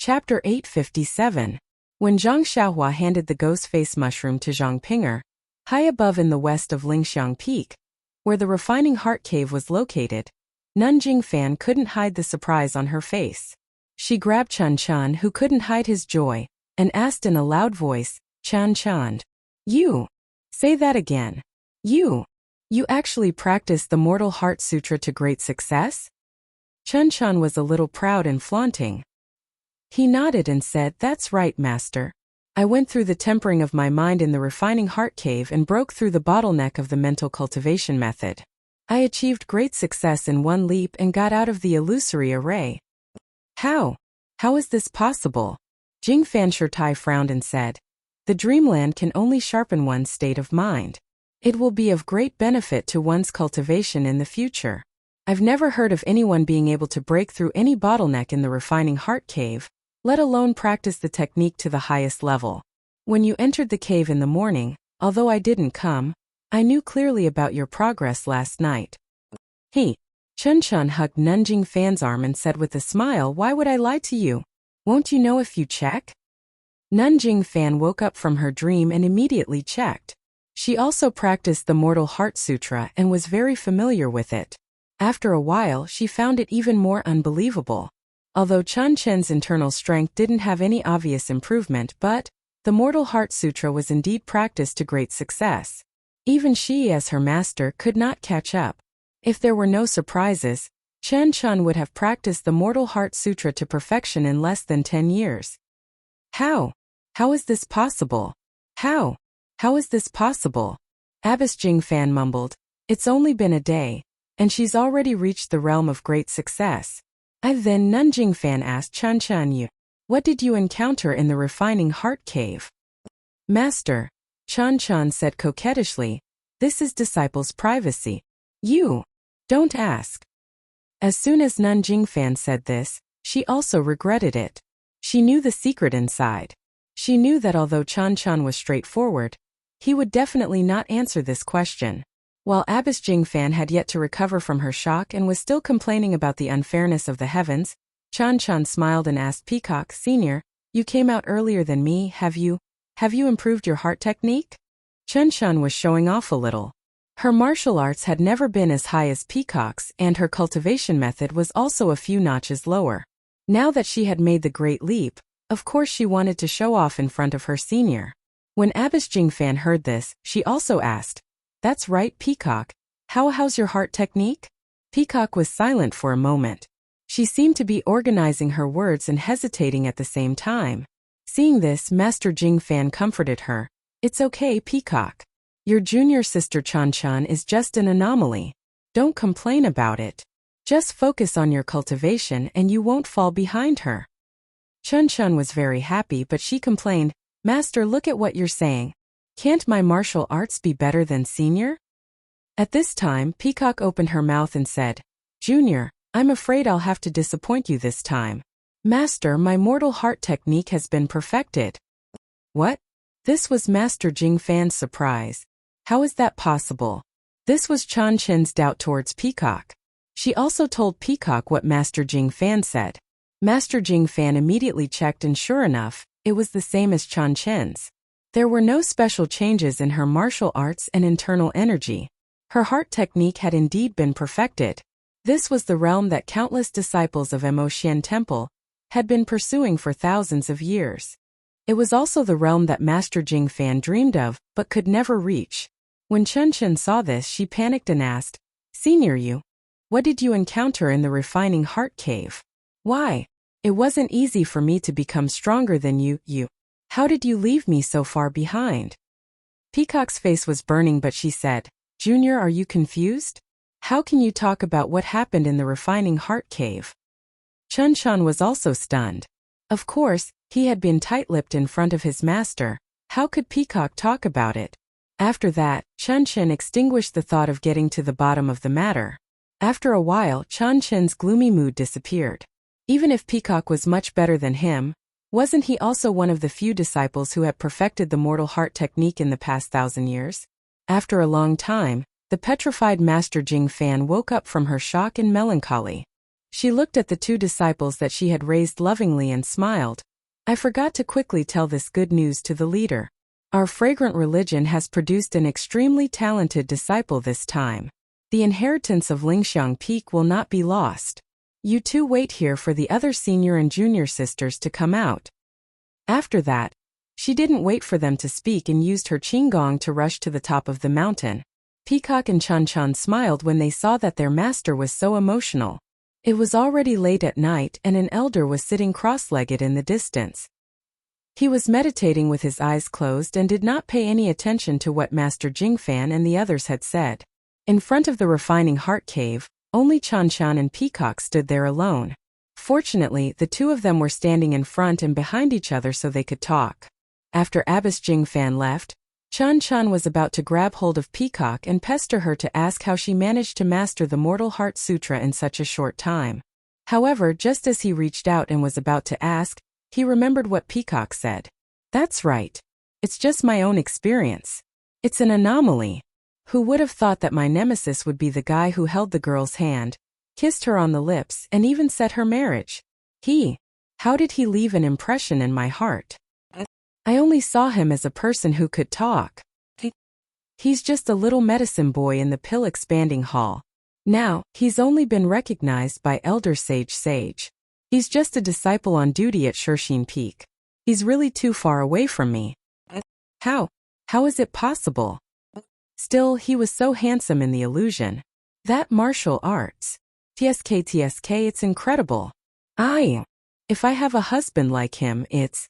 Chapter 857. When Zhang Xiaohua handed the ghost face mushroom to Zhang Pinger, high above in the west of Lingxiang Peak, where the refining heart cave was located, Nun Jingfan couldn't hide the surprise on her face. She grabbed Chun Chun, who couldn't hide his joy, and asked in a loud voice, "Chun Chun, you, say that again. You actually practiced the Mortal Heart Sutra to great success?" Chun Chun was a little proud and flaunting. He nodded and said, "That's right, master. I went through the tempering of my mind in the refining heart cave and broke through the bottleneck of the mental cultivation method. I achieved great success in one leap and got out of the illusory array." How is this possible? Jingfan Shirtai frowned and said, "The dreamland can only sharpen one's state of mind. It will be of great benefit to one's cultivation in the future. I've never heard of anyone being able to break through any bottleneck in the refining heart cave, let alone practice the technique to the highest level. When you entered the cave in the morning, although I didn't come, I knew clearly about your progress last night." Chun Chun hugged Nun Jingfan's arm and said with a smile, "Why would I lie to you? Won't you know if you check?" Nun Jingfan woke up from her dream and immediately checked. She also practiced the Mortal Heart Sutra and was very familiar with it. After a while, she found it even more unbelievable. Although Chun Chen's internal strength didn't have any obvious improvement, but the Mortal Heart Sutra was indeed practiced to great success. Even she, as her master, could not catch up. If there were no surprises, Chun Chun would have practiced the Mortal Heart Sutra to perfection in less than 10 years. How is this possible? How is this possible? Abbess Jingfan mumbled, "It's only been a day, and she's already reached the realm of great success." Then Nun Jingfan asked Chun Chun, "What did you encounter in the refining heart cave?" "Master," Chun Chun said coquettishly, "this is disciples' privacy. You don't ask." As soon as Nun Jingfan said this, she also regretted it. She knew the secret inside. She knew that although Chun Chun was straightforward, he would definitely not answer this question. While Abbess Jingfan had yet to recover from her shock and was still complaining about the unfairness of the heavens, Chun Chun smiled and asked Peacock, "Senior, you came out earlier than me, have you improved your heart technique?" Chun Chun was showing off a little. Her martial arts had never been as high as Peacock's, and her cultivation method was also a few notches lower. Now that she had made the great leap, of course she wanted to show off in front of her senior. When Abbess Jingfan heard this, she also asked, "That's right, Peacock. How's your heart technique?" Peacock was silent for a moment. She seemed to be organizing her words and hesitating at the same time. Seeing this, Master Jingfan comforted her. "It's okay, Peacock. Your junior sister Chun Chun is just an anomaly. Don't complain about it. Just focus on your cultivation and you won't fall behind her." Chun Chun was very happy, but she complained, "Master, look at what you're saying. Can't my martial arts be better than senior?" At this time, Peacock opened her mouth and said, "Junior, I'm afraid I'll have to disappoint you this time. Master, my mortal heart technique has been perfected." "What?" This was Master Jingfan's surprise. "How is that possible?" This was Chun Chen's doubt towards Peacock. She also told Peacock what Master Jingfan said. Master Jingfan immediately checked, and sure enough, it was the same as Chun Chen's. There were no special changes in her martial arts and internal energy. Her heart technique had indeed been perfected. This was the realm that countless disciples of Mo Xian Temple had been pursuing for thousands of years. It was also the realm that Master Jingfan dreamed of, but could never reach. When Chun Chun saw this, she panicked and asked, "Senior, what did you encounter in the refining heart cave? Why? It wasn't easy for me to become stronger than you. How did you leave me so far behind?" Peacock's face was burning, but she said, "Junior, are you confused? How can you talk about what happened in the refining heart cave?" Chun Chun was also stunned. Of course, he had been tight-lipped in front of his master. How could Peacock talk about it? After that, Chun Chun extinguished the thought of getting to the bottom of the matter. After a while, Chun Chen's gloomy mood disappeared. Even if Peacock was much better than him, wasn't he also one of the few disciples who had perfected the mortal heart technique in the past 1,000 years? After a long time, the petrified Master Jingfan woke up from her shock and melancholy. She looked at the two disciples that she had raised lovingly and smiled. I forgot to quickly tell this good news to the leader. Our fragrant religion has produced an extremely talented disciple this time. The inheritance of Lingxiang Peak will not be lost. You two wait here for the other senior and junior sisters to come out. After that, she didn't wait for them to speak and used her qinggong to rush to the top of the mountain. Peacock and Chan Chan smiled when they saw that their master was so emotional. It was already late at night and an elder was sitting cross-legged in the distance. He was meditating with his eyes closed and did not pay any attention to what Master Jingfan and the others had said. In front of the refining heart cave, only Chan Chan and Peacock stood there alone. Fortunately, the two of them were standing in front and behind each other so they could talk. After Abbess Jingfan left, Chan Chan was about to grab hold of Peacock and pester her to ask how she managed to master the Mortal Heart Sutra in such a short time. However, just as he reached out and was about to ask, he remembered what Peacock said. That's right. It's just my own experience. It's an anomaly. Who would have thought that my nemesis would be the guy who held the girl's hand, kissed her on the lips, and even said her marriage? How did he leave an impression in my heart? I only saw him as a person who could talk. He's just a little medicine boy in the pill-expanding hall. Now, he's only been recognized by Elder Sage. He's just a disciple on duty at Shirxin Peak. He's really too far away from me. How is it possible? Still, he was so handsome in the illusion. That martial arts. TSK, it's incredible. If I have a husband like him, it's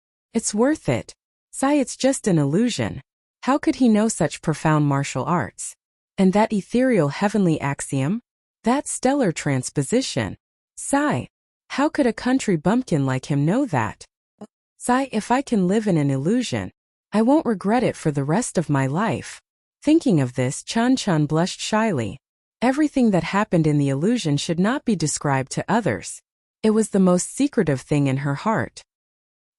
worth it. It's just an illusion. How could he know such profound martial arts? And that ethereal heavenly axiom? That stellar transposition. How could a country bumpkin like him know that? If I can live in an illusion, I won't regret it for the rest of my life. Thinking of this, Chan Chan blushed shyly. Everything that happened in the illusion should not be described to others. It was the most secretive thing in her heart.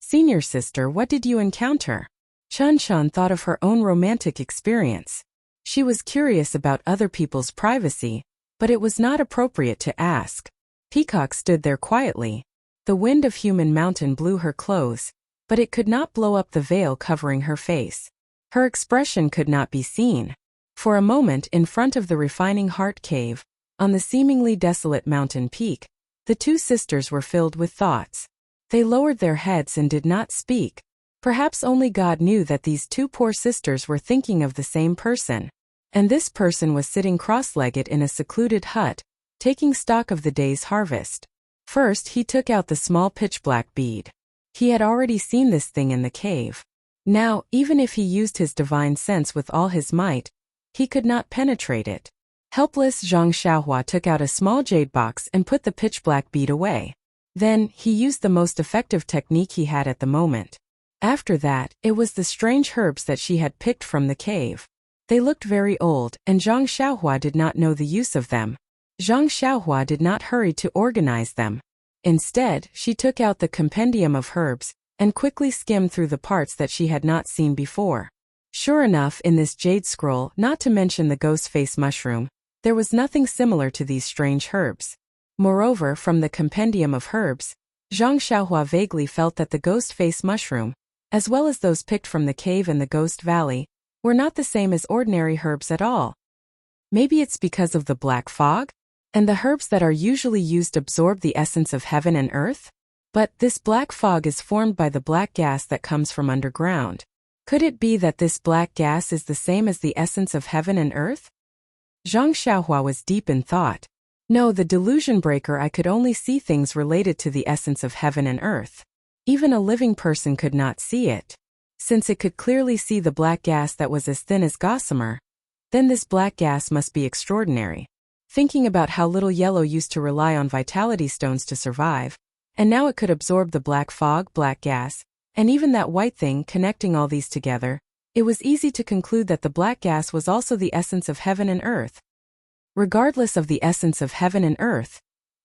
Senior sister, what did you encounter? Chan Chan thought of her own romantic experience. She was curious about other people's privacy, but it was not appropriate to ask. Peacock stood there quietly. The wind of Human Mountain blew her clothes, but it could not blow up the veil covering her face. Her expression could not be seen. For a moment, in front of the refining heart cave, on the seemingly desolate mountain peak, the two sisters were filled with thoughts. They lowered their heads and did not speak. Perhaps only God knew that these two poor sisters were thinking of the same person. And this person was sitting cross-legged in a secluded hut, taking stock of the day's harvest. First, he took out the small pitch-black bead. He had already seen this thing in the cave. Now, even if he used his divine sense with all his might, he could not penetrate it. Helpless Zhang Xiaohua took out a small jade box and put the pitch-black bead away. Then, he used the most effective technique he had at the moment. After that, it was the strange herbs that she had picked from the cave. They looked very old, and Zhang Xiaohua did not know the use of them. Zhang Xiaohua did not hurry to organize them. Instead, she took out the compendium of herbs, and quickly skimmed through the parts that she had not seen before. Sure enough, in this jade scroll, not to mention the ghost face mushroom, there was nothing similar to these strange herbs. Moreover, from the compendium of herbs, Zhang Xiaohua vaguely felt that the ghost face mushroom, as well as those picked from the cave and the ghost valley, were not the same as ordinary herbs at all. Maybe it's because of the black fog? And the herbs that are usually used absorb the essence of heaven and earth? But this black fog is formed by the black gas that comes from underground. Could it be that this black gas is the same as the essence of heaven and earth? Zhang Xiaohua was deep in thought. No, the delusion breaker, I could only see things related to the essence of heaven and earth. Even a living person could not see it. Since it could clearly see the black gas that was as thin as gossamer, then this black gas must be extraordinary. Thinking about how little yellow used to rely on vitality stones to survive, and now it could absorb the black fog, black gas, and even that white thing, connecting all these together, it was easy to conclude that the black gas was also the essence of heaven and earth. Regardless of the essence of heaven and earth,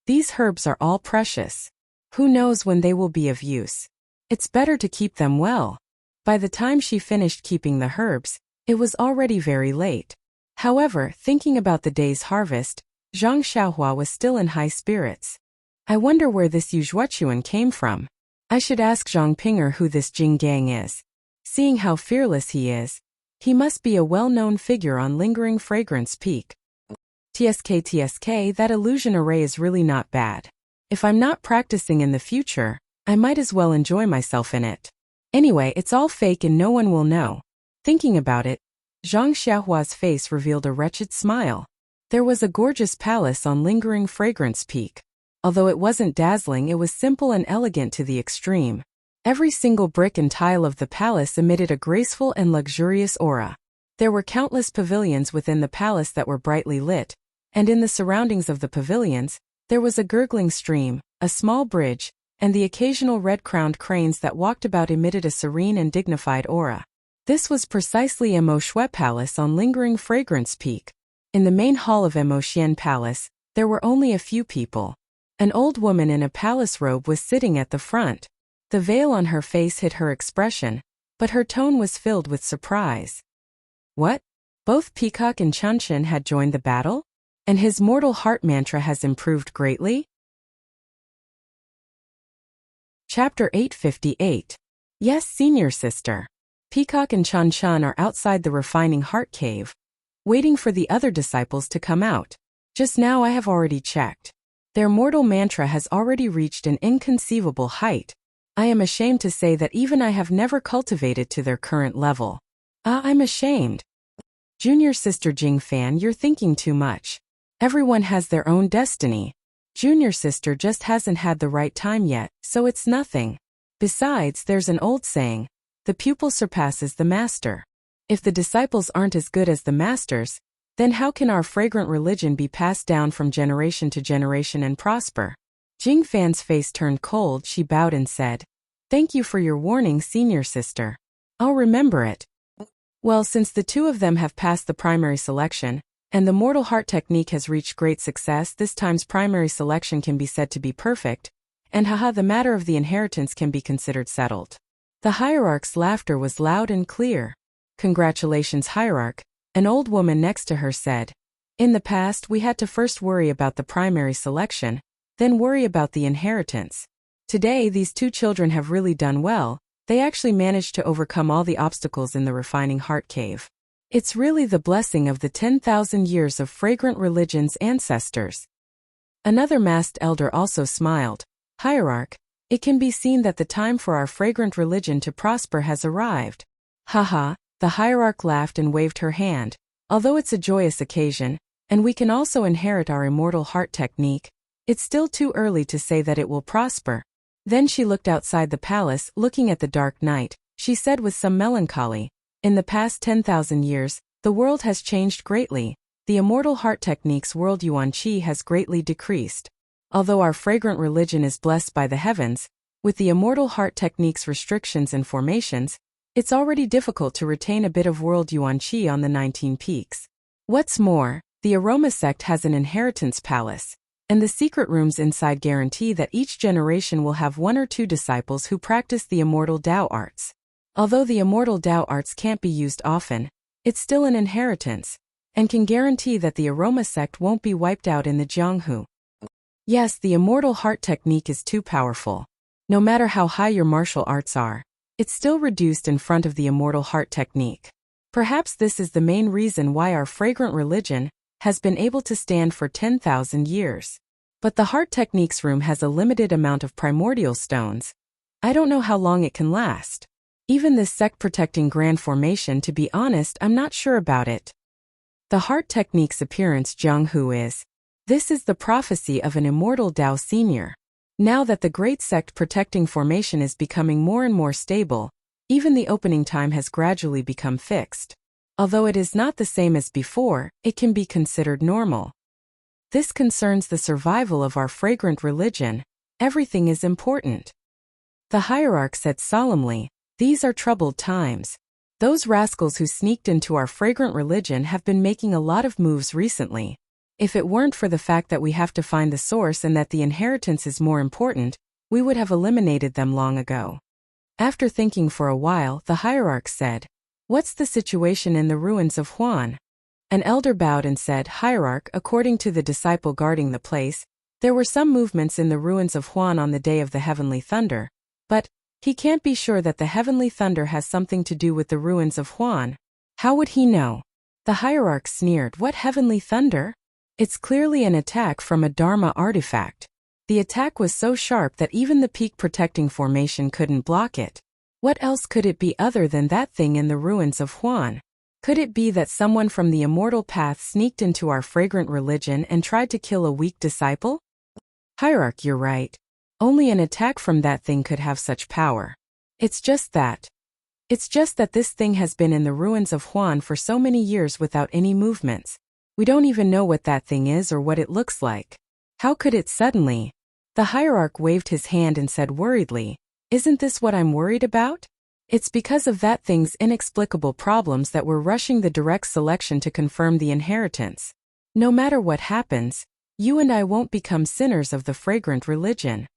these herbs are all precious. Who knows when they will be of use? It's better to keep them well. By the time she finished keeping the herbs, it was already very late. However, thinking about the day's harvest, Zhang Xiaohua was still in high spirits. I wonder where this Yujuan came from. I should ask Zhang Pinger who this Jing Gang is. Seeing how fearless he is, he must be a well-known figure on Lingering Fragrance Peak. TSK, that illusion array is really not bad. If I'm not practicing in the future, I might as well enjoy myself in it. Anyway, it's all fake and no one will know. Thinking about it, Zhang Xiaohua's face revealed a wretched smile. There was a gorgeous palace on Lingering Fragrance Peak. Although it wasn't dazzling, it was simple and elegant to the extreme. Every single brick and tile of the palace emitted a graceful and luxurious aura. There were countless pavilions within the palace that were brightly lit, and in the surroundings of the pavilions, there was a gurgling stream, a small bridge, and the occasional red-crowned cranes that walked about emitted a serene and dignified aura. This was precisely Mo Shui Palace on Lingering Fragrance Peak. In the main hall of Mo Xian Palace, there were only a few people. An old woman in a palace robe was sitting at the front. The veil on her face hid her expression, but her tone was filled with surprise. What? Both Peacock and Chanshan had joined the battle? And his mortal heart mantra has improved greatly? Chapter 858. Yes, senior sister. Peacock and Chanshan are outside the refining heart cave, waiting for the other disciples to come out. Just now I have already checked. Their mortal mantra has already reached an inconceivable height. I am ashamed to say that even I have never cultivated to their current level. I'm ashamed. Junior sister Jing Fan, you're thinking too much. Everyone has their own destiny. Junior sister just hasn't had the right time yet, so it's nothing. Besides, there's an old saying, the pupil surpasses the master. If the disciples aren't as good as the masters, then how can our fragrant religion be passed down from generation to generation and prosper? Jing Fan's face turned cold. She bowed and said, "Thank you for your warning, senior sister. I'll remember it." Well, since the two of them have passed the primary selection, and the mortal heart technique has reached great success, this time's primary selection can be said to be perfect, and the matter of the inheritance can be considered settled. The hierarch's laughter was loud and clear. Congratulations, hierarch. An old woman next to her said. In the past, we had to first worry about the primary selection, then worry about the inheritance. Today, these two children have really done well. They actually managed to overcome all the obstacles in the refining heart cave. It's really the blessing of the 10,000 years of fragrant religion's ancestors. Another masked elder also smiled. Hierarch, it can be seen that the time for our fragrant religion to prosper has arrived. Haha. The hierarch laughed and waved her hand. Although it's a joyous occasion, and we can also inherit our immortal heart technique, it's still too early to say that it will prosper. Then she looked outside the palace, looking at the dark night. She said with some melancholy, in the past 10,000 years, the world has changed greatly. The immortal heart technique's world Yuan Qi has greatly decreased. Although our fragrant religion is blessed by the heavens, with the immortal heart technique's restrictions and formations, it's already difficult to retain a bit of world Yuan Qi on the 19 peaks. What's more, the aroma sect has an inheritance palace, and the secret rooms inside guarantee that each generation will have one or two disciples who practice the immortal Dao arts. Although the immortal Dao arts can't be used often, it's still an inheritance, and can guarantee that the aroma sect won't be wiped out in the Jianghu. Yes, the immortal heart technique is too powerful. No matter how high your martial arts are, it's still reduced in front of the immortal heart technique. Perhaps this is the main reason why our fragrant religion has been able to stand for 10,000 years. But the heart technique's room has a limited amount of primordial stones. I don't know how long it can last. Even this sect protecting grand formation, to be honest, I'm not sure about it. The heart technique's appearance Jianghu is. This is the prophecy of an immortal Dao senior. Now that the great sect protecting formation is becoming more and more stable, even the opening time has gradually become fixed. Although it is not the same as before, it can be considered normal. This concerns the survival of our fragrant religion. Everything is important. The hierarch said solemnly, these are troubled times. Those rascals who sneaked into our fragrant religion have been making a lot of moves recently. If it weren't for the fact that we have to find the source and that the inheritance is more important, we would have eliminated them long ago. After thinking for a while, the hierarch said, what's the situation in the ruins of Huan? An elder bowed and said, Hierarch, according to the disciple guarding the place, There were some movements in the ruins of Huan on the day of the heavenly thunder, but he can't be sure that the heavenly thunder has something to do with the ruins of Huan. How would he know? The hierarch sneered. What heavenly thunder? It's clearly an attack from a Dharma artifact. The attack was so sharp that even the peak protecting formation couldn't block it. What else could it be other than that thing in the ruins of Huan? Could it be that someone from the immortal path sneaked into our fragrant religion and tried to kill a weak disciple? Hierarch, you're right. Only an attack from that thing could have such power. It's just that this thing has been in the ruins of Huan for so many years without any movements. We don't even know what that thing is or what it looks like. How could it suddenly? The hierarch waved his hand and said worriedly, "Isn't this what I'm worried about? It's because of that thing's inexplicable problems that we're rushing the direct selection to confirm the inheritance. No matter what happens, you and I won't become sinners of the fragrant religion."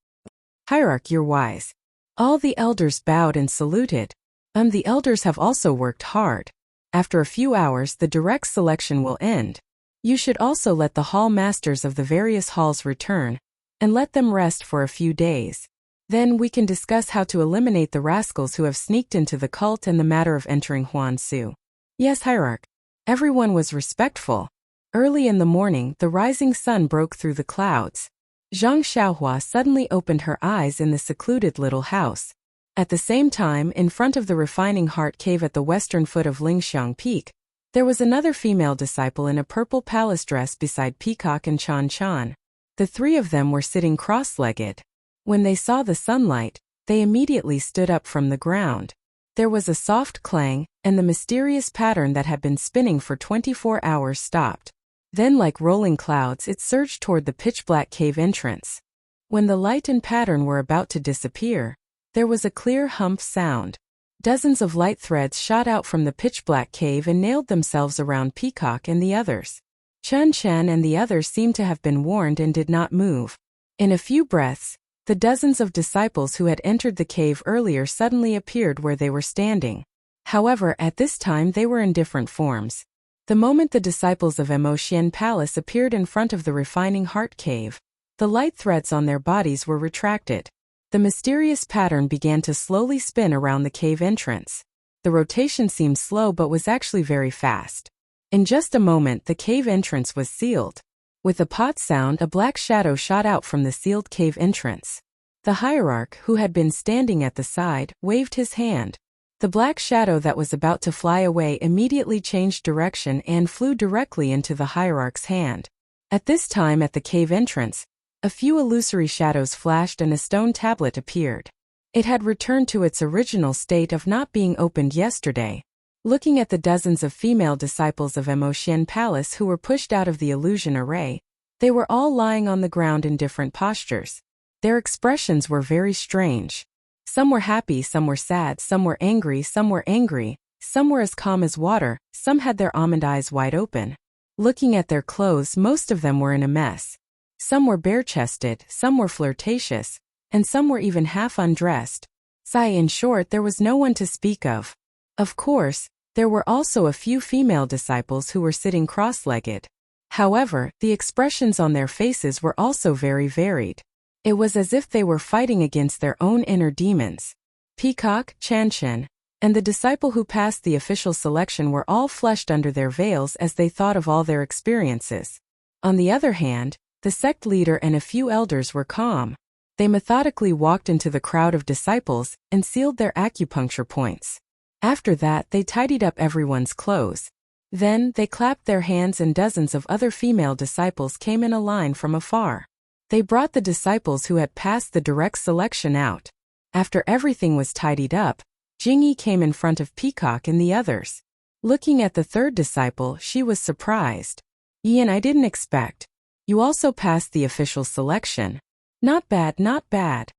Hierarch, you're wise. All the elders bowed and saluted. The elders have also worked hard. After a few hours, the direct selection will end. You should also let the hall masters of the various halls return, and let them rest for a few days. Then we can discuss how to eliminate the rascals who have sneaked into the cult and the matter of entering Huan Su. Yes, Hierarch. Everyone was respectful. Early in the morning, the rising sun broke through the clouds. Zhang Xiaohua suddenly opened her eyes in the secluded little house. At the same time, in front of the refining heart cave at the western foot of Lingxiang Peak, there was another female disciple in a purple palace dress beside Peacock and Chan Chan. The three of them were sitting cross-legged. When they saw the sunlight, they immediately stood up from the ground. There was a soft clang, and the mysterious pattern that had been spinning for 24 hours stopped. Then, like rolling clouds, it surged toward the pitch-black cave entrance. When the light and pattern were about to disappear, there was a clear humph sound. Dozens of light threads shot out from the pitch-black cave and nailed themselves around Peacock and the others. Chun Chen and the others seemed to have been warned and did not move. In a few breaths, the dozens of disciples who had entered the cave earlier suddenly appeared where they were standing. However, at this time they were in different forms. The moment the disciples of Emotian Palace appeared in front of the refining heart cave, the light threads on their bodies were retracted. The mysterious pattern began to slowly spin around the cave entrance. The rotation seemed slow but was actually very fast. In just a moment, the cave entrance was sealed. With a pot sound, a black shadow shot out from the sealed cave entrance. The hierarch, who had been standing at the side, waved his hand. The black shadow that was about to fly away immediately changed direction and flew directly into the hierarch's hand. At this time at the cave entrance, a few illusory shadows flashed and a stone tablet appeared. It had returned to its original state of not being opened yesterday. Looking at the dozens of female disciples of Emotian Palace who were pushed out of the illusion array, they were all lying on the ground in different postures. Their expressions were very strange. Some were happy, some were sad, some were angry, some were as calm as water, some had their almond eyes wide open. Looking at their clothes, most of them were in a mess. Some were bare-chested, some were flirtatious, and some were even half undressed. In short, there was no one to speak of. Of course, there were also a few female disciples who were sitting cross-legged. However, the expressions on their faces were also very varied. It was as if they were fighting against their own inner demons. Peacock, Chanshan, and the disciple who passed the official selection were all flushed under their veils as they thought of all their experiences. On the other hand, the sect leader and a few elders were calm. They methodically walked into the crowd of disciples and sealed their acupuncture points. After that, they tidied up everyone's clothes. Then, they clapped their hands and dozens of other female disciples came in a line from afar. They brought the disciples who had passed the direct selection out. After everything was tidied up, Jingyi came in front of Peacock and the others. Looking at the third disciple, she was surprised. "Ian, I didn't expect. You also passed the official selection. Not bad, not bad."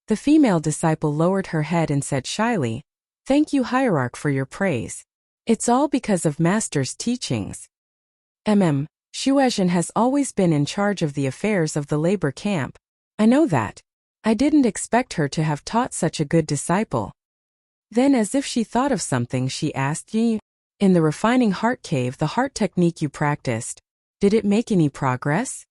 The female disciple lowered her head and said shyly, "Thank you, Hierarch, for your praise. It's all because of Master's teachings. Shuezhen has always been in charge of the affairs of the labor camp. I know that. I didn't expect her to have taught such a good disciple." Then, as if she thought of something, she asked, "In the refining heart cave, the heart technique you practiced, did it make any progress?"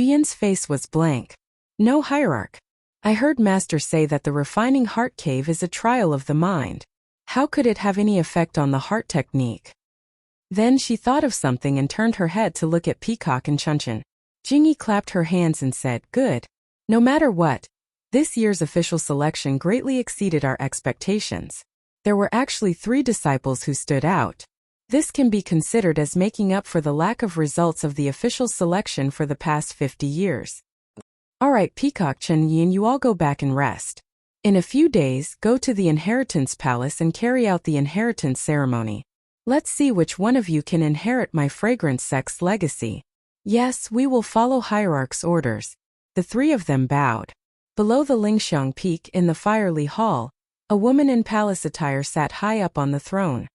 Yin's face was blank. No hierarch. I heard Master say that the refining heart cave is a trial of the mind. How could it have any effect on the heart technique? Then she thought of something and turned her head to look at Peacock and Chuncheon. Jingyi clapped her hands and said, "Good. No matter what, this year's official selection greatly exceeded our expectations. There were actually 3 disciples who stood out. This can be considered as making up for the lack of results of the official selection for the past 50 years. Alright, Peacock, Chen Yin, you all go back and rest. In a few days, go to the Inheritance Palace and carry out the inheritance ceremony. Let's see which one of you can inherit my fragrant sex legacy." "Yes, we will follow Hierarch's orders." The 3 of them bowed. Below the Lingxiang Peak in the Firely Hall, a woman in palace attire sat high up on the throne.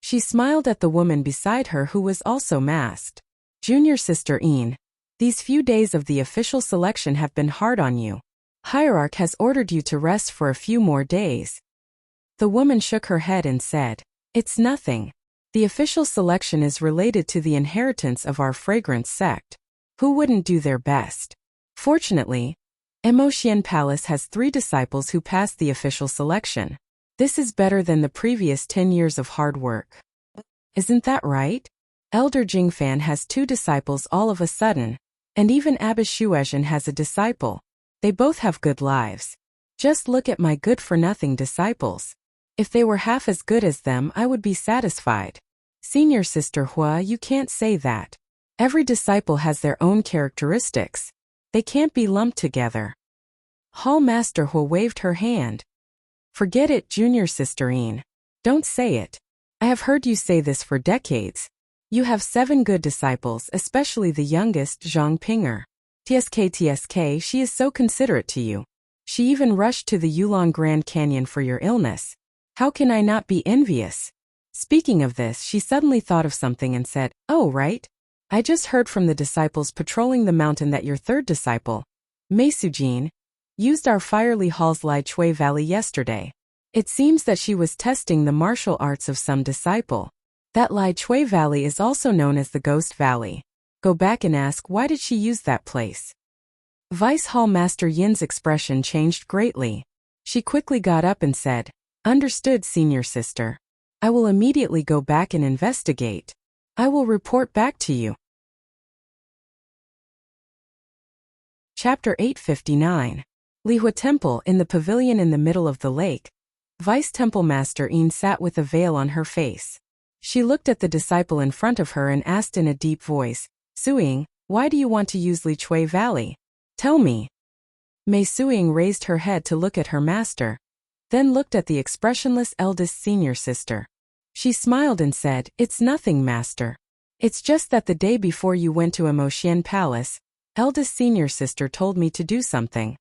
She smiled at the woman beside her who was also masked. "Junior Sister Yin, these few days of the official selection have been hard on you. Hierarch has ordered you to rest for a few more days." The woman shook her head and said, "It's nothing. The official selection is related to the inheritance of our fragrance sect. Who wouldn't do their best? Fortunately, Emotian Palace has 3 disciples who passed the official selection. This is better than the previous 10 years of hard work. Isn't that right? Elder Jingfan has 2 disciples all of a sudden, and even Abbot Shuezhen has a disciple. They both have good lives. Just look at my good-for-nothing disciples. If they were half as good as them, I would be satisfied." "Senior Sister Hua, you can't say that. Every disciple has their own characteristics. They can't be lumped together." Hall Master Hua waved her hand. "Forget it, Junior Sister Yin. Don't say it. I have heard you say this for decades. You have 7 good disciples, especially the youngest, Zhang Pinger. TSK, she is so considerate to you. She even rushed to the Yulong Grand Canyon for your illness. How can I not be envious?" Speaking of this, she suddenly thought of something and said, "Oh, right. I just heard from the disciples patrolling the mountain that your 3rd disciple, Mei Sujin, used our Firely Hall's Lai Chui Valley yesterday. It seems that she was testing the martial arts of some disciple. That Lai Chui Valley is also known as the Ghost Valley. Go back and ask, why did she use that place?" Vice Hall Master Yin's expression changed greatly. She quickly got up and said, "Understood, Senior Sister. I will immediately go back and investigate. I will report back to you." Chapter 859. Lihua Temple in the pavilion in the middle of the lake. Vice Temple Master Yin sat with a veil on her face. She looked at the disciple in front of her and asked in a deep voice, "Suing, why do you want to use Li Chui Valley? Tell me." Mei Suing raised her head to look at her master, then looked at the expressionless eldest senior sister. She smiled and said, "It's nothing, Master. It's just that the day before you went to Emotian Palace, eldest senior sister told me to do something."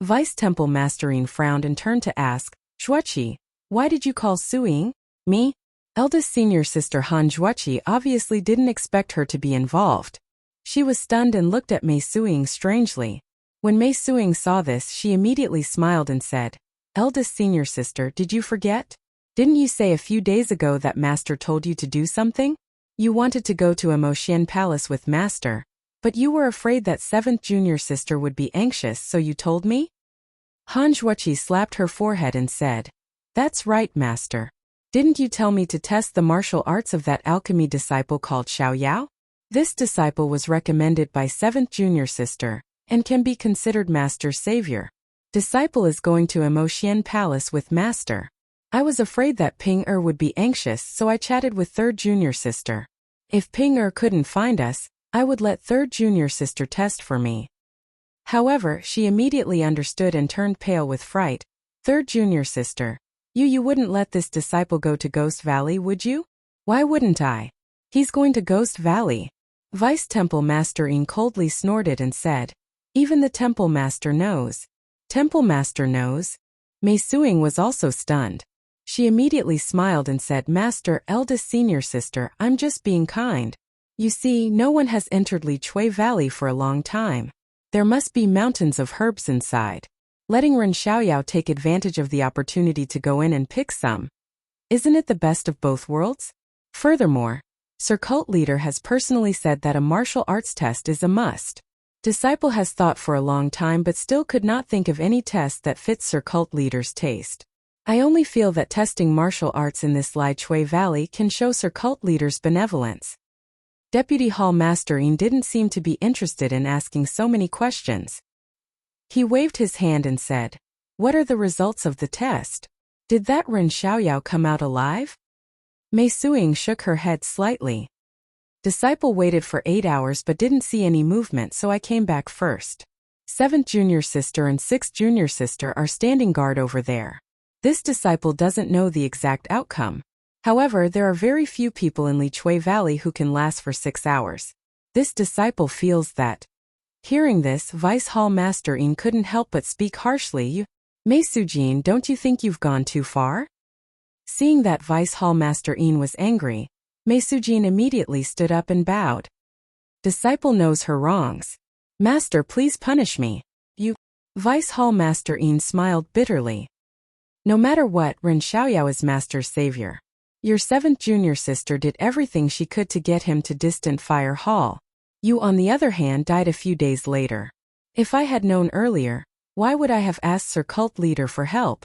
Vice Temple Master Yin frowned and turned to ask, "Zhuoqi, why did you call Suing me?" Eldest senior sister Han Zhuoqi obviously didn't expect her to be involved. She was stunned and looked at Mei Suing strangely. When Mei Suing saw this, she immediately smiled and said, "Eldest senior sister, did you forget? Didn't you say a few days ago that Master told you to do something? You wanted to go to Emotian Palace with Master, but you were afraid that 7th junior sister would be anxious, so you told me?" Han Zhuoqi slapped her forehead and said, "That's right, Master. Didn't you tell me to test the martial arts of that alchemy disciple called Xiao Yao? This disciple was recommended by 7th junior sister, and can be considered Master's savior. Disciple is going to Emotian Palace with Master. I was afraid that Ping would be anxious, so I chatted with 3rd junior sister. If Ping couldn't find us, I would let 3rd junior sister test for me." However, she immediately understood and turned pale with fright. "3rd junior sister, you wouldn't let this disciple go to Ghost Valley, would you?" "Why wouldn't I? He's going to Ghost Valley." Vice Temple Master Yin coldly snorted and said, "Even the Temple Master knows." "Temple Master knows?" Mei Suing was also stunned. She immediately smiled and said, "Master, eldest senior sister, I'm just being kind. You see, no one has entered Li Chui Valley for a long time. There must be mountains of herbs inside. Letting Ren Xiaoyao take advantage of the opportunity to go in and pick some. Isn't it the best of both worlds? Furthermore, Sir Cult Leader has personally said that a martial arts test is a must. Disciple has thought for a long time but still could not think of any test that fits Sir Cult Leader's taste. I only feel that testing martial arts in this Li Chui Valley can show Sir Cult Leader's benevolence. Deputy Hall Master Yin didn't seem to be interested in asking so many questions. He waved his hand and said, "What are the results of the test? Did that Ren Xiaoyao come out alive?" Mei Suing shook her head slightly. Disciple waited for 8 hours but didn't see any movement, so I came back first. 7th junior sister and 6th junior sister are standing guard over there. This disciple doesn't know the exact outcome. However, there are very few people in Li Chui Valley who can last for 6 hours. This disciple feels that. Hearing this, Vice Hall Master Yin couldn't help but speak harshly. Mei Sujin, don't you think you've gone too far? Seeing that Vice Hall Master Yin was angry, Mei Sujin immediately stood up and bowed. Disciple knows her wrongs. Master, please punish me. You. Vice Hall Master Yin smiled bitterly. No matter what, Ren Xiaoyao is Master's savior. Your 7th junior sister did everything she could to get him to distant Fire Hall. You, on the other hand, died a few days later. If I had known earlier, why would I have asked Sir Cult Leader for help?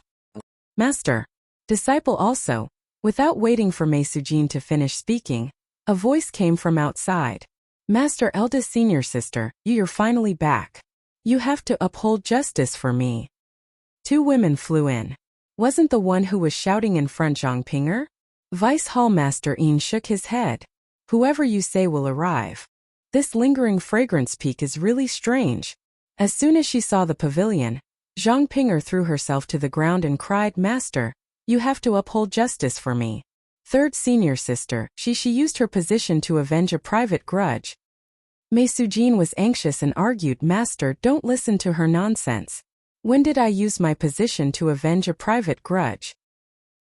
Master. Disciple also. Without waiting for Mei Sujin to finish speaking, a voice came from outside. Master, eldest senior sister, you're finally back. You have to uphold justice for me. 2 women flew in. Wasn't the one who was shouting in front Zhang Pinger? Vice Hall Master Yin shook his head. Whoever you say will arrive. This lingering fragrance peak is really strange. As soon as she saw the pavilion, Zhang Pinger threw herself to the ground and cried, Master, you have to uphold justice for me. 3rd senior sister, she used her position to avenge a private grudge. Mei Sujin was anxious and argued, Master, don't listen to her nonsense. When did I use my position to avenge a private grudge?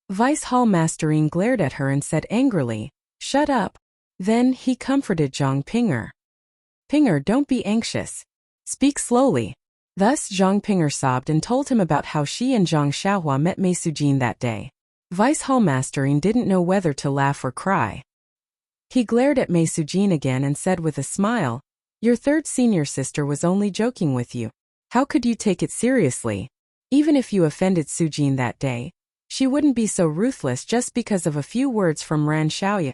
Vice Hall Master Yin glared at her and said angrily, Shut up. Then he comforted Zhang Pinger. Pinger, don't be anxious. Speak slowly. Thus Zhang Pinger sobbed and told him about how she and Zhang Xiaohua met Mei Sujin that day. Vice Hall Master Yin didn't know whether to laugh or cry. He glared at Mei Sujin again and said with a smile, Your 3rd senior sister was only joking with you. How could you take it seriously? Even if you offended Sujin that day, she wouldn't be so ruthless just because of a few words from Ran Xiaoya.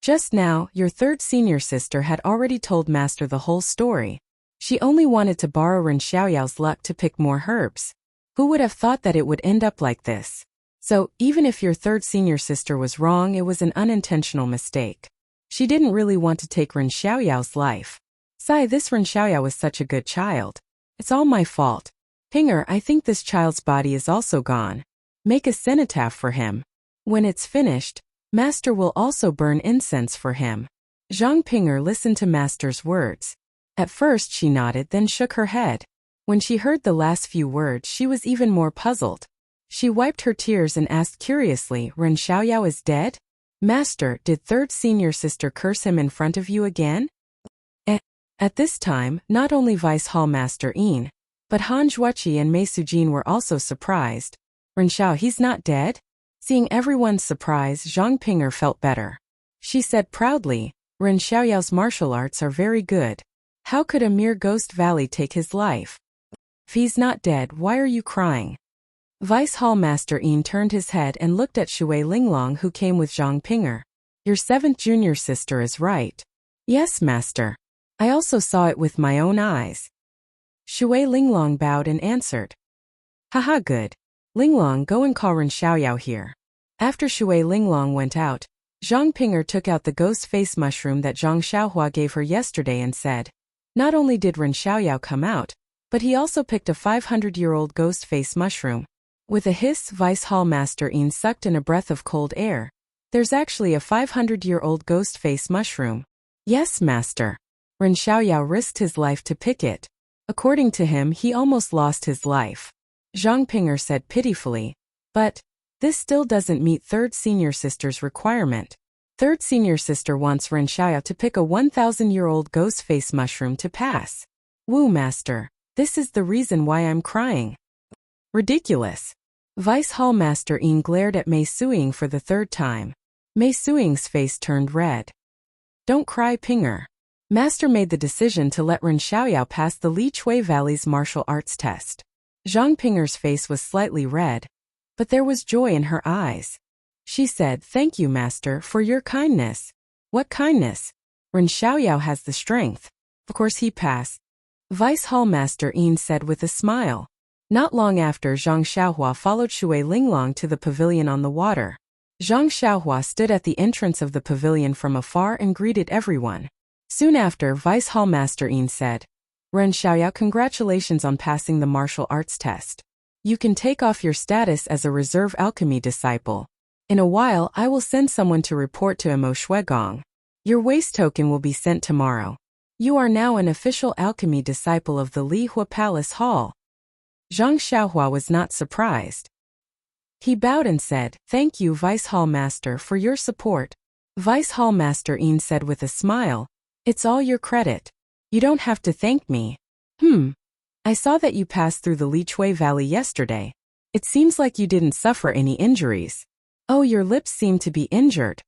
Just now, your 3rd senior sister had already told Master the whole story. She only wanted to borrow Ran Xiaoyao's luck to pick more herbs. Who would have thought that it would end up like this? So, even if your 3rd senior sister was wrong, it was an unintentional mistake. She didn't really want to take Ran Xiaoyao's life. This Ran Xiaoyao was such a good child. It's all my fault. Pinger, I think this child's body is also gone. Make a cenotaph for him. When it's finished, Master will also burn incense for him. Zhang Pinger listened to Master's words. At first she nodded, then shook her head. When she heard the last few words, she was even more puzzled. She wiped her tears and asked curiously, Ren Xiaoyao is dead? Master, did 3rd senior sister curse him in front of you again? At this time, not only Vice Hall Master Yin, but Han Zhuoqi and Mei Sujin were also surprised. Ren Xiao, he's not dead? Seeing everyone's surprise, Zhang Pinger felt better. She said proudly, Ren Xiaoyao's martial arts are very good. How could a mere ghost valley take his life? If he's not dead, why are you crying? Vice Hall Master Yin turned his head and looked at Shui Linglong, who came with Zhang Pinger. Your 7th junior sister is right. Yes, Master. I also saw it with my own eyes. Shui Linglong bowed and answered. Haha, good. Linglong, go and call Ren Xiaoyao here. After Shui Linglong went out, Zhang Pinger took out the ghost face mushroom that Zhang Xiaohua gave her yesterday and said, Not only did Ren Xiaoyao come out, but he also picked a 500-year-old ghost face mushroom. With a hiss, Vice Hall Master Yin sucked in a breath of cold air. There's actually a 500-year-old ghost face mushroom. Yes, Master. Ren Xiaoyao risked his life to pick it. According to him, he almost lost his life. Zhang Pinger said pitifully, But this still doesn't meet 3rd senior sister's requirement. 3rd senior sister wants Ren Xiaoyao to pick a 1,000-year-old ghost face mushroom to pass. Woo, Master. This is the reason why I'm crying. Ridiculous. Vice Hall Master Yin glared at Mei Suing for the 3rd time. Mei Suing's face turned red. Don't cry, Pinger. Master made the decision to let Ren Xiaoyao pass the Li Chui Valley's martial arts test. Zhang Pinger's face was slightly red, but there was joy in her eyes. She said, "Thank you, Master, for your kindness." "What kindness? Ren Xiaoyao has the strength. Of course he passed." Vice Hall Master Yin said with a smile. Not long after, Zhang Xiaohua followed Shui Linglong to the pavilion on the water. Zhang Xiaohua stood at the entrance of the pavilion from afar and greeted everyone. Soon after, Vice Hall Master Yin said, "Ren Xiaoyao, congratulations on passing the martial arts test. You can take off your status as a reserve alchemy disciple. In a while, I will send someone to report to Emo Shuigong. Your waste token will be sent tomorrow. You are now an official alchemy disciple of the Li Hua Palace Hall." Zhang Xiaohua was not surprised. He bowed and said, "Thank you, Vice Hall Master, for your support." Vice Hall Master Yin said with a smile, "It's all your credit. You don't have to thank me." I saw that you passed through the Li Chui Valley yesterday. It seems like you didn't suffer any injuries." "Oh, your lips seem to be injured."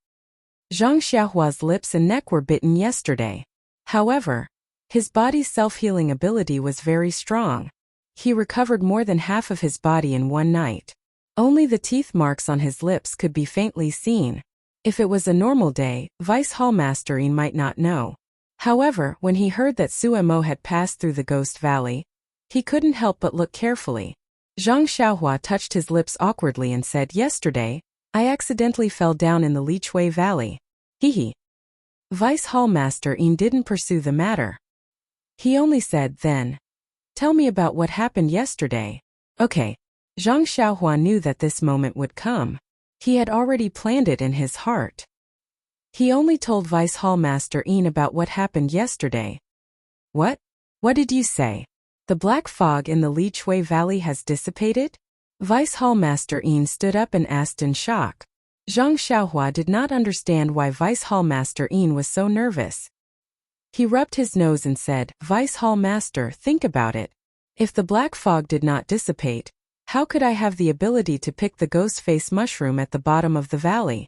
Zhang Xiaohua's lips and neck were bitten yesterday. However, his body's self-healing ability was very strong. He recovered more than half of his body in one night. Only the teeth marks on his lips could be faintly seen. If it was a normal day, Vice Hall Master Yin might not know. However, when he heard that Su Mo had passed through the Ghost Valley, he couldn't help but look carefully. Zhang Xiaohua touched his lips awkwardly and said, "Yesterday, I accidentally fell down in the Li Chui Valley." Hee. Vice Hall Master Yin didn't pursue the matter. He only said, "Then, tell me about what happened yesterday." Okay. Zhang Xiaohua knew that this moment would come. He had already planned it in his heart. He only told Vice Hall Master Yin about what happened yesterday. "What? What did you say? The black fog in the Li Chui Valley has dissipated?" Vice Hall Master Yin stood up and asked in shock. Zhang Xiaohua did not understand why Vice Hall Master Yin was so nervous. He rubbed his nose and said, "Vice Hall Master, think about it. If the black fog did not dissipate, how could I have the ability to pick the ghost face mushroom at the bottom of the valley?"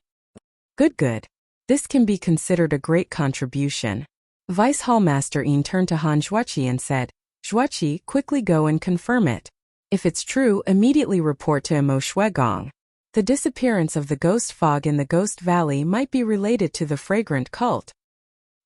Good. This can be considered a great contribution. Vice Hall Master Yin turned to Han Zhuoqi and said, "Zhuoqi, quickly go and confirm it. If it's true, immediately report to Emo Shuigong. The disappearance of the ghost fog in the Ghost Valley might be related to the fragrant cult."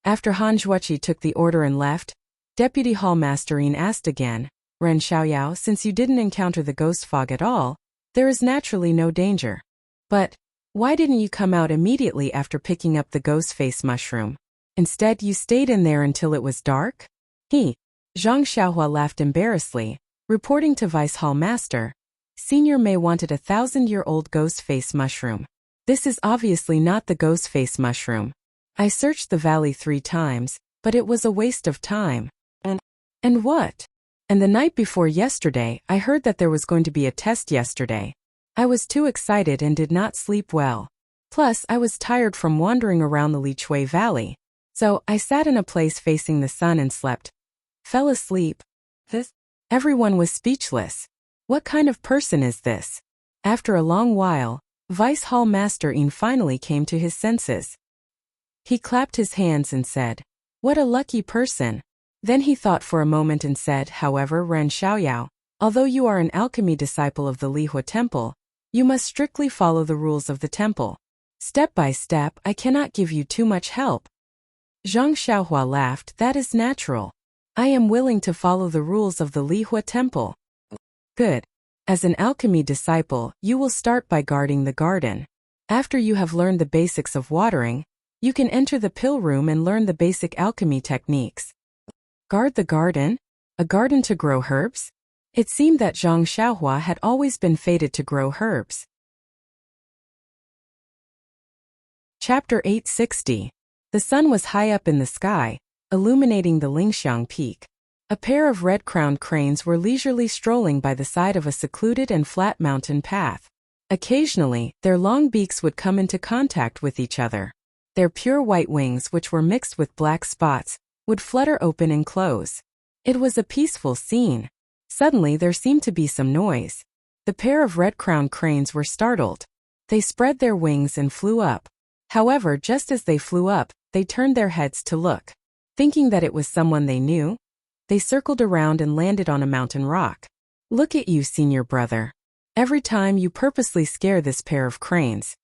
After Han Zhuoqi took the order and left, Deputy Hall Master Yin asked again, "Ren Xiaoyao, since you didn't encounter the ghost fog at all, there is naturally no danger. But why didn't you come out immediately after picking up the ghost face mushroom? Instead, you stayed in there until it was dark?" Zhang Xiaohua laughed embarrassedly, reporting to Vice Hall Master, "Senior Mei wanted a 1,000-year-old ghost face mushroom. This is obviously not the ghost face mushroom. I searched the valley 3 times, but it was a waste of time." And what? "And the night before yesterday, I heard that there was going to be a test yesterday. I was too excited and did not sleep well. Plus, I was tired from wandering around the Li Chui Valley. So, I sat in a place facing the sun and slept. Fell asleep." Everyone was speechless. What kind of person is this? After a long while, Vice Hall Master Yin finally came to his senses. He clapped his hands and said, "What a lucky person." Then he thought for a moment and said, "However, Ren Xiaoyao, although you are an alchemy disciple of the Li Hua Temple, you must strictly follow the rules of the temple. Step by step, I cannot give you too much help." Zhang Xiaohua laughed, "That is natural. I am willing to follow the rules of the Li Hua Temple." Good. As an alchemy disciple, you will start by guarding the garden. After you have learned the basics of watering, you can enter the pill room and learn the basic alchemy techniques. Guard the garden? A garden to grow herbs? It seemed that Zhang Xiaohua had always been fated to grow herbs. Chapter 860. The sun was high up in the sky, illuminating the Lingxiang Peak. A pair of red-crowned cranes were leisurely strolling by the side of a secluded and flat mountain path. Occasionally, their long beaks would come into contact with each other. Their pure white wings, which were mixed with black spots, would flutter open and close. It was a peaceful scene. Suddenly there seemed to be some noise. The pair of red-crowned cranes were startled. They spread their wings and flew up. However, just as they flew up, they turned their heads to look. Thinking that it was someone they knew, they circled around and landed on a mountain rock. Look at you, senior brother. Every time you purposely scare this pair of cranes.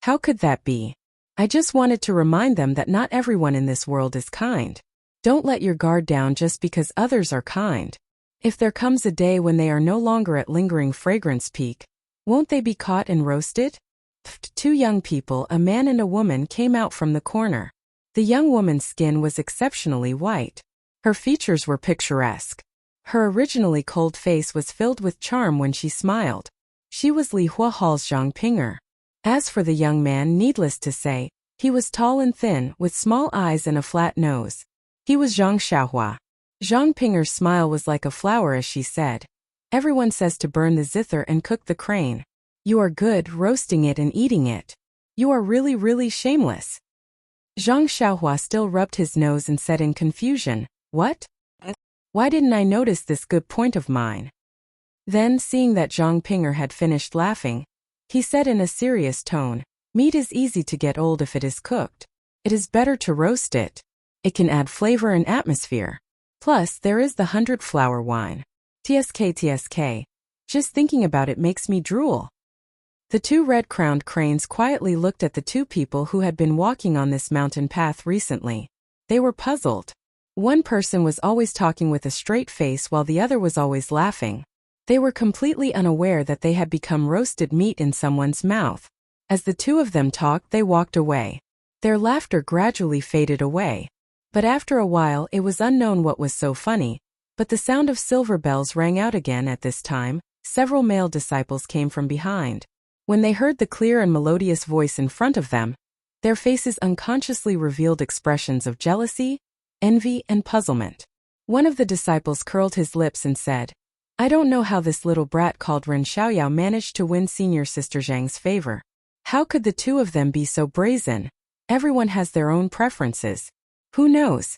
How could that be? I just wanted to remind them that not everyone in this world is kind. Don't let your guard down just because others are kind. If there comes a day when they are no longer at lingering fragrance peak, won't they be caught and roasted? Two young people, a man and a woman, came out from the corner. The young woman's skin was exceptionally white. Her features were picturesque. Her originally cold face was filled with charm when she smiled. She was Li Hua Hall's Zhang Pinger. As for the young man, needless to say, he was tall and thin, with small eyes and a flat nose. He was Zhang Xiaohua. Zhang Pinger's smile was like a flower as she said, "Everyone says to burn the zither and cook the crane. You are good, roasting it and eating it. You are really, really shameless." Zhang Xiaohua still rubbed his nose and said in confusion, "What? Why didn't I notice this good point of mine?" Then, seeing that Zhang Pinger had finished laughing, he said in a serious tone, "Meat is easy to get old if it is cooked. It is better to roast it. It can add flavor and atmosphere. Plus, there is the 100-flower wine. TSK. Just thinking about it makes me drool." The two red-crowned cranes quietly looked at the two people who had been walking on this mountain path recently. They were puzzled. One person was always talking with a straight face while the other was always laughing. They were completely unaware that they had become roasted meat in someone's mouth. As the two of them talked, they walked away. Their laughter gradually faded away. But after a while, it was unknown what was so funny, but the sound of silver bells rang out again. At this time, several male disciples came from behind. When they heard the clear and melodious voice in front of them, their faces unconsciously revealed expressions of jealousy, envy, and puzzlement. One of the disciples curled his lips and said, "I don't know how this little brat called Ren Xiaoyao managed to win senior sister Zhang's favor. How could the two of them be so brazen? Everyone has their own preferences. Who knows?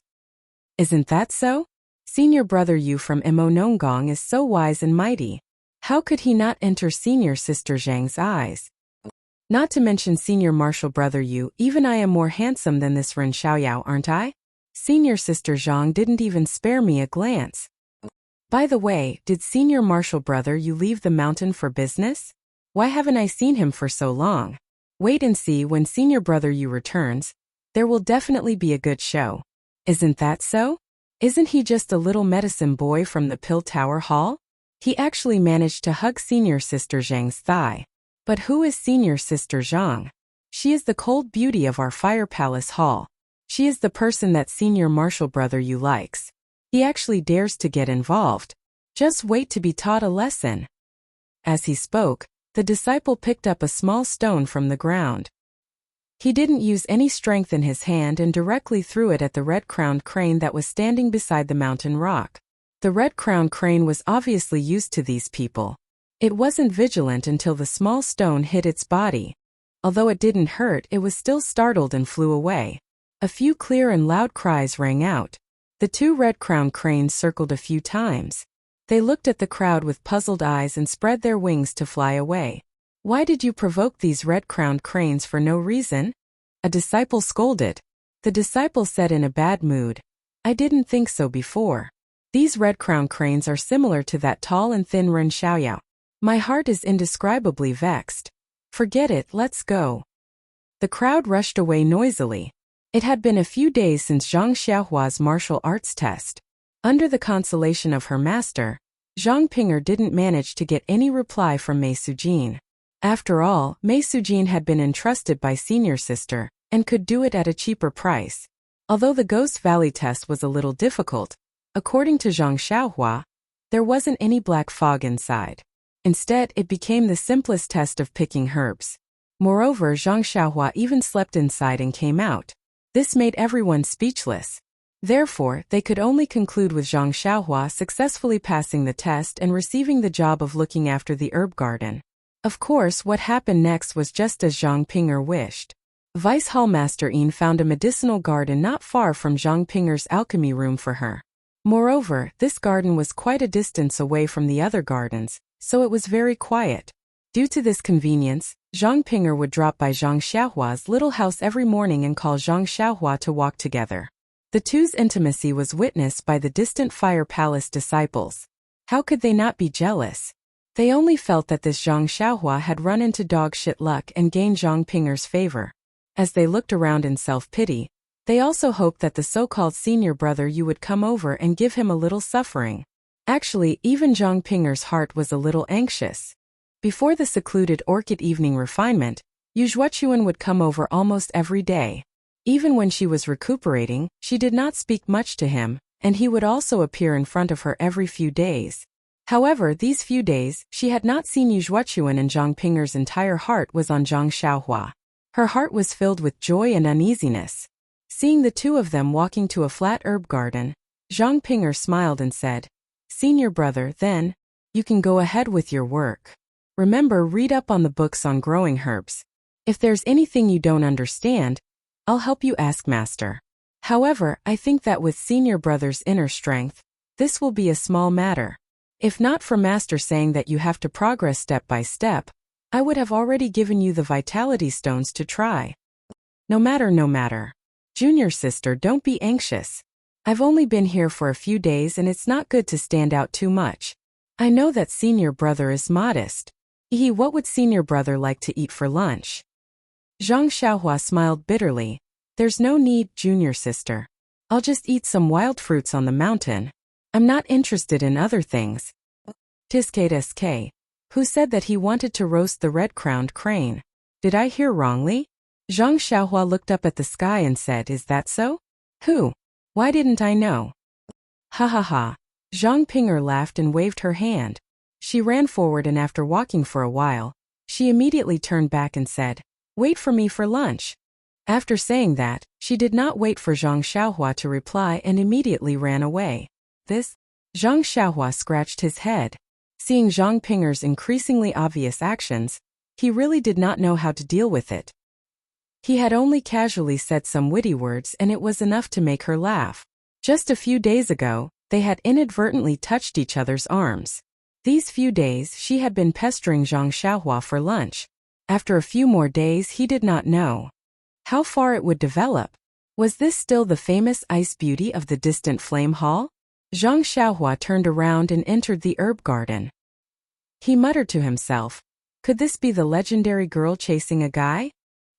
Isn't that so? Senior brother Yu from Emo Nonggong is so wise and mighty. How could he not enter senior sister Zhang's eyes? Not to mention senior martial brother Yu, even I am more handsome than this Ren Xiaoyao, aren't I? Senior sister Zhang didn't even spare me a glance. By the way, did senior martial brother Yu leave the mountain for business? Why haven't I seen him for so long? Wait and see when senior brother Yu returns. There will definitely be a good show. Isn't that so? Isn't he just a little medicine boy from the Pill Tower Hall?" He actually managed to hug senior sister Zhang's thigh. But who is senior sister Zhang? She is the cold beauty of our Fire Palace Hall. She is the person that senior martial brother Yu likes. He actually dares to get involved. Just wait to be taught a lesson. As he spoke, the disciple picked up a small stone from the ground. He didn't use any strength in his hand and directly threw it at the red-crowned crane that was standing beside the mountain rock. The red-crowned crane was obviously used to these people. It wasn't vigilant until the small stone hit its body. Although it didn't hurt, it was still startled and flew away. A few clear and loud cries rang out. The two red-crowned cranes circled a few times. They looked at the crowd with puzzled eyes and spread their wings to fly away. "Why did you provoke these red-crowned cranes for no reason?" a disciple scolded. The disciple said in a bad mood, "I didn't think so before. These red-crowned cranes are similar to that tall and thin Ren Xiaoyao. My heart is indescribably vexed. Forget it, let's go." The crowd rushed away noisily. It had been a few days since Zhang Xiaohua's martial arts test. Under the consolation of her master, Zhang Pinger didn't manage to get any reply from Mei Sujin. After all, Mei Sujin had been entrusted by senior sister, and could do it at a cheaper price. Although the Ghost Valley test was a little difficult, according to Zhang Xiaohua, there wasn't any black fog inside. Instead, it became the simplest test of picking herbs. Moreover, Zhang Xiaohua even slept inside and came out. This made everyone speechless. Therefore, they could only conclude with Zhang Xiaohua successfully passing the test and receiving the job of looking after the herb garden. Of course, what happened next was just as Zhang Pinger wished. Vice Hallmaster Yin found a medicinal garden not far from Zhang Pinger's alchemy room for her. Moreover, this garden was quite a distance away from the other gardens, so it was very quiet. Due to this convenience, Zhang Pinger would drop by Zhang Xiaohua's little house every morning and call Zhang Xiaohua to walk together. The two's intimacy was witnessed by the distant Fire Palace disciples. How could they not be jealous? They only felt that this Zhang Xiaohua had run into dog shit luck and gained Zhang Pinger's favor. As they looked around in self-pity, they also hoped that the so-called senior brother Yu would come over and give him a little suffering. Actually, even Zhang Pinger's heart was a little anxious. Before the secluded orchid evening refinement, Yu Zhuochuan would come over almost every day. Even when she was recuperating, she did not speak much to him, and he would also appear in front of her every few days. However, these few days, she had not seen Yu Zhuochuan, and Zhang Pinger's entire heart was on Zhang Xiaohua. Her heart was filled with joy and uneasiness. Seeing the two of them walking to a flat herb garden, Zhang Pinger smiled and said, "Senior brother, then, you can go ahead with your work. Remember, read up on the books on growing herbs. If there's anything you don't understand, I'll help you ask Master. However, I think that with senior brother's inner strength, this will be a small matter. If not for Master saying that you have to progress step by step, I would have already given you the vitality stones to try." No matter. Junior sister, don't be anxious. I've only been here for a few days and it's not good to stand out too much. I know that senior brother is modest. What would senior brother like to eat for lunch? Zhang Xiaohua smiled bitterly. There's no need, junior sister. I'll just eat some wild fruits on the mountain. I'm not interested in other things. Tiskate, who said that he wanted to roast the red-crowned crane? Did I hear wrongly? Zhang Xiaohua looked up at the sky and said, "Is that so? Who? Why didn't I know?" Ha ha ha. Zhang Pinger laughed and waved her hand. She ran forward, and after walking for a while, she immediately turned back and said, "Wait for me for lunch." After saying that, she did not wait for Zhang Xiaohua to reply and immediately ran away. Zhang Xiaohua scratched his head. Seeing Zhang Pinger's increasingly obvious actions, he really did not know how to deal with it. He had only casually said some witty words and it was enough to make her laugh. Just a few days ago, they had inadvertently touched each other's arms. These few days she had been pestering Zhang Xiaohua for lunch. After a few more days, he did not know how far it would develop. Was this still the famous ice beauty of the distant flame hall? Zhang Xiaohua turned around and entered the herb garden. He muttered to himself, could this be the legendary girl chasing a guy?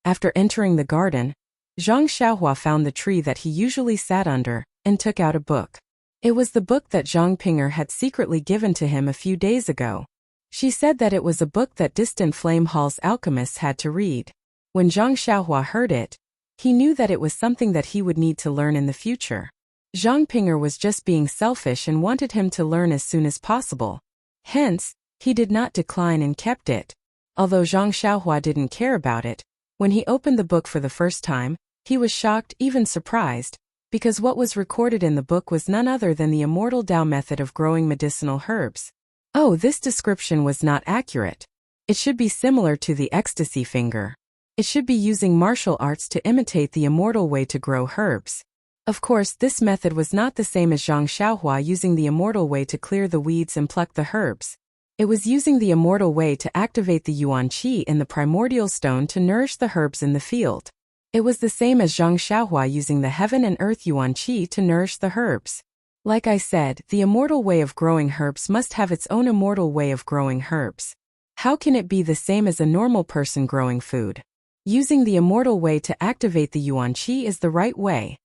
After entering the garden, Zhang Xiaohua found the tree that he usually sat under and took out a book. It was the book that Zhang Pinger had secretly given to him a few days ago. She said that it was a book that distant flame hall's alchemists had to read. When Zhang Xiaohua heard it, he knew that it was something that he would need to learn in the future. Zhang Pinger was just being selfish and wanted him to learn as soon as possible. Hence, he did not decline and kept it. Although Zhang Xiaohua didn't care about it, when he opened the book for the first time, he was shocked, even surprised, because what was recorded in the book was none other than the immortal Tao method of growing medicinal herbs. Oh, this description was not accurate. It should be similar to the ecstasy finger. It should be using martial arts to imitate the immortal way to grow herbs. Of course, this method was not the same as Zhang Xiaohua using the immortal way to clear the weeds and pluck the herbs. It was using the immortal way to activate the yuan qi in the primordial stone to nourish the herbs in the field. It was the same as Zhang Xiaohua using the heaven and earth yuan qi to nourish the herbs. Like I said, the immortal way of growing herbs must have its own immortal way of growing herbs. How can it be the same as a normal person growing food? Using the immortal way to activate the yuan qi is the right way.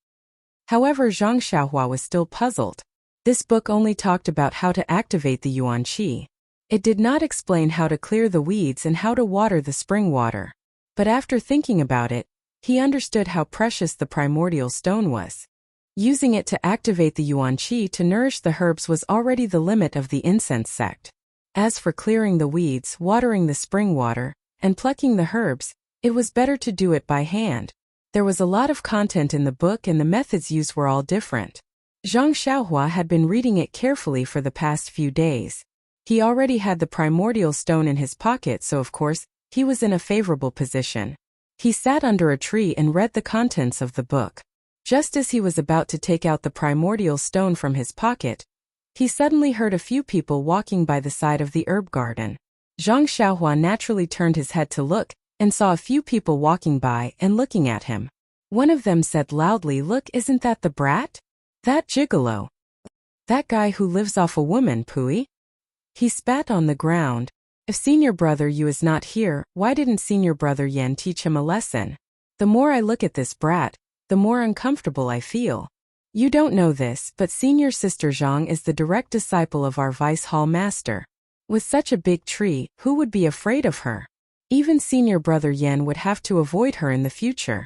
However, Zhang Xiaohua was still puzzled. This book only talked about how to activate the yuan qi. It did not explain how to clear the weeds and how to water the spring water. But after thinking about it, he understood how precious the primordial stone was. Using it to activate the yuan qi to nourish the herbs was already the limit of the incense sect. As for clearing the weeds, watering the spring water, and plucking the herbs, it was better to do it by hand. There was a lot of content in the book and the methods used were all different. Zhang Xiaohua had been reading it carefully for the past few days. He already had the primordial stone in his pocket, so of course, he was in a favorable position. He sat under a tree and read the contents of the book. Just as he was about to take out the primordial stone from his pocket, he suddenly heard a few people walking by the side of the herb garden. Zhang Xiaohua naturally turned his head to look, and saw a few people walking by and looking at him. One of them said loudly, "Look, isn't that the brat? That gigolo. That guy who lives off a woman, Pui." He spat on the ground. "If senior brother Yu is not here, why didn't senior brother Yan teach him a lesson? The more I look at this brat, the more uncomfortable I feel. You don't know this, but senior sister Zhang is the direct disciple of our vice hall master. With such a big tree, who would be afraid of her? Even senior brother Yan would have to avoid her in the future."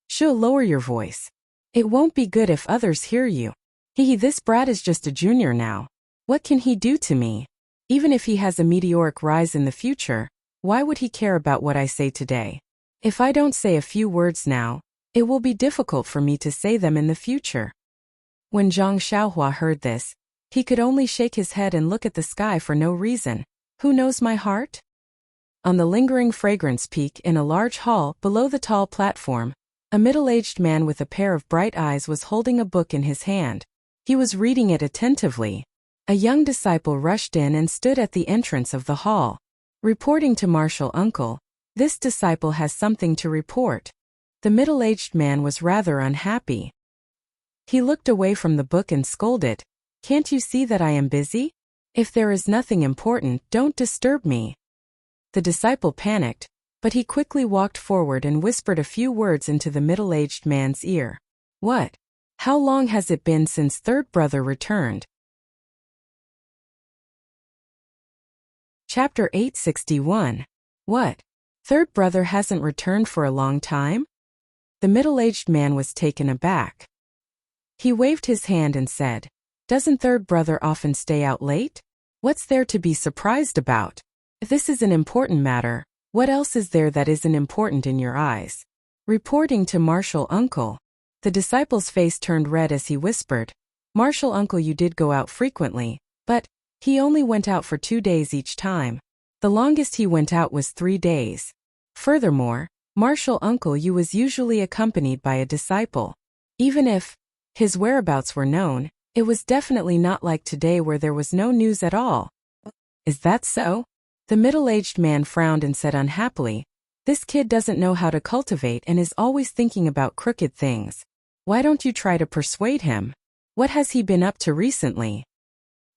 "She'll lower your voice. It won't be good if others hear you. This brat is just a junior now. What can he do to me? Even if he has a meteoric rise in the future, why would he care about what I say today? If I don't say a few words now, it will be difficult for me to say them in the future." When Zhang Xiaohua heard this, he could only shake his head and look at the sky for no reason. Who knows my heart? On the lingering fragrance peak in a large hall below the tall platform, a middle-aged man with a pair of bright eyes was holding a book in his hand. He was reading it attentively. A young disciple rushed in and stood at the entrance of the hall. Reporting to Martial Uncle, "This disciple has something to report." The middle-aged man was rather unhappy. He looked away from the book and scolded, "Can't you see that I am busy? If there is nothing important, don't disturb me." The disciple panicked, but he quickly walked forward and whispered a few words into the middle-aged man's ear. "What? How long has it been since third brother returned?" Chapter 861. What? Third brother hasn't returned for a long time? The middle-aged man was taken aback. He waved his hand and said, "Doesn't third brother often stay out late? What's there to be surprised about? If this is an important matter, what else is there that isn't important in your eyes?" Reporting to Martial Uncle, the disciple's face turned red as he whispered, "Martial Uncle, you did go out frequently, but he only went out for 2 days each time. The longest he went out was 3 days. Furthermore, Martial Uncle, you was usually accompanied by a disciple. Even if his whereabouts were known, it was definitely not like today where there was no news at all." "Is that so?" The middle-aged man frowned and said unhappily, "This kid doesn't know how to cultivate and is always thinking about crooked things. Why don't you try to persuade him? What has he been up to recently?"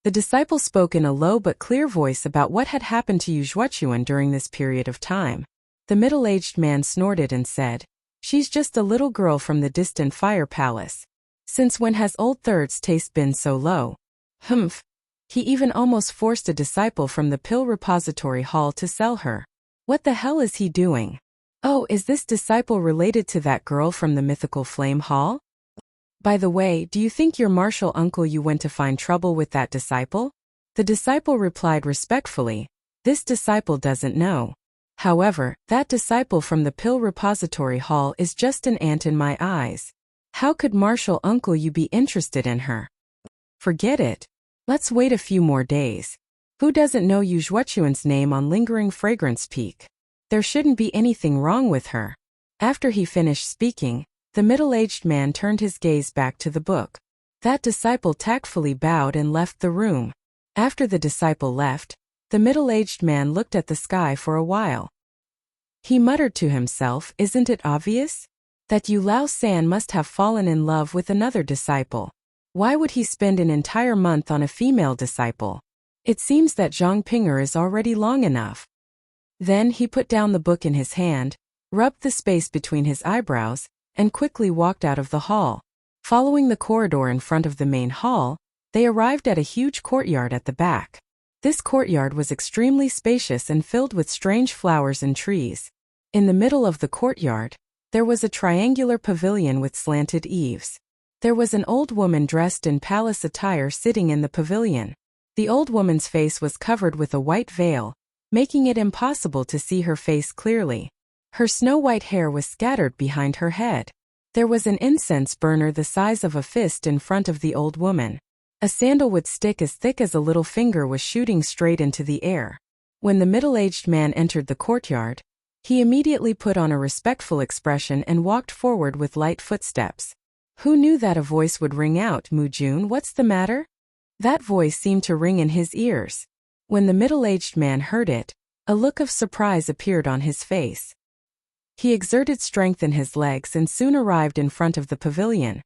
The disciple spoke in a low but clear voice about what had happened to Yu Zhuochuan during this period of time. The middle-aged man snorted and said, "She's just a little girl from the distant fire palace. Since when has old third's taste been so low? Humph. He even almost forced a disciple from the pill repository hall to sell her. What the hell is he doing? Oh, is this disciple related to that girl from the mythical flame hall? By the way, do you think your Martial Uncle you went to find trouble with that disciple?" The disciple replied respectfully, "This disciple doesn't know. However, that disciple from the pill repository hall is just an ant in my eyes. How could Martial Uncle you be interested in her? Forget it. Let's wait a few more days. Who doesn't know Yu Zhuochuan's name on lingering fragrance peak? There shouldn't be anything wrong with her." After he finished speaking, the middle-aged man turned his gaze back to the book. That disciple tactfully bowed and left the room. After the disciple left, the middle-aged man looked at the sky for a while. He muttered to himself, "Isn't it obvious? That Yu Lao San must have fallen in love with another disciple. Why would he spend an entire month on a female disciple? It seems that Zhang Ping'er is already long enough." Then he put down the book in his hand, rubbed the space between his eyebrows, and quickly walked out of the hall. Following the corridor in front of the main hall, they arrived at a huge courtyard at the back. This courtyard was extremely spacious and filled with strange flowers and trees. In the middle of the courtyard, there was a triangular pavilion with slanted eaves. There was an old woman dressed in palace attire sitting in the pavilion. The old woman's face was covered with a white veil, making it impossible to see her face clearly. Her snow-white hair was scattered behind her head. There was an incense burner the size of a fist in front of the old woman. A sandalwood stick as thick as a little finger was shooting straight into the air. When the middle-aged man entered the courtyard, he immediately put on a respectful expression and walked forward with light footsteps. Who knew that a voice would ring out, "Mujun, what's the matter?" That voice seemed to ring in his ears. When the middle-aged man heard it, a look of surprise appeared on his face. He exerted strength in his legs and soon arrived in front of the pavilion.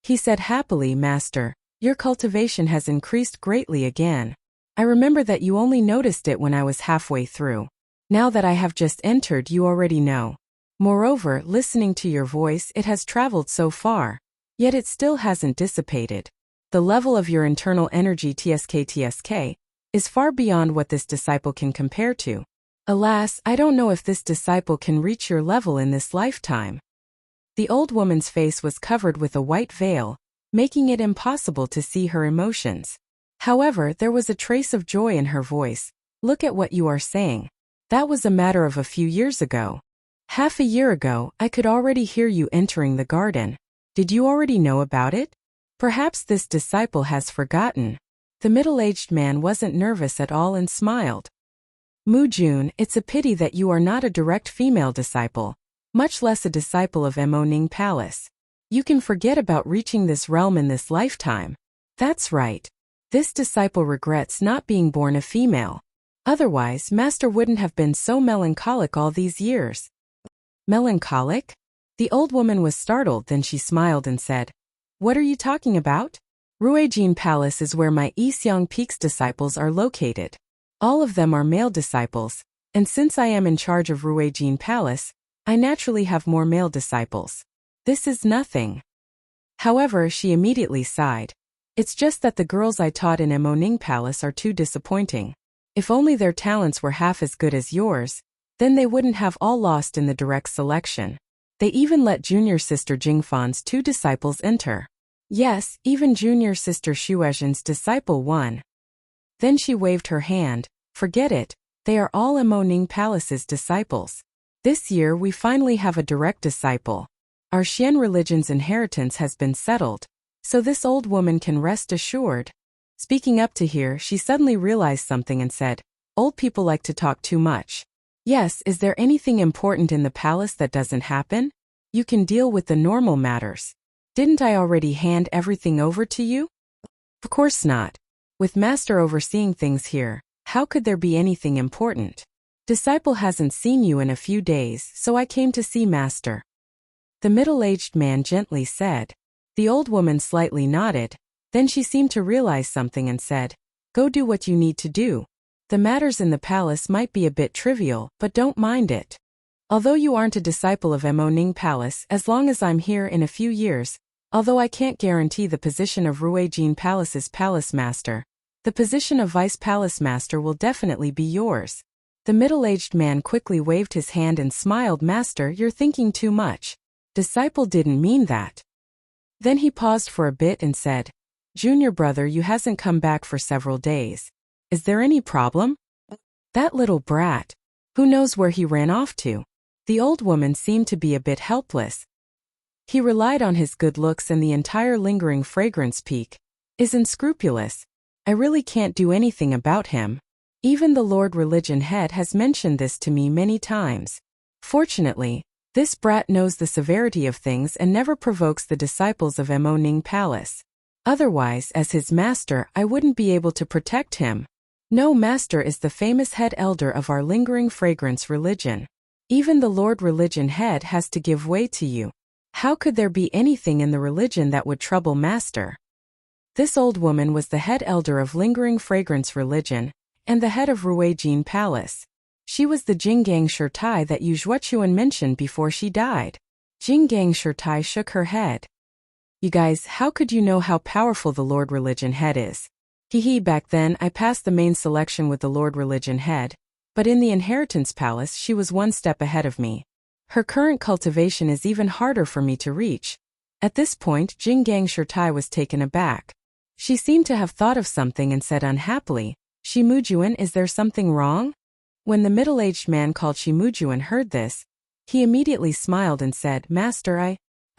He said happily, Master, your cultivation has increased greatly again. I remember that you only noticed it when I was halfway through. Now that I have just entered, you already know. Moreover, listening to your voice, it has traveled so far. Yet it still hasn't dissipated. The level of your internal energy TSK is far beyond what this disciple can compare to. Alas, I don't know if this disciple can reach your level in this lifetime. The old woman's face was covered with a white veil, making it impossible to see her emotions. However, there was a trace of joy in her voice. Look at what you are saying. That was a matter of a few years ago. Half a year ago, I could already hear you entering the garden. Did you already know about it? Perhaps this disciple has forgotten. The middle-aged man wasn't nervous at all and smiled. Mu Jun, it's a pity that you are not a direct female disciple, much less a disciple of Emoning Palace. You can forget about reaching this realm in this lifetime. That's right. This disciple regrets not being born a female. Otherwise, Master wouldn't have been so melancholic all these years. Melancholic? The old woman was startled, then she smiled and said, What are you talking about? Ruijin Palace is where my Eastyoung Peak's disciples are located. All of them are male disciples, and since I am in charge of Ruijin Palace, I naturally have more male disciples. This is nothing. However, she immediately sighed. It's just that the girls I taught in Emoning Palace are too disappointing. If only their talents were half as good as yours, then they wouldn't have all lost in the direct selection. They even let junior sister Jingfan's 2 disciples enter. Yes, even junior sister Shuezhen's disciple won. Then she waved her hand. Forget it, they are all Emoning Palace's disciples. This year we finally have a direct disciple. Our Xian religion's inheritance has been settled, so this old woman can rest assured. Speaking up to here, she suddenly realized something and said, Old people like to talk too much. Yes, is there anything important in the palace that doesn't happen? You can deal with the normal matters. Didn't I already hand everything over to you? Of course not. With Master overseeing things here, how could there be anything important? Disciple hasn't seen you in a few days, so I came to see Master. The middle-aged man gently said. The old woman slightly nodded, then she seemed to realize something and said, Go do what you need to do. The matters in the palace might be a bit trivial, but don't mind it. Although you aren't a disciple of Emoning Palace, as long as I'm here in a few years, although I can't guarantee the position of Ruijin Palace's palace master, the position of vice palace master will definitely be yours. The middle-aged man quickly waved his hand and smiled. Master, you're thinking too much. Disciple didn't mean that. Then he paused for a bit and said, Junior brother, you hasn't come back for several days. Is there any problem? That little brat. Who knows where he ran off to? The old woman seemed to be a bit helpless. He relied on his good looks and the entire lingering fragrance peak is unscrupulous. I really can't do anything about him. Even the Lord Religion head has mentioned this to me many times. Fortunately, this brat knows the severity of things and never provokes the disciples of Emoning Palace. Otherwise, as his master, I wouldn't be able to protect him. No, Master is the famous head elder of our lingering fragrance religion. Even the Lord Religion head has to give way to you. How could there be anything in the religion that would trouble Master? This old woman was the head elder of lingering fragrance religion, and the head of Ruijin Palace. She was the Jinggang Shirtai that Yu Zhuochuan mentioned before she died. Jinggang Shirtai shook her head. You guys, how could you know how powerful the Lord Religion head is? Back then I passed the main selection with the Lord Religion head, but in the Inheritance Palace she was one step ahead of me. Her current cultivation is even harder for me to reach. At this point, Jinggang Shirtai was taken aback. She seemed to have thought of something and said unhappily, Shimujuan, is there something wrong? When the middle-aged man called Shimujuan heard this, he immediately smiled and said, Master,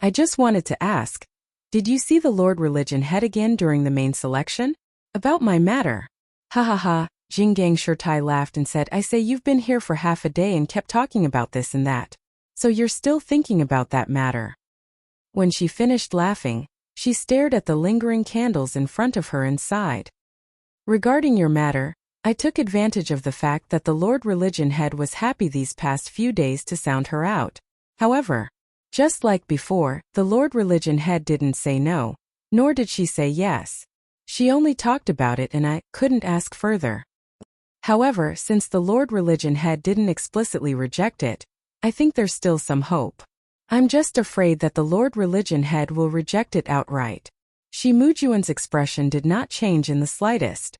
I just wanted to ask, did you see the Lord Religion head again during the main selection? About my matter. Ha ha ha, Jinggang Shirtai laughed and said, I say you've been here for half a day and kept talking about this and that. So you're still thinking about that matter. When she finished laughing, she stared at the lingering candles in front of her and sighed. Regarding your matter, I took advantage of the fact that the Lord Religion head was happy these past few days to sound her out. However, just like before, the Lord Religion head didn't say no, nor did she say yes. She only talked about it and I couldn't ask further. However, since the Lord Religion head didn't explicitly reject it, I think there's still some hope. I'm just afraid that the Lord Religion head will reject it outright. Shi Mujuan's expression did not change in the slightest.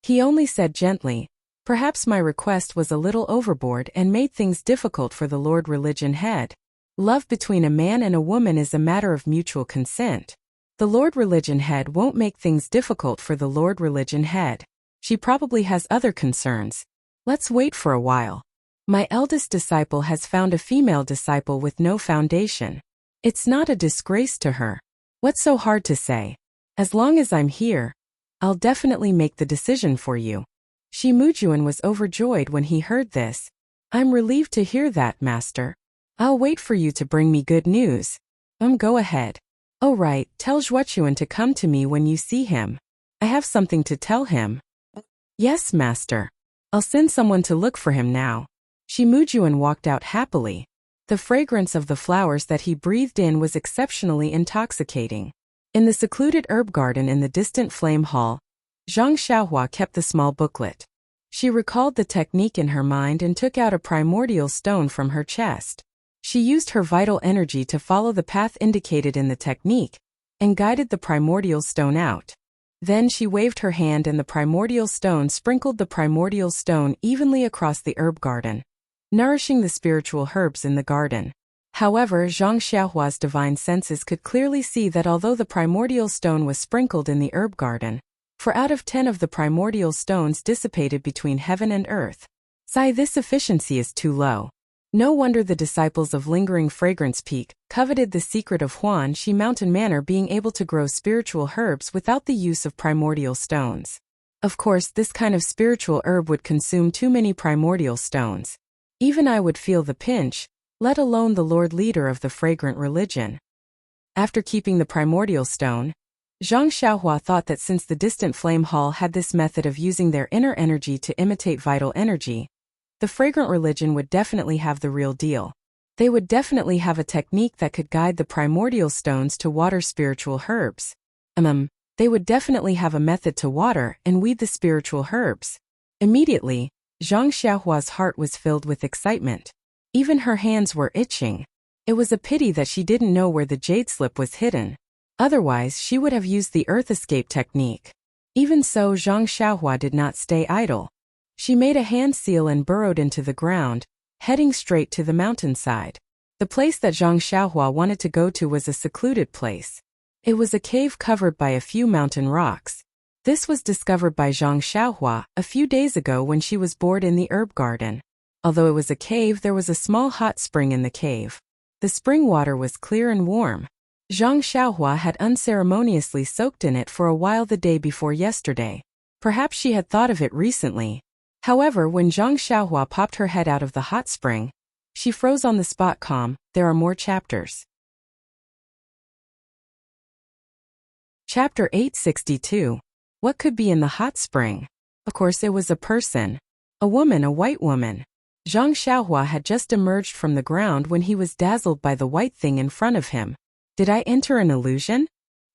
He only said gently, perhaps my request was a little overboard and made things difficult for the Lord Religion head. Love between a man and a woman is a matter of mutual consent. The Lord Religion head won't make things difficult for the Lord Religion head. She probably has other concerns. Let's wait for a while. My eldest disciple has found a female disciple with no foundation. It's not a disgrace to her. What's so hard to say? As long as I'm here, I'll definitely make the decision for you. Shi Mujuan was overjoyed when he heard this. I'm relieved to hear that, Master. I'll wait for you to bring me good news. Go ahead. Oh right, tell Zhuochuan to come to me when you see him. I have something to tell him. Yes, Master. I'll send someone to look for him now. Shi Mujuan walked out happily. The fragrance of the flowers that he breathed in was exceptionally intoxicating. In the secluded herb garden in the distant flame hall, Zhang Xiaohua kept the small booklet. She recalled the technique in her mind and took out a primordial stone from her chest. She used her vital energy to follow the path indicated in the technique, and guided the primordial stone out. Then she waved her hand and the primordial stone sprinkled the primordial stone evenly across the herb garden, nourishing the spiritual herbs in the garden. However, Zhang Xiaohua's divine senses could clearly see that although the primordial stone was sprinkled in the herb garden, 4 out of 10 of the primordial stones dissipated between heaven and earth. This efficiency is too low. No wonder the disciples of Lingering Fragrance Peak coveted the secret of Huanxi Mountain Manor being able to grow spiritual herbs without the use of primordial stones. Of course, this kind of spiritual herb would consume too many primordial stones. Even I would feel the pinch, let alone the Lord Leader of the Fragrant Religion. After keeping the primordial stone, Zhang Xiaohua thought that since the distant flame hall had this method of using their inner energy to imitate vital energy, the Fragrant Religion would definitely have the real deal. They would definitely have a technique that could guide the primordial stones to water spiritual herbs. They would definitely have a method to water and weed the spiritual herbs. Immediately, Zhang Xiaohua's heart was filled with excitement. Even her hands were itching. It was a pity that she didn't know where the jade slip was hidden. Otherwise, she would have used the earth escape technique. Even so, Zhang Xiaohua did not stay idle. She made a hand seal and burrowed into the ground, heading straight to the mountainside. The place that Zhang Xiaohua wanted to go to was a secluded place. It was a cave covered by a few mountain rocks. This was discovered by Zhang Xiaohua a few days ago when she was bored in the herb garden. Although it was a cave, there was a small hot spring in the cave. The spring water was clear and warm. Zhang Xiaohua had unceremoniously soaked in it for a while the day before yesterday. Perhaps she had thought of it recently. However, when Zhang Xiaohua popped her head out of the hot spring, she froze on the spot. There are more chapters. Chapter 862. What could be in the hot spring? Of course, it was a person. A woman, a white woman. Zhang Xiaohua had just emerged from the ground when he was dazzled by the white thing in front of him. Did I enter an illusion?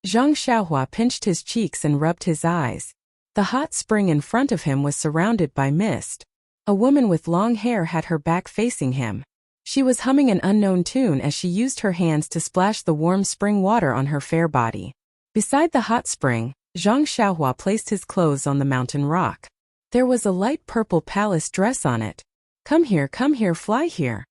Zhang Xiaohua pinched his cheeks and rubbed his eyes. The hot spring in front of him was surrounded by mist. A woman with long hair had her back facing him. She was humming an unknown tune as she used her hands to splash the warm spring water on her fair body. Beside the hot spring, Zhang Xiaohua placed his clothes on the mountain rock. There was a light purple palace dress on it. Come here, fly here.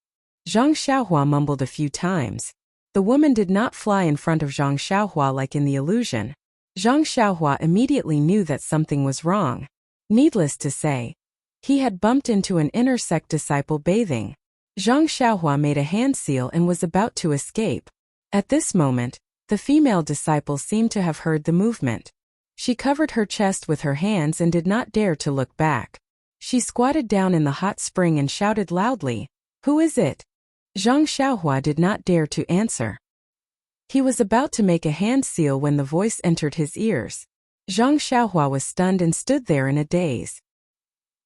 Zhang Xiaohua mumbled a few times. The woman did not fly in front of Zhang Xiaohua like in the illusion. Zhang Xiaohua immediately knew that something was wrong. Needless to say, he had bumped into an inner sect disciple bathing. Zhang Xiaohua made a hand seal and was about to escape. At this moment, the female disciple seemed to have heard the movement. She covered her chest with her hands and did not dare to look back. She squatted down in the hot spring and shouted loudly, "Who is it?" Zhang Xiaohua did not dare to answer. He was about to make a hand seal when the voice entered his ears. Zhang Xiaohua was stunned and stood there in a daze.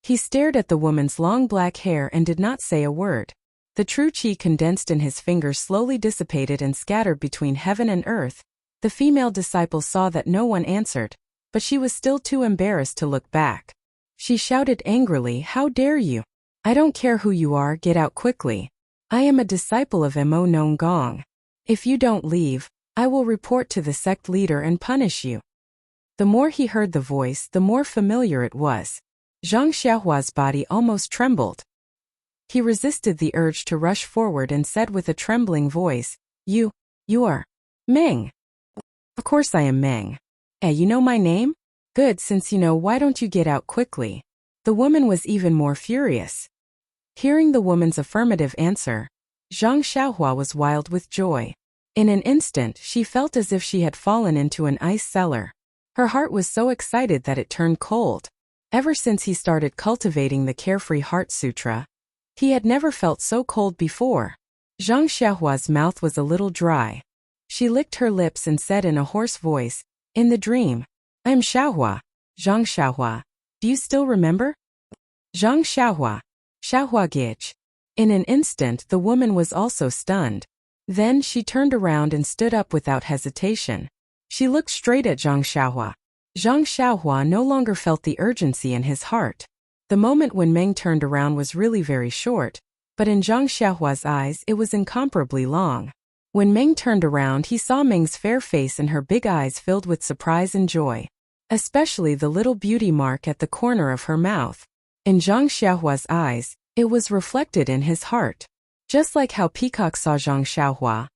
He stared at the woman's long black hair and did not say a word. The true chi condensed in his fingers slowly dissipated and scattered between heaven and earth. The female disciple saw that no one answered, but she was still too embarrassed to look back. She shouted angrily, "How dare you? I don't care who you are, get out quickly. I am a disciple of Mo Nong Gong. If you don't leave, I will report to the sect leader and punish you." The more he heard the voice, the more familiar it was. Zhang Xiaohua's body almost trembled. He resisted the urge to rush forward and said with a trembling voice, You are Meng." "Of course I am Meng. You know my name? Good, since you know, why don't you get out quickly?" The woman was even more furious. Hearing the woman's affirmative answer, Zhang Xiaohua was wild with joy. In an instant, she felt as if she had fallen into an ice cellar. Her heart was so excited that it turned cold. Ever since he started cultivating the Carefree Heart Sutra, he had never felt so cold before. Zhang Xiaohua's mouth was a little dry. She licked her lips and said in a hoarse voice, "In the dream, I am Xiaohua, Zhang Xiaohua. Do you still remember?" Zhang Xiaohua, Xiaohua Gich. In an instant, the woman was also stunned. Then she turned around and stood up without hesitation. She looked straight at Zhang Xiaohua. Zhang Xiaohua no longer felt the urgency in his heart. The moment when Meng turned around was really very short, but in Zhang Xiaohua's eyes it was incomparably long. When Meng turned around, he saw Meng's fair face and her big eyes filled with surprise and joy, especially the little beauty mark at the corner of her mouth. In Zhang Xiaohua's eyes, it was reflected in his heart. Just like how Peacock saw Zhang Xiaohua,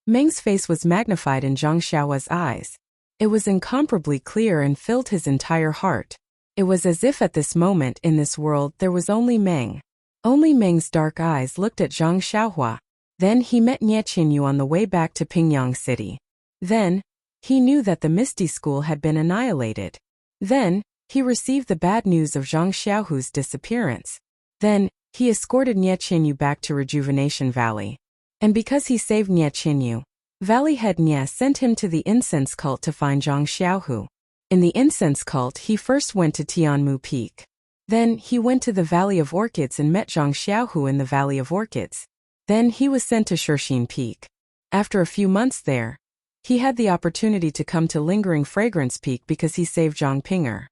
Meng's face was magnified in Zhang Xiaohua's eyes. It was incomparably clear and filled his entire heart. It was as if at this moment in this world there was only Meng. Only Meng's dark eyes looked at Zhang Xiaohua. Then he met Nie Qinyu on the way back to Pingyang City. Then, he knew that the Misty School had been annihilated. Then, he received the bad news of Zhang Xiaohu's disappearance. Then, he escorted Nie Qinyu back to Rejuvenation Valley. And because he saved Nie Qinyu, Valley Head Nie sent him to the incense cult to find Zhang Xiaohu. In the incense cult, he first went to Tianmu Peak. Then, he went to the Valley of Orchids and met Zhang Xiaohu in the Valley of Orchids. Then, he was sent to Shixin Peak. After a few months there, he had the opportunity to come to Lingering Fragrance Peak because he saved Zhang Pinger.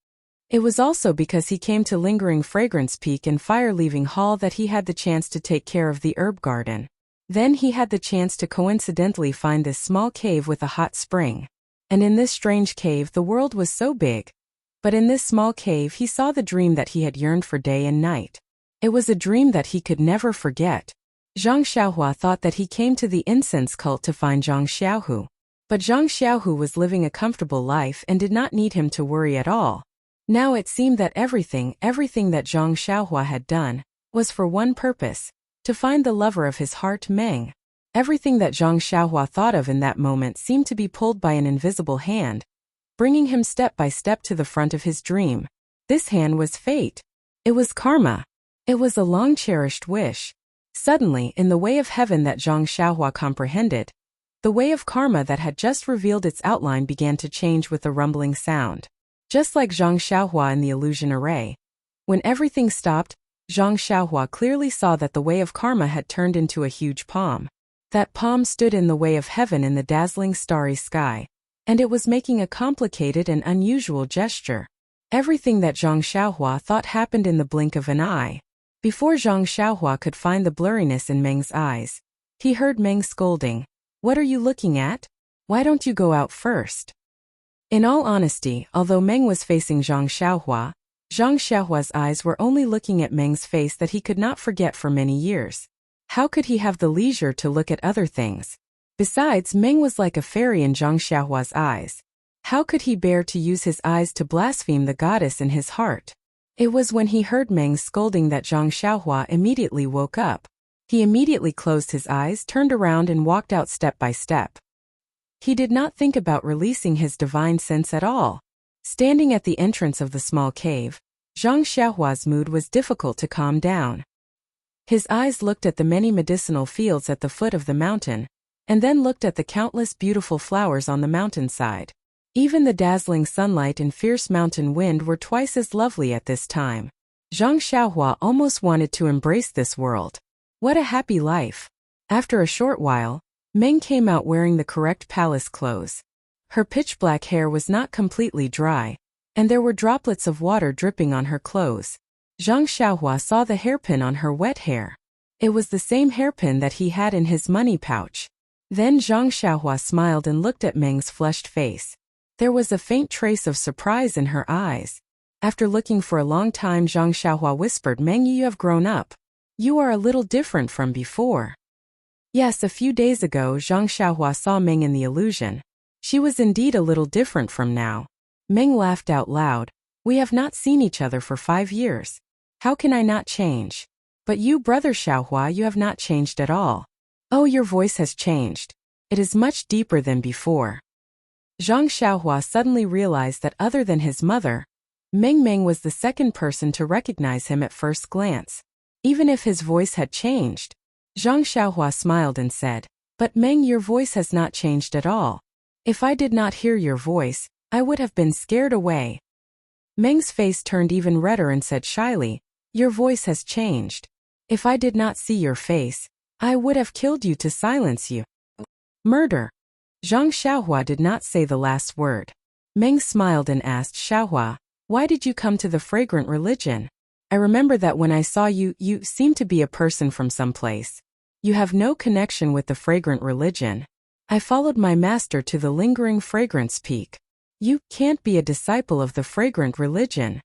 It was also because he came to Lingering Fragrance Peak and Fire Leaving Hall that he had the chance to take care of the herb garden. Then he had the chance to coincidentally find this small cave with a hot spring. And in this strange cave the world was so big. But in this small cave he saw the dream that he had yearned for day and night. It was a dream that he could never forget. Zhang Xiaohua thought that he came to the incense cult to find Zhang Xiaohu. But Zhang Xiaohu was living a comfortable life and did not need him to worry at all. Now it seemed that everything that Zhang Xiaohua had done, was for one purpose. To find the lover of his heart, Meng. Everything that Zhang Xiaohua thought of in that moment seemed to be pulled by an invisible hand, bringing him step by step to the front of his dream. This hand was fate. It was karma. It was a long-cherished wish. Suddenly, in the way of heaven that Zhang Xiaohua comprehended, the way of karma that had just revealed its outline began to change with a rumbling sound. Just like Zhang Xiaohua in the illusion array. When everything stopped, Zhang Xiaohua clearly saw that the way of karma had turned into a huge palm. That palm stood in the way of heaven in the dazzling starry sky, and it was making a complicated and unusual gesture. Everything that Zhang Xiaohua thought happened in the blink of an eye. Before Zhang Xiaohua could find the blurriness in Meng's eyes, he heard Meng scolding, "What are you looking at? Why don't you go out first?" In all honesty, although Meng was facing Zhang Xiaohua's eyes were only looking at Meng's face that he could not forget for many years. How could he have the leisure to look at other things? Besides, Meng was like a fairy in Zhang Xiaohua's eyes. How could he bear to use his eyes to blaspheme the goddess in his heart? It was when he heard Meng scolding that Zhang Xiaohua immediately woke up. He immediately closed his eyes, turned around and walked out step by step. He did not think about releasing his divine sense at all. Standing at the entrance of the small cave, Zhang Xiaohua's mood was difficult to calm down. His eyes looked at the many medicinal fields at the foot of the mountain, and then looked at the countless beautiful flowers on the mountainside. Even the dazzling sunlight and fierce mountain wind were twice as lovely at this time. Zhang Xiaohua almost wanted to embrace this world. What a happy life. After a short while, Meng came out wearing the correct palace clothes. Her pitch-black hair was not completely dry, and there were droplets of water dripping on her clothes. Zhang Xiaohua saw the hairpin on her wet hair. It was the same hairpin that he had in his money pouch. Then Zhang Xiaohua smiled and looked at Meng's flushed face. There was a faint trace of surprise in her eyes. After looking for a long time, Zhang Xiaohua whispered, Meng, you have grown up. You are a little different from before. Yes, a few days ago Zhang Xiaohua saw Meng in the illusion. She was indeed a little different from now. Meng laughed out loud. We have not seen each other for 5 years. How can I not change? But you, brother Xiaohua, you have not changed at all. Oh, your voice has changed. It is much deeper than before. Zhang Xiaohua suddenly realized that other than his mother, Meng was the second person to recognize him at first glance. Even if his voice had changed, Zhang Xiaohua smiled and said, But Meng, your voice has not changed at all. If I did not hear your voice, I would have been scared away. Meng's face turned even redder and said shyly, Your voice has changed. If I did not see your face, I would have killed you to silence you. Murder. Zhang Xiaohua did not say the last word. Meng smiled and asked, Xiaohua, why did you come to the fragrant religion? I remember that when I saw you, you seemed to be a person from someplace. You have no connection with the fragrant religion. I followed my master to the lingering fragrance peak. You can't be a disciple of the fragrant religion.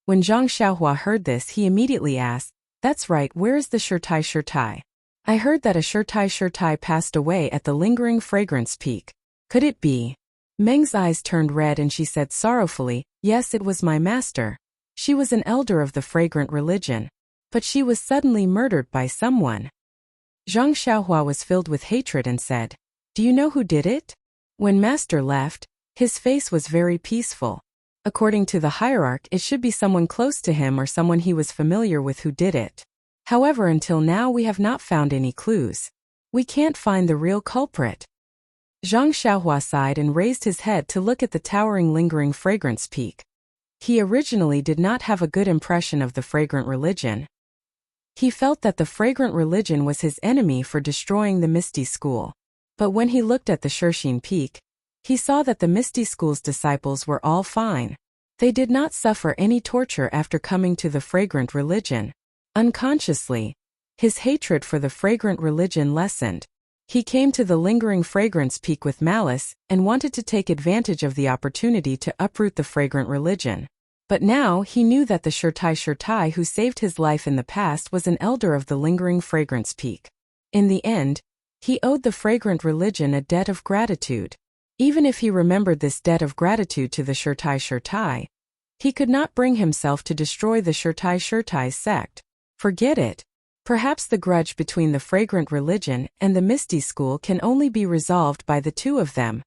When Zhang Xiaohua heard this, he immediately asked, That's right, where is the Shirtai? I heard that a Shirtai passed away at the lingering fragrance peak. Could it be? Meng's eyes turned red and she said sorrowfully, Yes, it was my master. She was an elder of the fragrant religion. But she was suddenly murdered by someone. Zhang Xiaohua was filled with hatred and said, Do you know who did it? When master left, his face was very peaceful. According to the hierarch, it should be someone close to him or someone he was familiar with who did it. However, until now we have not found any clues. We can't find the real culprit. Zhang Xiaohua sighed and raised his head to look at the towering lingering fragrance peak. He originally did not have a good impression of the fragrant religion. He felt that the fragrant religion was his enemy for destroying the Misty School. But when he looked at the Shirshin Peak, he saw that the Misty School's disciples were all fine. They did not suffer any torture after coming to the fragrant religion. Unconsciously, his hatred for the fragrant religion lessened. He came to the lingering fragrance peak with malice and wanted to take advantage of the opportunity to uproot the fragrant religion. But now he knew that the Shirtai who saved his life in the past was an elder of the lingering fragrance peak. In the end, he owed the fragrant religion a debt of gratitude. Even if he remembered this debt of gratitude to the Shirtai, he could not bring himself to destroy the Shirtai sect. Forget it. Perhaps the grudge between the fragrant religion and the Misty School can only be resolved by the two of them.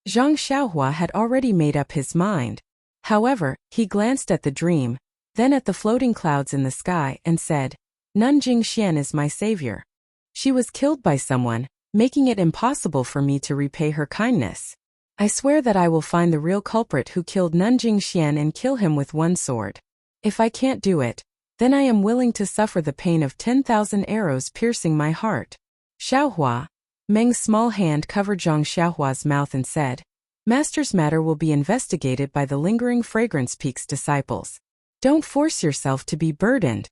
Zhang Xiaohua had already made up his mind. However, he glanced at the dream, then at the floating clouds in the sky and said, Nanjing Xian is my savior. She was killed by someone, making it impossible for me to repay her kindness. I swear that I will find the real culprit who killed Nanjing Xian and kill him with one sword. If I can't do it, then I am willing to suffer the pain of 10,000 arrows piercing my heart. Xiaohua. Meng's small hand covered Zhang Xiaohua's mouth and said, Master's matter will be investigated by the lingering fragrance peak's disciples. Don't force yourself to be burdened.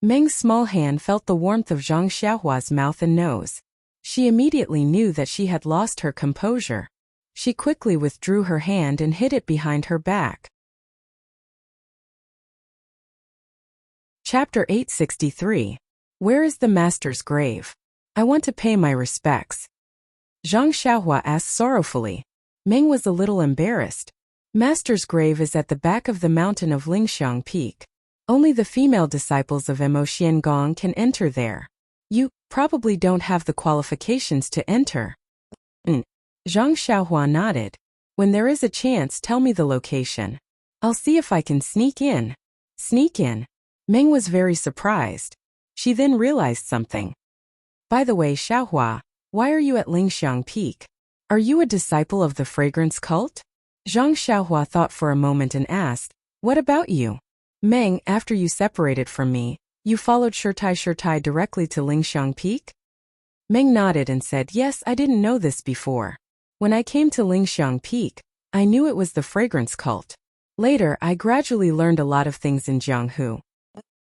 Meng's small hand felt the warmth of Zhang Xiaohua's mouth and nose. She immediately knew that she had lost her composure. She quickly withdrew her hand and hid it behind her back. Chapter 863. Where is the master's grave? I want to pay my respects. Zhang Xiaohua asked sorrowfully. Meng was a little embarrassed. Master's grave is at the back of the mountain of Lingxiang Peak. Only the female disciples of Mo Xiangong can enter there. You probably don't have the qualifications to enter. Zhang Xiaohua nodded. When there is a chance, tell me the location. I'll see if I can sneak in. Sneak in? Meng was very surprised. She then realized something. By the way, Xiaohua, why are you at Lingxiang Peak? Are you a disciple of the fragrance cult? Zhang Xiaohua thought for a moment and asked, What about you? Meng, after you separated from me, you followed Shirtai directly to Lingxiang Peak? Meng nodded and said, yes, I didn't know this before. When I came to Lingxiang Peak, I knew it was the fragrance cult. Later, I gradually learned a lot of things in Jianghu.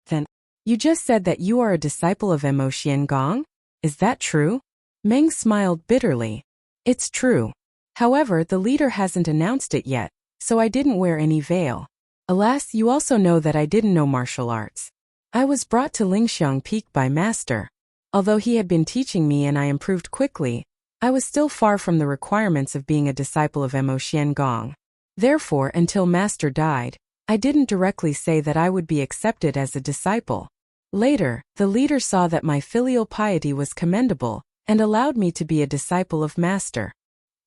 Then, you just said that you are a disciple of Mo Xiangong? Is that true? Meng smiled bitterly. It's true. However, the leader hasn't announced it yet, so I didn't wear any veil. Alas, you also know that I didn't know martial arts. I was brought to Lingxiang Peak by Master. Although he had been teaching me and I improved quickly, I was still far from the requirements of being a disciple of Mo Xiangong. Therefore, until Master died, I didn't directly say that I would be accepted as a disciple. Later, the leader saw that my filial piety was commendable and allowed me to be a disciple of Master.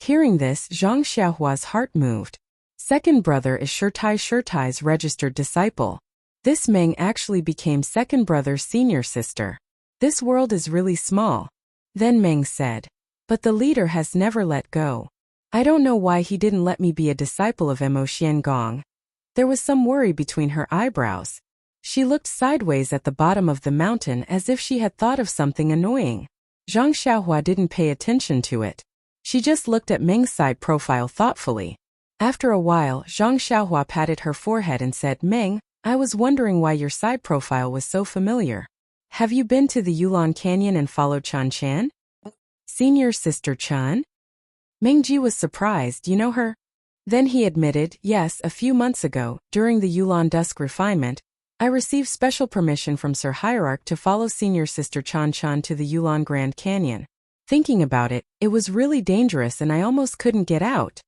Hearing this, Zhang Xiaohua's heart moved. Second brother is Shirtai's registered disciple. This Meng actually became second brother's senior sister. This world is really small. Then Meng said, but the leader has never let go. I don't know why he didn't let me be a disciple of Mo Xiangong. There was some worry between her eyebrows. She looked sideways at the bottom of the mountain as if she had thought of something annoying. Zhang Xiaohua didn't pay attention to it. She just looked at Meng's side profile thoughtfully. After a while, Zhang Xiaohua patted her forehead and said, Meng, I was wondering why your side profile was so familiar. Have you been to the Yulon Canyon and followed Chan Chan? Senior sister Chan? Mengji was surprised, you know her? Then he admitted, yes, a few months ago, during the Yulon Dusk refinement, I received special permission from Sir Hierarch to follow senior sister Chan Chan to the Yulon Grand Canyon. Thinking about it, it was really dangerous and I almost couldn't get out.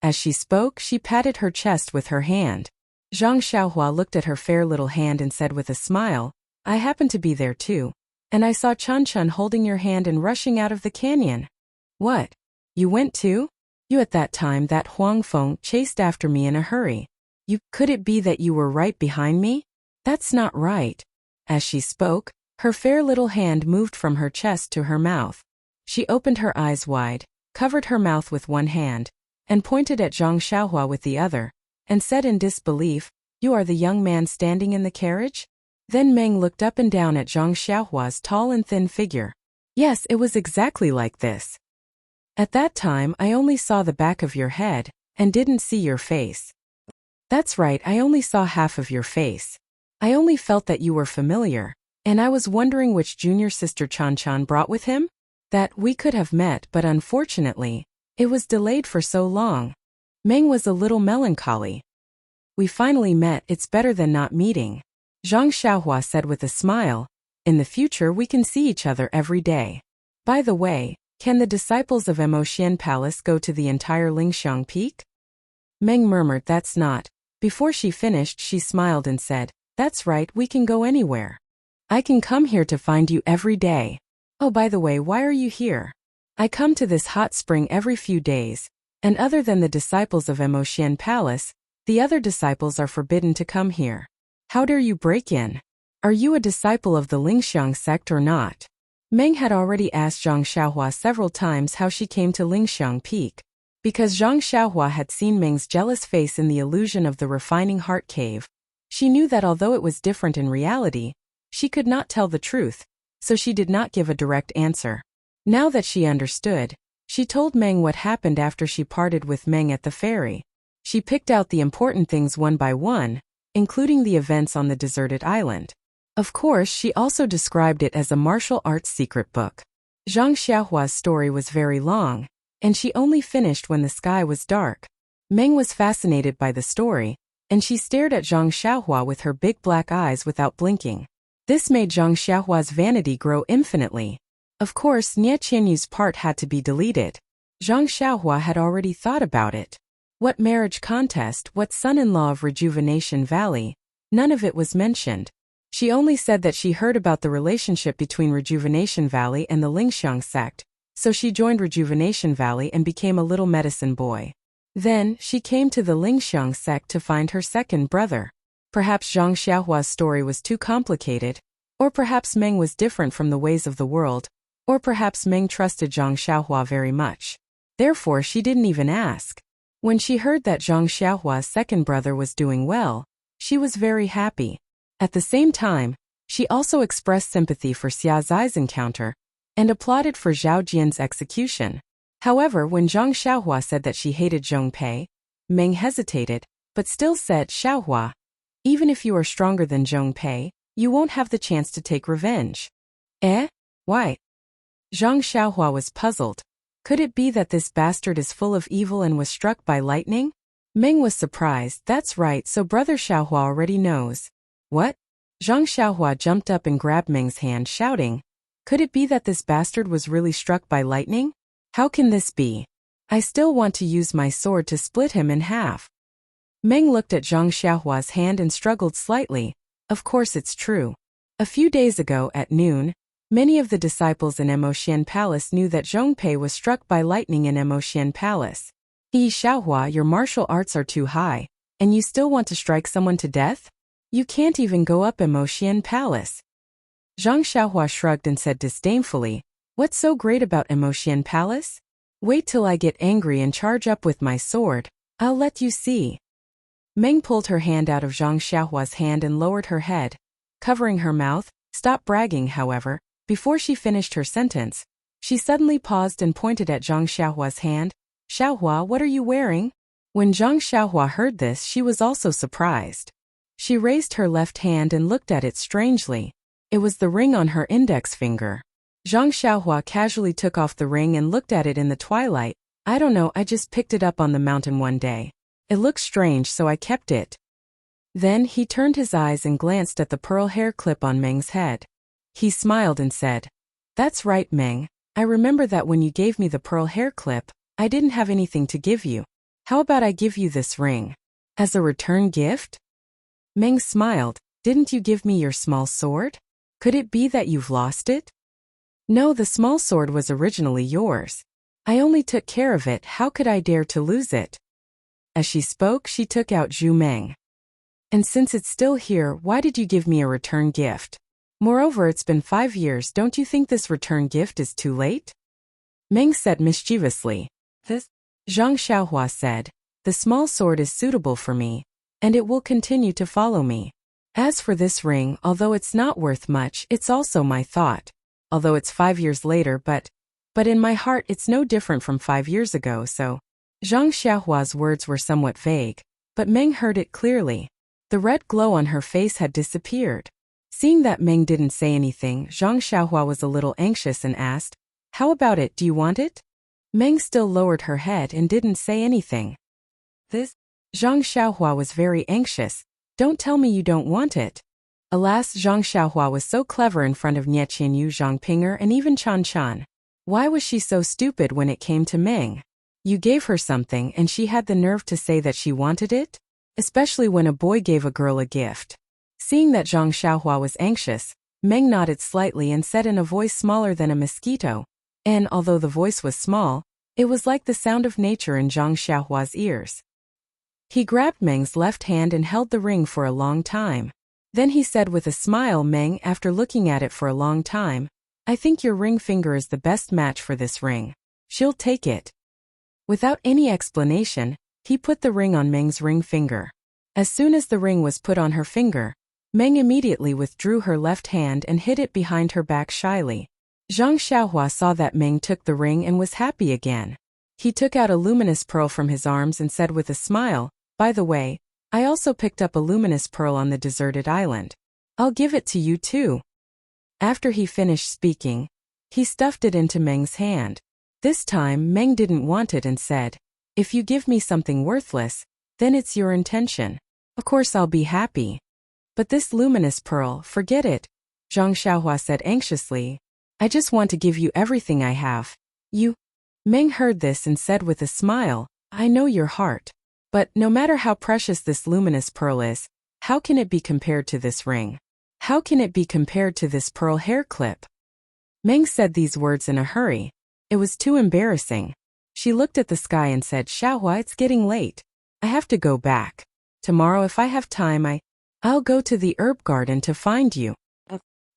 As she spoke, she patted her chest with her hand. Zhang Xiaohua looked at her fair little hand and said with a smile, I happened to be there too. And I saw Chan Chan holding your hand and rushing out of the canyon. What? You went too? You at that time that Huang Feng chased after me in a hurry. Could it be that you were right behind me? That's not right. As she spoke, her fair little hand moved from her chest to her mouth. She opened her eyes wide, covered her mouth with one hand, and pointed at Zhang Xiaohua with the other, and said in disbelief, you are the young man standing in the carriage? Then Meng looked up and down at Zhang Xiaohua's tall and thin figure. Yes, it was exactly like this. At that time I only saw the back of your head, and didn't see your face. That's right, I only saw half of your face. I only felt that you were familiar, and I was wondering which junior sister Chan Chan brought with him? That we could have met, but unfortunately, it was delayed for so long. Meng was a little melancholy. We finally met, it's better than not meeting. Zhang Xiaohua said with a smile, in the future we can see each other every day. By the way, can the disciples of Mo Xian Palace go to the entire Lingxiang Peak? Meng murmured that's not. Before she finished she smiled and said, that's right, we can go anywhere. I can come here to find you every day. Oh, by the way, why are you here? I come to this hot spring every few days, and other than the disciples of Mo Xian Palace, the other disciples are forbidden to come here. How dare you break in? Are you a disciple of the Lingxiang sect or not? Meng had already asked Zhang Xiaohua several times how she came to Lingxiang Peak. Because Zhang Xiaohua had seen Meng's jealous face in the illusion of the refining heart cave, she knew that although it was different in reality, she could not tell the truth, so she did not give a direct answer. Now that she understood, she told Meng what happened after she parted with Meng at the ferry. She picked out the important things one by one, including the events on the deserted island. Of course, she also described it as a martial arts secret book. Zhang Xiaohua's story was very long, and she only finished when the sky was dark. Meng was fascinated by the story, and she stared at Zhang Xiaohua with her big black eyes without blinking. This made Zhang Xiaohua's vanity grow infinitely. Of course, Nie Qianyu's part had to be deleted. Zhang Xiaohua had already thought about it. What marriage contest, what son-in-law of Rejuvenation Valley, none of it was mentioned. She only said that she heard about the relationship between Rejuvenation Valley and the Lingxiang sect, so she joined Rejuvenation Valley and became a little medicine boy. Then, she came to the Lingxiang sect to find her second brother. Perhaps Zhang Xiaohua's story was too complicated, or perhaps Meng was different from the ways of the world, or perhaps Meng trusted Zhang Xiaohua very much. Therefore she didn't even ask. When she heard that Zhang Xiaohua's second brother was doing well, She was very happy. At the same time, she also expressed sympathy for Xia Zai's encounter and applauded for Zhao Jian's execution. However, when Zhang Xiaohua said that she hated Zhong Pei, Meng hesitated, but still said, Xiaohua, even if you are stronger than Zhong Pei, you won't have the chance to take revenge. Eh? Why? Zhang Xiaohua was puzzled. Could it be that this bastard is full of evil and was struck by lightning? Meng was surprised. That's right, so Brother Xiaohua already knows. What? Zhang Xiaohua jumped up and grabbed Meng's hand, shouting, could it be that this bastard was really struck by lightning? How can this be? I still want to use my sword to split him in half. Meng looked at Zhang Xiaohua's hand and struggled slightly. Of course it's true. A few days ago at noon, many of the disciples in Emotian Palace knew that Zhong Pei was struck by lightning in Emotian Palace. Xiaohua, your martial arts are too high, and you still want to strike someone to death? You can't even go up Emotian Palace. Zhang Xiaohua shrugged and said disdainfully, what's so great about Emotian Palace? Wait till I get angry and charge up with my sword. I'll let you see. Meng pulled her hand out of Zhang Xiaohua's hand and lowered her head, covering her mouth. Stop bragging, however. Before she finished her sentence, she suddenly paused and pointed at Zhang Xiaohua's hand. Xiaohua, what are you wearing? When Zhang Xiaohua heard this, she was also surprised. She raised her left hand and looked at it strangely. It was the ring on her index finger. Zhang Xiaohua casually took off the ring and looked at it in the twilight. I don't know, I just picked it up on the mountain one day. It looked strange, so I kept it. Then he turned his eyes and glanced at the pearl hair clip on Meng's head. He smiled and said, that's right, Meng. I remember that when you gave me the pearl hair clip, I didn't have anything to give you. How about I give you this ring? As a return gift? Meng smiled. Didn't you give me your small sword? Could it be that you've lost it? No, the small sword was originally yours. I only took care of it, how could I dare to lose it? As she spoke, she took out Zhu Meng. And since it's still here, why did you give me a return gift? Moreover, it's been 5 years, don't you think this return gift is too late? Meng said mischievously. This? Zhang Xiaohua said, the small sword is suitable for me, and it will continue to follow me. As for this ring, although it's not worth much, it's also my thought. Although it's 5 years later, but in my heart it's no different from 5 years ago, so. Zhang Xiaohua's words were somewhat vague, but Meng heard it clearly. The red glow on her face had disappeared. Seeing that Meng didn't say anything, Zhang Xiaohua was a little anxious and asked, how about it, do you want it? Meng still lowered her head and didn't say anything. This? Zhang Xiaohua was very anxious. Don't tell me you don't want it. Alas, Zhang Xiaohua was so clever in front of Nie Qianyu, Zhang Pinger, and even Chan Chan. Why was she so stupid when it came to Meng? You gave her something and she had the nerve to say that she wanted it? Especially when a boy gave a girl a gift. Seeing that Zhang Xiaohua was anxious, Meng nodded slightly and said in a voice smaller than a mosquito, and although the voice was small, it was like the sound of nature in Zhang Xiaohua's ears. He grabbed Meng's left hand and held the ring for a long time. Then he said with a smile, Meng, after looking at it for a long time, I think your ring finger is the best match for this ring. She'll take it. Without any explanation, he put the ring on Meng's ring finger. As soon as the ring was put on her finger, Meng immediately withdrew her left hand and hid it behind her back shyly. Zhang Xiaohua saw that Meng took the ring and was happy again. He took out a luminous pearl from his arms and said with a smile, by the way, I also picked up a luminous pearl on the deserted island. I'll give it to you too. After he finished speaking, he stuffed it into Meng's hand. This time Meng didn't want it and said, if you give me something worthless, then it's your intention. Of course I'll be happy. But this luminous pearl, forget it, Zhang Xiaohua said anxiously. I just want to give you everything I have. You? Meng heard this and said with a smile, I know your heart. But no matter how precious this luminous pearl is, how can it be compared to this ring? How can it be compared to this pearl hair clip? Meng said these words in a hurry. It was too embarrassing. She looked at the sky and said, Xiaohua, it's getting late. I have to go back. Tomorrow if I have time I'll go to the herb garden to find you.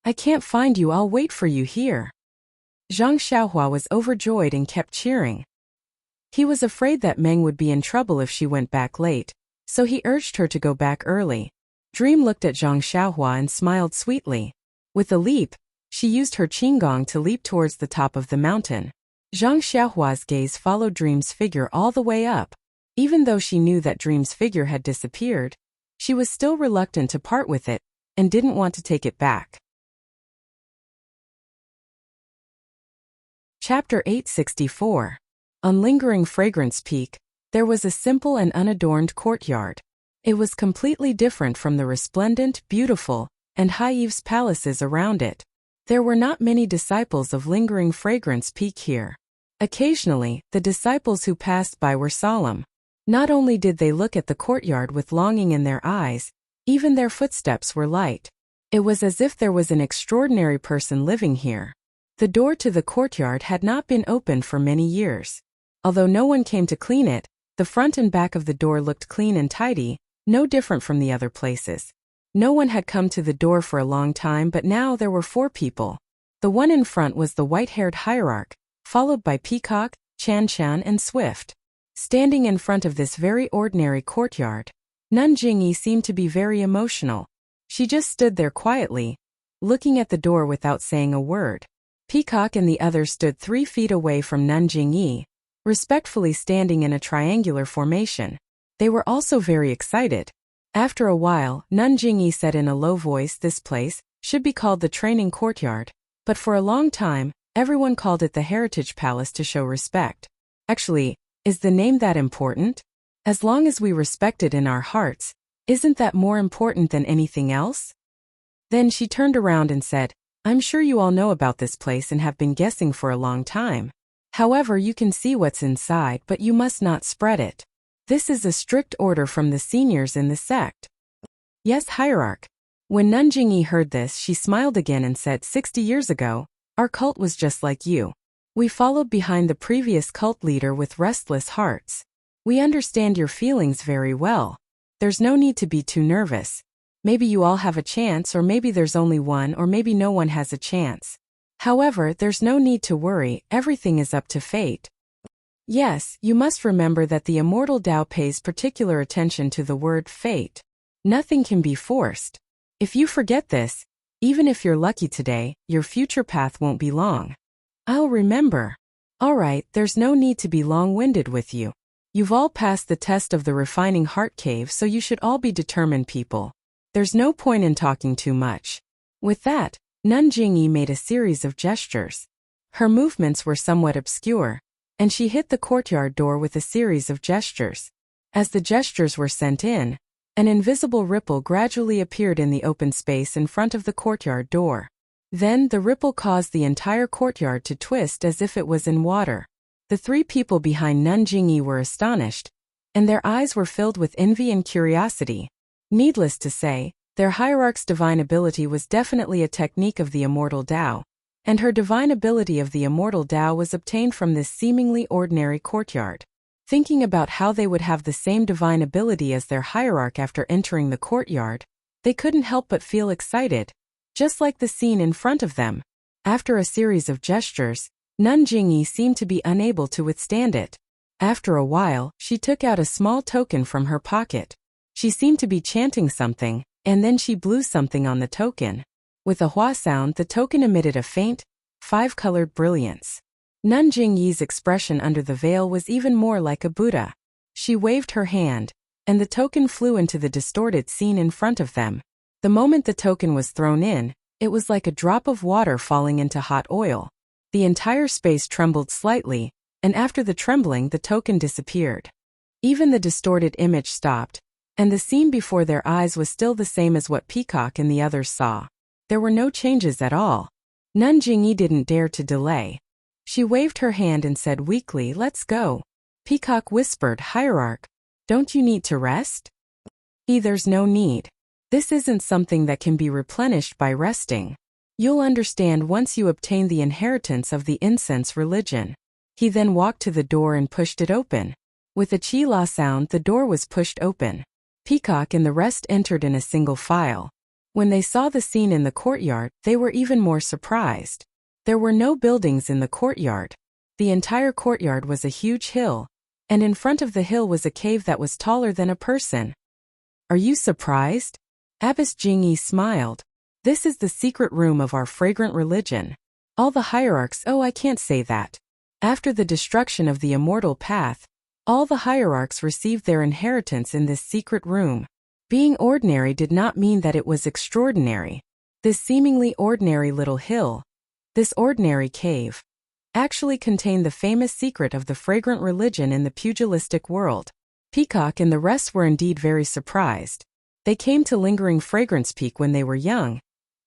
I can't find you, I'll wait for you here. Zhang Xiaohua was overjoyed and kept cheering. He was afraid that Meng would be in trouble if she went back late, so he urged her to go back early. Dream looked at Zhang Xiaohua and smiled sweetly. With a leap, she used her qinggong to leap towards the top of the mountain. Zhang Xiaohua's gaze followed Dream's figure all the way up. Even though she knew that Dream's figure had disappeared, she was still reluctant to part with it and didn't want to take it back. Chapter 864. On Lingering Fragrance Peak, there was a simple and unadorned courtyard. It was completely different from the resplendent, beautiful, and high-eaves palaces around it. There were not many disciples of Lingering Fragrance Peak here. Occasionally, the disciples who passed by were solemn. Not only did they look at the courtyard with longing in their eyes, even their footsteps were light. It was as if there was an extraordinary person living here. The door to the courtyard had not been opened for many years. Although no one came to clean it, the front and back of the door looked clean and tidy, no different from the other places. No one had come to the door for a long time, but now there were 4 people. The one in front was the white-haired hierarch, followed by Peacock, Chan Chan and Swift. Standing in front of this very ordinary courtyard, Nun Jingyi seemed to be very emotional. She just stood there quietly, looking at the door without saying a word. Peacock and the others stood 3 feet away from Nun Jingyi, respectfully standing in a triangular formation. They were also very excited. After a while, Nun Jingyi said in a low voice, "This place should be called the Training Courtyard, but for a long time, everyone called it the Heritage Palace to show respect. Actually, is the name that important? As long as we respect it in our hearts, isn't that more important than anything else?" Then she turned around and said, "I'm sure you all know about this place and have been guessing for a long time. However, you can see what's inside, but you must not spread it. This is a strict order from the seniors in the sect." "Yes, hierarch." When Nun Jingyi heard this, she smiled again and said, 60 years ago, our cult was just like you. We followed behind the previous cult leader with restless hearts. We understand your feelings very well. There's no need to be too nervous. Maybe you all have a chance, or maybe there's only one, or maybe no one has a chance. However, there's no need to worry, everything is up to fate. Yes, you must remember that the immortal Tao pays particular attention to the word fate. Nothing can be forced. If you forget this, even if you're lucky today, your future path won't be long. I'll remember. Alright, there's no need to be long-winded with you. You've all passed the test of the refining heart cave, so you should all be determined people. There's no point in talking too much. With that, Nun Jingyi made a series of gestures. Her movements were somewhat obscure, and she hit the courtyard door with a series of gestures. As the gestures were sent in, an invisible ripple gradually appeared in the open space in front of the courtyard door. Then the ripple caused the entire courtyard to twist as if it was in water. The 3 people behind Nun Jingyi were astonished, and their eyes were filled with envy and curiosity. Needless to say, their hierarch's divine ability was definitely a technique of the immortal Tao, and her divine ability of the immortal Tao was obtained from this seemingly ordinary courtyard. Thinking about how they would have the same divine ability as their hierarch after entering the courtyard, they couldn't help but feel excited, just like the scene in front of them. After a series of gestures, Nun Jingyi seemed to be unable to withstand it. After a while, she took out a small token from her pocket. She seemed to be chanting something, and then she blew something on the token. With a hua sound, the token emitted a faint, 5-colored brilliance. Nun Jingyi's expression under the veil was even more like a Buddha. She waved her hand, and the token flew into the distorted scene in front of them. The moment the token was thrown in, it was like a drop of water falling into hot oil. The entire space trembled slightly, and after the trembling, the token disappeared. Even the distorted image stopped, and the scene before their eyes was still the same as what Peacock and the others saw. There were no changes at all. Nun Jingyi didn't dare to delay. She waved her hand and said weakly, "Let's go." Peacock whispered, "Hierarch, don't you need to rest?" There's no need. This isn't something that can be replenished by resting. You'll understand once you obtain the inheritance of the incense religion. He then walked to the door and pushed it open. With a chi-la sound, the door was pushed open. Peacock and the rest entered in a single file. When they saw the scene in the courtyard, they were even more surprised. There were no buildings in the courtyard. The entire courtyard was a huge hill, and in front of the hill was a cave that was taller than a person. Are you surprised? Abbess Jingyi smiled. This is the secret room of our fragrant religion. All the hierarchs, oh, I can't say that. After the destruction of the immortal path, all the hierarchs received their inheritance in this secret room. Being ordinary did not mean that it was extraordinary. This seemingly ordinary little hill, this ordinary cave, actually contained the famous secret of the fragrant religion in the pugilistic world. Peacock and the rest were indeed very surprised. They came to Lingering Fragrance Peak when they were young,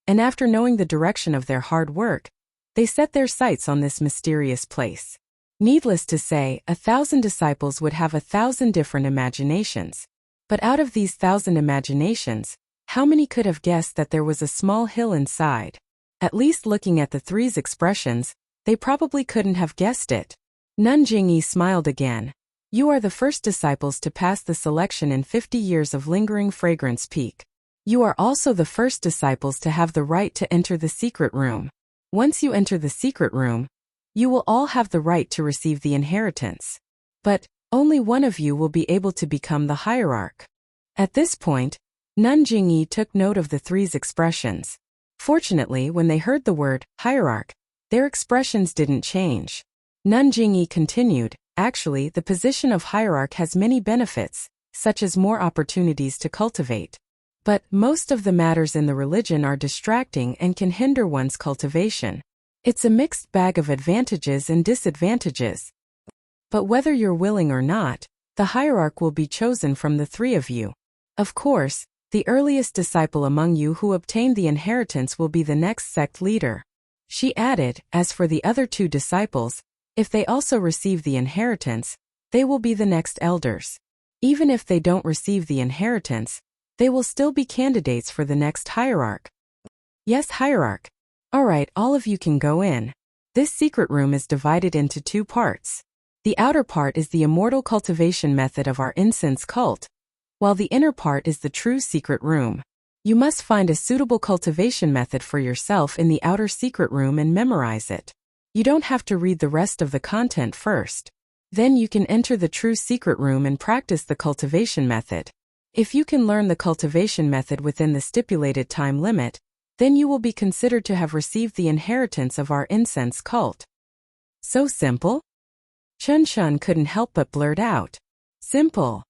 and after knowing the direction of their hard work, they set their sights on this mysterious place. Needless to say, 1,000 disciples would have 1,000 different imaginations. But out of these 1,000 imaginations, how many could have guessed that there was a small hill inside? At least looking at the three's expressions, they probably couldn't have guessed it. Nun Jingyi smiled again. You are the first disciples to pass the selection in 50 years of Lingering Fragrance Peak. You are also the first disciples to have the right to enter the secret room. Once you enter the secret room, you will all have the right to receive the inheritance. But only one of you will be able to become the hierarch. At this point, Nun Jingyi took note of the three's expressions. Fortunately, when they heard the word hierarch, their expressions didn't change. Nun Jingyi continued, actually, the position of hierarch has many benefits, such as more opportunities to cultivate. But most of the matters in the religion are distracting and can hinder one's cultivation. It's a mixed bag of advantages and disadvantages. But whether you're willing or not, the hierarch will be chosen from the three of you. Of course, the earliest disciple among you who obtained the inheritance will be the next sect leader. She added, as for the other 2 disciples, if they also receive the inheritance, they will be the next elders. Even if they don't receive the inheritance, they will still be candidates for the next hierarch. Yes, hierarch. Alright, all of you can go in. This secret room is divided into 2 parts. The outer part is the immortal cultivation method of our incense cult, while the inner part is the true secret room. You must find a suitable cultivation method for yourself in the outer secret room and memorize it. You don't have to read the rest of the content first. Then you can enter the true secret room and practice the cultivation method. If you can learn the cultivation method within the stipulated time limit, then you will be considered to have received the inheritance of our incense cult. So simple? Chun Chun couldn't help but blurt out. Simple.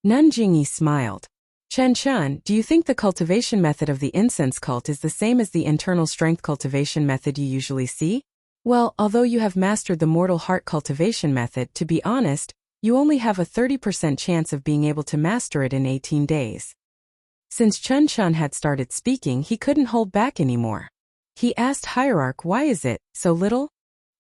Nun Jingyi smiled. Chen Chun, do you think the cultivation method of the incense cult is the same as the internal strength cultivation method you usually see? Well, although you have mastered the mortal heart cultivation method, to be honest, you only have a 30% chance of being able to master it in 18 days. Since Chun Chun had started speaking, he couldn't hold back anymore. He asked Hierarch, why is it so little?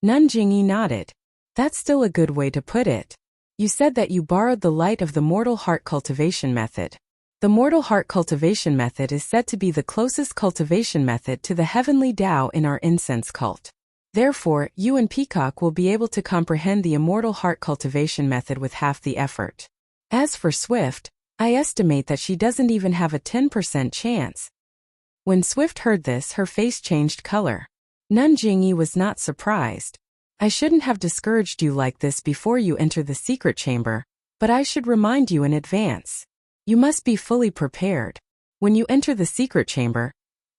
Nun Jingyi nodded. That's still a good way to put it. You said that you borrowed the light of the mortal heart cultivation method. The mortal heart cultivation method is said to be the closest cultivation method to the heavenly Tao in our incense cult. Therefore, you and Peacock will be able to comprehend the immortal heart cultivation method with half the effort. As for Swift, I estimate that she doesn't even have a 10% chance. When Swift heard this, her face changed color. Nun Jingyi was not surprised. I shouldn't have discouraged you like this before you enter the secret chamber, but I should remind you in advance. You must be fully prepared. When you enter the secret chamber,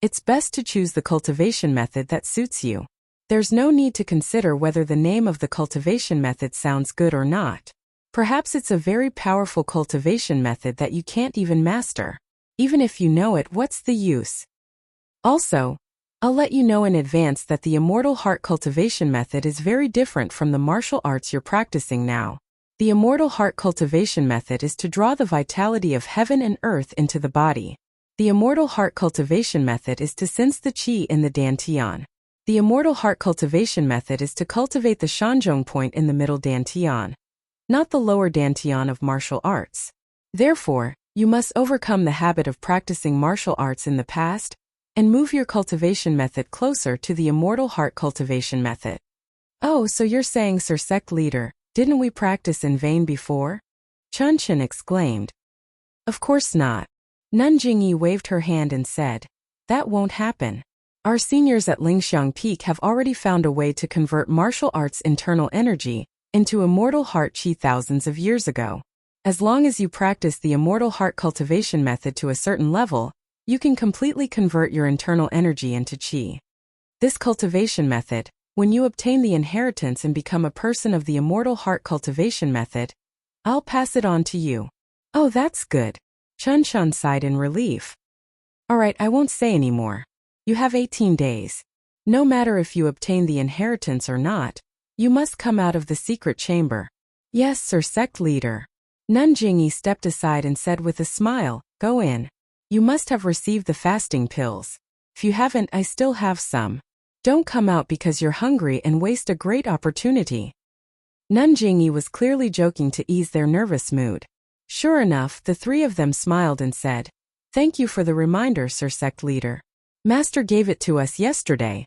it's best to choose the cultivation method that suits you. There's no need to consider whether the name of the cultivation method sounds good or not. Perhaps it's a very powerful cultivation method that you can't even master. Even if you know it, what's the use? Also, I'll let you know in advance that the immortal heart cultivation method is very different from the martial arts you're practicing now. The immortal heart cultivation method is to draw the vitality of heaven and earth into the body. The immortal heart cultivation method is to sense the qi in the dantian. The immortal heart cultivation method is to cultivate the shanzhong point in the middle dantian, not the lower dantian of martial arts. Therefore, you must overcome the habit of practicing martial arts in the past and move your cultivation method closer to the immortal heart cultivation method. Oh, so you're saying, Sir Sect Leader, didn't we practice in vain before? Chun Chun exclaimed. Of course not. Nun Jingyi waved her hand and said, that won't happen. Our seniors at Lingxiang Peak have already found a way to convert martial arts' internal energy into immortal heart qi thousands of years ago. As long as you practice the immortal heart cultivation method to a certain level, You can completely convert your internal energy into qi. This cultivation method, when you obtain the inheritance and become a person of the immortal heart cultivation method, I'll pass it on to you. Oh, that's good. Chun Chun sighed in relief. Alright, I won't say any more. You have 18 days. No matter if you obtain the inheritance or not, you must come out of the secret chamber. Yes, Sir Sect Leader. Nun Jingyi stepped aside and said with a smile, go in. You must have received the fasting pills. If you haven't, I still have some. Don't come out because you're hungry and waste a great opportunity. Nun Jingyi was clearly joking to ease their nervous mood. Sure enough, the three of them smiled and said, thank you for the reminder, Sir Sect Leader. Master gave it to us yesterday.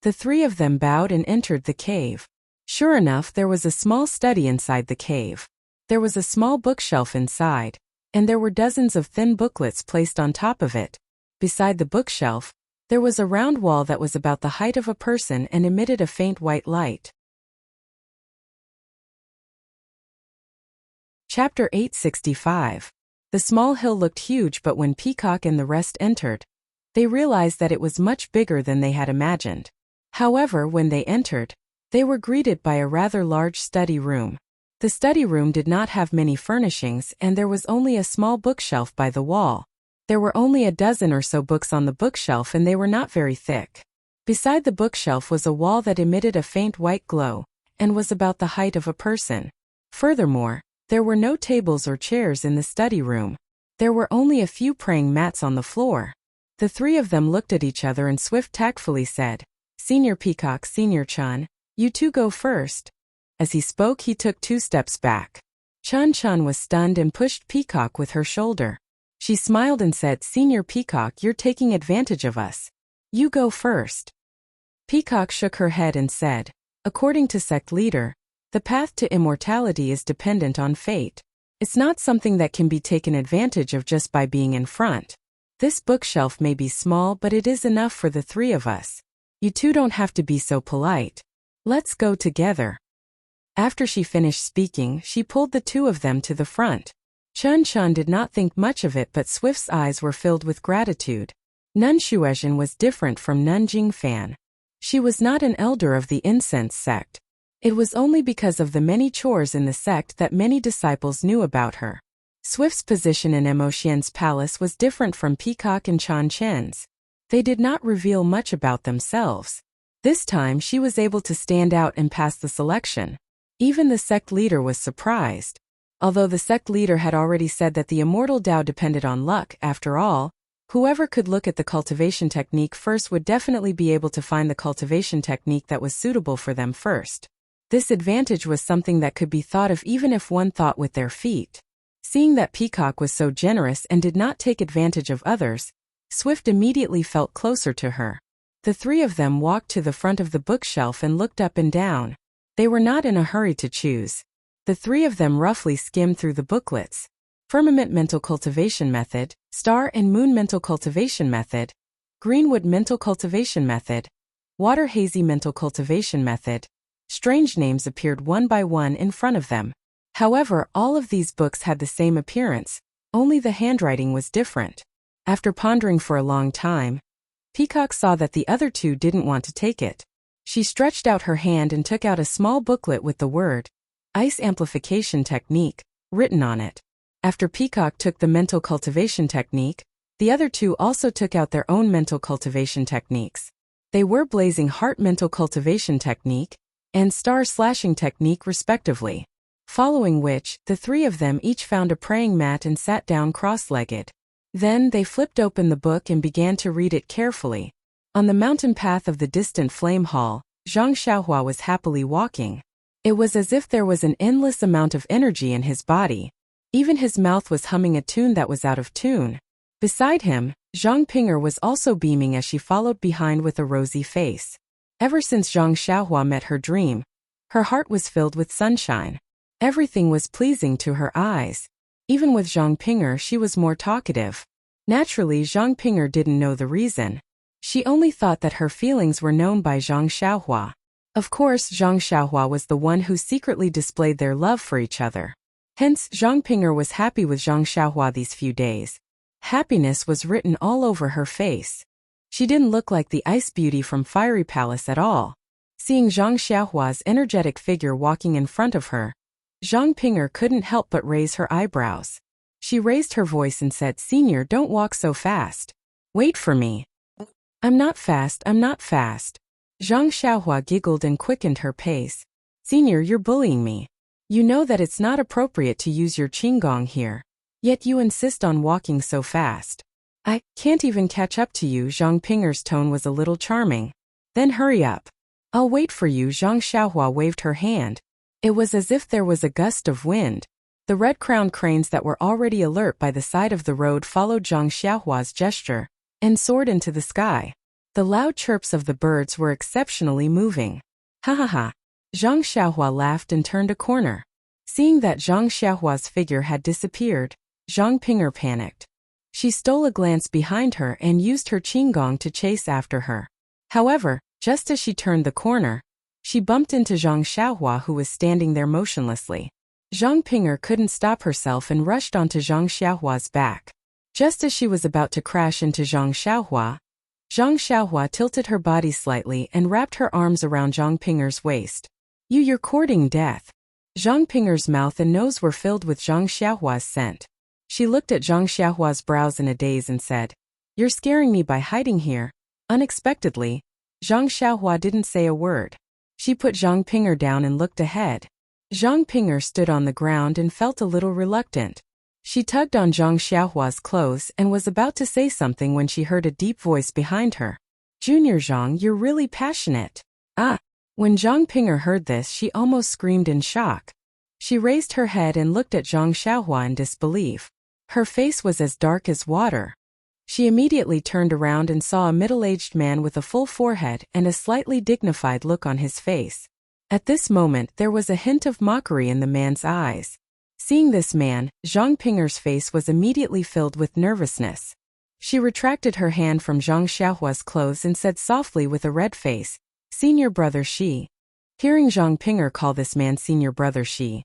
The three of them bowed and entered the cave. Sure enough, there was a small study inside the cave. There was a small bookshelf inside, and there were dozens of thin booklets placed on top of it. Beside the bookshelf, there was a round wall that was about the height of a person and emitted a faint white light. Chapter 865. The small hill looked huge, but when Peacock and the rest entered, they realized that it was much bigger than they had imagined. However, when they entered, they were greeted by a rather large study room. The study room did not have many furnishings, and there was only a small bookshelf by the wall. There were only a dozen or so books on the bookshelf, and they were not very thick. Beside the bookshelf was a wall that emitted a faint white glow, and was about the height of a person. Furthermore, there were no tables or chairs in the study room. There were only a few praying mats on the floor. The three of them looked at each other, and Swift tactfully said, Senior Peacock, Senior Chun, you two go first. As he spoke, he took 2 steps back. Chun Chun was stunned and pushed Peacock with her shoulder. She smiled and said, Senior Peacock, you're taking advantage of us. You go first. Peacock shook her head and said, according to Sect Leader, the path to immortality is dependent on fate. It's not something that can be taken advantage of just by being in front. This bookshelf may be small, but it is enough for the three of us. You two don't have to be so polite. Let's go together. After she finished speaking, she pulled the two of them to the front. Chun Chun did not think much of it, but Swift's eyes were filled with gratitude. Nun Shuezhen was different from Nun Jingfan. She was not an elder of the incense sect. It was only because of the many chores in the sect that many disciples knew about her. Swift's position in Mo Xian's palace was different from Peacock and Chan Chen's. They did not reveal much about themselves. This time she was able to stand out and pass the selection. Even the sect leader was surprised. Although the sect leader had already said that the immortal Tao depended on luck, after all, whoever could look at the cultivation technique first would definitely be able to find the cultivation technique that was suitable for them first. This advantage was something that could be thought of even if one thought with their feet. Seeing that Peacock was so generous and did not take advantage of others, Swift immediately felt closer to her. The three of them walked to the front of the bookshelf and looked up and down. They were not in a hurry to choose. The three of them roughly skimmed through the booklets. Firmament Mental Cultivation Method, Star and Moon Mental Cultivation Method, Greenwood Mental Cultivation Method, Water Hazy Mental Cultivation Method. Strange names appeared one by one in front of them. However, all of these books had the same appearance, only the handwriting was different. After pondering for a long time, Peacock saw that the other two didn't want to take it. She stretched out her hand and took out a small booklet with the word, Ice Amplification Technique, written on it. After Peacock took the mental cultivation technique, the other two also took out their own mental cultivation techniques. They were Blazing Heart Mental Cultivation Technique and Star Slashing Technique respectively. Following which, the three of them each found a praying mat and sat down cross-legged. Then they flipped open the book and began to read it carefully. On the mountain path of the distant Flame Hall, Zhang Xiaohua was happily walking. It was as if there was an endless amount of energy in his body. Even his mouth was humming a tune that was out of tune. Beside him, Zhang Ping'er was also beaming as she followed behind with a rosy face. Ever since Zhang Xiaohua met her dream, her heart was filled with sunshine. Everything was pleasing to her eyes. Even with Zhang Ping'er, she was more talkative. Naturally, Zhang Ping'er didn't know the reason. She only thought that her feelings were known by Zhang Xiaohua. Of course, Zhang Xiaohua was the one who secretly displayed their love for each other. Hence, Zhang Ping'er was happy with Zhang Xiaohua these few days. Happiness was written all over her face. She didn't look like the ice beauty from Fiery Palace at all. Seeing Zhang Xiaohua's energetic figure walking in front of her, Zhang Ping'er couldn't help but raise her eyebrows. She raised her voice and said, "Senior, don't walk so fast. Wait for me." I'm not fast. Zhang Xiaohua giggled and quickened her pace. "Senior, you're bullying me. You know that it's not appropriate to use your qinggong here. Yet you insist on walking so fast. I can't even catch up to you." Zhang Ping'er's tone was a little charming. "Then hurry up. I'll wait for you." Zhang Xiaohua waved her hand. It was as if there was a gust of wind. The red-crowned cranes that were already alert by the side of the road followed Zhang Xiaohua's gesture and soared into the sky. The loud chirps of the birds were exceptionally moving. "Ha ha ha." Zhang Xiaohua laughed and turned a corner. Seeing that Zhang Xiaohua's figure had disappeared, Zhang Ping'er panicked. She stole a glance behind her and used her qinggong to chase after her. However, just as she turned the corner, she bumped into Zhang Xiaohua, who was standing there motionlessly. Zhang Ping'er couldn't stop herself and rushed onto Zhang Xiaohua's back. Just as she was about to crash into Zhang Xiaohua tilted her body slightly and wrapped her arms around Zhang Ping'er's waist. You're courting death." Zhang Ping'er's mouth and nose were filled with Zhang Xiaohua's scent. She looked at Zhang Xiaohua's brows in a daze and said, "You're scaring me by hiding here." Unexpectedly, Zhang Xiaohua didn't say a word. She put Zhang Ping'er down and looked ahead. Zhang Ping'er stood on the ground and felt a little reluctant. She tugged on Zhang Xiaohua's clothes and was about to say something when she heard a deep voice behind her. "Junior Zhang, you're really passionate." "Ah." When Zhang Ping'er heard this, she almost screamed in shock. She raised her head and looked at Zhang Xiaohua in disbelief. Her face was as dark as water. She immediately turned around and saw a middle-aged man with a full forehead and a slightly dignified look on his face. At this moment, there was a hint of mockery in the man's eyes. Seeing this man, Zhang Ping'er's face was immediately filled with nervousness. She retracted her hand from Zhang Xiaohua's clothes and said softly with a red face, "Senior brother Shi." Hearing Zhang Ping'er call this man senior brother Shi,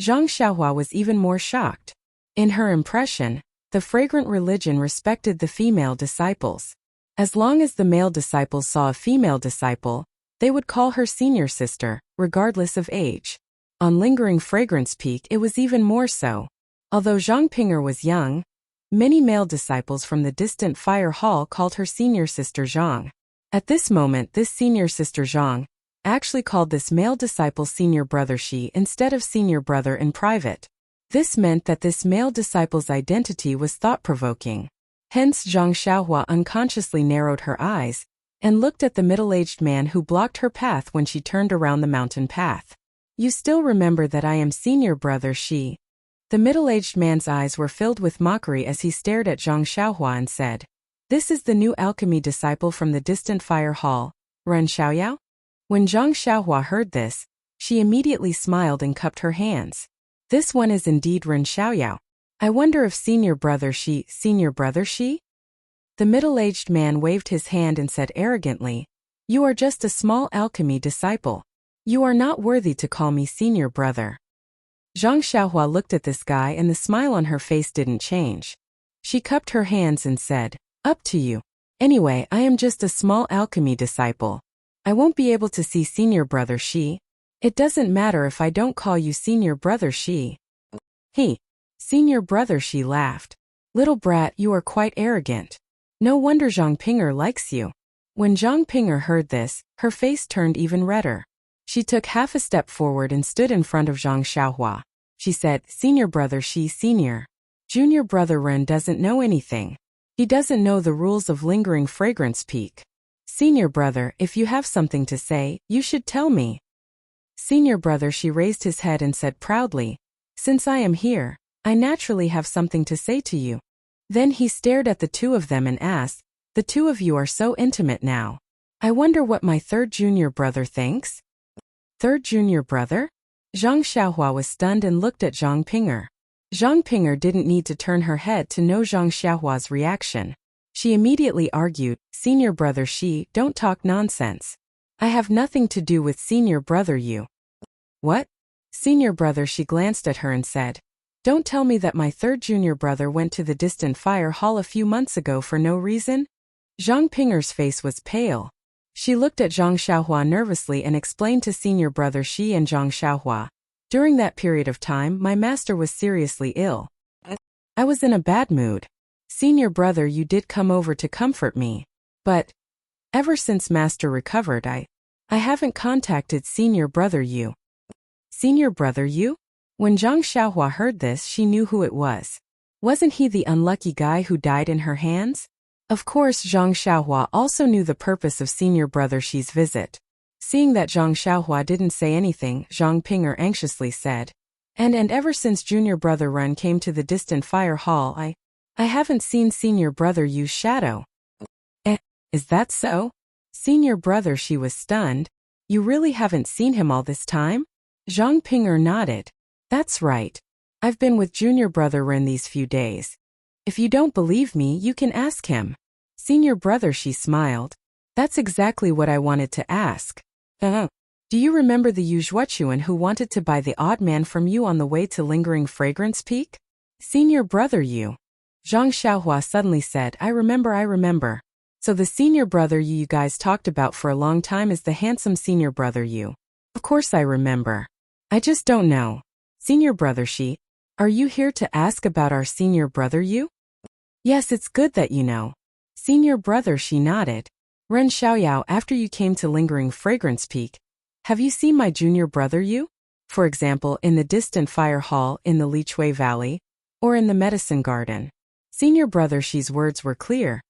Zhang Xiaohua was even more shocked. In her impression, the fragrant religion respected the female disciples. As long as the male disciples saw a female disciple, they would call her senior sister, regardless of age. On Lingering Fragrance Peak it was even more so. Although Zhang Ping'er was young, many male disciples from the distant fire hall called her senior sister Zhang. At this moment, this senior sister Zhang actually called this male disciple senior brother Shi instead of senior brother in private. This meant that this male disciple's identity was thought-provoking. Hence Zhang Xiaohua unconsciously narrowed her eyes and looked at the middle-aged man who blocked her path when she turned around the mountain path. "You still remember that I am senior brother Shi?" The middle-aged man's eyes were filled with mockery as he stared at Zhang Xiaohua and said, "This is the new alchemy disciple from the distant fire hall, Ren Xiaoyao?" When Zhang Xiaohua heard this, she immediately smiled and cupped her hands. "This one is indeed Ren Xiaoyao. I wonder if senior brother Shi?" The middle-aged man waved his hand and said arrogantly, "You are just a small alchemy disciple. You are not worthy to call me senior brother." Zhang Xiaohua looked at this guy and the smile on her face didn't change. She cupped her hands and said, "Up to you. Anyway, I am just a small alchemy disciple. I won't be able to see senior brother Shi. It doesn't matter if I don't call you senior brother Shi." Senior brother Shi laughed. "Little brat, you are quite arrogant. No wonder Zhang Ping'er likes you." When Zhang Ping'er heard this, her face turned even redder. She took half a step forward and stood in front of Zhang Xiaohua. She said, "Senior brother Shi, senior. Junior brother Ren doesn't know anything. He doesn't know the rules of Lingering Fragrance Peak. Senior brother, if you have something to say, you should tell me." Senior brother Shi raised his head and said proudly, "Since I am here, I naturally have something to say to you." Then he stared at the two of them and asked, "The two of you are so intimate now. I wonder what my third junior brother thinks?" "Third junior brother?" Zhang Xiaohua was stunned and looked at Zhang Ping'er. Zhang Ping'er didn't need to turn her head to know Zhang Xiaohua's reaction. She immediately argued, "Senior brother Shi, don't talk nonsense. I have nothing to do with senior brother you." "What?" Senior brother Shi glanced at her and said, Don't tell me that my third junior brother went to the distant fire hall a few months ago for no reason? Zhang Pinger's face was pale. She looked at Zhang Xiaohua nervously and explained to senior brother Shi and Zhang Xiaohua. During that period of time, my master was seriously ill. I was in a bad mood. Senior brother, you did come over to comfort me. But ever since master recovered, I haven't contacted senior brother Yu. Senior brother Yu? When Zhang Xiaohua heard this, she knew who it was. Wasn't he the unlucky guy who died in her hands? Of course, Zhang Xiaohua also knew the purpose of senior brother Shi's visit. Seeing that Zhang Xiaohua didn't say anything, Zhang Pinger anxiously said, And ever since junior brother Ren came to the distant fire hall, I haven't seen senior brother Yu's shadow. Is that so? Senior brother Shi was stunned. You really haven't seen him all this time? Zhang Pinger nodded. That's right. I've been with junior brother Ren these few days. If you don't believe me, you can ask him. Senior brother Shi smiled. That's exactly what I wanted to ask. Do you remember the Yu Zhuochuan who wanted to buy the odd man from you on the way to Lingering Fragrance Peak? Senior brother Yu. Zhang Xiaohua suddenly said, I remember. So the senior brother Yu you guys talked about for a long time is the handsome senior brother Yu. Of course I remember. I just don't know. Senior brother Shi, are you here to ask about our senior brother Yu? Yes, it's good that you know. Senior brother Shi nodded. Ren Xiaoyao, after you came to Lingering Fragrance Peak, have you seen my junior brother Yu? For example, in the distant fire hall in the Lichui Valley, or in the medicine garden? Senior brother Shi's words were clear,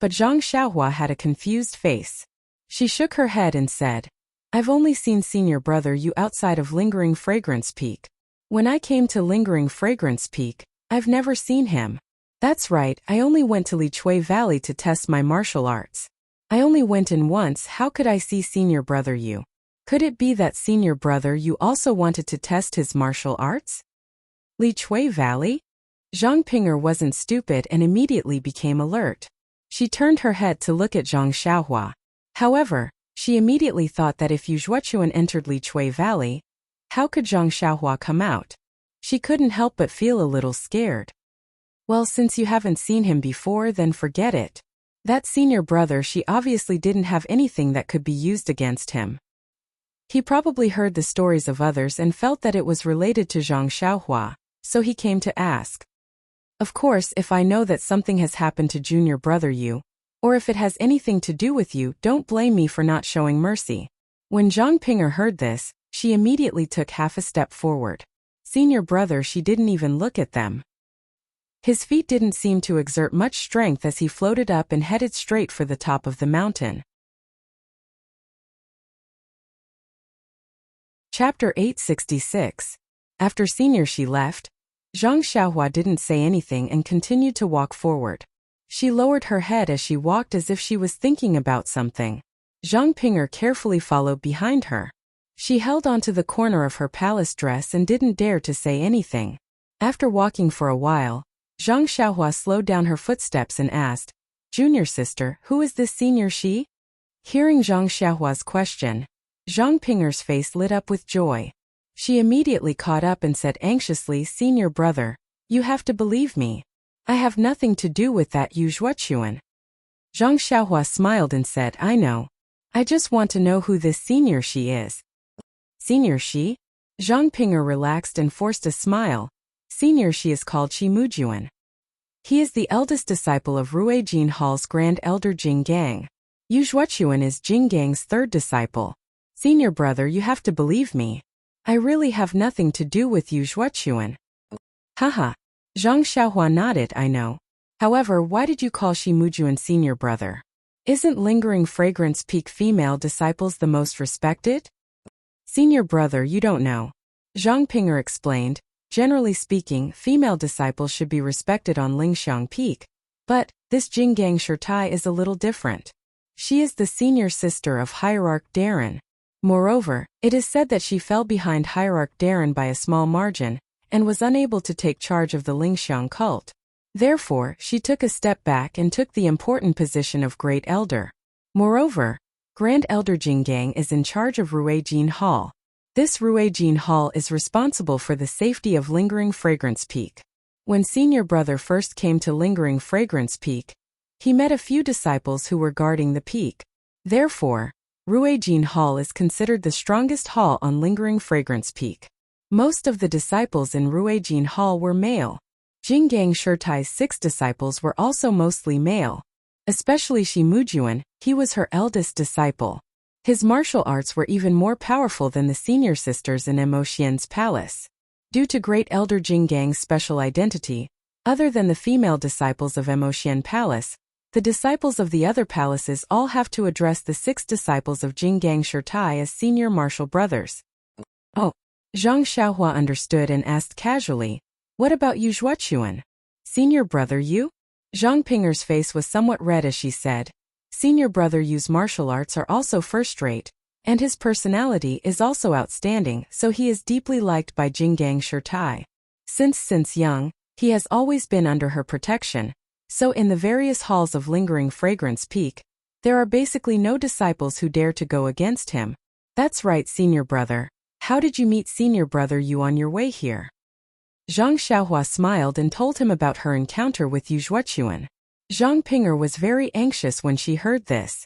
but Zhang Xiaohua had a confused face. She shook her head and said, I've only seen senior brother Yu outside of Lingering Fragrance Peak. When I came to Lingering Fragrance Peak, I've never seen him. That's right, I only went to Lichui Valley to test my martial arts. I only went in once. How could I see senior brother Yu? Could it be that senior brother Yu also wanted to test his martial arts? Lichui Valley? Zhang Pinger wasn't stupid and immediately became alert. She turned her head to look at Zhang Xiaohua. However, she immediately thought that if Yu Zhuochuan entered Lichui Valley, how could Zhang Xiaohua come out? She couldn't help but feel a little scared. Well, since you haven't seen him before, then forget it. That senior brother Shi obviously didn't have anything that could be used against him. He probably heard the stories of others and felt that it was related to Zhang Xiaohua, so he came to ask. Of course, if I know that something has happened to junior brother Yu, or if it has anything to do with you, don't blame me for not showing mercy. When Zhang Pinger heard this, she immediately took half a step forward. Senior brother Shi didn't even look at them. His feet didn't seem to exert much strength as he floated up and headed straight for the top of the mountain. Chapter 866. After senior Shi left, Zhang Xiaohua didn't say anything and continued to walk forward. She lowered her head as she walked as if she was thinking about something. Zhang Pinger carefully followed behind her. She held onto the corner of her palace dress and didn't dare to say anything. After walking for a while, Zhang Xiaohua slowed down her footsteps and asked, Junior sister, who is this senior Shi? Hearing Zhang Xiaohua's question, Zhang Pinger's face lit up with joy. She immediately caught up and said anxiously, Senior brother, you have to believe me. I have nothing to do with that Yu Zhuochuan. Zhang Xiaohua smiled and said, I know. I just want to know who this senior Shi is. Senior Shi? Zhang Pinger relaxed and forced a smile. Senior Shi is called Shi Mujuan. He is the eldest disciple of Rui Jin Hall's Grand Elder Jing Gang. Yu Zhuochuan is Jing Gang's third disciple. Senior brother, you have to believe me. I really have nothing to do with Yu Zhuochuan. Haha. Zhang Xiaohua nodded, I know. However, why did you call Shi Mujuan senior brother? Isn't Lingering Fragrance Peak female disciples the most respected? Senior brother, you don't know. Zhang Pinger explained, generally speaking, female disciples should be respected on Lingxiang Peak. But, this Jinggang Shirtai is a little different. She is the senior sister of Hierarch Darren. Moreover, it is said that she fell behind Hierarch Darren by a small margin, and was unable to take charge of the Lingxiang cult. Therefore, she took a step back and took the important position of Great Elder. Moreover, Grand Elder Jinggang is in charge of Rui Jin Hall. This Ruijin Hall is responsible for the safety of Lingering Fragrance Peak. When senior brother first came to Lingering Fragrance Peak, he met a few disciples who were guarding the peak. Therefore, Ruijin Hall is considered the strongest hall on Lingering Fragrance Peak. Most of the disciples in Ruijin Hall were male. Jinggang Shirtai's 6 disciples were also mostly male. Especially Shi Mujuan, he was her eldest disciple. His martial arts were even more powerful than the senior sisters in Emotien's palace. Due to Great Elder Jinggang's special identity, other than the female disciples of Emotien Palace, the disciples of the other palaces all have to address the 6 disciples of Jinggang Shirtai as senior martial brothers. Oh, Zhang Xiaohua understood and asked casually, "What about Yu Zhuochuan? Senior brother Yu?" Zhang Pinger's face was somewhat red as she said, "Senior brother Yu's martial arts are also first-rate, and his personality is also outstanding, so he is deeply liked by Jinggang Shirtai. Since young, he has always been under her protection, so in the various halls of Lingering Fragrance Peak, there are basically no disciples who dare to go against him." "That's right, senior brother. How did you meet senior brother Yu on your way here?" Zhang Xiaohua smiled and told him about her encounter with Yu Zhuochuan. Zhang Pinger was very anxious when she heard this.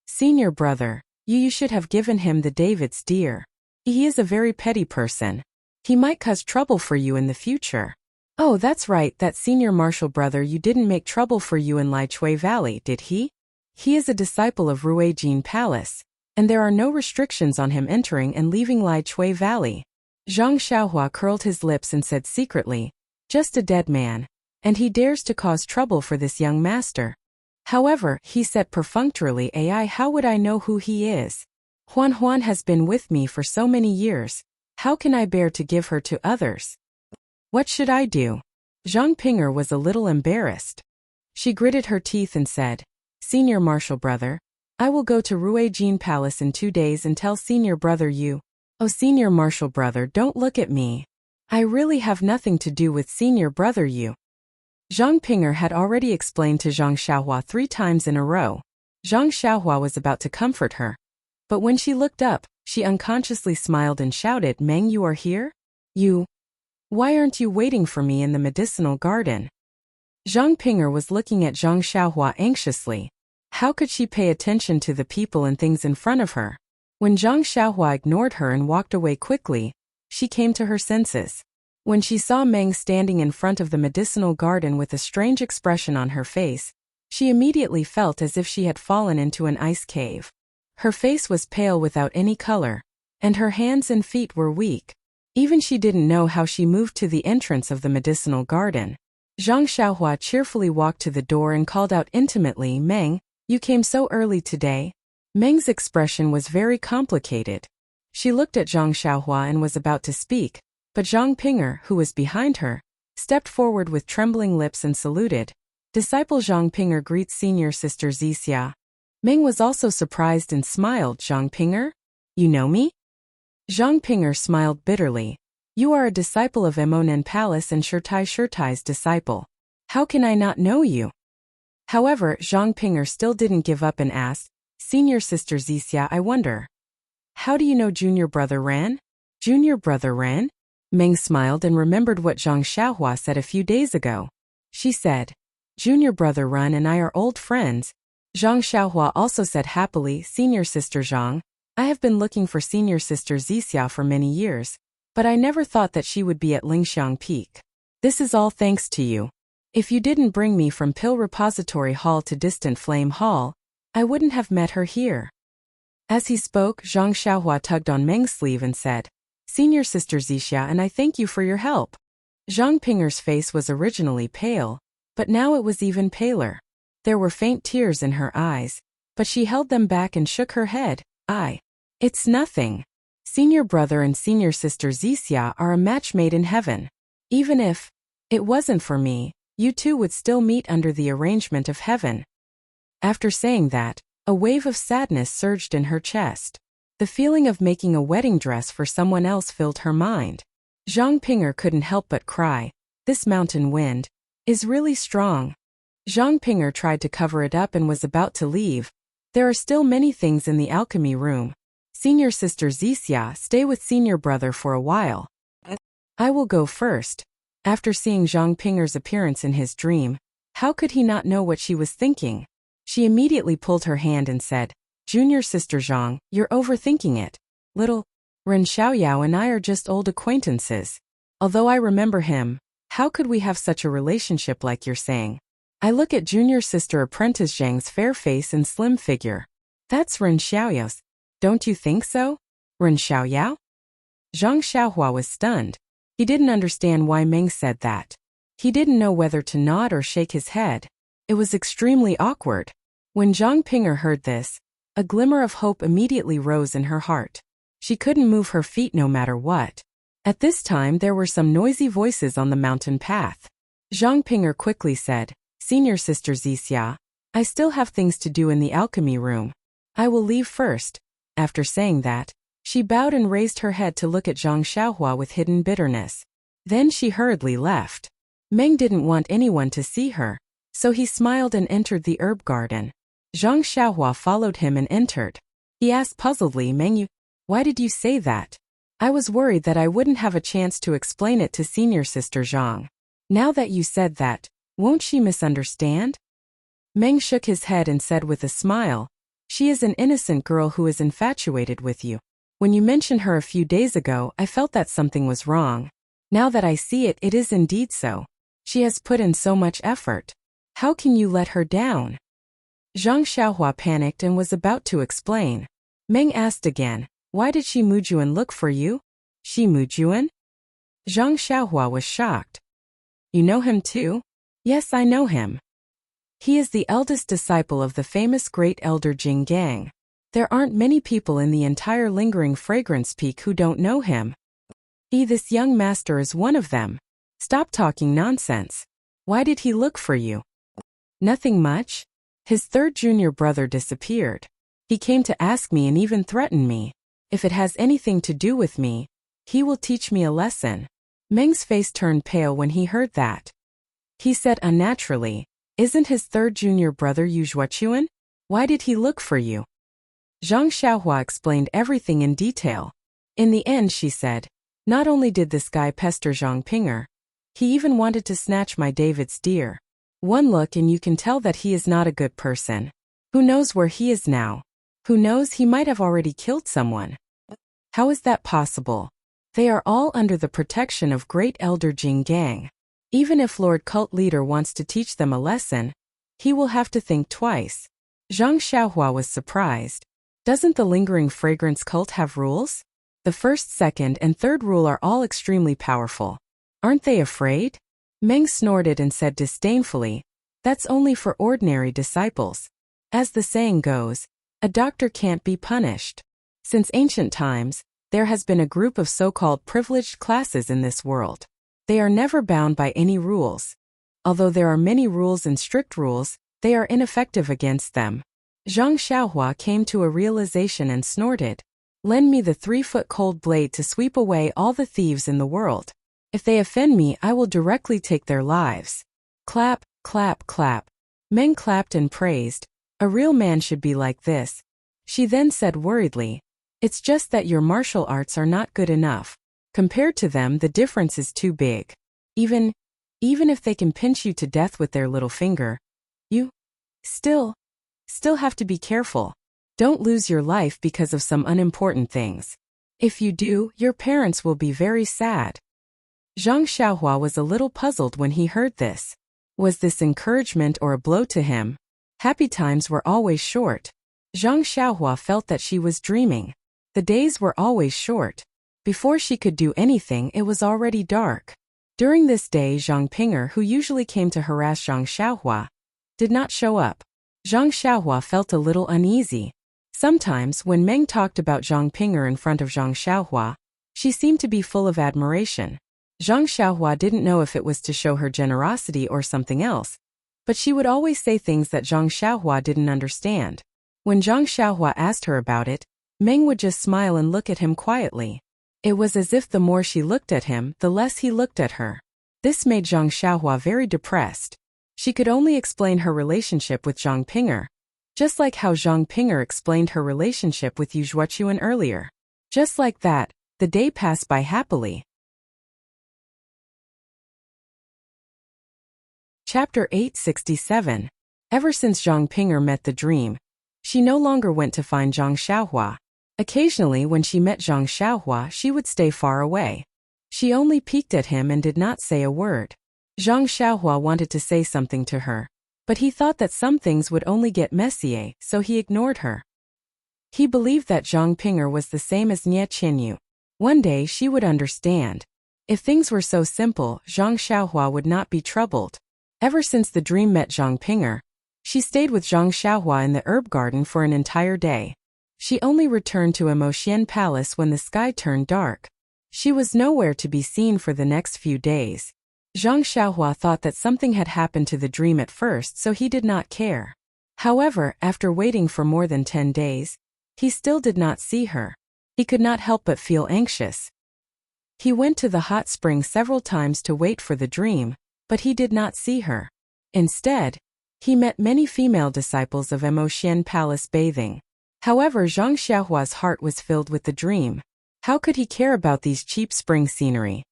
"Senior brother, you should have given him the David's deer. He is a very petty person. He might cause trouble for you in the future." "Oh, that's right, that senior martial brother you didn't make trouble for you in Lai Chui Valley, did he? He is a disciple of Ruijin Palace, and there are no restrictions on him entering and leaving Lai Chui Valley." Zhang Xiaohua curled his lips and said secretly, "Just a dead man, and he dares to cause trouble for this young master." However, he said perfunctorily, how would I know who he is? Huan has been with me for so many years. How can I bear to give her to others? What should I do?" Zhang Pinger was a little embarrassed. She gritted her teeth and said, "Senior martial brother, I will go to Ruijin Palace in 2 days and tell senior brother Yu." "Oh, senior martial brother, don't look at me. I really have nothing to do with senior brother Yu." Zhang Pinger had already explained to Zhang Xiaohua 3 times in a row. Zhang Xiaohua was about to comfort her. But when she looked up, she unconsciously smiled and shouted, "Meng, you are here? You? Why aren't you waiting for me in the medicinal garden?" Zhang Pinger was looking at Zhang Xiaohua anxiously. How could she pay attention to the people and things in front of her? When Zhang Xiaohua ignored her and walked away quickly, she came to her senses. When she saw Meng standing in front of the medicinal garden with a strange expression on her face, she immediately felt as if she had fallen into an ice cave. Her face was pale without any color, and her hands and feet were weak. Even she didn't know how she moved to the entrance of the medicinal garden. Zhang Xiaohua cheerfully walked to the door and called out intimately, "Meng, you came so early today." Meng's expression was very complicated. She looked at Zhang Xiaohua and was about to speak, but Zhang Pinger, who was behind her, stepped forward with trembling lips and saluted. "Disciple Zhang Pinger greets senior sister Zixia." Meng was also surprised and smiled. "Zhang Pinger? You know me?" Zhang Pinger smiled bitterly. "You are a disciple of Emonen Palace and Shirtai's disciple. How can I not know you?" However, Zhang Pinger still didn't give up and asked, "Senior sister Zixia, I wonder, how do you know junior brother Ran?" "Junior brother Ran?" Meng smiled and remembered what Zhang Xiaohua said a few days ago. She said, "Junior brother Ran and I are old friends." Zhang Xiaohua also said happily, "Senior sister Zhang, I have been looking for senior sister Zixia for many years, but I never thought that she would be at Lingxiang Peak. This is all thanks to you. If you didn't bring me from Pill Repository Hall to Distant Flame Hall, I wouldn't have met her here." As he spoke, Zhang Xiaohua tugged on Meng's sleeve and said, "Senior sister Zixia, and I thank you for your help." Zhang Pinger's face was originally pale, but now it was even paler. There were faint tears in her eyes, but she held them back and shook her head. It's nothing. Senior brother and senior sister Zixia are a match made in heaven. Even if it wasn't for me, you two would still meet under the arrangement of heaven." After saying that, a wave of sadness surged in her chest. The feeling of making a wedding dress for someone else filled her mind. Zhang Pinger couldn't help but cry. This mountain wind is really strong. Zhang Pinger tried to cover it up and was about to leave. There are still many things in the alchemy room. Senior sister Zixia, stay with senior brother for a while. I will go first. After seeing Zhang Pinger's appearance in his dream, how could he not know what she was thinking? She immediately pulled her hand and said, Junior sister Zhang, you're overthinking it. Little Ren Xiaoyao and I are just old acquaintances. Although I remember him, how could we have such a relationship like you're saying? I look at junior sister apprentice Zhang's fair face and slim figure. That's Ren Xiaoyao's. Don't you think so? Ren Xiaoyao? Zhang Xiaohua was stunned. He didn't understand why Meng said that. He didn't know whether to nod or shake his head. It was extremely awkward. When Zhang Pinger heard this, a glimmer of hope immediately rose in her heart. She couldn't move her feet no matter what. At this time there were some noisy voices on the mountain path. Zhang Pinger quickly said, Senior sister Zixia, I still have things to do in the alchemy room. I will leave first. After saying that, she bowed and raised her head to look at Zhang Xiaohua with hidden bitterness. Then she hurriedly left. Meng didn't want anyone to see her, so he smiled and entered the herb garden. Zhang Xiaohua followed him and entered. He asked puzzledly, Meng, why did you say that? I was worried that I wouldn't have a chance to explain it to senior sister Zhang. Now that you said that, won't she misunderstand? Meng shook his head and said with a smile, she is an innocent girl who is infatuated with you. When you mentioned her a few days ago, I felt that something was wrong. Now that I see it, it is indeed so. She has put in so much effort. How can you let her down? Zhang Xiaohua panicked and was about to explain. Meng asked again, why did Shi Mujuan look for you? Shi Mujuan? Zhang Xiaohua was shocked. You know him too? Yes, I know him. He is the eldest disciple of the famous great elder Jing Gang. There aren't many people in the entire lingering fragrance peak who don't know him. This young master is one of them. Stop talking nonsense. Why did he look for you? Nothing much. His third junior brother disappeared. He came to ask me and even threatened me. If it has anything to do with me, he will teach me a lesson. Meng's face turned pale when he heard that. He said unnaturally, isn't his third junior brother Yu Zhuachuan? Why did he look for you? Zhang Xiaohua explained everything in detail. In the end, she said, not only did this guy pester Zhang Pinger, he even wanted to snatch my David's deer. One look and you can tell that he is not a good person. Who knows where he is now? Who knows, he might have already killed someone. How is that possible? They are all under the protection of Great Elder Jing Gang. Even if Lord Cult Leader wants to teach them a lesson, he will have to think twice. Zhang Xiaohua was surprised. Doesn't the lingering fragrance cult have rules? The first, second, and third rule are all extremely powerful. Aren't they afraid? Meng snorted and said disdainfully, that's only for ordinary disciples. As the saying goes, a doctor can't be punished. Since ancient times, there has been a group of so-called privileged classes in this world. They are never bound by any rules. Although there are many rules and strict rules, they are ineffective against them. Zhang Xiaohua came to a realization and snorted. Lend me the 3-foot cold blade to sweep away all the thieves in the world. If they offend me, I will directly take their lives. Clap, clap, clap. Meng clapped and praised. A real man should be like this. She then said worriedly, it's just that your martial arts are not good enough. Compared to them, the difference is too big. Even if they can pinch you to death with their little finger, you still have to be careful. Don't lose your life because of some unimportant things. If you do, your parents will be very sad. Zhang Xiaohua was a little puzzled when he heard this. Was this encouragement or a blow to him? Happy times were always short. Zhang Xiaohua felt that she was dreaming. The days were always short. Before she could do anything, it was already dark. During this day, Zhang Pinger, who usually came to harass Zhang Xiaohua, did not show up. Zhang Xiaohua felt a little uneasy. Sometimes, when Meng talked about Zhang Pinger in front of Zhang Xiaohua, she seemed to be full of admiration. Zhang Xiaohua didn't know if it was to show her generosity or something else, but she would always say things that Zhang Xiaohua didn't understand. When Zhang Xiaohua asked her about it, Meng would just smile and look at him quietly. It was as if the more she looked at him, the less he looked at her. This made Zhang Xiaohua very depressed. She could only explain her relationship with Zhang Pinger. Just like how Zhang Pinger explained her relationship with Yu Zhuochuan earlier. Just like that, the day passed by happily. Chapter 867. Ever since Zhang Pinger met the dream, she no longer went to find Zhang Xiaohua. Occasionally when she met Zhang Xiaohua, she would stay far away. She only peeked at him and did not say a word. Zhang Xiaohua wanted to say something to her, but he thought that some things would only get messier, so he ignored her. He believed that Zhang Pinger was the same as Nie Qinyu. One day she would understand. If things were so simple, Zhang Xiaohua would not be troubled. Ever since the dream met Zhang Pinger, she stayed with Zhang Xiaohua in the herb garden for an entire day. She only returned to Emotian Palace when the sky turned dark. She was nowhere to be seen for the next few days. Zhang Xiaohua thought that something had happened to the dream at first, so he did not care. However, after waiting for more than 10 days, he still did not see her. He could not help but feel anxious. He went to the hot spring several times to wait for the dream, but he did not see her. Instead, he met many female disciples of Emotian Palace bathing. However, Zhang Xiaohua's heart was filled with the dream. How could he care about these cheap spring scenery?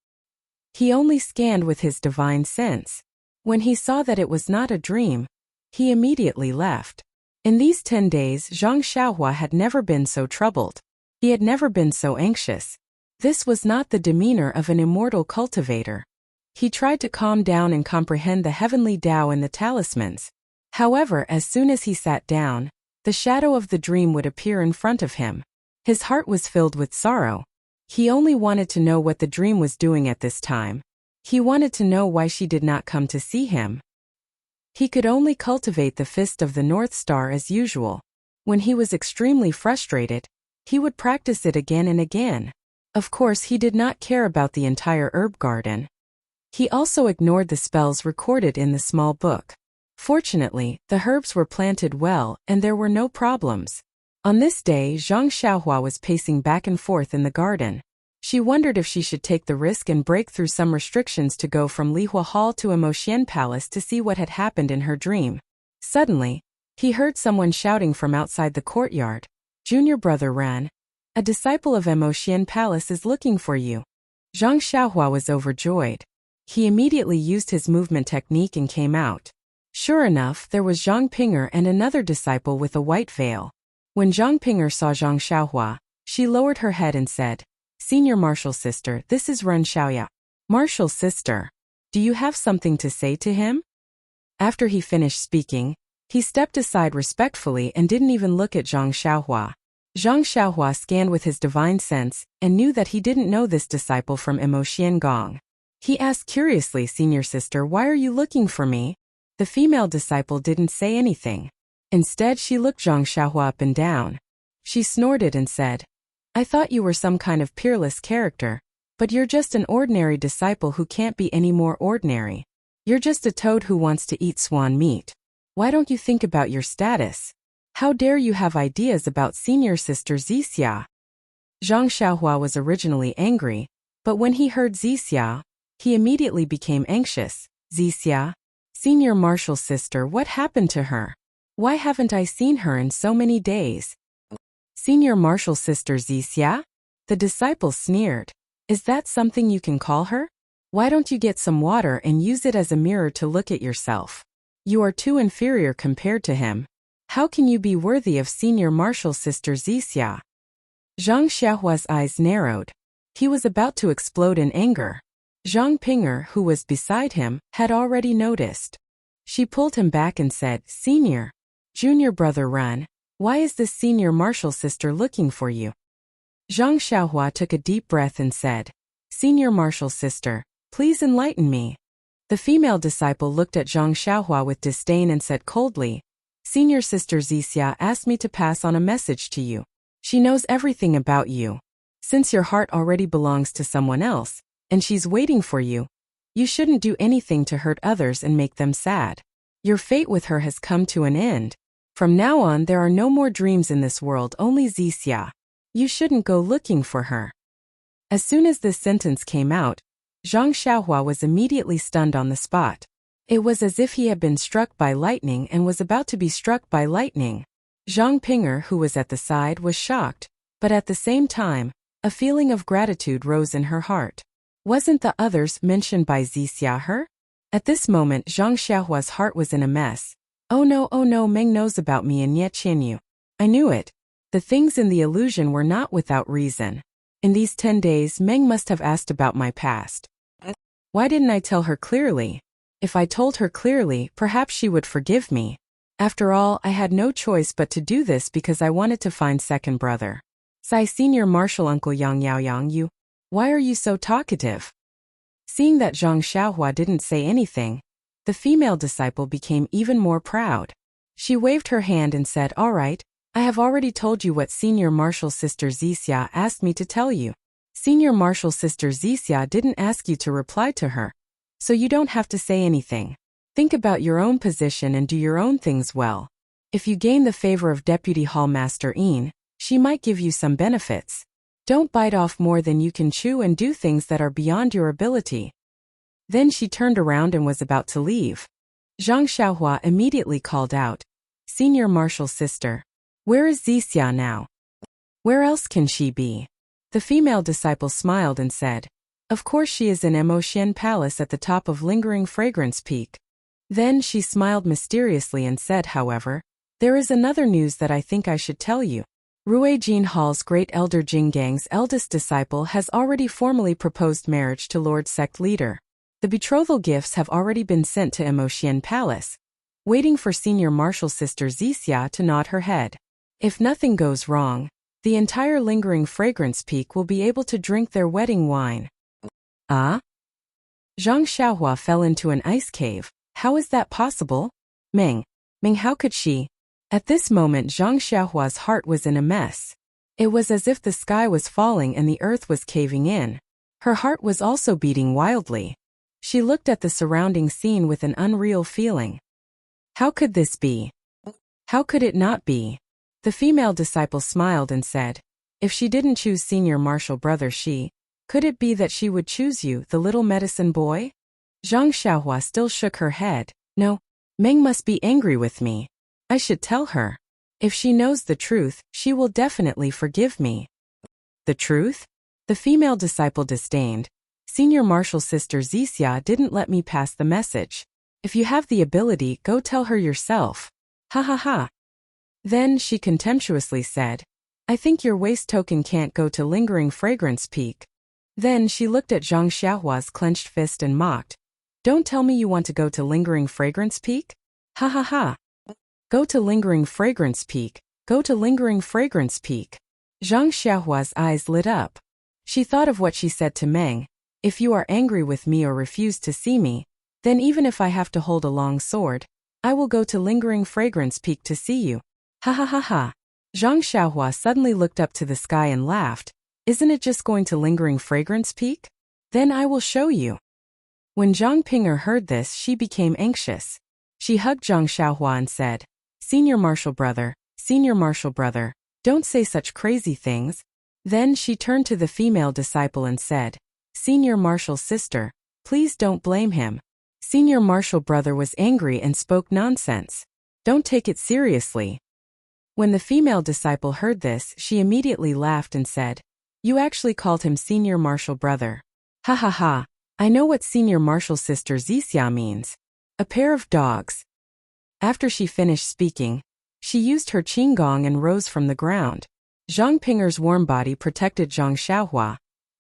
He only scanned with his divine sense. When he saw that it was not a dream, he immediately left. In these 10 days, Zhang Xiaohua had never been so troubled. He had never been so anxious. This was not the demeanor of an immortal cultivator. He tried to calm down and comprehend the heavenly Tao and the talismans. However, as soon as he sat down, the shadow of the dream would appear in front of him. His heart was filled with sorrow. He only wanted to know what the dream was doing at this time. He wanted to know why she did not come to see him. He could only cultivate the fist of the North Star as usual. When he was extremely frustrated, he would practice it again and again. Of course, he did not care about the entire herb garden. He also ignored the spells recorded in the small book. Fortunately, the herbs were planted well, and there were no problems. On this day, Zhang Xiaohua was pacing back and forth in the garden. She wondered if she should take the risk and break through some restrictions to go from Lihua Hall to Emotian Palace to see what had happened in her dream. Suddenly, he heard someone shouting from outside the courtyard. "Junior brother Ran, a disciple of Emotian Palace is looking for you." Zhang Xiaohua was overjoyed. He immediately used his movement technique and came out. Sure enough, there was Zhang Pinger and another disciple with a white veil. When Zhang Pinger saw Zhang Xiaohua, she lowered her head and said, "Senior Marshal Sister, this is Ren Xiaoya." "Marshal Sister, do you have something to say to him?" After he finished speaking, he stepped aside respectfully and didn't even look at Zhang Xiaohua. Zhang Xiaohua scanned with his divine sense and knew that he didn't know this disciple from Emotian Gong. He asked curiously, "Senior Sister, why are you looking for me?" The female disciple didn't say anything. Instead, she looked Zhang Xiaohua up and down. She snorted and said, "I thought you were some kind of peerless character, but you're just an ordinary disciple who can't be any more ordinary. You're just a toad who wants to eat swan meat. Why don't you think about your status? How dare you have ideas about Senior Sister Zixia?" Zhang Xiaohua was originally angry, but when he heard Zixia, he immediately became anxious. "Zixia? Senior Marshal Sister, what happened to her? Why haven't I seen her in so many days?" "Senior Marshal Sister Zixia?" The disciple sneered. "Is that something you can call her? Why don't you get some water and use it as a mirror to look at yourself? You are too inferior compared to him. How can you be worthy of Senior Marshal Sister Zixia?" Zhang Xiaohua's eyes narrowed. He was about to explode in anger. Zhang Pinger, who was beside him, had already noticed. She pulled him back and said, Junior brother Ran, why is this Senior Marshal Sister looking for you?" Zhang Xiaohua took a deep breath and said, "Senior Marshal Sister, please enlighten me." The female disciple looked at Zhang Xiaohua with disdain and said coldly, "Senior Sister Zixia asked me to pass on a message to you. She knows everything about you. Since your heart already belongs to someone else, and she's waiting for you, you shouldn't do anything to hurt others and make them sad. Your fate with her has come to an end. From now on there are no more dreams in this world, only Zixia. You shouldn't go looking for her." As soon as this sentence came out, Zhang Xiaohua was immediately stunned on the spot. It was as if he had been struck by lightning and was about to be struck by lightning. Zhang Pinger, who was at the side, was shocked, but at the same time, a feeling of gratitude rose in her heart. Wasn't the others mentioned by Zixia her? At this moment Zhang Xiaohua's heart was in a mess. Oh no, Meng knows about me and Ye Qianyu. I knew it. The things in the illusion were not without reason. In these 10 days Meng must have asked about my past. Why didn't I tell her clearly? If I told her clearly, perhaps she would forgive me. After all, I had no choice but to do this because I wanted to find second brother. Sai Senior Marshal Uncle Yang Yaoyang, why are you so talkative? Seeing that Zhang Xiaohua didn't say anything, the female disciple became even more proud. She waved her hand and said, all right, I have already told you what Senior Marshal Sister Zixia asked me to tell you. Senior Marshal Sister Zixia didn't ask you to reply to her, so you don't have to say anything. Think about your own position and do your own things well. If you gain the favor of Deputy Hall Master Yin, she might give you some benefits. Don't bite off more than you can chew and do things that are beyond your ability. Then she turned around and was about to leave. Zhang Xiaohua immediately called out, Senior Marshal Sister, where is Zixia now? Where else can she be? The female disciple smiled and said, of course she is in Emotian Palace at the top of Lingering Fragrance Peak. Then she smiled mysteriously and said, however, there is another news that I think I should tell you. Ruijin Hall's great elder Jinggang's eldest disciple has already formally proposed marriage to Lord Sect Leader. The betrothal gifts have already been sent to Emotian Palace, waiting for Senior Marshal Sister Zixia to nod her head. If nothing goes wrong, the entire Lingering Fragrance Peak will be able to drink their wedding wine. Ah? Zhang Xiaohua fell into an ice cave. How is that possible? Meng, how could she? At this moment Zhang Xiaohua's heart was in a mess. It was as if the sky was falling and the earth was caving in. Her heart was also beating wildly. She looked at the surrounding scene with an unreal feeling. How could this be? How could it not be? The female disciple smiled and said, if she didn't choose Senior Marshal Brother could it be that she would choose you, the little medicine boy? Zhang Xiaohua still shook her head. No, Meng must be angry with me. I should tell her. If she knows the truth, she will definitely forgive me. The truth? The female disciple disdained. Senior Marshal Sister Zixia didn't let me pass the message. If you have the ability, go tell her yourself. Ha ha ha. Then she contemptuously said, I think your waste token can't go to Lingering Fragrance Peak. Then she looked at Zhang Xiaohua's clenched fist and mocked. Don't tell me you want to go to Lingering Fragrance Peak? Ha ha ha. Go to Lingering Fragrance Peak. Go to Lingering Fragrance Peak. Zhang Xiaohua's eyes lit up. She thought of what she said to Meng. If you are angry with me or refuse to see me, then even if I have to hold a long sword, I will go to Lingering Fragrance Peak to see you. Ha ha ha ha. Zhang Xiaohua suddenly looked up to the sky and laughed. Isn't it just going to Lingering Fragrance Peak? Then I will show you. When Zhang Pinger heard this, she became anxious. She hugged Zhang Xiaohua and said, Senior Marshal Brother, don't say such crazy things. Then she turned to the female disciple and said, Senior Marshal Sister, please don't blame him. Senior Marshal Brother was angry and spoke nonsense. Don't take it seriously. When the female disciple heard this, she immediately laughed and said, you actually called him Senior Marshal Brother. Ha ha ha, I know what Senior Marshal Sister Zixia means. A pair of dogs. After she finished speaking, she used her qinggong and rose from the ground. Zhang Pinger's warm body protected Zhang Xiaohua,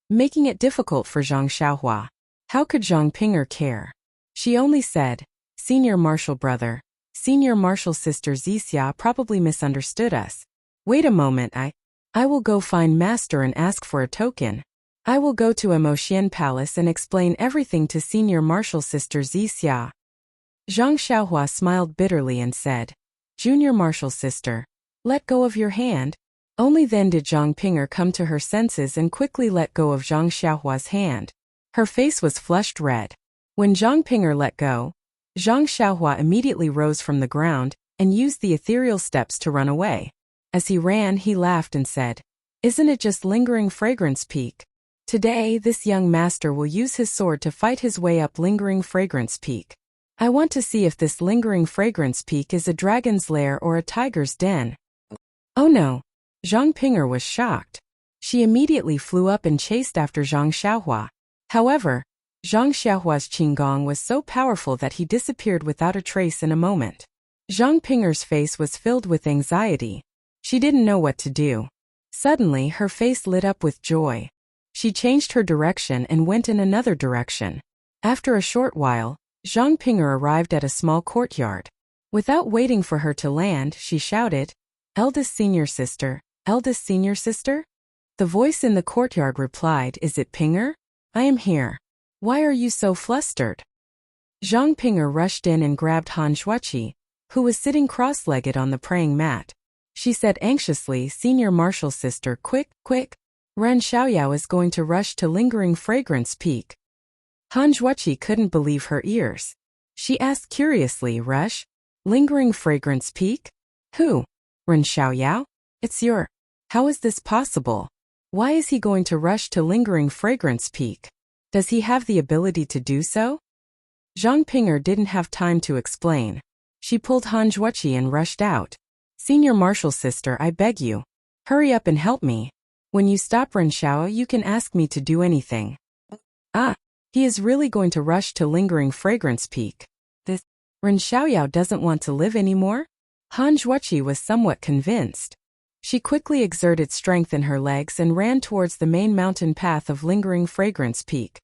making it difficult for Zhang Xiaohua. How could Zhang Pinger care? She only said, Senior Marshal Brother, Senior Marshal Sister Zixia probably misunderstood us. Wait a moment, I will go find Master and ask for a token. I will go to Emotian Palace and explain everything to Senior Marshal Sister Zixia. Zhang Xiaohua smiled bitterly and said, Junior Marshal Sister, let go of your hand. Only then did Zhang Pinger come to her senses and quickly let go of Zhang Xiaohua's hand. Her face was flushed red. When Zhang Pinger let go, Zhang Xiaohua immediately rose from the ground and used the ethereal steps to run away. As he ran, he laughed and said, Isn't it just Lingering Fragrance Peak? Today, this young master will use his sword to fight his way up Lingering Fragrance Peak. I want to see if this Lingering Fragrance Peak is a dragon's lair or a tiger's den. Oh no! Zhang Ping'er was shocked. She immediately flew up and chased after Zhang Xiaohua. However, Zhang Xiaohua's qinggong was so powerful that he disappeared without a trace in a moment. Zhang Ping'er's face was filled with anxiety. She didn't know what to do. Suddenly, her face lit up with joy. She changed her direction and went in another direction. After a short while, Zhang Ping'er arrived at a small courtyard. Without waiting for her to land, she shouted, "Eldest senior sister, eldest senior sister?" The voice in the courtyard replied, "Is it Ping'er? I am here. Why are you so flustered?" Zhang Ping'er rushed in and grabbed Han Zhuoqi, who was sitting cross-legged on the praying mat. She said anxiously, "Senior Marshal sister, quick, quick! Ren Xiaoyao is going to rush to Lingering Fragrance Peak." Han Zhuoqi couldn't believe her ears. She asked curiously, "Rush? Lingering Fragrance Peak? Who? Ren Xiaoyao? It's your... How is this possible? Why is he going to rush to Lingering Fragrance Peak? Does he have the ability to do so?" Zhang Ping'er didn't have time to explain. She pulled Han Zhuoqi and rushed out. "Senior Marshal sister, I beg you. Hurry up and help me. When you stop Ren Xiao, you can ask me to do anything." "Ah, he is really going to rush to Lingering Fragrance Peak. This Ren Xiaoyao doesn't want to live anymore?" Han Zhuoqi was somewhat convinced. She quickly exerted strength in her legs and ran towards the main mountain path of Lingering Fragrance Peak.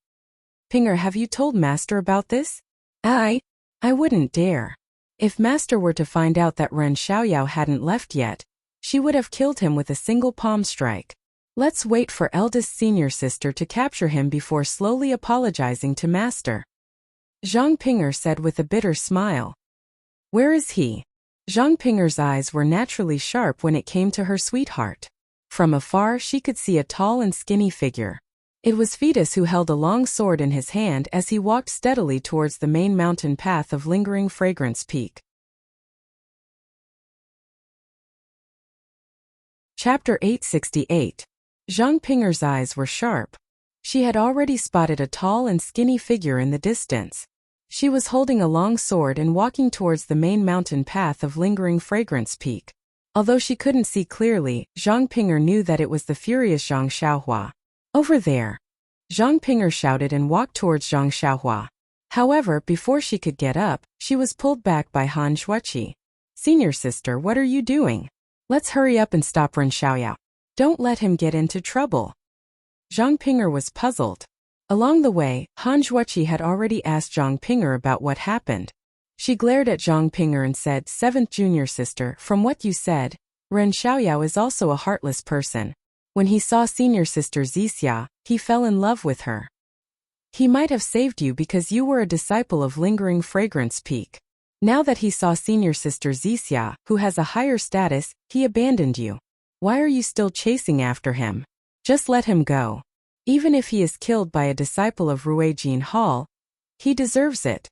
"Ping'er, have you told Master about this?" I wouldn't dare. If Master were to find out that Ren Xiaoyao hadn't left yet, she would have killed him with a single palm strike. Let's wait for eldest senior sister to capture him before slowly apologizing to Master," Zhang Ping'er said with a bitter smile. "Where is he?" Zhang Ping'er's eyes were naturally sharp when it came to her sweetheart. From afar, she could see a tall and skinny figure. It was Fetus, who held a long sword in his hand as he walked steadily towards the main mountain path of Lingering Fragrance Peak. Chapter 868. Zhang Ping'er's eyes were sharp. She had already spotted a tall and skinny figure in the distance. She was holding a long sword and walking towards the main mountain path of Lingering Fragrance Peak. Although she couldn't see clearly, Zhang Ping'er knew that it was the furious Zhang Xiaohua. "Over there!" Zhang Ping'er shouted and walked towards Zhang Xiaohua. However, before she could get up, she was pulled back by Han Zhuoqi. "Senior sister, what are you doing? Let's hurry up and stop Ren Xiaoyao. Don't let him get into trouble." Zhang Ping'er was puzzled. Along the way, Han Zhuoqi had already asked Zhang Ping'er about what happened. She glared at Zhang Ping'er and said, "Seventh junior sister, from what you said, Ren Xiaoyao is also a heartless person. When he saw senior sister Zixia, he fell in love with her. He might have saved you because you were a disciple of Lingering Fragrance Peak. Now that he saw senior sister Zixia, who has a higher status, he abandoned you. Why are you still chasing after him? Just let him go. Even if he is killed by a disciple of Ruijin Hall, he deserves it."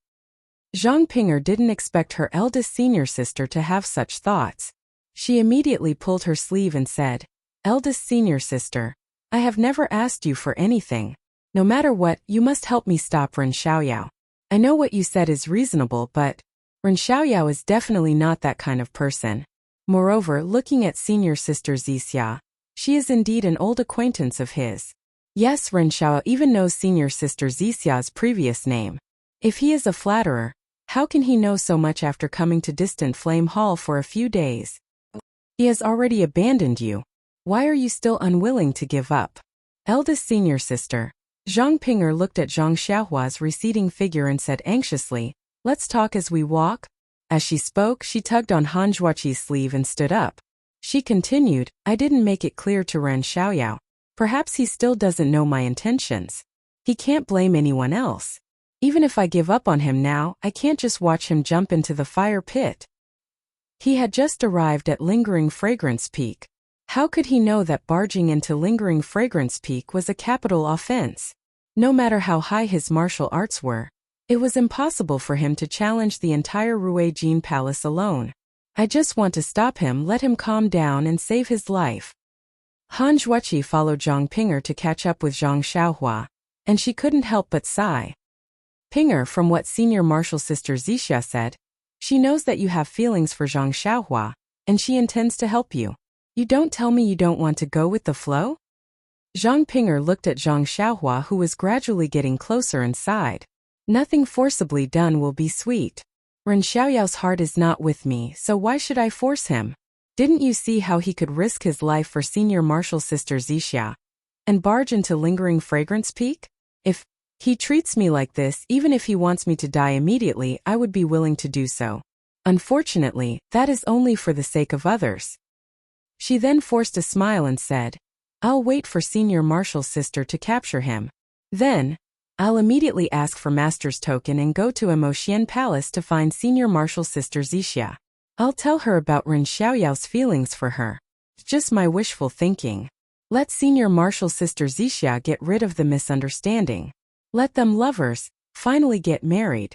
Zhang Ping'er didn't expect her eldest senior sister to have such thoughts. She immediately pulled her sleeve and said, "Eldest senior sister, I have never asked you for anything. No matter what, you must help me stop Ren Xiaoyao. I know what you said is reasonable, but Ren Xiaoyao is definitely not that kind of person. Moreover, looking at senior sister Zixia, she is indeed an old acquaintance of his. Yes, Ren Xiaoyao even knows senior sister Zixia's previous name. If he is a flatterer, how can he know so much after coming to distant Flame Hall for a few days? He has already abandoned you. Why are you still unwilling to give up?" Eldest senior sister. Zhang Ping'er looked at Zhang Xiaohua's receding figure and said anxiously, "Let's talk as we walk." As she spoke, she tugged on Han Zhuoqi's sleeve and stood up. She continued, "I didn't make it clear to Ren Xiaoyao. Perhaps he still doesn't know my intentions. He can't blame anyone else. Even if I give up on him now, I can't just watch him jump into the fire pit." He had just arrived at Lingering Fragrance Peak. How could he know that barging into Lingering Fragrance Peak was a capital offense? No matter how high his martial arts were, it was impossible for him to challenge the entire Ruijin Palace alone. "I just want to stop him, let him calm down and save his life." Han Zhuoqi followed Zhang Ping'er to catch up with Zhang Xiaohua, and she couldn't help but sigh. "Ping'er, from what senior martial sister Zixia said, she knows that you have feelings for Zhang Xiaohua, and she intends to help you. You don't tell me you don't want to go with the flow? Zhang Ping'er looked at Zhang Xiaohua, who was gradually getting closer, and sighed. Nothing forcibly done will be sweet. Ren Xiaoyao's heart is not with me, so why should I force him? Didn't you see how he could risk his life for senior marshal sister Zixia? And barge into lingering fragrance peak? If he treats me like this, even if he wants me to die immediately, I would be willing to do so. Unfortunately, that is only for the sake of others. She then forced a smile and said, I'll wait for senior marshal's sister to capture him. Then, I'll immediately ask for master's token and go to Emotian Palace to find senior marshal sister Zixia. I'll tell her about Ren Xiaoyao's feelings for her. Just my wishful thinking. Let senior marshal sister Zixia get rid of the misunderstanding. Let them lovers finally get married.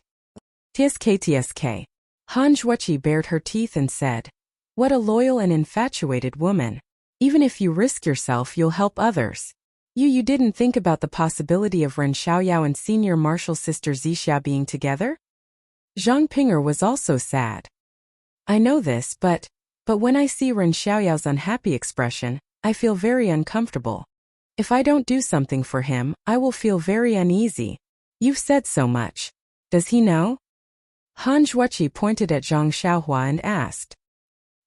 TSK. Han Zhuoqi bared her teeth and said, What a loyal and infatuated woman. Even if you risk yourself, you'll help others. You didn't think about the possibility of Ren Xiaoyao and senior marshal sister Zixia being together? Zhang Ping'er was also sad. I know this, but when I see Ren Xiaoyao's unhappy expression, I feel very uncomfortable. If I don't do something for him, I will feel very uneasy. You've said so much. Does he know? Han Zhuoqi pointed at Zhang Xiaohua and asked.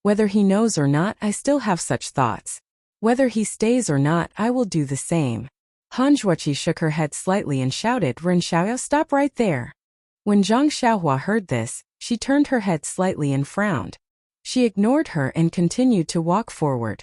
Whether he knows or not, I still have such thoughts. Whether he stays or not, I will do the same. Han Zhuoqi shook her head slightly and shouted, Ren Xiaoyao, stop right there. When Zhang Xiaohua heard this, she turned her head slightly and frowned. She ignored her and continued to walk forward.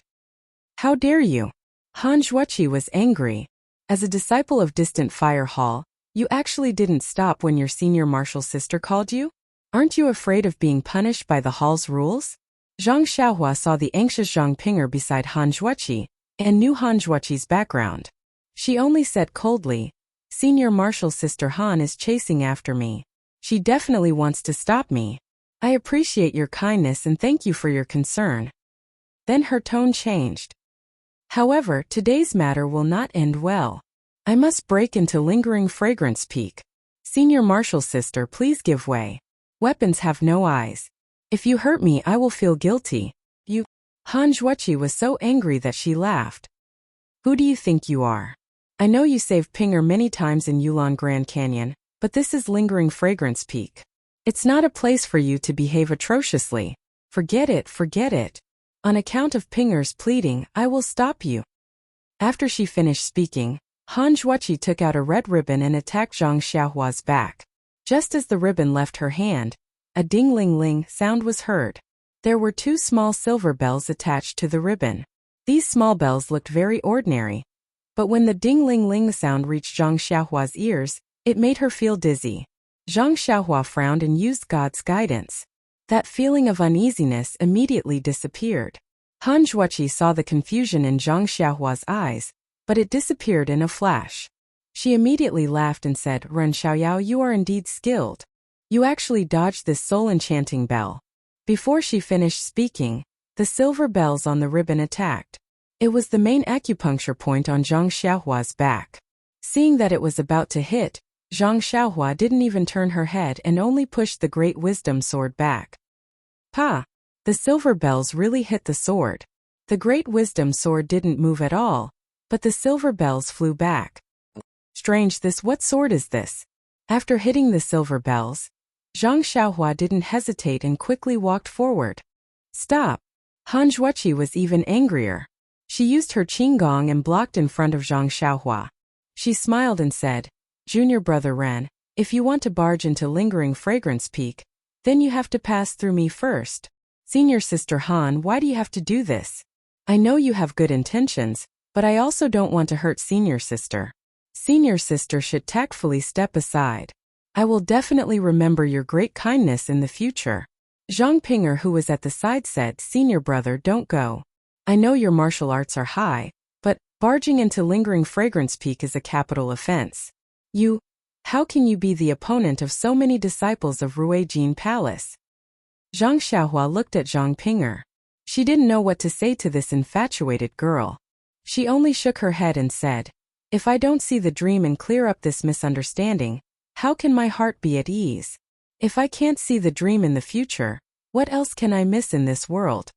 How dare you? Han Zhuoqi was angry. As a disciple of distant fire hall, you actually didn't stop when your senior marshal sister called you? Aren't you afraid of being punished by the hall's rules? Zhang Xiaohua saw the anxious Zhang Ping'er beside Han Zhuoqi, and knew Han Zhuoqi's background. She only said coldly, Senior Marshal Sister Han is chasing after me. She definitely wants to stop me. I appreciate your kindness and thank you for your concern. Then her tone changed. However, today's matter will not end well. I must break into lingering fragrance peak. Senior Marshal Sister, please give way. Weapons have no eyes. If you hurt me, I will feel guilty. You. Han Zhuoqi was so angry that she laughed. Who do you think you are? I know you saved Ping'er many times in Yulon Grand Canyon, but this is lingering fragrance peak. It's not a place for you to behave atrociously. Forget it, forget it. On account of Ping'er's pleading, I will stop you. After she finished speaking, Han Zhuoqi took out a red ribbon and attacked Zhang Xiaohua's back. Just as the ribbon left her hand, a ding-ling-ling sound was heard. There were 2 small silver bells attached to the ribbon. These small bells looked very ordinary. But when the ding-ling-ling sound reached Zhang Xiaohua's ears, it made her feel dizzy. Zhang Xiaohua frowned and used God's guidance. That feeling of uneasiness immediately disappeared. Han Zhuoqi saw the confusion in Zhang Xiaohua's eyes, but it disappeared in a flash. She immediately laughed and said, Ren Xiaoyao, you are indeed skilled. You actually dodged this soul-enchanting bell. Before she finished speaking, the silver bells on the ribbon attacked. It was the main acupuncture point on Zhang Xiaohua's back. Seeing that it was about to hit, Zhang Xiaohua didn't even turn her head and only pushed the Great Wisdom Sword back. Pa! The silver bells really hit the sword. The Great Wisdom Sword didn't move at all, but the silver bells flew back. Strange this, what sword is this? After hitting the silver bells, Zhang Xiaohua didn't hesitate and quickly walked forward. Stop! Han Zhuoqi was even angrier. She used her qinggong and blocked in front of Zhang Xiaohua. She smiled and said, Junior brother Ren, if you want to barge into lingering fragrance peak, then you have to pass through me first. Senior sister Han, why do you have to do this? I know you have good intentions, but I also don't want to hurt senior sister. Senior sister should tactfully step aside. I will definitely remember your great kindness in the future. Zhang Ping'er, who was at the side, said, Senior brother, don't go. I know your martial arts are high, but barging into lingering fragrance peak is a capital offense. How can you be the opponent of so many disciples of Ruijin Palace? Zhang Xiaohua looked at Zhang Ping'er. She didn't know what to say to this infatuated girl. She only shook her head and said, If I don't see the dream and clear up this misunderstanding, how can my heart be at ease? If I can't see the dream in the future, what else can I miss in this world?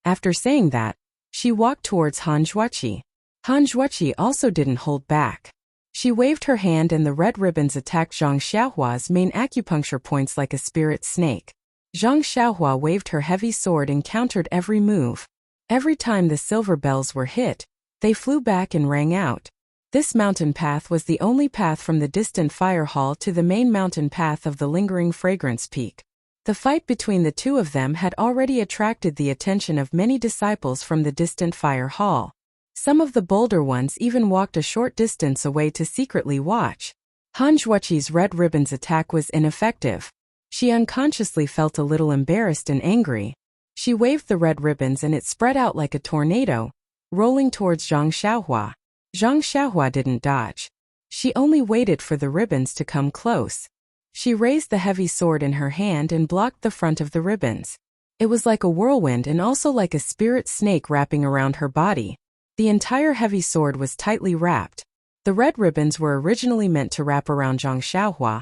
After saying that, She walked towards Han Zhuoqi. Han Zhuoqi also didn't hold back. She waved her hand and the red ribbons attacked Zhang Xiaohua's main acupuncture points like a spirit snake. Zhang Xiaohua waved her heavy sword and countered every move. Every time the silver bells were hit, they flew back and rang out. This mountain path was the only path from the distant fire hall to the main mountain path of the lingering fragrance peak. The fight between the two of them had already attracted the attention of many disciples from the distant fire hall. Some of the bolder ones even walked a short distance away to secretly watch. Han Zhuoqi's red ribbons attack was ineffective. She unconsciously felt a little embarrassed and angry. She waved the red ribbons and it spread out like a tornado, rolling towards Zhang Xiaohua. Zhang Xiaohua didn't dodge. She only waited for the ribbons to come close. She raised the heavy sword in her hand and blocked the front of the ribbons. It was like a whirlwind and also like a spirit snake wrapping around her body. The entire heavy sword was tightly wrapped. The red ribbons were originally meant to wrap around Zhang Xiaohua,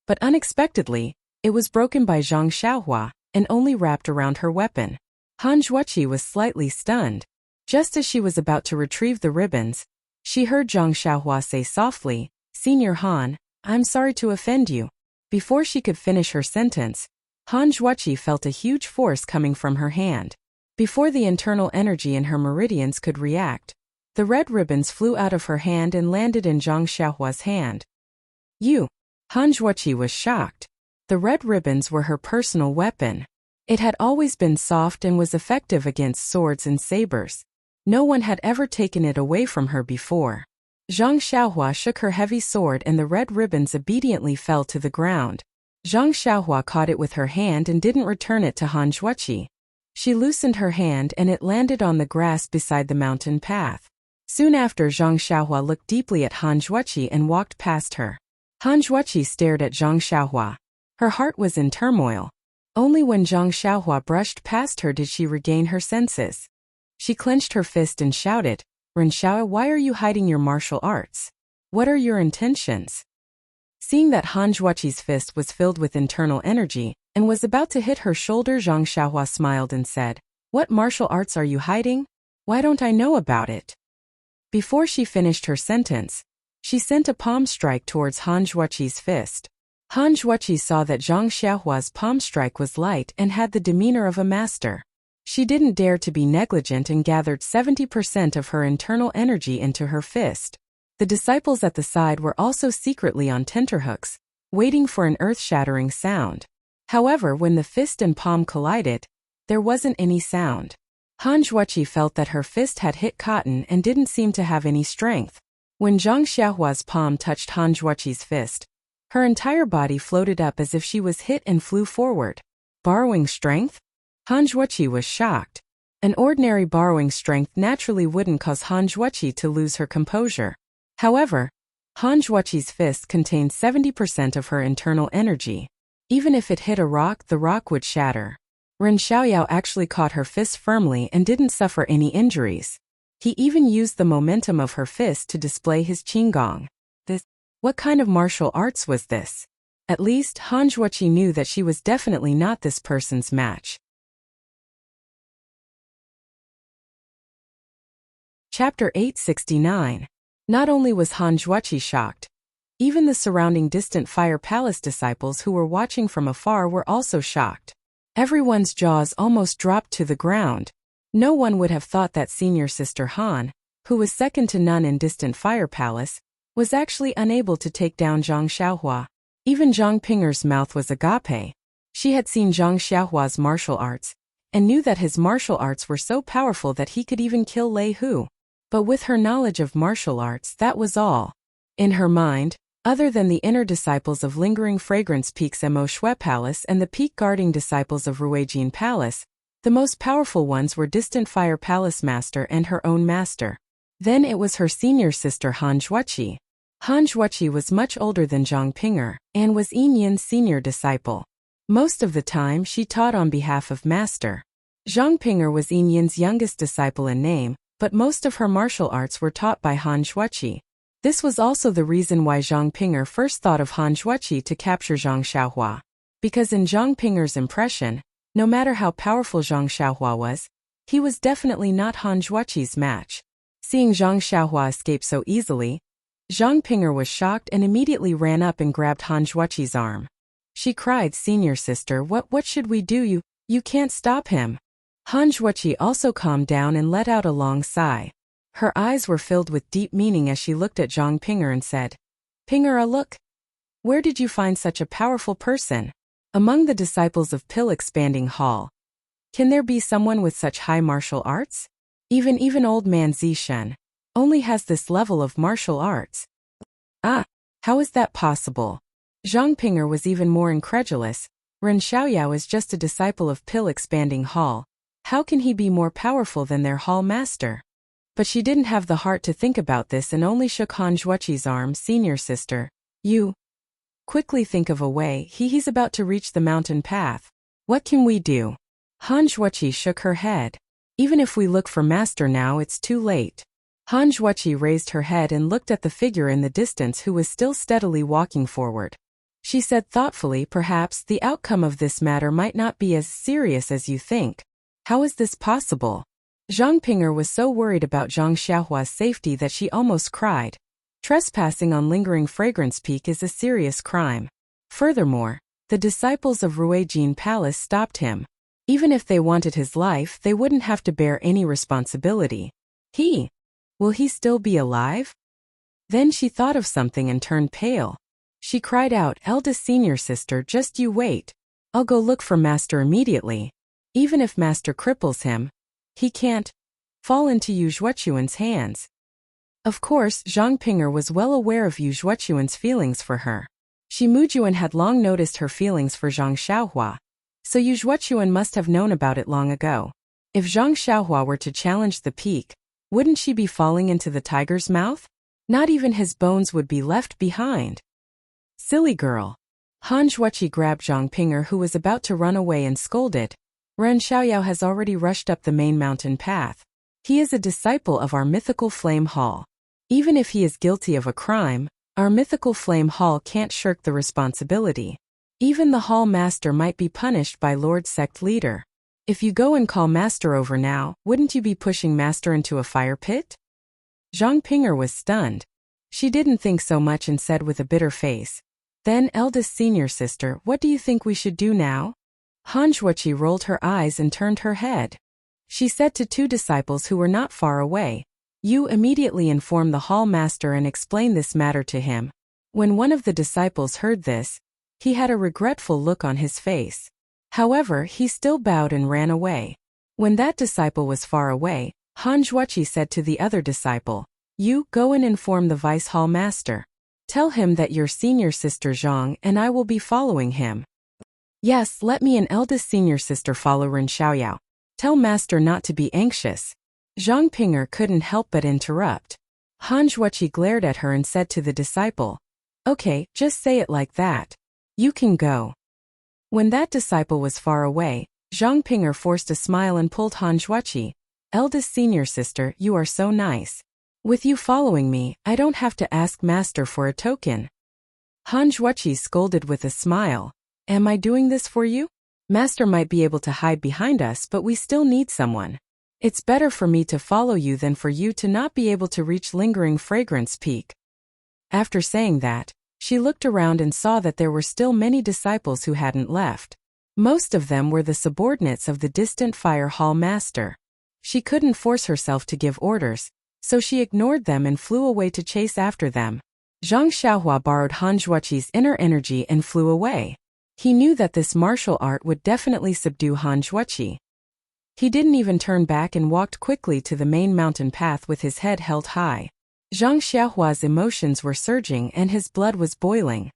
but unexpectedly, it was broken by Zhang Xiaohua and only wrapped around her weapon. Han Zhuoqi was slightly stunned. Just as she was about to retrieve the ribbons, she heard Zhang Xiaohua say softly, "Senior Han, I'm sorry to offend you." Before she could finish her sentence, Han Zhuoqi felt a huge force coming from her hand. Before the internal energy in her meridians could react, the red ribbons flew out of her hand and landed in Zhang Xiaohua's hand. "You!" Han Zhuoqi was shocked. The red ribbons were her personal weapon. It had always been soft and was effective against swords and sabers. No one had ever taken it away from her before. Zhang Xiaohua shook her heavy sword and the red ribbons obediently fell to the ground. Zhang Xiaohua caught it with her hand and didn't return it to Han Zhuoqi. She loosened her hand and it landed on the grass beside the mountain path. Soon after, Zhang Xiaohua looked deeply at Han Zhuoqi and walked past her. Han Zhuoqi stared at Zhang Xiaohua. Her heart was in turmoil. Only when Zhang Xiaohua brushed past her did she regain her senses. She clenched her fist and shouted, "Ren Xiao, why are you hiding your martial arts? What are your intentions?" Seeing that Han Zhuoqi's fist was filled with internal energy and was about to hit her shoulder, Zhang Xiaohua smiled and said, "What martial arts are you hiding? Why don't I know about it?" Before she finished her sentence, she sent a palm strike towards Han Zhuoqi's fist. Han Zhuoqi saw that Zhang Xiaohua's palm strike was light and had the demeanor of a master. She didn't dare to be negligent and gathered 70% of her internal energy into her fist. The disciples at the side were also secretly on tenterhooks, waiting for an earth-shattering sound. However, when the fist and palm collided, there wasn't any sound. Han Zhuoqi felt that her fist had hit cotton and didn't seem to have any strength. When Zhang Xiaohua's palm touched Han Zhuoqi's fist, her entire body floated up as if she was hit and flew forward. Borrowing strength? Han Zhuoqi was shocked. An ordinary borrowing strength naturally wouldn't cause Han Zhuoqi to lose her composure. However, Han Zhuoqi's fist contained 70% of her internal energy. Even if it hit a rock, the rock would shatter. Ren Xiaoyao actually caught her fist firmly and didn't suffer any injuries. He even used the momentum of her fist to display his qinggong. What kind of martial arts was this? At least, Han Zhuoqi knew that she was definitely not this person's match. Chapter 869. Not only was Han Zhuoqi shocked, even the surrounding distant Fire Palace disciples who were watching from afar were also shocked. Everyone's jaws almost dropped to the ground. No one would have thought that senior sister Han, who was second to none in distant Fire Palace, was actually unable to take down Zhang Xiaohua. Even Zhang Pinger's mouth was agape. She had seen Zhang Xiaohua's martial arts, and knew that his martial arts were so powerful that he could even kill Lei Hu. But with her knowledge of martial arts, that was all. In her mind, other than the inner disciples of Lingering Fragrance Peak's Mo Shui Palace and the peak-guarding disciples of Ruijin Palace, the most powerful ones were distant Fire Palace Master and her own master. Then it was her senior sister Han Zhuoqi. Han Zhuoqi was much older than Zhang Pinger, and was Yin Yin's senior disciple. Most of the time she taught on behalf of Master. Zhang Pinger was Yin Yin's youngest disciple in name, but most of her martial arts were taught by Han Zhuoqi. This was also the reason why Zhang Pinger first thought of Han Zhuoqi to capture Zhang Xiaohua. Because in Zhang Pinger's impression, no matter how powerful Zhang Xiaohua was, He was definitely not Han Zhuoqi's match. Seeing Zhang Xiaohua escape so easily, Zhang Ping'er was shocked and immediately ran up and grabbed Han Zhuoqi's arm. She cried, "Senior sister, what should we do? You can't stop him." Han Zhuoqi also calmed down and let out a long sigh. Her eyes were filled with deep meaning as she looked at Zhang Ping'er and said, "Ping'er, look. Where did you find such a powerful person? Among the disciples of Pill Expanding Hall, can there be someone with such high martial arts? Even old man Zishen only has this level of martial arts. Ah, how is that possible?" Zhang Ping'er was even more incredulous. Ren Xiaoyao is just a disciple of Pill Expanding Hall. How can he be more powerful than their hall master? But she didn't have the heart to think about this and only shook Han Zhuoqi's arm. "Senior sister, you quickly think of a way. He's about to reach the mountain path. What can we do?" Han Zhuoqi shook her head. "Even if we look for master now, it's too late." Han Zhuoqi raised her head and looked at the figure in the distance who was still steadily walking forward. She said thoughtfully, "Perhaps the outcome of this matter might not be as serious as you think." "How is this possible?" Zhang Ping'er was so worried about Zhang Xiaohua's safety that she almost cried. Trespassing on Lingering Fragrance Peak is a serious crime. Furthermore, the disciples of Ruijin Palace stopped him. Even if they wanted his life, they wouldn't have to bear any responsibility. Will he still be alive? Then she thought of something and turned pale. She cried out, "Eldest senior sister, just you wait. I'll go look for master immediately. Even if master cripples him, he can't fall into Yu Zhuochuan's hands." Of course, Zhang Ping'er was well aware of Yu Zhuochuan's feelings for her. Shi Mujuan had long noticed her feelings for Zhang Xiaohua, so Yu Zhuochuan must have known about it long ago. If Zhang Xiaohua were to challenge the peak, wouldn't she be falling into the tiger's mouth? Not even his bones would be left behind. "Silly girl." Han Zhuoqi grabbed Zhang Ping'er, who was about to run away, and scolded. "Ren Xiaoyao has already rushed up the main mountain path. He is a disciple of our mythical flame hall. Even if he is guilty of a crime, our mythical flame hall can't shirk the responsibility. Even the hall master might be punished by Lord Sect Leader. If you go and call master over now, wouldn't you be pushing master into a fire pit?" Zhang Ping'er was stunned. She didn't think so much and said with a bitter face, "Then, eldest senior sister, what do you think we should do now?" Han Zhuoqi rolled her eyes and turned her head. She said to two disciples who were not far away, "You immediately inform the hall master and explain this matter to him." When one of the disciples heard this, he had a regretful look on his face. However, he still bowed and ran away. When that disciple was far away, Han Zhuoqi said to the other disciple, "You go and inform the vice hall master. Tell him that your senior sister Zhang and I will be following him." "Yes, let me and eldest senior sister follow Ren Xiaoyao. Tell master not to be anxious." Zhang Ping'er couldn't help but interrupt. Han Zhuoqi glared at her and said to the disciple, "Okay, just say it like that. You can go." When that disciple was far away, Zhang Ping'er forced a smile and pulled Han Zhuoqi. "Eldest senior sister, you are so nice. With you following me, I don't have to ask master for a token." Han Zhuoqi scolded with a smile. "Am I doing this for you? Master might be able to hide behind us, but we still need someone. It's better for me to follow you than for you to not be able to reach Lingering Fragrance Peak." After saying that, she looked around and saw that there were still many disciples who hadn't left. Most of them were the subordinates of the distant fire hall master. She couldn't force herself to give orders, so she ignored them and flew away to chase after them. Zhang Xiaohua borrowed Han Zhuoqi's inner energy and flew away. He knew that this martial art would definitely subdue Han Zhuoqi. He didn't even turn back and walked quickly to the main mountain path with his head held high. Zhang Xiaohua's emotions were surging and his blood was boiling.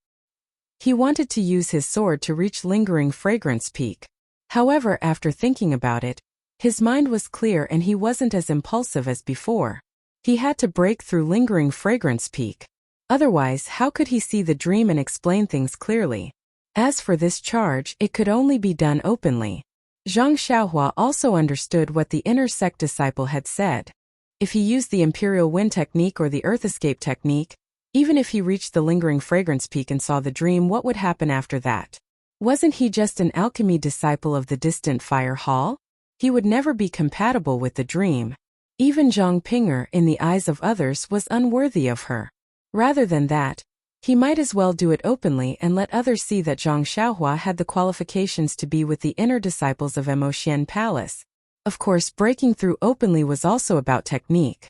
He wanted to use his sword to reach Lingering Fragrance Peak. However, after thinking about it, his mind was clear and he wasn't as impulsive as before. He had to break through Lingering Fragrance Peak. Otherwise, how could he see the dream and explain things clearly? As for this charge, it could only be done openly. Zhang Xiaohua also understood what the inner sect disciple had said. If he used the Imperial Wind Technique or the Earth Escape Technique, even if he reached the Lingering Fragrance Peak and saw the dream, what would happen after that? Wasn't he just an alchemy disciple of the distant fire hall? He would never be compatible with the dream. Even Zhang Ping'er, in the eyes of others, was unworthy of her. Rather than that, he might as well do it openly and let others see that Zhang Xiaohua had the qualifications to be with the inner disciples of Emotian Palace. Of course, breaking through openly was also about technique.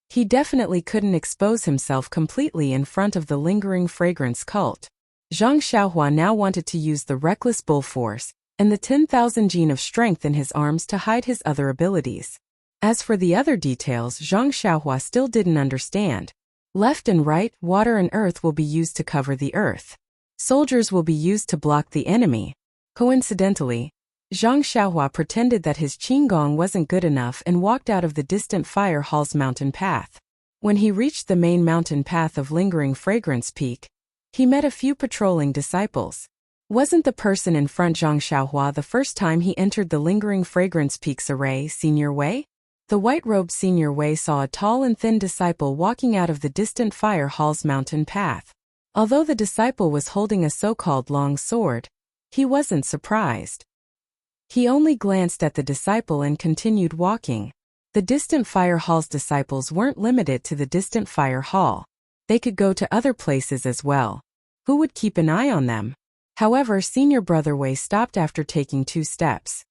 He definitely couldn't expose himself completely in front of the lingering fragrance cult. Zhang Xiaohua now wanted to use the reckless bull force and the 10,000 gene of strength in his arms to hide his other abilities. As for the other details, Zhang Xiaohua still didn't understand. Left and right, water and earth will be used to cover the earth. Soldiers will be used to block the enemy. Coincidentally, Zhang Xiaohua pretended that his qigong wasn't good enough and walked out of the distant fire hall's mountain path. When he reached the main mountain path of lingering fragrance peak, he met a few patrolling disciples. Wasn't the person in front Zhang Xiaohua the first time he entered the lingering fragrance peak's array, Senior Wei? The white-robed Senior Wei saw a tall and thin disciple walking out of the distant fire hall's mountain path. Although the disciple was holding a so-called long sword, he wasn't surprised. He only glanced at the disciple and continued walking. The distant fire hall's disciples weren't limited to the distant fire hall. They could go to other places as well. Who would keep an eye on them? However, Senior Brother Wei stopped after taking 2 steps.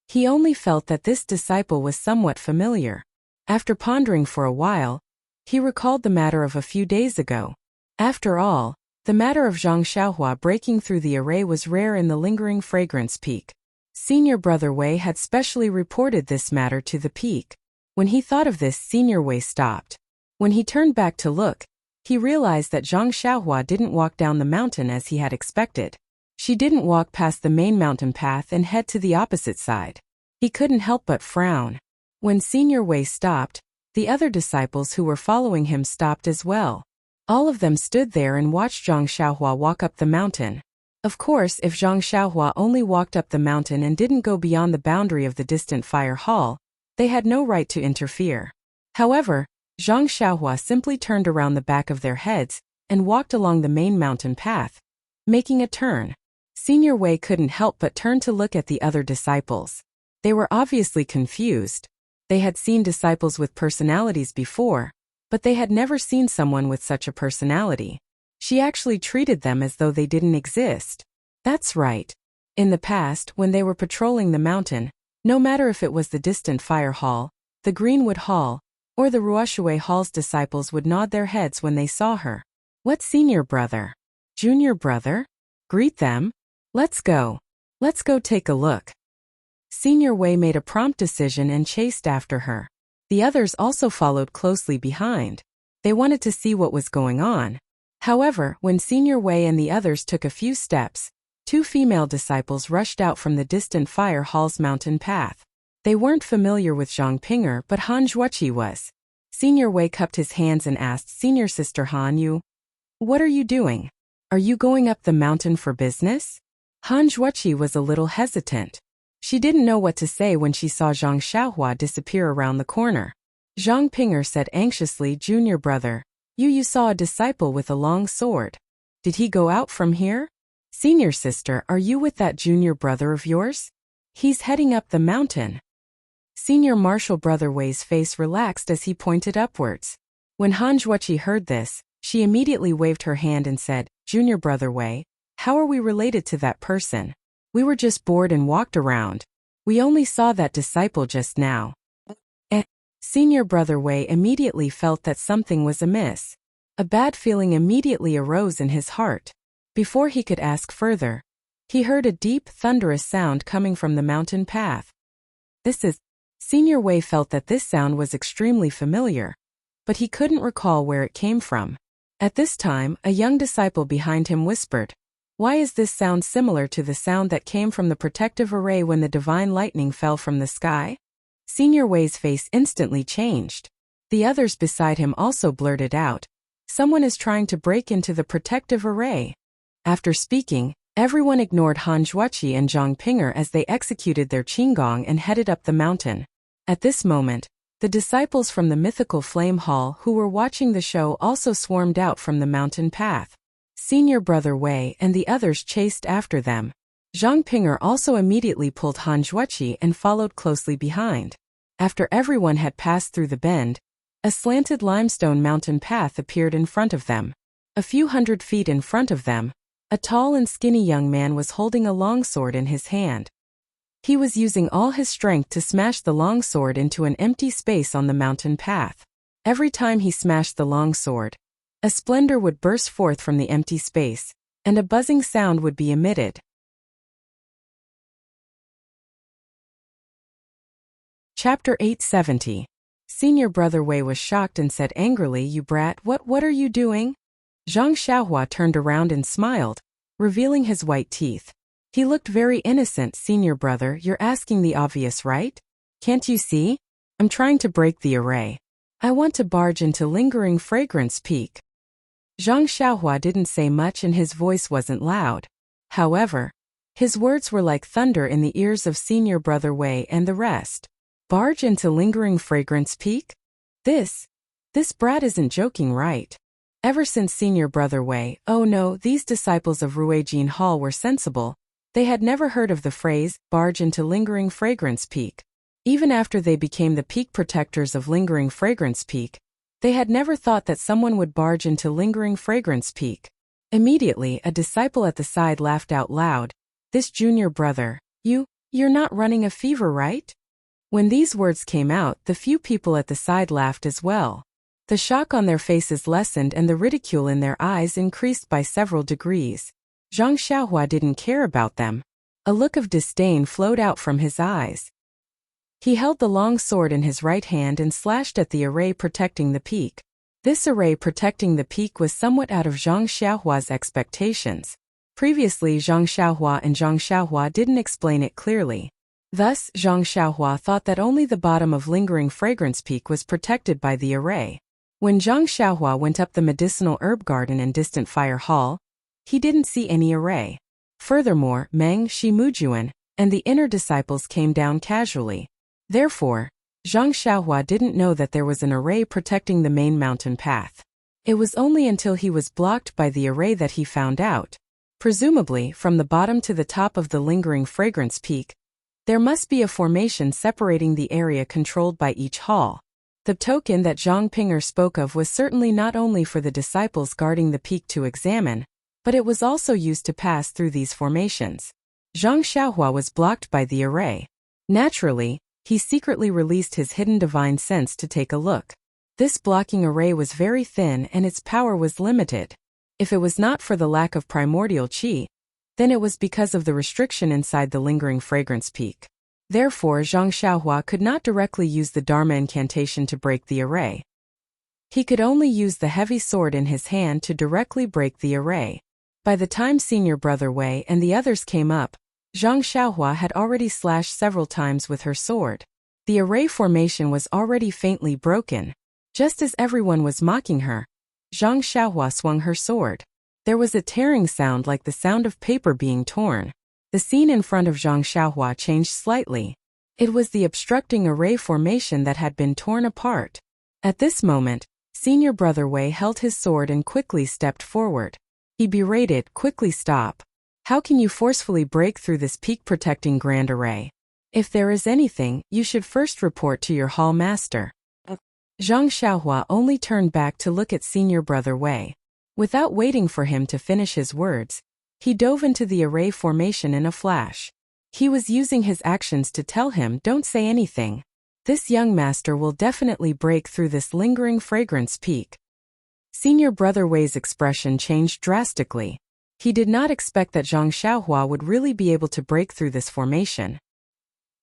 He only felt that this disciple was somewhat familiar. After pondering for a while, he recalled the matter of a few days ago. After all, the matter of Zhang Xiaohua breaking through the array was rare in the lingering fragrance peak. Senior Brother Wei had specially reported this matter to the peak. When he thought of this, Senior Wei stopped. When he turned back to look, he realized that Zhang Xiaohua didn't walk down the mountain as he had expected. She didn't walk past the main mountain path and head to the opposite side. He couldn't help but frown. When Senior Wei stopped, the other disciples who were following him stopped as well. All of them stood there and watched Zhang Xiaohua walk up the mountain. Of course, if Zhang Xiaohua only walked up the mountain and didn't go beyond the boundary of the distant fire hall, they had no right to interfere. However, Zhang Xiaohua simply turned around the back of their heads and walked along the main mountain path, making a turn. Senior Wei couldn't help but turn to look at the other disciples. They were obviously confused. They had seen disciples with personalities before, but they had never seen someone with such a personality. She actually treated them as though they didn't exist. That's right. In the past, when they were patrolling the mountain, no matter if it was the distant fire hall, the Greenwood Hall, or the Ruoshui Hall's disciples would nod their heads when they saw her. What senior brother? Junior brother? Greet them? Let's go. Let's go take a look. Senior Wei made a prompt decision and chased after her. The others also followed closely behind. They wanted to see what was going on. However, when Senior Wei and the others took a few steps, 2 female disciples rushed out from the distant fire hall's mountain path. They weren't familiar with Zhang Ping'er, but Han Zhuoqi was. Senior Wei cupped his hands and asked, Senior Sister Han, what are you doing? Are you going up the mountain for business? Han Zhuoqi was a little hesitant. She didn't know what to say when she saw Zhang Xiaohua disappear around the corner. Zhang Ping'er said anxiously, Junior brother, you saw a disciple with a long sword. Did he go out from here? Senior sister, are you with that junior brother of yours? He's heading up the mountain. Senior Marshal Brother Wei's face relaxed as he pointed upwards. When Han Zhuoqi heard this, she immediately waved her hand and said, Junior Brother Wei, how are we related to that person? We were just bored and walked around. We only saw that disciple just now. Senior Brother Wei immediately felt that something was amiss. A bad feeling immediately arose in his heart. Before he could ask further, he heard a deep, thunderous sound coming from the mountain path. Senior Wei felt that this sound was extremely familiar, but he couldn't recall where it came from. At this time, a young disciple behind him whispered, Why is this sound similar to the sound that came from the protective array when the divine lightning fell from the sky? Senior Wei's face instantly changed. The others beside him also blurted out, Someone is trying to break into the protective array. After speaking, everyone ignored Han Zhuoqi and Zhang Ping'er as they executed their qigong and headed up the mountain. At this moment, the disciples from the mythical Flame Hall who were watching the show also swarmed out from the mountain path. Senior Brother Wei and the others chased after them. Zhang Ping'er also immediately pulled Han Zhuoqi and followed closely behind. After everyone had passed through the bend, a slanted limestone mountain path appeared in front of them. A few hundred feet in front of them, a tall and skinny young man was holding a longsword in his hand. He was using all his strength to smash the longsword into an empty space on the mountain path. Every time he smashed the longsword, a splendor would burst forth from the empty space, and a buzzing sound would be emitted. Chapter 870. Senior Brother Wei was shocked and said angrily, "You brat, what are you doing?" Zhang Xiaohua turned around and smiled, revealing his white teeth. He looked very innocent. "Senior brother, you're asking the obvious, right? Can't you see? I'm trying to break the array. I want to barge into Lingering Fragrance Peak." Zhang Xiaohua didn't say much and his voice wasn't loud. However, his words were like thunder in the ears of Senior Brother Wei and the rest. Barge into Lingering Fragrance Peak? This brat isn't joking, right? Ever since Senior Brother Wei, oh no, these disciples of Ruijin Hall were sensible. They had never heard of the phrase, barge into Lingering Fragrance Peak. Even after they became the peak protectors of Lingering Fragrance Peak, they had never thought that someone would barge into Lingering Fragrance Peak. Immediately, a disciple at the side laughed out loud. "This junior brother, you're not running a fever, right?" When these words came out, the few people at the side laughed as well. The shock on their faces lessened and the ridicule in their eyes increased by several degrees. Zhang Xiaohua didn't care about them. A look of disdain flowed out from his eyes. He held the long sword in his right hand and slashed at the array protecting the peak. This array protecting the peak was somewhat out of Zhang Xiaohua's expectations. Previously, Zhang Xiaohua and Zhang Xiaohua didn't explain it clearly. Thus, Zhang Xiaohua thought that only the bottom of Lingering Fragrance Peak was protected by the array. When Zhang Xiaohua went up the medicinal herb garden in Distant Fire Hall, he didn't see any array. Furthermore, Meng, Shimujuan, and the inner disciples came down casually. Therefore, Zhang Xiaohua didn't know that there was an array protecting the main mountain path. It was only until he was blocked by the array that he found out. Presumably, from the bottom to the top of the Lingering Fragrance Peak, there must be a formation separating the area controlled by each hall. The token that Zhang Ping'er spoke of was certainly not only for the disciples guarding the peak to examine, but it was also used to pass through these formations. Zhang Xiaohua was blocked by the array. Naturally, he secretly released his hidden divine sense to take a look. This blocking array was very thin and its power was limited. If it was not for the lack of primordial qi, then it was because of the restriction inside the Lingering Fragrance Peak. Therefore, Zhang Xiaohua could not directly use the Dharma incantation to break the array. He could only use the heavy sword in his hand to directly break the array. By the time Senior Brother Wei and the others came up, Zhang Xiaohua had already slashed several times with her sword. The array formation was already faintly broken. Just as everyone was mocking her, Zhang Xiaohua swung her sword. There was a tearing sound like the sound of paper being torn. The scene in front of Zhang Xiaohua changed slightly. It was the obstructing array formation that had been torn apart. At this moment, Senior Brother Wei held his sword and quickly stepped forward. He berated, "Quickly stop. How can you forcefully break through this peak-protecting grand array? If there is anything, you should first report to your hall master." Zhang Xiaohua only turned back to look at Senior Brother Wei. Without waiting for him to finish his words, he dove into the array formation in a flash. He was using his actions to tell him, "Don't say anything. This young master will definitely break through this Lingering Fragrance Peak." Senior Brother Wei's expression changed drastically. He did not expect that Zhang Xiaohua would really be able to break through this formation.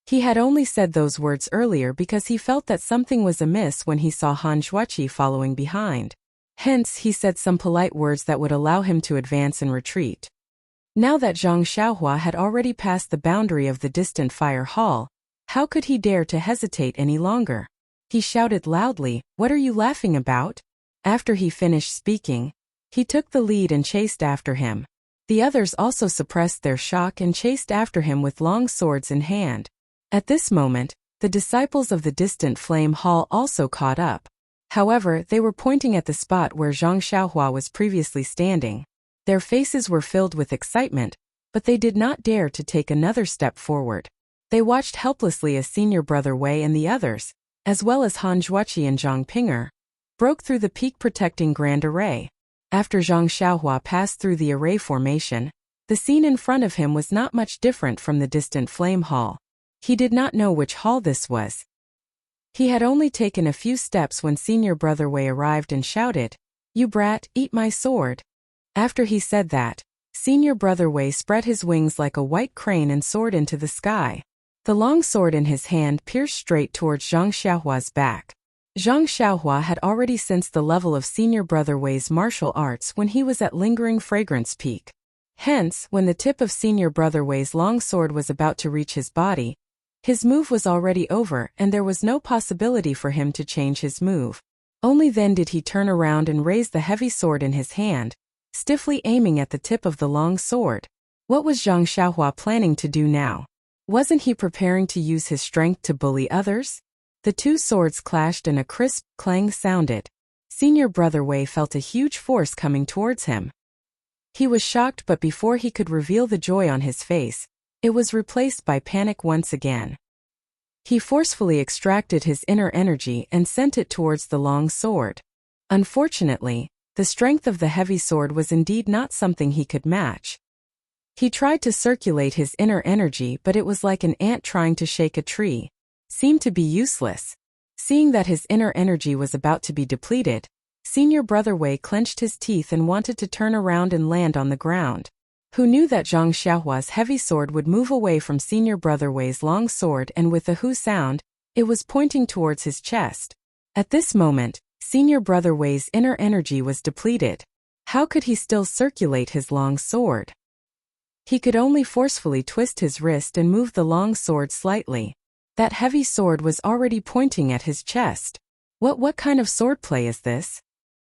He had only said those words earlier because he felt that something was amiss when he saw Han Zhuoqi following behind. Hence, he said some polite words that would allow him to advance and retreat. Now that Zhang Xiaohua had already passed the boundary of the Distant Fire Hall, how could he dare to hesitate any longer? He shouted loudly, "What are you laughing about?" After he finished speaking, he took the lead and chased after him. The others also suppressed their shock and chased after him with long swords in hand. At this moment, the disciples of the Distant Flame Hall also caught up. However, they were pointing at the spot where Zhang Xiaohua was previously standing. Their faces were filled with excitement, but they did not dare to take another step forward. They watched helplessly as senior brother Wei and the others, as well as Han Zhuoqi and Zhang Ping'er, broke through the peak-protecting Grand Array. After Zhang Xiaohua passed through the array formation, the scene in front of him was not much different from the distant flame hall. He did not know which hall this was. He had only taken a few steps when senior brother Wei arrived and shouted, "You brat, eat my sword." After he said that, senior brother Wei spread his wings like a white crane and soared into the sky. The long sword in his hand pierced straight towards Zhang Xiaohua's back. Zhang Xiaohua had already sensed the level of senior brother Wei's martial arts when he was at lingering fragrance peak. Hence, when the tip of senior brother Wei's long sword was about to reach his body, his move was already over and there was no possibility for him to change his move. Only then did he turn around and raise the heavy sword in his hand, stiffly aiming at the tip of the long sword. What was Zhang Xiaohua planning to do now? Wasn't he preparing to use his strength to bully others? The two swords clashed and a crisp clang sounded. Senior brother Wei felt a huge force coming towards him. He was shocked, but before he could reveal the joy on his face, it was replaced by panic once again. He forcefully extracted his inner energy and sent it towards the long sword. Unfortunately, the strength of the heavy sword was indeed not something he could match. He tried to circulate his inner energy, but it was like an ant trying to shake a tree. Seemed to be useless. Seeing that his inner energy was about to be depleted, senior brother Wei clenched his teeth and wanted to turn around and land on the ground. Who knew that Zhang Xiaohua's heavy sword would move away from senior brother Wei's long sword, and with a hu sound, it was pointing towards his chest. At this moment, senior brother Wei's inner energy was depleted. How could he still circulate his long sword? He could only forcefully twist his wrist and move the long sword slightly. That heavy sword was already pointing at his chest. What kind of swordplay is this?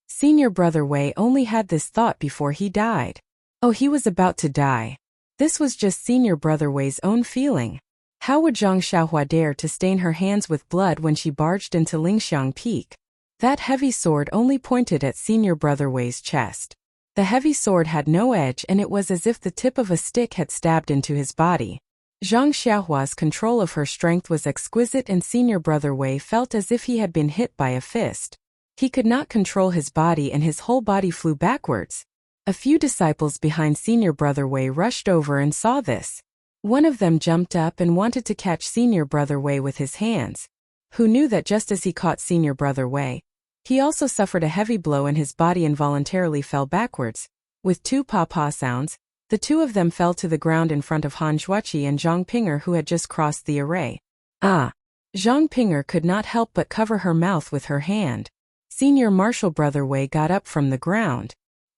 Senior brother Wei only had this thought before he died. Oh, he was about to die. This was just senior brother Wei's own feeling. How would Zhang Xiaohua dare to stain her hands with blood when she barged into Lingxiang Peak? That heavy sword only pointed at senior brother Wei's chest. The heavy sword had no edge and it was as if the tip of a stick had stabbed into his body. Zhang Xiaohua's control of her strength was exquisite and senior brother Wei felt as if he had been hit by a fist. He could not control his body and his whole body flew backwards. A few disciples behind senior brother Wei rushed over and saw this. One of them jumped up and wanted to catch senior brother Wei with his hands. Who knew that just as he caught senior brother Wei, he also suffered a heavy blow and his body involuntarily fell backwards. With two pa-pa sounds, the two of them fell to the ground in front of Han Zhuoqi and Zhang Ping'er, who had just crossed the array. Ah! Zhang Ping'er could not help but cover her mouth with her hand. Senior martial brother Wei got up from the ground.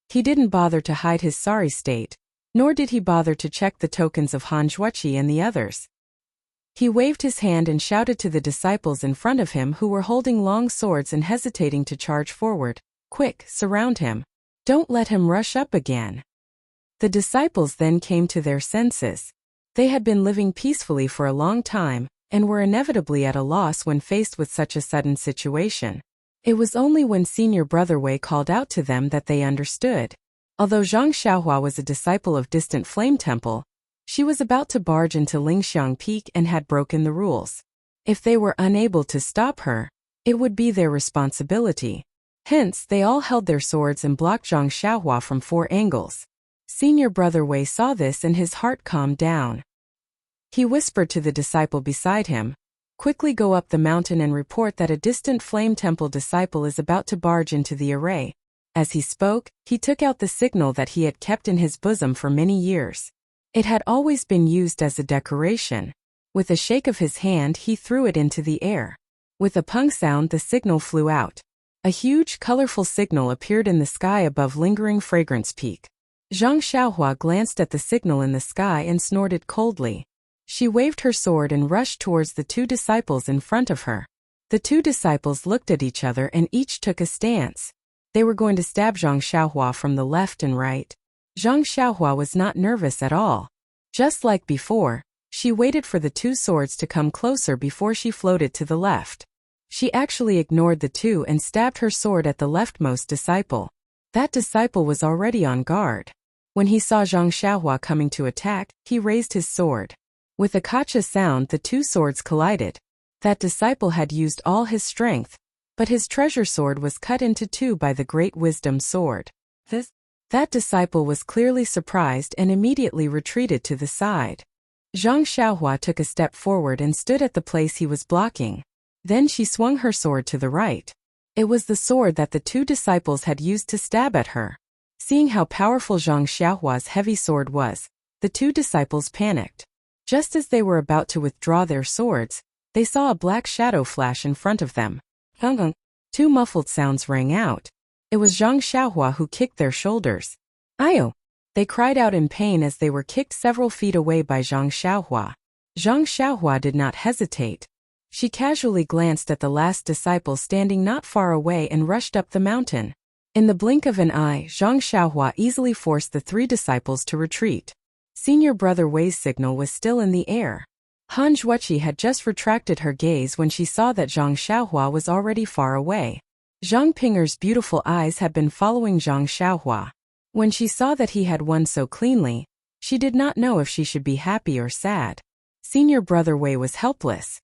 He didn't bother to hide his sorry state, nor did he bother to check the tokens of Han Zhuoqi and the others. He waved his hand and shouted to the disciples in front of him who were holding long swords and hesitating to charge forward, "Quick, surround him. Don't let him rush up again." The disciples then came to their senses. They had been living peacefully for a long time, and were inevitably at a loss when faced with such a sudden situation. It was only when senior brother Wei called out to them that they understood. Although Zhang Xiaohua was a disciple of distant Flame Temple, she was about to barge into Lingxiang Peak and had broken the rules. If they were unable to stop her, it would be their responsibility. Hence, they all held their swords and blocked Zhang Xiaohua from 4 angles. Senior brother Wei saw this and his heart calmed down. He whispered to the disciple beside him, "Quickly go up the mountain and report that a distant Flame Temple disciple is about to barge into the array." As he spoke, he took out the signal that he had kept in his bosom for many years. It had always been used as a decoration. With a shake of his hand, he threw it into the air. With a pung sound, the signal flew out. A huge, colorful signal appeared in the sky above lingering Fragrance Peak. Zhang Xiaohua glanced at the signal in the sky and snorted coldly. She waved her sword and rushed towards the 2 disciples in front of her. The 2 disciples looked at each other and each took a stance. They were going to stab Zhang Xiaohua from the left and right. Zhang Xiaohua was not nervous at all. Just like before, she waited for the 2 swords to come closer before she floated to the left. She actually ignored the 2 and stabbed her sword at the leftmost disciple. That disciple was already on guard. When he saw Zhang Xiaohua coming to attack, he raised his sword. With a kacha sound, the two swords collided. That disciple had used all his strength, but his treasure sword was cut into two by the great wisdom sword. That disciple was clearly surprised and immediately retreated to the side. Zhang Xiaohua took a step forward and stood at the place he was blocking. Then she swung her sword to the right. It was the sword that the two disciples had used to stab at her. Seeing how powerful Zhang Xiaohua's heavy sword was, the two disciples panicked. Just as they were about to withdraw their swords, they saw a black shadow flash in front of them. Two muffled sounds rang out. It was Zhang Xiaohua who kicked their shoulders. "Ayo!" They cried out in pain as they were kicked several feet away by Zhang Xiaohua. Zhang Xiaohua did not hesitate. She casually glanced at the last disciple standing not far away and rushed up the mountain. In the blink of an eye, Zhang Xiaohua easily forced the three disciples to retreat. Senior Brother Wei's signal was still in the air. Han Zhuoqi had just retracted her gaze when she saw that Zhang Xiaohua was already far away. Zhang Pinger's beautiful eyes had been following Zhang Xiaohua. When she saw that he had won so cleanly, she did not know if she should be happy or sad. Senior Brother Wei was helpless.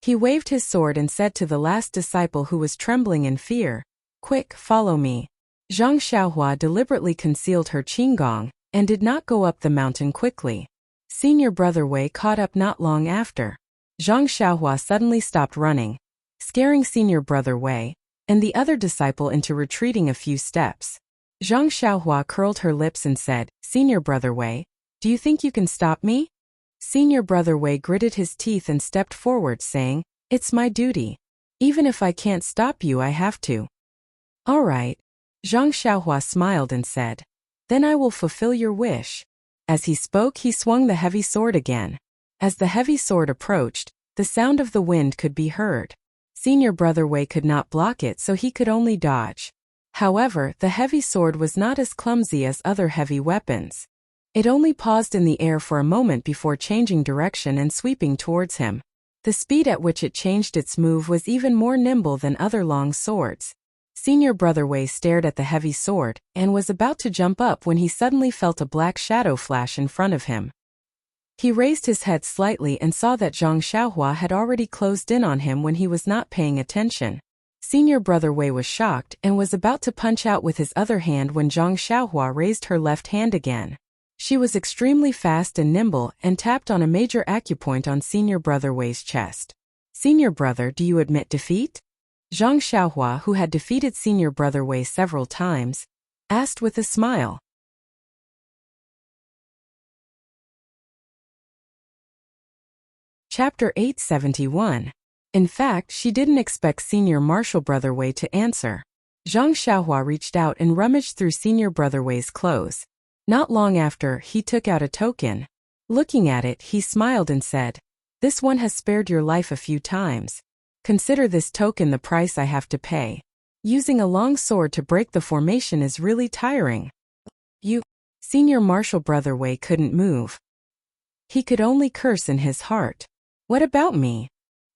He waved his sword and said to the last disciple who was trembling in fear, "Quick, follow me." Zhang Xiaohua deliberately concealed her qinggong and did not go up the mountain quickly. Senior Brother Wei caught up not long after. Zhang Xiaohua suddenly stopped running, scaring Senior Brother Wei and the other disciple into retreating a few steps. Zhang Xiaohua curled her lips and said, "Senior Brother Wei, do you think you can stop me?" Senior Brother Wei gritted his teeth and stepped forward, saying, "It's my duty. Even if I can't stop you, I have to." "All right." Zhang Xiaohua smiled and said, "Then I will fulfill your wish." As he spoke, he swung the heavy sword again. As the heavy sword approached, the sound of the wind could be heard. Senior Brother Wei could not block it, so he could only dodge. However, the heavy sword was not as clumsy as other heavy weapons. It only paused in the air for a moment before changing direction and sweeping towards him. The speed at which it changed its move was even more nimble than other long swords. Senior Brother Wei stared at the heavy sword and was about to jump up when he suddenly felt a black shadow flash in front of him. He raised his head slightly and saw that Zhang Xiaohua had already closed in on him when he was not paying attention. Senior Brother Wei was shocked and was about to punch out with his other hand when Zhang Xiaohua raised her left hand again. She was extremely fast and nimble and tapped on a major acupoint on Senior Brother Wei's chest. "Senior Brother, do you admit defeat?" Zhang Xiaohua, who had defeated Senior Brother Wei several times, asked with a smile. Chapter 871. In fact, she didn't expect Senior Marshal Brother Wei to answer. Zhang Xiaohua reached out and rummaged through Senior Brother Wei's clothes. Not long after, he took out a token. Looking at it, he smiled and said, "This one has spared your life a few times. Consider this token the price I have to pay. Using a long sword to break the formation is really tiring." Senior Marshal Brother Wei couldn't move. He could only curse in his heart. "What about me?"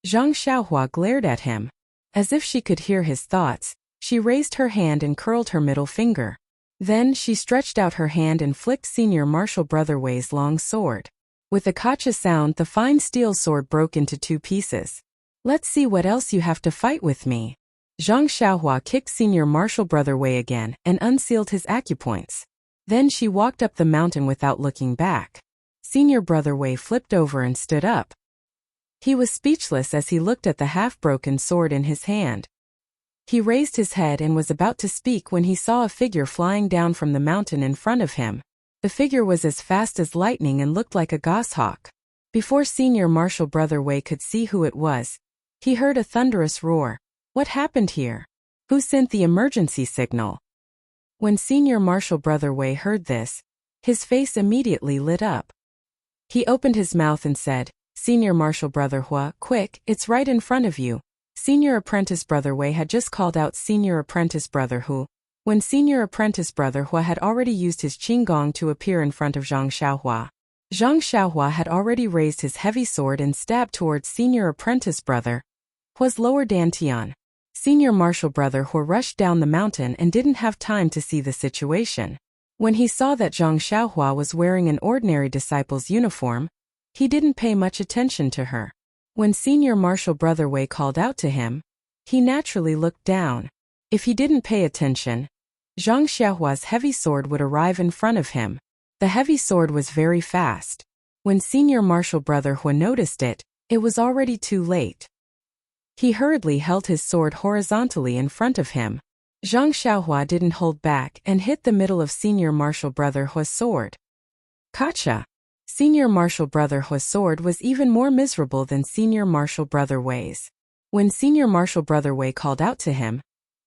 Zhang Xiaohua glared at him. As if she could hear his thoughts, she raised her hand and curled her middle finger. Then she stretched out her hand and flicked Senior Marshal Brother Wei's long sword. With a kacha sound, the fine steel sword broke into two pieces. "Let's see what else you have to fight with me." Zhang Xiaohua kicked Senior Marshal Brother Wei again and unsealed his acupoints. Then she walked up the mountain without looking back. Senior Brother Wei flipped over and stood up. He was speechless as he looked at the half-broken sword in his hand. He raised his head and was about to speak when he saw a figure flying down from the mountain in front of him. The figure was as fast as lightning and looked like a goshawk. Before Senior Marshal Brother Wei could see who it was, he heard a thunderous roar. "What happened here? Who sent the emergency signal?" When Senior Marshal Brother Wei heard this, his face immediately lit up. He opened his mouth and said, "Senior Marshal Brother Hua, quick, it's right in front of you." Senior Apprentice Brother Wei had just called out Senior Apprentice Brother Hu, when Senior Apprentice Brother Hua had already used his qinggong to appear in front of Zhang Xiaohua. Zhang Xiaohua had already raised his heavy sword and stabbed towards Senior Apprentice Brother Hua's lower dantian. Senior Marshal Brother Hua rushed down the mountain and didn't have time to see the situation. When he saw that Zhang Xiaohua was wearing an ordinary disciple's uniform, he didn't pay much attention to her. When Senior Marshal Brother Wei called out to him, he naturally looked down. If he didn't pay attention, Zhang Xiaohua's heavy sword would arrive in front of him. The heavy sword was very fast. When Senior Marshal Brother Hua noticed it, it was already too late. He hurriedly held his sword horizontally in front of him. Zhang Xiaohua didn't hold back and hit the middle of Senior Marshal Brother Hua's sword. Gotcha! Senior Marshal Brother Hua's sword was even more miserable than Senior Marshal Brother Wei's. When Senior Marshal Brother Wei called out to him,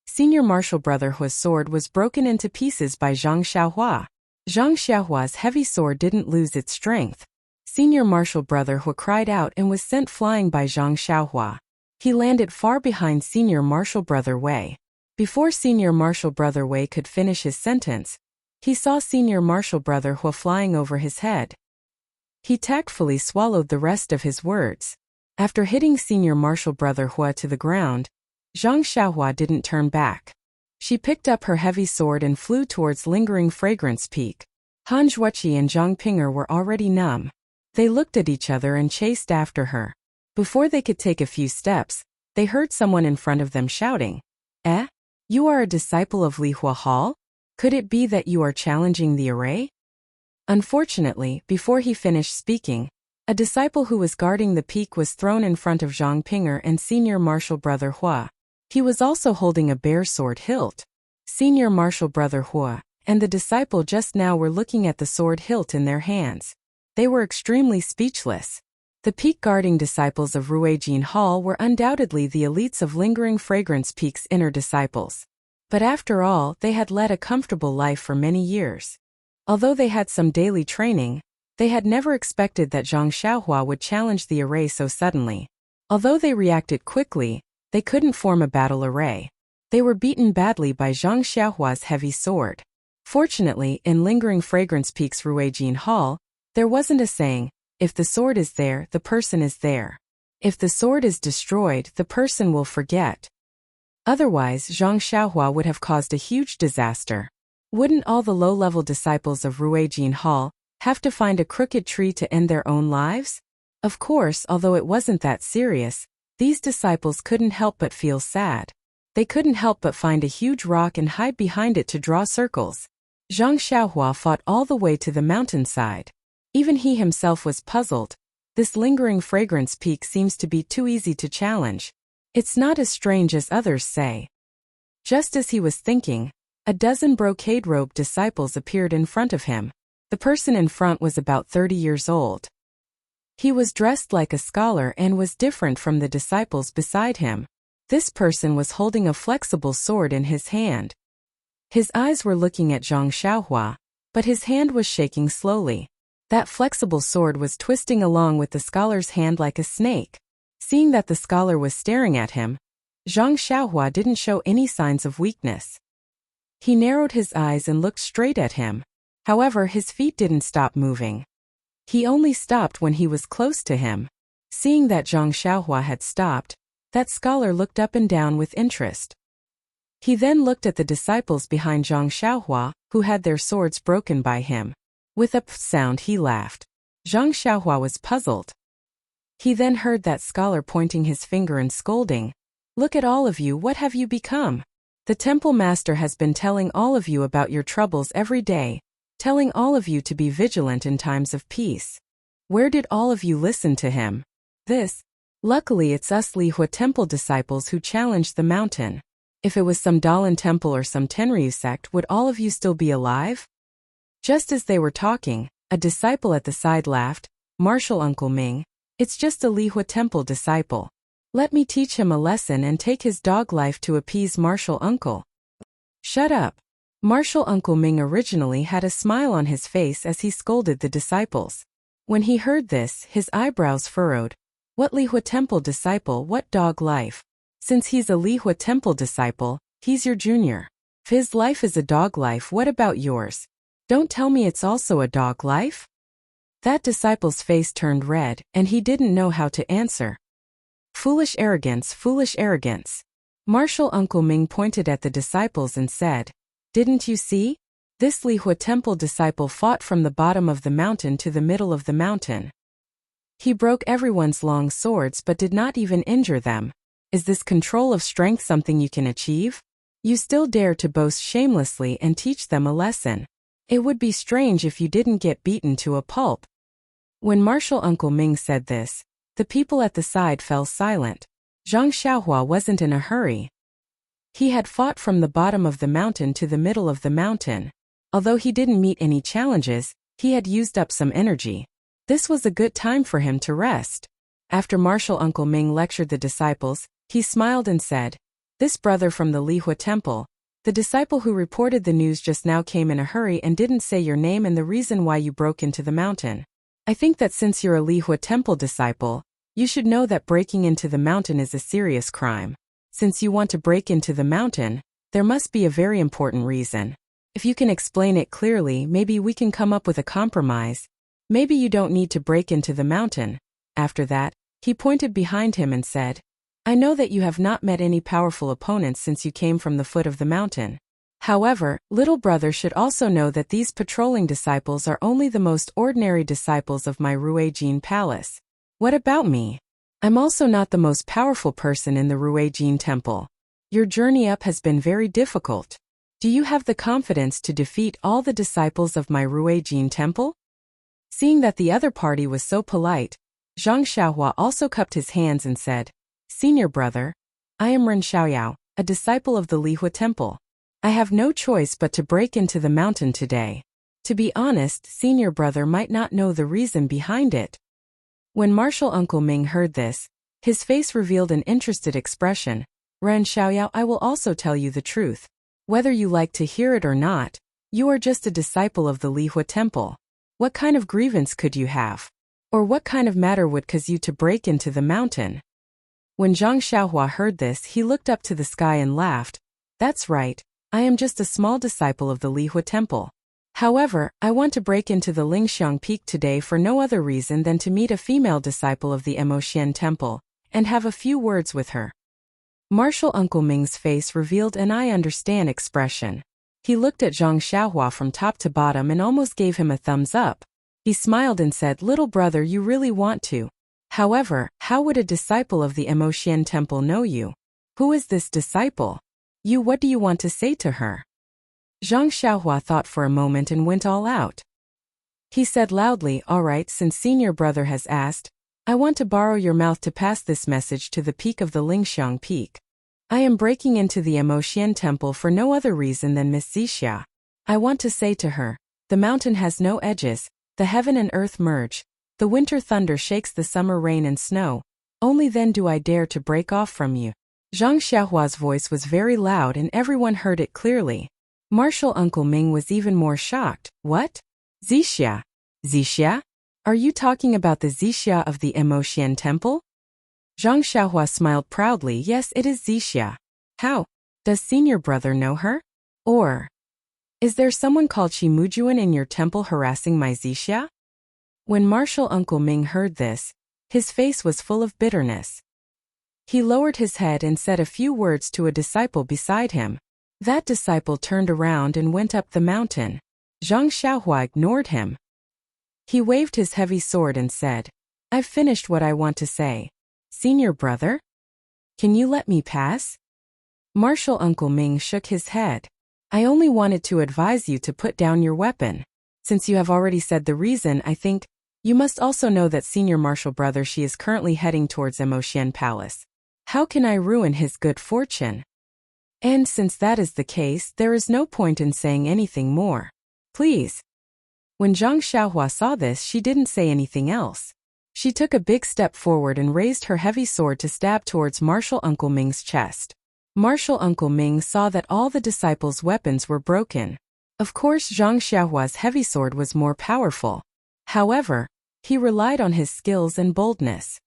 Senior Marshal Brother Hua's sword was broken into pieces by Zhang Xiaohua. Zhang Xiaohua's heavy sword didn't lose its strength. Senior Marshal Brother Hua cried out and was sent flying by Zhang Xiaohua. He landed far behind Senior Marshal Brother Wei. Before Senior Marshal Brother Wei could finish his sentence, he saw Senior Marshal Brother Hua flying over his head. He tactfully swallowed the rest of his words. After hitting Senior Marshal Brother Hua to the ground, Zhang Xiaohua didn't turn back. She picked up her heavy sword and flew towards Lingering Fragrance Peak. Han Zhuoqi and Zhang Ping'er were already numb. They looked at each other and chased after her. Before they could take a few steps, they heard someone in front of them shouting, "Eh? You are a disciple of Li Hua Hall? Could it be that you are challenging the array?" Unfortunately, before he finished speaking, a disciple who was guarding the peak was thrown in front of Zhang Ping'er and Senior Marshal Brother Hua. He was also holding a bare sword hilt. Senior Marshal Brother Hua and the disciple just now were looking at the sword hilt in their hands. They were extremely speechless. The peak-guarding disciples of Ruijin Hall were undoubtedly the elites of Lingering Fragrance Peak's inner disciples. But after all, they had led a comfortable life for many years. Although they had some daily training, they had never expected that Zhang Xiaohua would challenge the array so suddenly. Although they reacted quickly, they couldn't form a battle array. They were beaten badly by Zhang Xiaohua's heavy sword. Fortunately, in Lingering Fragrance Peak's Ruijin Hall, there wasn't a saying, "If the sword is there, the person is there. If the sword is destroyed, the person will forget." Otherwise, Zhang Xiaohua would have caused a huge disaster. Wouldn't all the low-level disciples of Ruijin Hall have to find a crooked tree to end their own lives? Of course, although it wasn't that serious, these disciples couldn't help but feel sad. They couldn't help but find a huge rock and hide behind it to draw circles. Zhang Xiaohua fought all the way to the mountainside. Even he himself was puzzled. This Lingering Fragrance Peak seems to be too easy to challenge. It's not as strange as others say. Just as he was thinking, a dozen brocade-robed disciples appeared in front of him. The person in front was about 30 years old. He was dressed like a scholar and was different from the disciples beside him. This person was holding a flexible sword in his hand. His eyes were looking at Zhang Xiaohua, but his hand was shaking slowly. That flexible sword was twisting along with the scholar's hand like a snake. Seeing that the scholar was staring at him, Zhang Xiaohua didn't show any signs of weakness. He narrowed his eyes and looked straight at him. However, his feet didn't stop moving. He only stopped when he was close to him. Seeing that Zhang Xiaohua had stopped, that scholar looked up and down with interest. He then looked at the disciples behind Zhang Xiaohua, who had their swords broken by him. With a pff sound he laughed. Zhang Xiaohua was puzzled. He then heard that scholar pointing his finger and scolding. "Look at all of you, what have you become? The temple master has been telling all of you about your troubles every day, telling all of you to be vigilant in times of peace. Where did all of you listen to him? Luckily it's us Li Hua temple disciples who challenged the mountain. If it was some Dalan temple or some Tenryu sect, would all of you still be alive?" Just as they were talking, a disciple at the side laughed. "Marshal Uncle Ming, it's just a Li Hua temple disciple. Let me teach him a lesson and take his dog life to appease Marshal Uncle." "Shut up." Marshal Uncle Ming originally had a smile on his face as he scolded the disciples. When he heard this, his eyebrows furrowed. What Li Hua temple disciple, what dog life? Since he's a Li Hua temple disciple, he's your junior. If his life is a dog life, what about yours? Don't tell me it's also a dog life? That disciple's face turned red, and he didn't know how to answer. Foolish arrogance, foolish arrogance. Marshal Uncle Ming pointed at the disciples and said, "Didn't you see? This Lihua temple disciple fought from the bottom of the mountain to the middle of the mountain. He broke everyone's long swords but did not even injure them. Is this control of strength something you can achieve? You still dare to boast shamelessly and teach them a lesson. It would be strange if you didn't get beaten to a pulp. When martial Uncle Ming said this, the people at the side fell silent. Zhang Xiaohua wasn't in a hurry. He had fought from the bottom of the mountain to the middle of the mountain. Although he didn't meet any challenges, he had used up some energy. This was a good time for him to rest. After martial Uncle Ming lectured the disciples, he smiled and said, "This brother from the Lihua temple, the disciple who reported the news just now came in a hurry and didn't say your name and the reason why you broke into the mountain. I think that since you're a Lihua temple disciple, you should know that breaking into the mountain is a serious crime. Since you want to break into the mountain, there must be a very important reason. If you can explain it clearly, maybe we can come up with a compromise. Maybe you don't need to break into the mountain." After that, he pointed behind him and said, "I know that you have not met any powerful opponents since you came from the foot of the mountain. However, little brother should also know that these patrolling disciples are only the most ordinary disciples of my Ruijin palace. What about me? I'm also not the most powerful person in the Ruijin temple. Your journey up has been very difficult. Do you have the confidence to defeat all the disciples of my Ruijin temple?" Seeing that the other party was so polite, Zhang Xiaohua also cupped his hands and said, "Senior brother, I am Ren Xiaoyao, a disciple of the Lihua temple. I have no choice but to break into the mountain today. To be honest, senior brother might not know the reason behind it." When martial Uncle Ming heard this, his face revealed an interested expression. "Ren Xiaoyao, I will also tell you the truth. Whether you like to hear it or not, you are just a disciple of the Lihua temple. What kind of grievance could you have? Or what kind of matter would cause you to break into the mountain?" When Zhang Xiaohua heard this, he looked up to the sky and laughed. "That's right, I am just a small disciple of the Lihua temple. However, I want to break into the Lingxiang Peak today for no other reason than to meet a female disciple of the Emoshen temple, and have a few words with her." Martial Uncle Ming's face revealed an "I understand" expression. He looked at Zhang Xiaohua from top to bottom and almost gave him a thumbs up. He smiled and said, "Little brother, you really want to. However, how would a disciple of the Emoshen temple know you? Who is this disciple? What do you want to say to her?" Zhang Xiaohua thought for a moment and went all out. He said loudly, "All right, since senior brother has asked, I want to borrow your mouth to pass this message to the peak of the Lingxiang Peak. I am breaking into the Emoshen temple for no other reason than Miss Zixia. I want to say to her, the mountain has no edges, the heaven and earth merge, the winter thunder shakes the summer rain and snow, only then do I dare to break off from you." Zhang Xiaohua's voice was very loud and everyone heard it clearly. Martial Uncle Ming was even more shocked. "What? Zixia? Zixia? Are you talking about the Zixia of the Emoshen temple?" Zhang Xiaohua smiled proudly. "Yes, it is Zixia. How? Does senior brother know her? Or is there someone called Shimujuan in your temple harassing my Zixia?" When martial Uncle Ming heard this, his face was full of bitterness. He lowered his head and said a few words to a disciple beside him. That disciple turned around and went up the mountain. Zhang Xiaohua ignored him. He waved his heavy sword and said, "I've finished what I want to say. Senior brother? Can you let me pass?" Martial Uncle Ming shook his head. "I only wanted to advise you to put down your weapon. Since you have already said the reason, I think you must also know that senior martial brother she is currently heading towards Emoshen Palace. How can I ruin his good fortune? And since that is the case, there is no point in saying anything more. Please." When Zhang Xiaohua saw this, she didn't say anything else. She took a big step forward and raised her heavy sword to stab towards martial Uncle Ming's chest. Martial Uncle Ming saw that all the disciples' weapons were broken. Of course, Zhang Xiaohua's heavy sword was more powerful. However, he relied on his skills and boldness.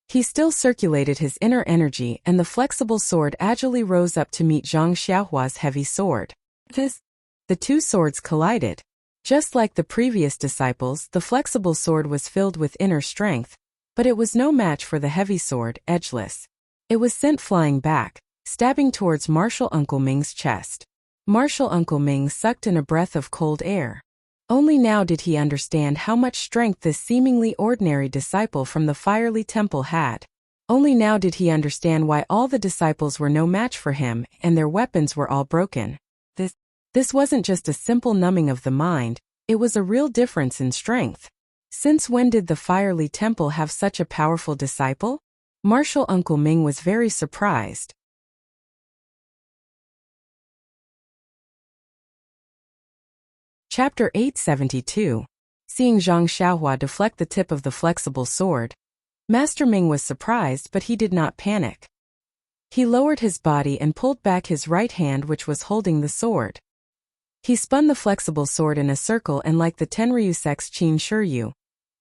He still circulated his inner energy and the flexible sword agilely rose up to meet Zhang Xiaohua's heavy sword. The two swords collided. Just like the previous disciples, the flexible sword was filled with inner strength, but it was no match for the heavy sword, edgeless. It was sent flying back, stabbing towards martial Uncle Ming's chest. Martial Uncle Ming sucked in a breath of cold air. Only now did he understand how much strength this seemingly ordinary disciple from the fiery temple had. Only now did he understand why all the disciples were no match for him and their weapons were all broken. This wasn't just a simple numbing of the mind, it was a real difference in strength. Since when did the fiery temple have such a powerful disciple? Martial Uncle Ming was very surprised. Chapter 872. Seeing Zhang Xiaohua deflect the tip of the flexible sword, Master Ming was surprised, but he did not panic. He lowered his body and pulled back his right hand, which was holding the sword. He spun the flexible sword in a circle and, like the Tenryu Sex Qin Shiryu,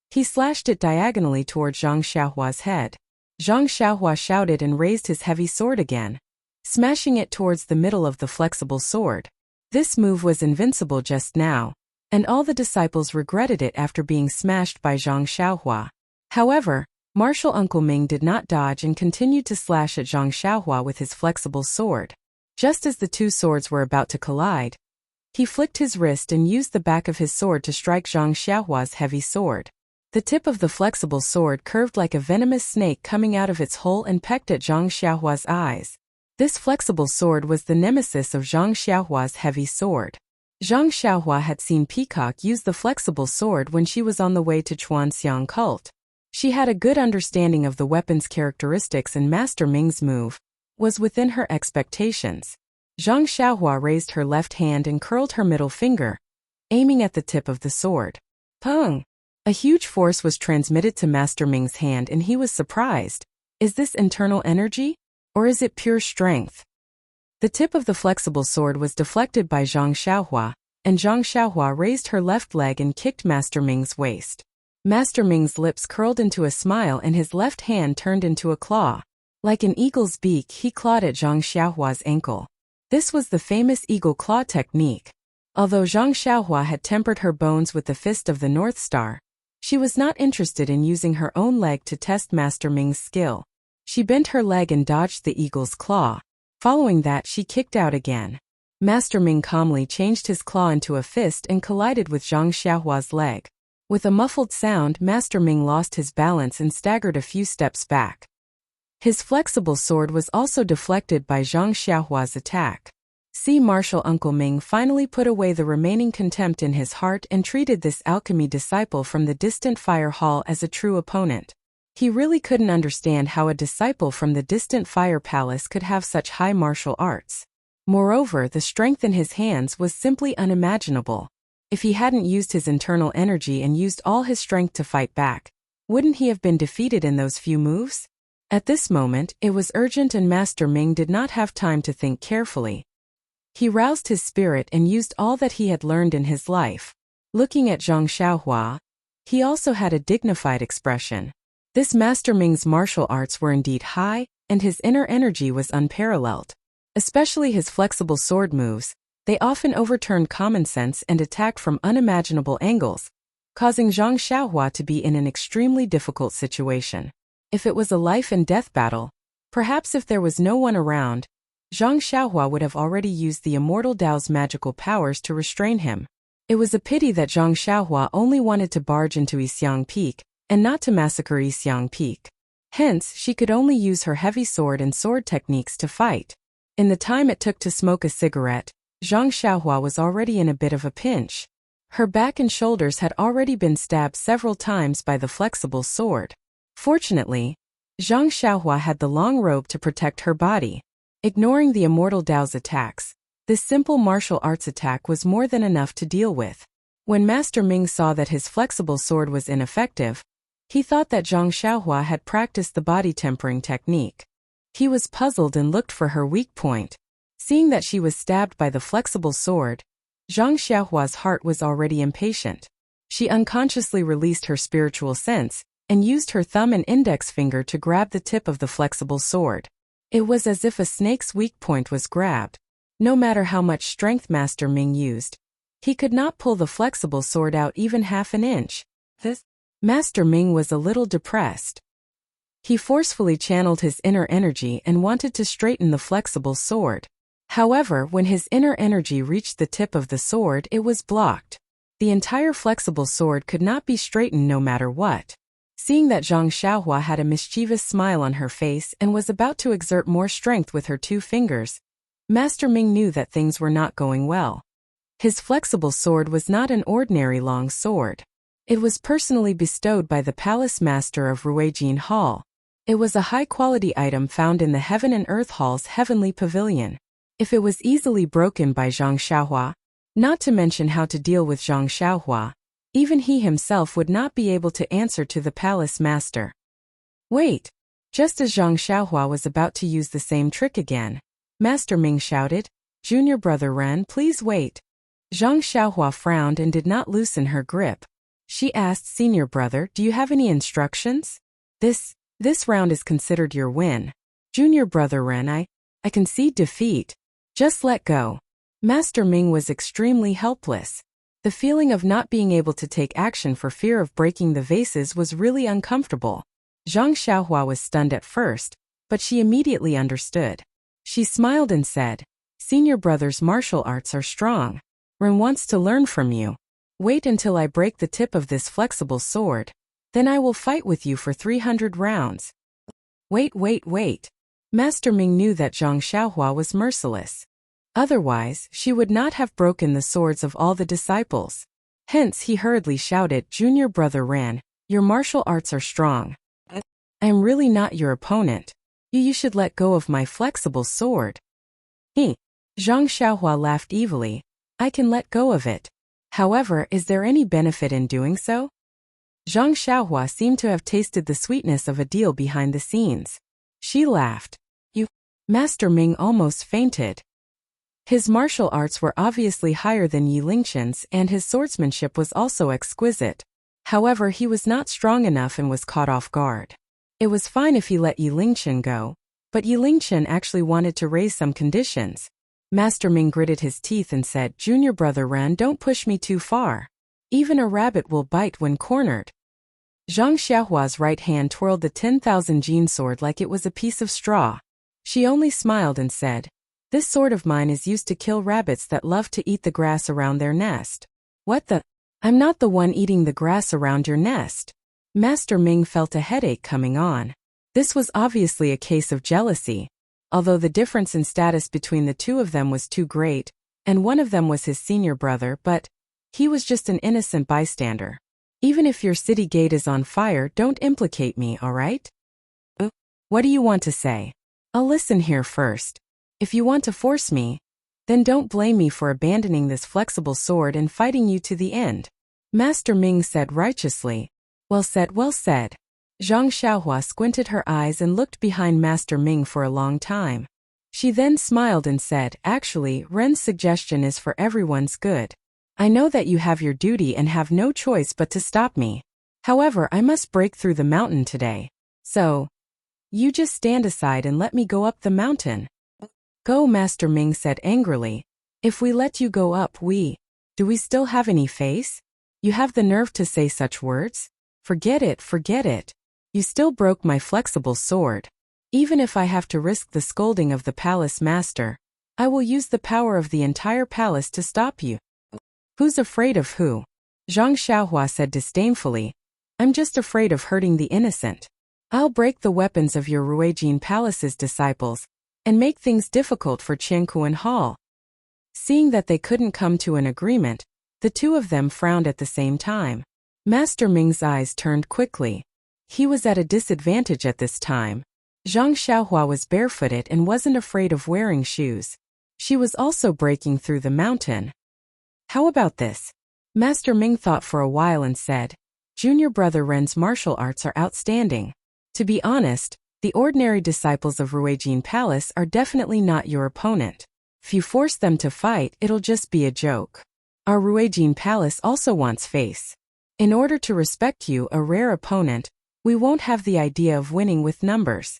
he slashed it diagonally toward Zhang Xiaohua's head. Zhang Xiaohua shouted and raised his heavy sword again, smashing it towards the middle of the flexible sword. This move was invincible just now, and all the disciples regretted it after being smashed by Zhang Xiaohua. However, Martial Uncle Ming did not dodge and continued to slash at Zhang Xiaohua with his flexible sword. Just as the two swords were about to collide, he flicked his wrist and used the back of his sword to strike Zhang Xiaohua's heavy sword. The tip of the flexible sword curved like a venomous snake coming out of its hole and pecked at Zhang Xiaohua's eyes. This flexible sword was the nemesis of Zhang Xiaohua's heavy sword. Zhang Xiaohua had seen Peacock use the flexible sword when she was on the way to Chuanxiang cult. She had a good understanding of the weapon's characteristics, and Master Ming's move was within her expectations. Zhang Xiaohua raised her left hand and curled her middle finger, aiming at the tip of the sword. Pung! A huge force was transmitted to Master Ming's hand, and he was surprised. Is this internal energy? Or is it pure strength? The tip of the flexible sword was deflected by Zhang Xiaohua, and Zhang Xiaohua raised her left leg and kicked Master Ming's waist. Master Ming's lips curled into a smile and his left hand turned into a claw. Like an eagle's beak, he clawed at Zhang Xiaohua's ankle. This was the famous eagle claw technique. Although Zhang Xiaohua had tempered her bones with the fist of the North Star, she was not interested in using her own leg to test Master Ming's skill. She bent her leg and dodged the eagle's claw. Following that, she kicked out again. Master Ming calmly changed his claw into a fist and collided with Zhang Xiaohua's leg. With a muffled sound, Master Ming lost his balance and staggered a few steps back. His flexible sword was also deflected by Zhang Xiaohua's attack. Martial Uncle Ming finally put away the remaining contempt in his heart and treated this alchemy disciple from the distant fire hall as a true opponent. He really couldn't understand how a disciple from the distant fire palace could have such high martial arts. Moreover, the strength in his hands was simply unimaginable. If he hadn't used his internal energy and used all his strength to fight back, wouldn't he have been defeated in those few moves? At this moment, it was urgent and Master Ming did not have time to think carefully. He roused his spirit and used all that he had learned in his life. Looking at Zhang Xiaohua, he also had a dignified expression. This Master Ming's martial arts were indeed high, and his inner energy was unparalleled. Especially his flexible sword moves, they often overturned common sense and attacked from unimaginable angles, causing Zhang Xiaohua to be in an extremely difficult situation. If it was a life-and-death battle, perhaps if there was no one around, Zhang Xiaohua would have already used the immortal Dao's magical powers to restrain him. It was a pity that Zhang Xiaohua only wanted to barge into Yixiang Peak, and not to massacre Yixiang Peak. Hence, she could only use her heavy sword and sword techniques to fight. In the time it took to smoke a cigarette, Zhang Xiaohua was already in a bit of a pinch. Her back and shoulders had already been stabbed several times by the flexible sword. Fortunately, Zhang Xiaohua had the long robe to protect her body. Ignoring the immortal Dao's attacks, this simple martial arts attack was more than enough to deal with. When Master Ming saw that his flexible sword was ineffective, he thought that Zhang Xiaohua had practiced the body tempering technique. He was puzzled and looked for her weak point. Seeing that she was stabbed by the flexible sword, Zhang Xiaohua's heart was already impatient. She unconsciously released her spiritual sense and used her thumb and index finger to grab the tip of the flexible sword. It was as if a snake's weak point was grabbed. No matter how much strength Master Ming used, he could not pull the flexible sword out even half an inch. Master Ming was a little depressed. He forcefully channeled his inner energy and wanted to straighten the flexible sword. However, when his inner energy reached the tip of the sword, it was blocked. The entire flexible sword could not be straightened no matter what. Seeing that Zhang Xiaohua had a mischievous smile on her face and was about to exert more strength with her 2 fingers, Master Ming knew that things were not going well. His flexible sword was not an ordinary long sword. It was personally bestowed by the Palace Master of Ruijin Hall. It was a high-quality item found in the Heaven and Earth Hall's heavenly pavilion. If it was easily broken by Zhang Xiaohua, not to mention how to deal with Zhang Xiaohua, even he himself would not be able to answer to the Palace Master. Wait! Just as Zhang Xiaohua was about to use the same trick again, Master Ming shouted, "Junior brother Ren, please wait." Zhang Xiaohua frowned and did not loosen her grip. She asked, "Senior brother, do you have any instructions? This round is considered your win. Junior brother Ren, I concede defeat. Just let go." Master Ming was extremely helpless. The feeling of not being able to take action for fear of breaking the vases was really uncomfortable. Zhang Xiaohua was stunned at first, but she immediately understood. She smiled and said, "Senior brother's martial arts are strong. Ren wants to learn from you. Wait until I break the tip of this flexible sword. Then I will fight with you for 300 rounds. Wait. Master Ming knew that Zhang Xiaohua was merciless. Otherwise, she would not have broken the swords of all the disciples. Hence he hurriedly shouted, "Junior brother Ran, your martial arts are strong. I am really not your opponent. You should let go of my flexible sword." Zhang Xiaohua laughed evilly. "I can let go of it. However, is there any benefit in doing so?" Zhang Xiaohua seemed to have tasted the sweetness of a deal behind the scenes. She laughed. Master Ming almost fainted. His martial arts were obviously higher than Yi Lingqian's, and his swordsmanship was also exquisite. However, he was not strong enough and was caught off guard. It was fine if he let Yi Lingqian go, but Yi Lingqian actually wanted to raise some conditions. Master Ming gritted his teeth and said, "Junior brother Ran, don't push me too far. Even a rabbit will bite when cornered." Zhang Xiaohua's right hand twirled the 10,000 Jin sword like it was a piece of straw. She only smiled and said, "This sword of mine is used to kill rabbits that love to eat the grass around their nest." "What the? I'm not the one eating the grass around your nest." Master Ming felt a headache coming on. This was obviously a case of jealousy. Although the difference in status between the two of them was too great, and one of them was his senior brother, but he was just an innocent bystander. "Even if your city gate is on fire, don't implicate me, all right?" "What do you want to say?" "I'll listen here first. If you want to force me, then don't blame me for abandoning this flexible sword and fighting you to the end." Master Ming said righteously. Well said, well said." Zhang Xiaohua squinted her eyes and looked behind Master Ming for a long time. She then smiled and said, "Actually, Ren's suggestion is for everyone's good. I know that you have your duty and have no choice but to stop me. However, I must break through the mountain today. So, you just stand aside and let me go up the mountain." "Go," Master Ming said angrily. "If we let you go up, do we still have any face? You have the nerve to say such words? Forget it. You still broke my flexible sword. Even if I have to risk the scolding of the palace master, I will use the power of the entire palace to stop you." "Who's afraid of who?" Zhang Xiaohua said disdainfully. "I'm just afraid of hurting the innocent. I'll break the weapons of your Ruijin Palace's disciples and make things difficult for Qiankuan Hall." Seeing that they couldn't come to an agreement, the two of them frowned at the same time. Master Ming's eyes turned quickly. He was at a disadvantage at this time. Zhang Xiaohua was barefooted and wasn't afraid of wearing shoes. She was also breaking through the mountain. "How about this?" Master Ming thought for a while and said, "Junior brother Ren's martial arts are outstanding. To be honest, the ordinary disciples of Ruijin Palace are definitely not your opponent. If you force them to fight, it'll just be a joke. Our Ruijin Palace also wants face. In order to respect you, a rare opponent, we won't have the idea of winning with numbers."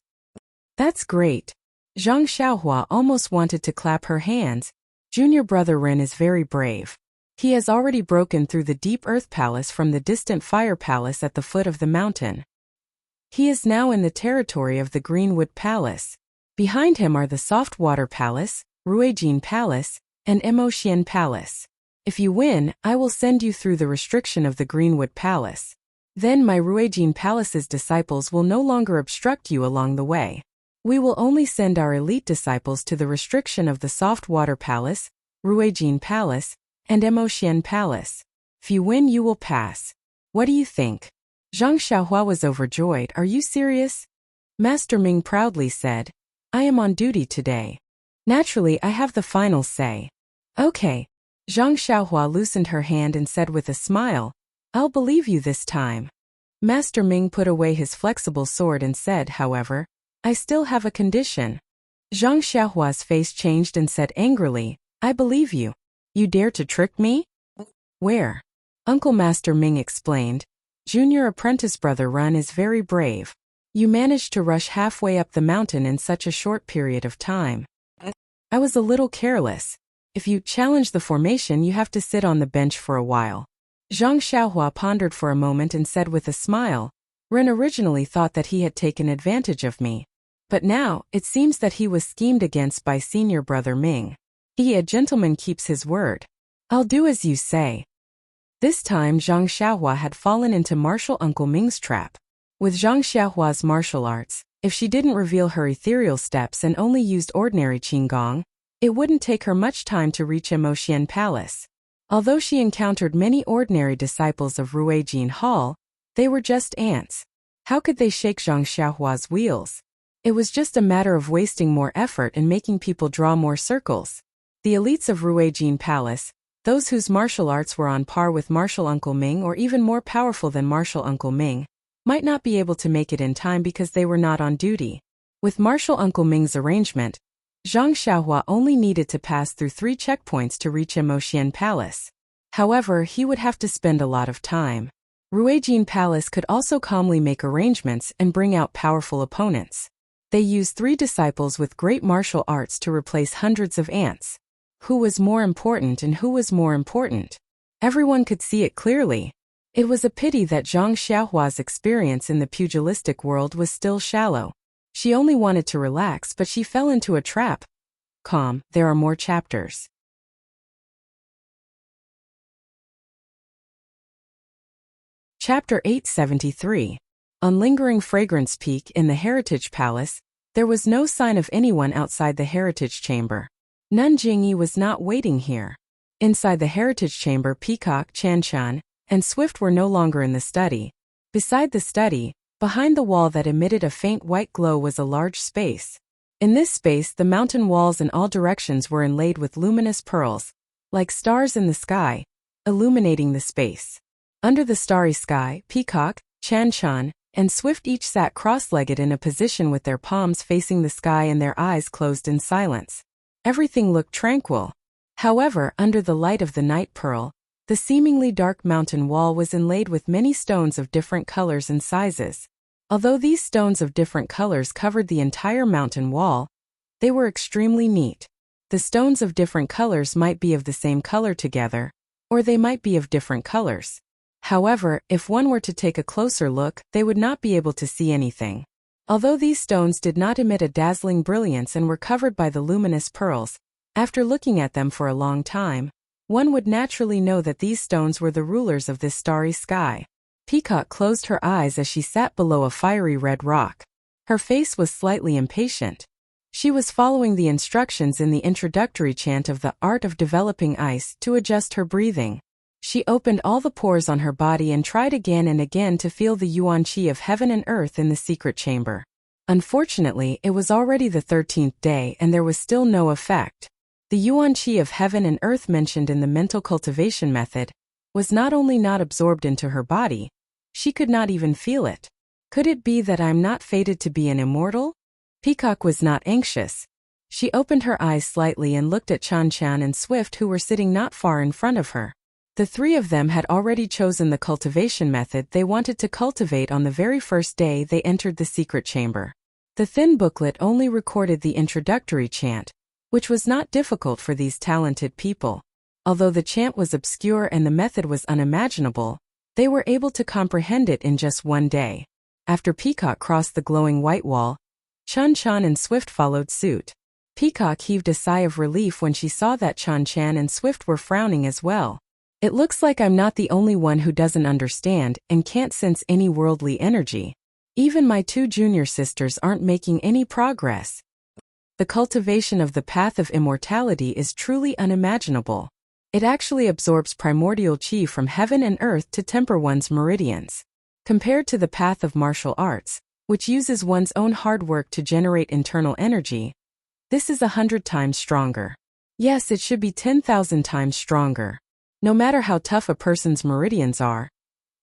"That's great." Zhang Xiaohua almost wanted to clap her hands. Junior brother Ren is very brave. He has already broken through the deep earth palace from the distant fire palace at the foot of the mountain. He is now in the territory of the Greenwood Palace. Behind him are the soft water palace, Ruijin Palace, and Emotian Palace. If you win, I will send you through the restriction of the Greenwood Palace. Then my Ruijin Palace's disciples will no longer obstruct you along the way. We will only send our elite disciples to the restriction of the Soft Water Palace, Ruijin Palace, and Emotian Palace. If you win, you will pass. What do you think? Zhang Xiaohua was overjoyed. Are you serious? Master Ming proudly said, I am on duty today. Naturally, I have the final say. Okay. Zhang Xiaohua loosened her hand and said with a smile, I'll believe you this time. Master Ming put away his flexible sword and said, however, I still have a condition. Zhang Xiaohua's face changed and said angrily, I believe you. You dare to trick me? Where? Uncle Master Ming explained, Junior apprentice brother Run is very brave. You managed to rush halfway up the mountain in such a short period of time. I was a little careless. If you challenge the formation, you have to sit on the bench for a while. Zhang Xiaohua pondered for a moment and said with a smile, Ren originally thought that he had taken advantage of me. But now, it seems that he was schemed against by senior brother Ming. A gentleman keeps his word. I'll do as you say. This time Zhang Xiaohua had fallen into martial Uncle Ming's trap. With Zhang Xiaohua's martial arts, if she didn't reveal her ethereal steps and only used ordinary qigong, it wouldn't take her much time to reach Emotian Palace. Although she encountered many ordinary disciples of Ruijin Hall, they were just ants. How could they shake Zhang Xiaohua's wheels? It was just a matter of wasting more effort and making people draw more circles. The elites of Ruijin Palace, those whose martial arts were on par with martial Uncle Ming or even more powerful than martial Uncle Ming, might not be able to make it in time because they were not on duty. With martial Uncle Ming's arrangement, Zhang Xiaohua only needed to pass through 3 checkpoints to reach Emotian Palace. However, he would have to spend a lot of time. Ruijin Palace could also calmly make arrangements and bring out powerful opponents. They used 3 disciples with great martial arts to replace hundreds of ants. Who was more important and who was more important? Everyone could see it clearly. It was a pity that Zhang Xiaohua's experience in the pugilistic world was still shallow. She only wanted to relax, but she fell into a trap. Calm, there are more chapters. Chapter 873. On Lingering Fragrance Peak in the Heritage Palace, there was no sign of anyone outside the Heritage Chamber. Nun Jingyi was not waiting here. Inside the Heritage Chamber, Peacock, Chanchan, and Swift were no longer in the study. Beside the study, behind the wall that emitted a faint white glow was a large space. In this space, the mountain walls in all directions were inlaid with luminous pearls, like stars in the sky, illuminating the space. Under the starry sky, Peacock, Chanchan, and Swift each sat cross-legged in a position with their palms facing the sky and their eyes closed in silence. Everything looked tranquil. However, under the light of the night pearl, the seemingly dark mountain wall was inlaid with many stones of different colors and sizes. Although these stones of different colors covered the entire mountain wall, they were extremely neat. The stones of different colors might be of the same color together, or they might be of different colors. However, if one were to take a closer look, they would not be able to see anything. Although these stones did not emit a dazzling brilliance and were covered by the luminous pearls, after looking at them for a long time, one would naturally know that these stones were the rulers of this starry sky. Peacock closed her eyes as she sat below a fiery red rock. Her face was slightly impatient. She was following the instructions in the introductory chant of the Art of Developing Ice to adjust her breathing. She opened all the pores on her body and tried again and again to feel the yuan qi of heaven and earth in the secret chamber. Unfortunately, it was already the 13th day and there was still no effect. The yuan qi of heaven and earth mentioned in the mental cultivation method was not only not absorbed into her body, she could not even feel it. Could it be that I'm not fated to be an immortal? Peacock was not anxious. She opened her eyes slightly and looked at Chanchan and Swift, who were sitting not far in front of her. The 3 of them had already chosen the cultivation method they wanted to cultivate on the very first day they entered the secret chamber. The thin booklet only recorded the introductory chant, which was not difficult for these talented people. Although the chant was obscure and the method was unimaginable, they were able to comprehend it in just one day. After Peacock crossed the glowing white wall, Chanchan and Swift followed suit. Peacock heaved a sigh of relief when she saw that Chan Chan and Swift were frowning as well. It looks like I'm not the only one who doesn't understand and can't sense any worldly energy. Even my 2 junior sisters aren't making any progress. The cultivation of the path of immortality is truly unimaginable. It actually absorbs primordial chi from heaven and earth to temper one's meridians. Compared to the path of martial arts, which uses one's own hard work to generate internal energy, this is 100 times stronger. Yes, it should be 10,000 times stronger. No matter how tough a person's meridians are,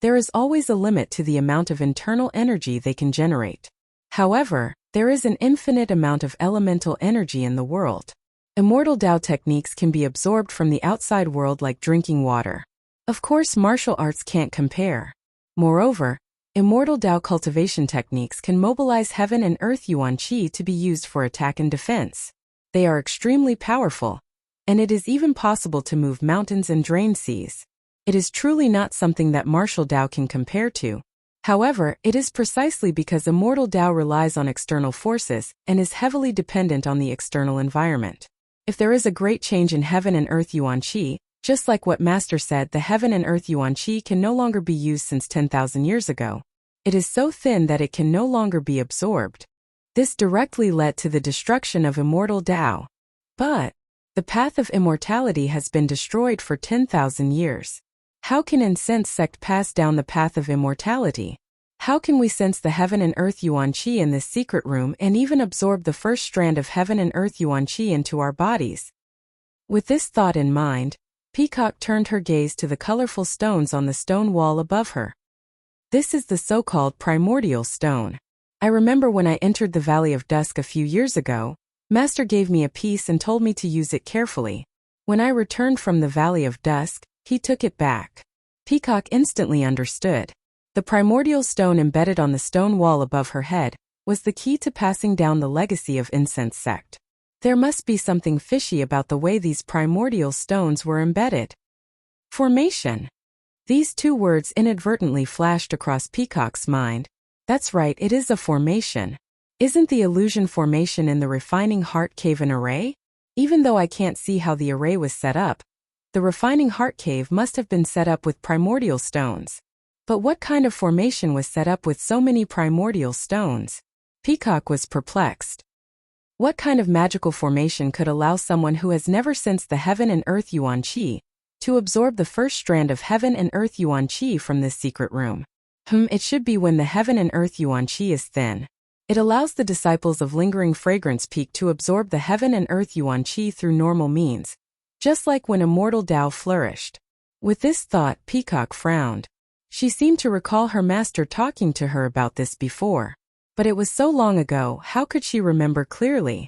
there is always a limit to the amount of internal energy they can generate. However, there is an infinite amount of elemental energy in the world. Immortal Tao techniques can be absorbed from the outside world like drinking water. Of course, martial arts can't compare. Moreover, Immortal Tao cultivation techniques can mobilize heaven and earth yuan qi to be used for attack and defense. They are extremely powerful, and it is even possible to move mountains and drain seas. It is truly not something that martial Tao can compare to. However, it is precisely because Immortal Tao relies on external forces and is heavily dependent on the external environment. If there is a great change in heaven and earth yuan qi, just like what Master said, the heaven and earth yuan qi can no longer be used since 10,000 years ago. It is so thin that it can no longer be absorbed. This directly led to the destruction of Immortal Tao. But the path of immortality has been destroyed for 10,000 years. How can incense sect pass down the path of immortality? How can we sense the heaven and earth yuan qi in this secret room and even absorb the first strand of heaven and earth yuan qi into our bodies? With this thought in mind, Peacock turned her gaze to the colorful stones on the stone wall above her. This is the so-called primordial stone. I remember when I entered the Valley of Dusk a few years ago, Master gave me a piece and told me to use it carefully. When I returned from the Valley of Dusk, he took it back. Peacock instantly understood. The primordial stone embedded on the stone wall above her head was the key to passing down the legacy of incense sect. There must be something fishy about the way these primordial stones were embedded. Formation. These 2 words inadvertently flashed across Peacock's mind. That's right, it is a formation. Isn't the illusion formation in the refining heart cave an array? Even though I can't see how the array was set up, the refining heart cave must have been set up with primordial stones. But what kind of formation was set up with so many primordial stones? Peacock was perplexed. What kind of magical formation could allow someone who has never sensed the heaven and earth yuan qi to absorb the first strand of heaven and earth yuan qi from this secret room? It should be when the heaven and earth yuan qi is thin. It allows the disciples of Lingering Fragrance Peak to absorb the heaven and earth yuan qi through normal means, just like when Immortal Tao flourished. With this thought, Peacock frowned. She seemed to recall her master talking to her about this before. But it was so long ago, how could she remember clearly?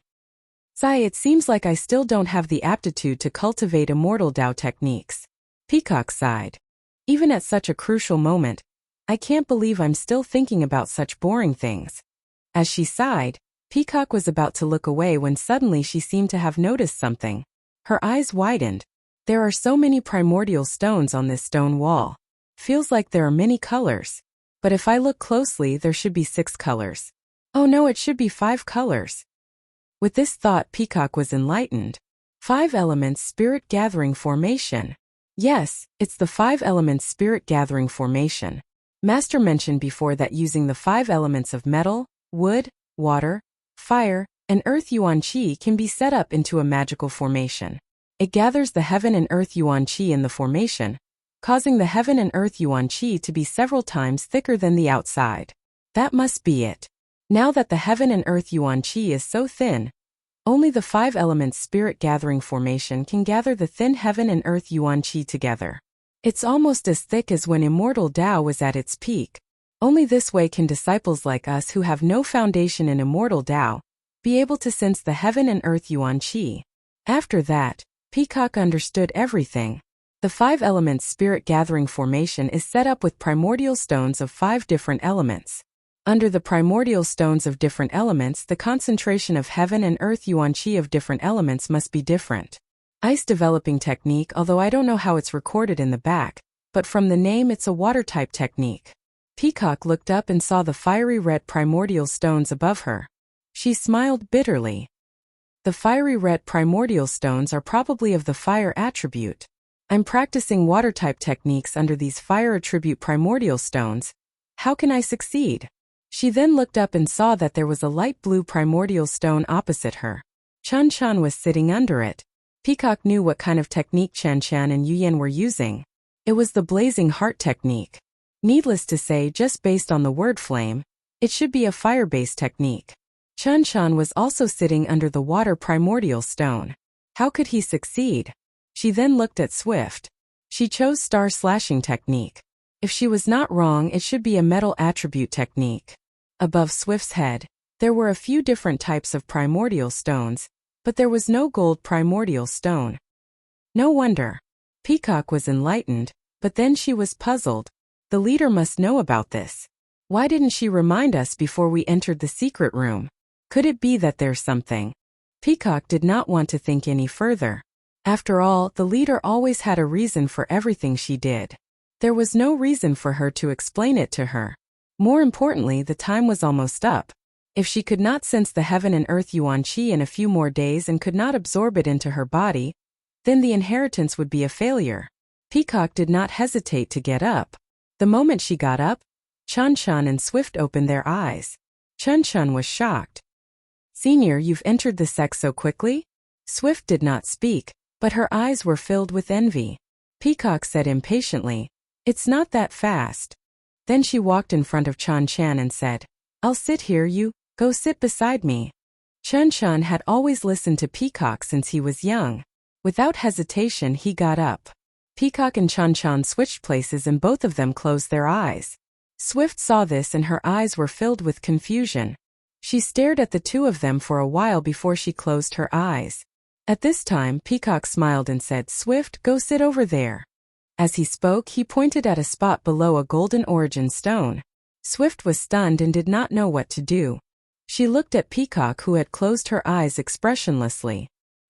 It seems like I still don't have the aptitude to cultivate Immortal Tao techniques. Peacock sighed. Even at such a crucial moment, I can't believe I'm still thinking about such boring things. As she sighed, Peacock was about to look away when suddenly she seemed to have noticed something. Her eyes widened. There are so many primordial stones on this stone wall. Feels like there are many colors. But if I look closely, there should be 6 colors. Oh no, it should be 5 colors. With this thought, Peacock was enlightened. 5 elements spirit gathering formation. Yes, it's the 5 elements spirit gathering formation. Master mentioned before that using the 5 elements of metal, wood, water, fire, and earth yuan qi can be set up into a magical formation. It gathers the heaven and earth yuan qi in the formation, causing the heaven and earth yuan qi to be several times thicker than the outside. That must be it. Now that the heaven and earth yuan qi is so thin, only the 5 elements spirit gathering formation can gather the thin heaven and earth yuan qi together. It's almost as thick as when Immortal Tao was at its peak. Only this way can disciples like us who have no foundation in Immortal Tao be able to sense the heaven and earth yuan qi. After that, Peacock understood everything. The 5 elements spirit gathering formation is set up with primordial stones of 5 different elements. Under the primordial stones of different elements, the concentration of heaven and earth yuan qi of different elements must be different. Ice developing technique, although I don't know how it's recorded in the back, but from the name it's a water type technique. Peacock looked up and saw the fiery red primordial stones above her. She smiled bitterly. The fiery red primordial stones are probably of the fire attribute. I'm practicing water-type techniques under these fire attribute primordial stones. How can I succeed? She then looked up and saw that there was a light blue primordial stone opposite her. Chun Chan was sitting under it. Peacock knew what kind of technique Chan Chan and Yuyan were using. It was the blazing heart technique. Needless to say, just based on the word flame, it should be a fire-based technique. Chun Chan was also sitting under the water primordial stone. How could he succeed? She then looked at Swift. She chose star slashing technique. If she was not wrong, it should be a metal attribute technique. Above Swift's head, there were a few different types of primordial stones, but there was no gold primordial stone. No wonder. Peacock was enlightened, but then she was puzzled. The leader must know about this. Why didn't she remind us before we entered the secret room? Could it be that there's something? Peacock did not want to think any further. After all, the leader always had a reason for everything she did. There was no reason for her to explain it to her. More importantly, the time was almost up. If she could not sense the heaven and earth yuan qi in a few more days and could not absorb it into her body, then the inheritance would be a failure. Peacock did not hesitate to get up. The moment she got up, Chun Chan and Swift opened their eyes. Chun Chan was shocked. "Senior, you've entered the sect so quickly?" Swift did not speak, but her eyes were filled with envy. Peacock said impatiently, "It's not that fast." Then she walked in front of Chun Chan and said, "I'll sit here, you go sit beside me." Chun Chan had always listened to Peacock since he was young. Without hesitation, he got up. Peacock and Chun Chan switched places and both of them closed their eyes. Swift saw this and her eyes were filled with confusion. She stared at the two of them for a while before she closed her eyes. At this time, Peacock smiled and said, "Swift, go sit over there." As he spoke, he pointed at a spot below a golden origin stone. Swift was stunned and did not know what to do. She looked at Peacock, who had closed her eyes expressionlessly.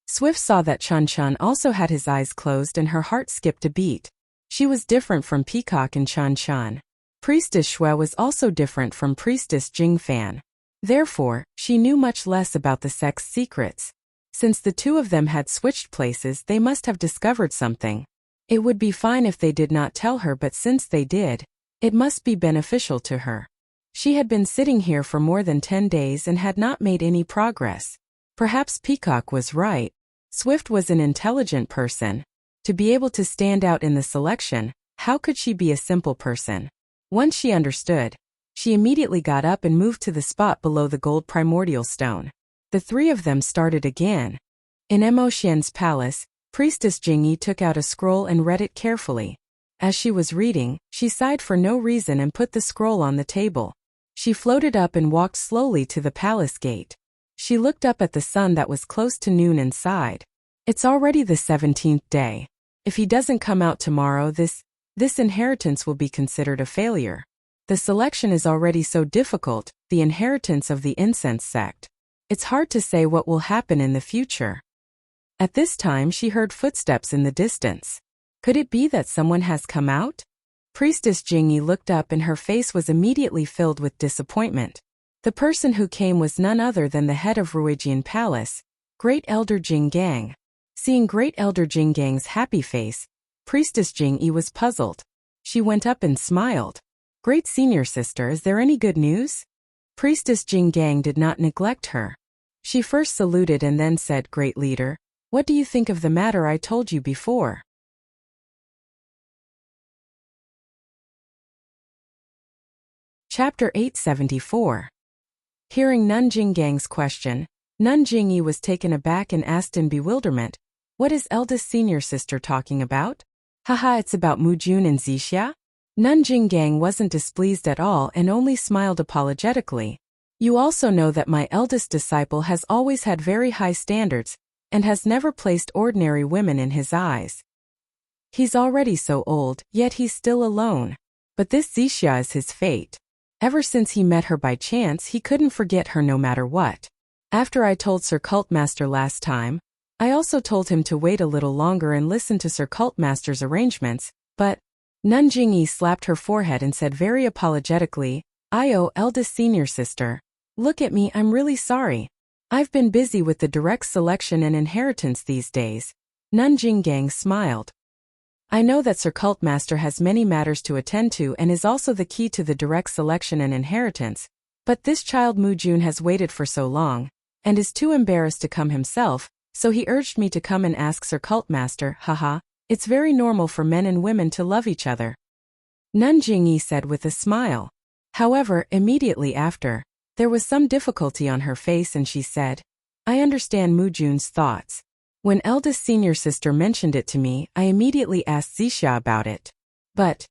Swift saw that Chun Chan also had his eyes closed and her heart skipped a beat. She was different from Peacock and Chun Chan. Priestess Xue was also different from Priestess Jing Fan. Therefore, she knew much less about the sect's secrets. Since the two of them had switched places, they must have discovered something. It would be fine if they did not tell her, but since they did, it must be beneficial to her. She had been sitting here for more than 10 days and had not made any progress. Perhaps Peacock was right. Swift was an intelligent person. To be able to stand out in the selection, how could she be a simple person? Once she understood, she immediately got up and moved to the spot below the gold primordial stone. The three of them started again. In Mo Xian's palace, Priestess Jingyi took out a scroll and read it carefully. As she was reading, she sighed for no reason and put the scroll on the table. She floated up and walked slowly to the palace gate. She looked up at the sun that was close to noon and sighed. It's already the 17th day. If he doesn't come out tomorrow, this inheritance will be considered a failure. The selection is already so difficult, the inheritance of the incense sect. It's hard to say what will happen in the future. At this time, she heard footsteps in the distance. Could it be that someone has come out? Priestess Jingyi looked up and her face was immediately filled with disappointment. The person who came was none other than the head of Ruijian Palace, Great Elder Jing Gang. Seeing Great Elder Jing Gang's happy face, Priestess Jingyi was puzzled. She went up and smiled. "Great Senior Sister, is there any good news?" Priestess Jing Gang did not neglect her. She first saluted and then said, "Great Leader, what do you think of the matter I told you before?" Chapter 874. Hearing Nun Jinggang's question, Nun Jingyi was taken aback and asked in bewilderment, "What is eldest senior sister talking about?" "Haha, it's about Mu Jun and Zixia?" Nun Jinggang wasn't displeased at all and only smiled apologetically. "You also know that my eldest disciple has always had very high standards and has never placed ordinary women in his eyes. He's already so old, yet he's still alone. But this Zixia is his fate. Ever since he met her by chance, he couldn't forget her no matter what. After I told Sir Cultmaster last time, I also told him to wait a little longer and listen to Sir Cultmaster's arrangements, but..." Nun Jingyi slapped her forehead and said very apologetically, "I owe eldest senior sister. Look at me, I'm really sorry. I've been busy with the direct selection and inheritance these days. Nun Jinggang smiled. I know that Sir Cultmaster has many matters to attend to and is also the key to the direct selection and inheritance, but this child Mu Jun has waited for so long, and is too embarrassed to come himself, so he urged me to come and ask Sir Cultmaster. Haha, it's very normal for men and women to love each other. Nun Jingyi said with a smile. However, immediately after, there was some difficulty on her face and she said, I understand Mu Jun's thoughts. When eldest senior sister mentioned it to me, I immediately asked Zixia about it. But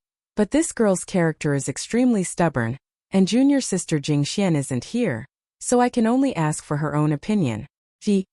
this girl's character is extremely stubborn, and junior sister Jingxian isn't here, so I can only ask for her own opinion. She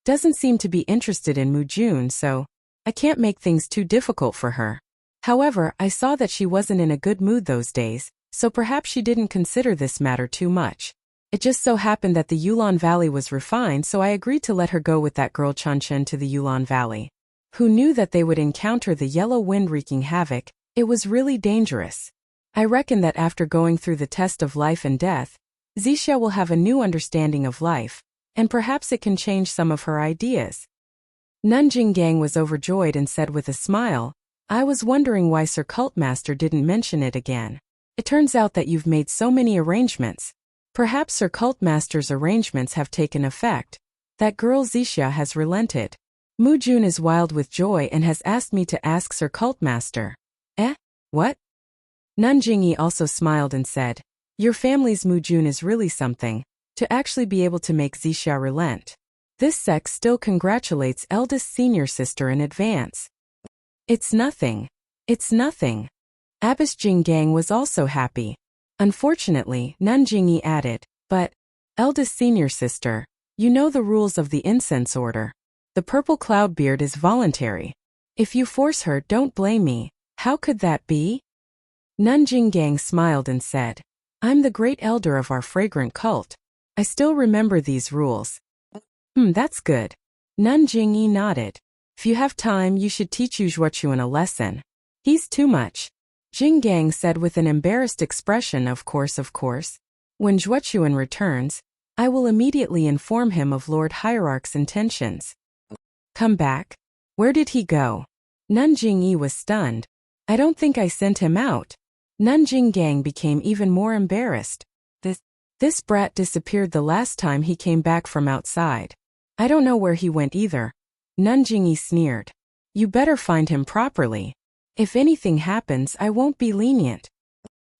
doesn't seem to be interested in Mu Jun, so I can't make things too difficult for her. However, I saw that she wasn't in a good mood those days, so perhaps she didn't consider this matter too much. It just so happened that the Yulon Valley was refined, so I agreed to let her go with that girl Chunchen to the Yulon Valley. Who knew that they would encounter the yellow wind wreaking havoc? It was really dangerous. I reckon that after going through the test of life and death, Zixia will have a new understanding of life, and perhaps it can change some of her ideas. Nun Jinggang was overjoyed and said with a smile, I was wondering why Sir Cultmaster didn't mention it again. It turns out that you've made so many arrangements. Perhaps Sir Cultmaster's arrangements have taken effect. That girl Zixia has relented. Mu Jun is wild with joy and has asked me to ask Sir Cultmaster. Eh? What? Nun Jingyi also smiled and said, Your family's Mu Jun is really something, to actually be able to make Zixia relent. This sect still congratulates eldest senior sister in advance. It's nothing. It's nothing. Abbess Jinggang was also happy. Unfortunately, Nun Jingyi added, but, eldest senior sister, you know the rules of the incense order. The purple cloudbeard is voluntary. If you force her, don't blame me. How could that be? Nun Jinggang smiled and said, I'm the great elder of our fragrant cult. I still remember these rules. That's good. Nun Jingyi nodded. If you have time, you should teach Yu Zhuochuan a lesson. He's too much. Jinggang said with an embarrassed expression, Of course. When Zhuochuan returns, I will immediately inform him of Lord Hierarch's intentions. Come back? Where did he go? Nun Jingyi was stunned. I don't think I sent him out. Nun Jinggang became even more embarrassed. This brat disappeared the last time he came back from outside. I don't know where he went either. Nun Jingyi sneered. You better find him properly. If anything happens, I won't be lenient.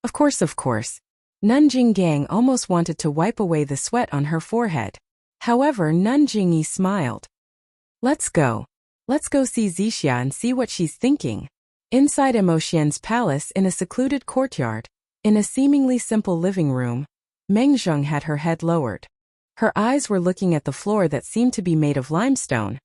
Of course. Nun Jinggang almost wanted to wipe away the sweat on her forehead. However, Nun Jingyi smiled. Let's go. Let's go see Zixia and see what she's thinking. Inside Emotien's palace in a secluded courtyard, in a seemingly simple living room, Meng Zheng had her head lowered. Her eyes were looking at the floor that seemed to be made of limestone,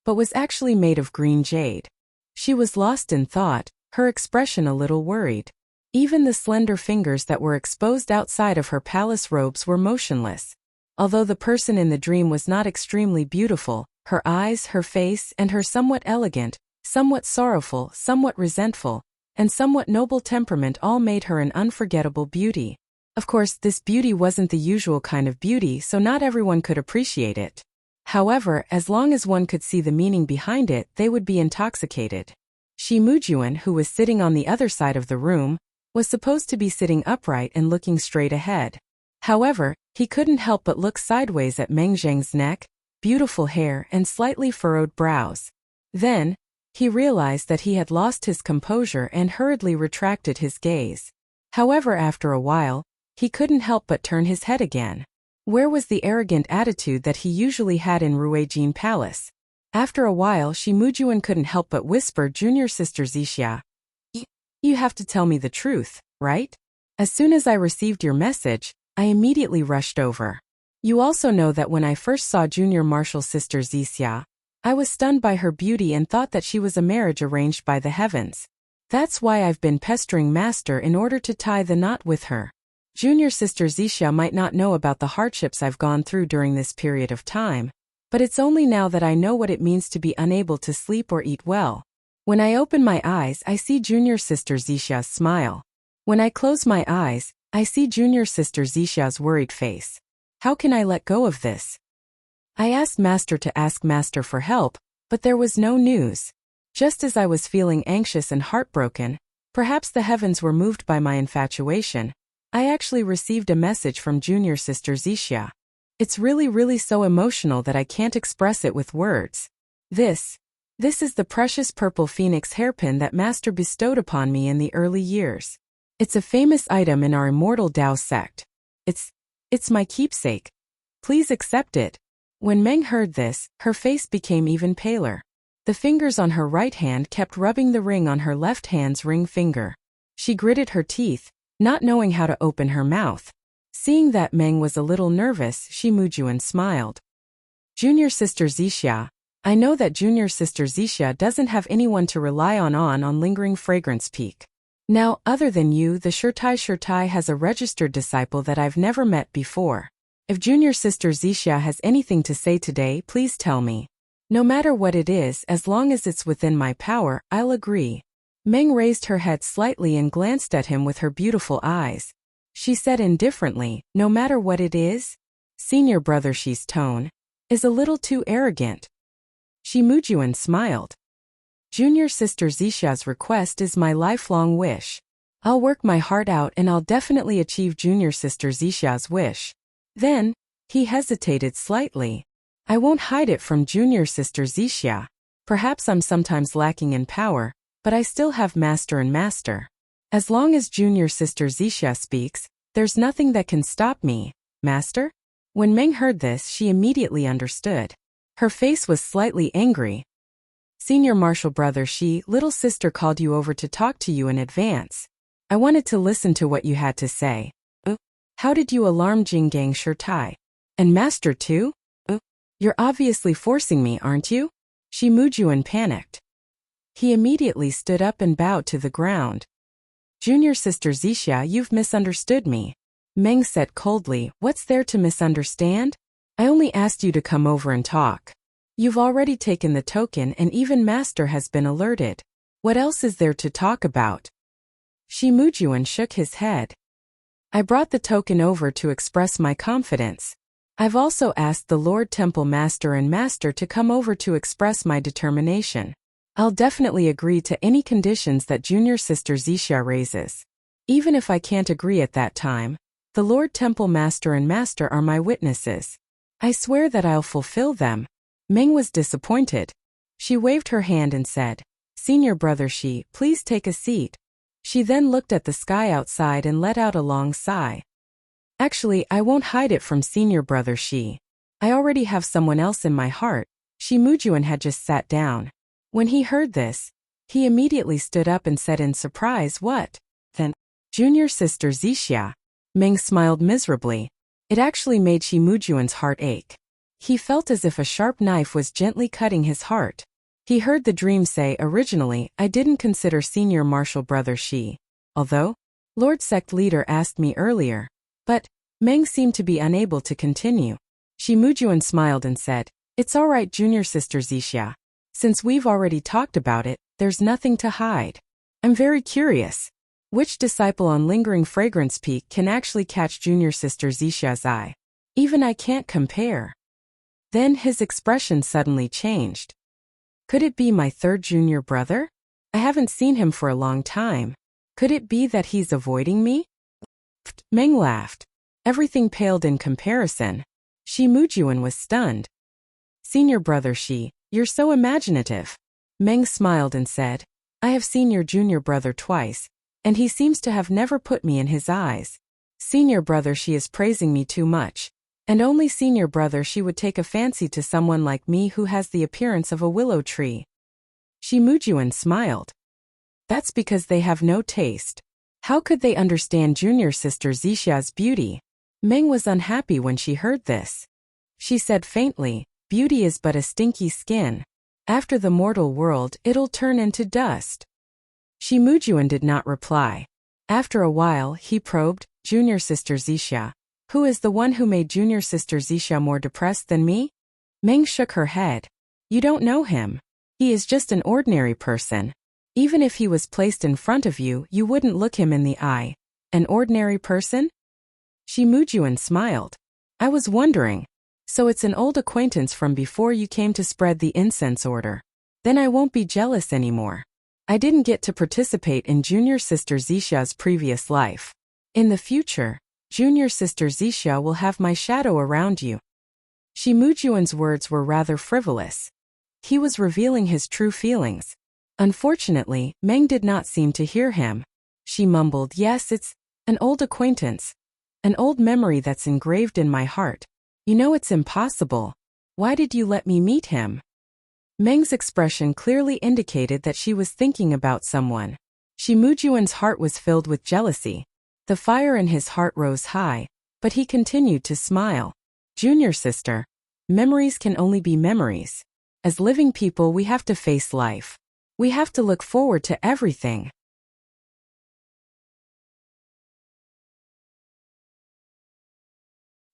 but was actually made of green jade. She was lost in thought, her expression a little worried. Even the slender fingers that were exposed outside of her palace robes were motionless. Although the person in the dream was not extremely beautiful, her eyes, her face, and her somewhat elegant, somewhat sorrowful, somewhat resentful, and somewhat noble temperament all made her an unforgettable beauty. Of course, this beauty wasn't the usual kind of beauty, so not everyone could appreciate it. However, as long as one could see the meaning behind it, they would be intoxicated. Shi Mujuan, who was sitting on the other side of the room, was supposed to be sitting upright and looking straight ahead. However, he couldn't help but look sideways at Meng Zheng's neck, beautiful hair, and slightly furrowed brows. Then, he realized that he had lost his composure and hurriedly retracted his gaze. However, after a while, he couldn't help but turn his head again. Where was the arrogant attitude that he usually had in Ruijin Palace? After a while, Shi Mujuan couldn't help but whisper, Junior Sister Zixia. You have to tell me the truth, right? As soon as I received your message, I immediately rushed over. You also know that when I first saw Junior Martial Sister Zixia, I was stunned by her beauty and thought that she was a marriage arranged by the heavens. That's why I've been pestering Master in order to tie the knot with her. Junior Sister Zixia might not know about the hardships I've gone through during this period of time, but it's only now that I know what it means to be unable to sleep or eat well. When I open my eyes, I see Junior Sister Zixia's smile. When I close my eyes, I see Junior Sister Zixia's worried face. How can I let go of this? I asked Master to ask Master for help, but there was no news. Just as I was feeling anxious and heartbroken, perhaps the heavens were moved by my infatuation, I actually received a message from junior sister Zixia. It's really so emotional that I can't express it with words. This is the precious purple phoenix hairpin that Master bestowed upon me in the early years. It's a famous item in our immortal Tao sect. It's my keepsake. Please accept it. When Meng heard this, her face became even paler. The fingers on her right hand kept rubbing the ring on her left hand's ring finger. She gritted her teeth, not knowing how to open her mouth. Seeing that Meng was a little nervous, she Mujuan smiled. Junior sister Zixia, I know that junior sister Zixia doesn't have anyone to rely on Lingering Fragrance Peak. Now, other than you, the Shirtai has a registered disciple that I've never met before. If junior sister Zixia has anything to say today, please tell me. No matter what it is, as long as it's within my power, I'll agree. Meng raised her head slightly and glanced at him with her beautiful eyes. She said indifferently, no matter what it is? Senior brother Shi's tone is a little too arrogant. Shi Mujuan smiled. Junior sister Zixia's request is my lifelong wish. I'll work my heart out and I'll definitely achieve junior sister Zixia's wish. Then, he hesitated slightly. I won't hide it from junior sister Zixia. Perhaps I'm sometimes lacking in power, but I still have master and master. As long as junior sister Zixia speaks, there's nothing that can stop me, master? When Meng heard this, she immediately understood. Her face was slightly angry. Senior martial brother Shi, little sister called you over to talk to you in advance. I wanted to listen to what you had to say. How did you alarm Jinggang Shirtai? And master too? You're obviously forcing me, aren't you? Shi Mujuan panicked. He immediately stood up and bowed to the ground. Junior sister Zixia, you've misunderstood me. Meng said coldly, what's there to misunderstand? I only asked you to come over and talk. You've already taken the token and even master has been alerted. What else is there to talk about? Shi Mujuan shook his head. I brought the token over to express my confidence. I've also asked the Lord Temple Master and Master to come over to express my determination. I'll definitely agree to any conditions that junior sister Zixia raises. Even if I can't agree at that time, the Lord Temple Master and Master are my witnesses. I swear that I'll fulfill them. Meng was disappointed. She waved her hand and said, Senior brother Shi, please take a seat. She then looked at the sky outside and let out a long sigh. Actually, I won't hide it from senior brother Shi. I already have someone else in my heart. Shi Mujuan had just sat down. When he heard this, he immediately stood up and said in surprise, what? Then, junior sister Zixia. Meng smiled miserably. It actually made Shi Mujuan's heart ache. He felt as if a sharp knife was gently cutting his heart. He heard the dream say, originally, I didn't consider senior martial brother Shi. Although, Lord Sect Leader asked me earlier. But, Meng seemed to be unable to continue. Shi Mujuan smiled and said, it's alright junior sister Zixia. Since we've already talked about it, there's nothing to hide. I'm very curious. Which disciple on Lingering Fragrance Peak can actually catch junior sister Zixia's eye? Even I can't compare. Then his expression suddenly changed. Could it be my third junior brother? I haven't seen him for a long time. Could it be that he's avoiding me? Meng laughed. Everything paled in comparison. Shi Mujuan was stunned. Senior brother Shi, you're so imaginative. Meng smiled and said, I have seen your junior brother twice, and he seems to have never put me in his eyes. Senior brother Shi is praising me too much, and only senior brother Shi would take a fancy to someone like me who has the appearance of a willow tree. Shi Mujuan smiled. That's because they have no taste. How could they understand junior sister Zixia's beauty? Meng was unhappy when she heard this. She said faintly, beauty is but a stinky skin. After the mortal world, it'll turn into dust. Shi Mujuan did not reply. After a while, he probed, junior sister Zixia. Who is the one who made junior sister Zixia more depressed than me? Meng shook her head. You don't know him. He is just an ordinary person. Even if he was placed in front of you, you wouldn't look him in the eye. An ordinary person? Shi Mujuan smiled. I was wondering. So it's an old acquaintance from before you came to spread the incense order. Then I won't be jealous anymore. I didn't get to participate in junior sister Zisha's previous life. In the future, junior sister Zisha will have my shadow around you. Shi Mujuan's words were rather frivolous. He was revealing his true feelings. Unfortunately, Meng did not seem to hear him. She mumbled, "Yes, it's an old acquaintance. An old memory that's engraved in my heart. You know it's impossible. Why did you let me meet him?" Meng's expression clearly indicated that she was thinking about someone. Shi Mujuan's heart was filled with jealousy. The fire in his heart rose high, but he continued to smile. "Junior sister, memories can only be memories. As living people, we have to face life. We have to look forward to everything."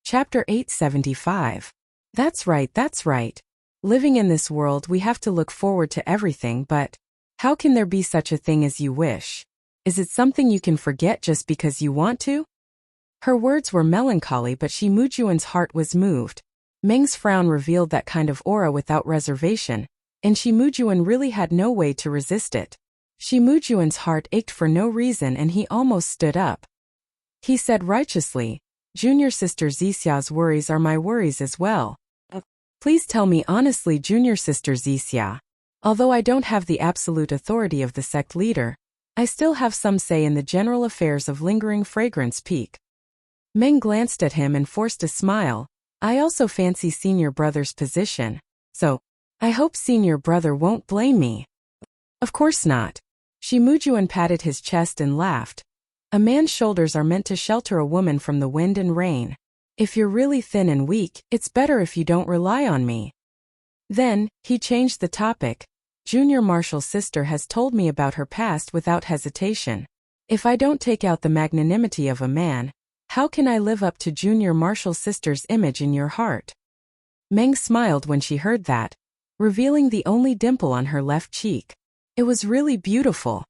Chapter 875. That's right, that's right. Living in this world, we have to look forward to everything, but how can there be such a thing as you wish? Is it something you can forget just because you want to? Her words were melancholy, but Shi Mujuan's heart was moved. Meng's frown revealed that kind of aura without reservation, and Shi Mujuan really had no way to resist it. Shi Mujuan's heart ached for no reason and he almost stood up. He said righteously, "Junior sister Zisya's worries are my worries as well. Please tell me honestly, junior sister Zisya. Although I don't have the absolute authority of the sect leader, I still have some say in the general affairs of Lingering Fragrance Peak." Meng glanced at him and forced a smile. "I also fancy senior brother's position. So, I hope senior brother won't blame me." "Of course not." Shi Mujuan patted his chest and laughed. "A man's shoulders are meant to shelter a woman from the wind and rain. If you're really thin and weak, it's better if you don't rely on me." Then, he changed the topic. "Junior Marshall's sister has told me about her past without hesitation. If I don't take out the magnanimity of a man, how can I live up to Junior Marshall's sister's image in your heart?" Meng smiled when she heard that, revealing the only dimple on her left cheek. It was really beautiful.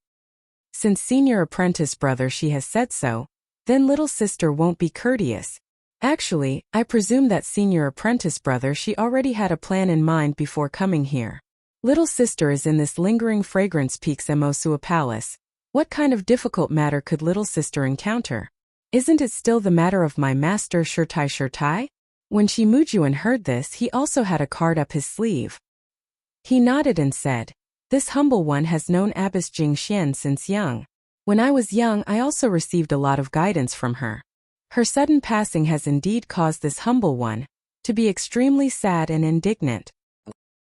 Since senior apprentice brother she has said so, then little sister won't be courteous. Actually, I presume that senior apprentice brother she already had a plan in mind before coming here. Little sister is in this Lingering Fragrance Peak's Emosua Palace. What kind of difficult matter could little sister encounter? Isn't it still the matter of my master Shirtai? When Shi Mujuan heard this, he also had a card up his sleeve. He nodded and said, "This humble one has known Abbess Jingxian since young. When I was young, I also received a lot of guidance from her. Her sudden passing has indeed caused this humble one to be extremely sad and indignant."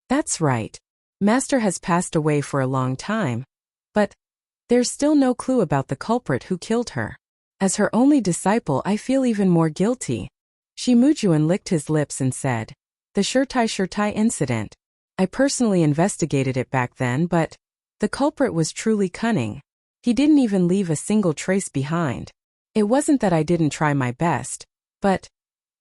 "That's right. Master has passed away for a long time. But there's still no clue about the culprit who killed her. As her only disciple, I feel even more guilty." Shi Mujuan licked his lips and said, "The Shirtai incident. I personally investigated it back then, but the culprit was truly cunning. He didn't even leave a single trace behind. It wasn't that I didn't try my best, but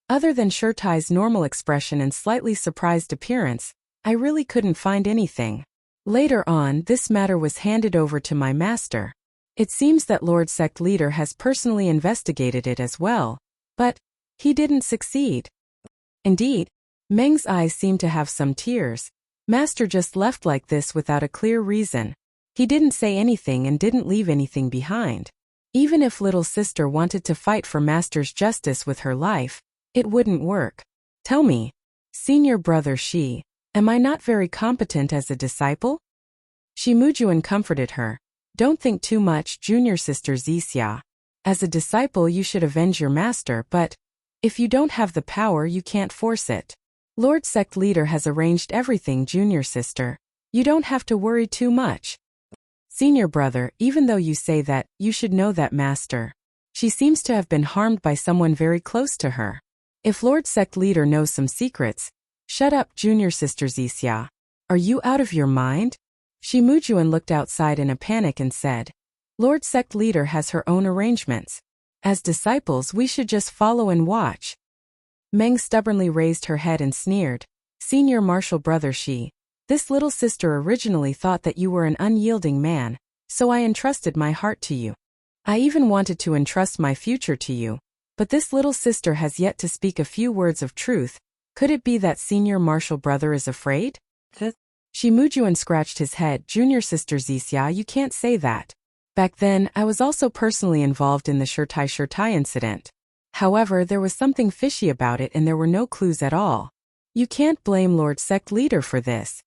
other than Shirtai's normal expression and slightly surprised appearance, I really couldn't find anything. Later on, this matter was handed over to my master. It seems that Lord Sect Leader has personally investigated it as well, but he didn't succeed." Indeed, Meng's eyes seemed to have some tears. Master just left like this without a clear reason. He didn't say anything and didn't leave anything behind. Even if little sister wanted to fight for Master's justice with her life, it wouldn't work. "Tell me, senior brother Shi, am I not very competent as a disciple?" Shi Mujuan comforted her. "Don't think too much, junior sister Zisya. As a disciple you should avenge your master, but if you don't have the power you can't force it. Lord Sect Leader has arranged everything, junior sister. You don't have to worry too much. Senior brother, even though you say that, you should know that master. She seems to have been harmed by someone very close to her. If Lord Sect Leader knows some secrets..." "Shut up, junior sister Zisya. Are you out of your mind?" Shi Mujuan looked outside in a panic and said, "Lord Sect Leader has her own arrangements. As disciples we should just follow and watch." Meng stubbornly raised her head and sneered, "Senior Marshal brother Shi, this little sister originally thought that you were an unyielding man, so I entrusted my heart to you. I even wanted to entrust my future to you, but this little sister has yet to speak a few words of truth. Could it be that senior martial brother is afraid? Shimujuan scratched his head. Junior sister Zixia, you can't say that. Back then, I was also personally involved in the Shirtai incident. However, there was something fishy about it and there were no clues at all. You can't blame Lord Sect Leader for this.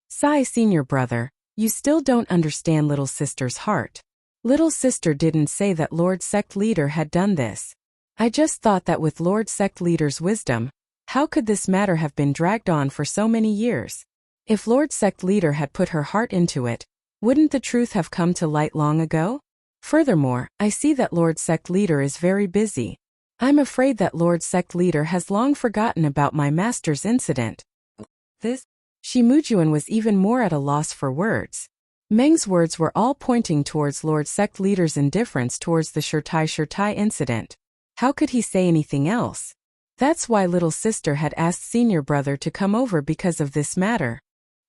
Sigh, senior brother, you still don't understand little sister's heart. Little sister didn't say that Lord Sect Leader had done this. I just thought that with Lord Sect Leader's wisdom, how could this matter have been dragged on for so many years? If Lord Sect Leader had put her heart into it, wouldn't the truth have come to light long ago? Furthermore, I see that Lord Sect Leader is very busy. I'm afraid that Lord Sect Leader has long forgotten about my master's incident. Shimujuan was even more at a loss for words. Meng's words were all pointing towards Lord Sect Leader's indifference towards the Shirtai incident. How could he say anything else? That's why little sister had asked senior brother to come over because of this matter.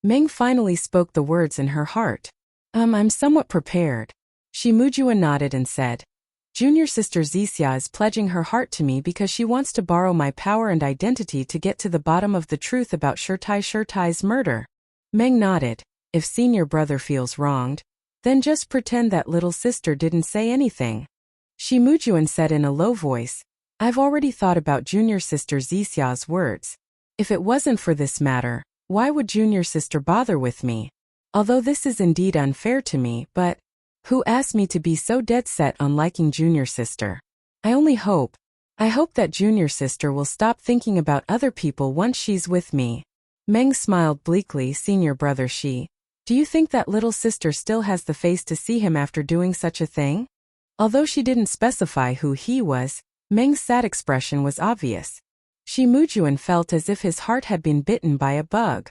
Meng finally spoke the words in her heart. I'm somewhat prepared. Shimujuan nodded and said, Junior sister Zixia is pledging her heart to me because she wants to borrow my power and identity to get to the bottom of the truth about Shirtai's murder. Meng nodded. If senior brother feels wronged, then just pretend that little sister didn't say anything. Shimujuan said in a low voice, I've already thought about junior sister Zixia's words. If it wasn't for this matter, why would junior sister bother with me? Although this is indeed unfair to me, but who asked me to be so dead set on liking junior sister? I hope that junior sister will stop thinking about other people once she's with me. Meng smiled bleakly. Senior brother do you think that little sister still has the face to see him after doing such a thing? Although she didn't specify who he was, Meng's sad expression was obvious. Shimujuan felt as if his heart had been bitten by a bug.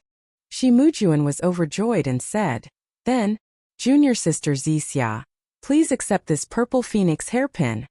Shimujuan was overjoyed and said, Then, junior sister Zixia, please accept this purple phoenix hairpin.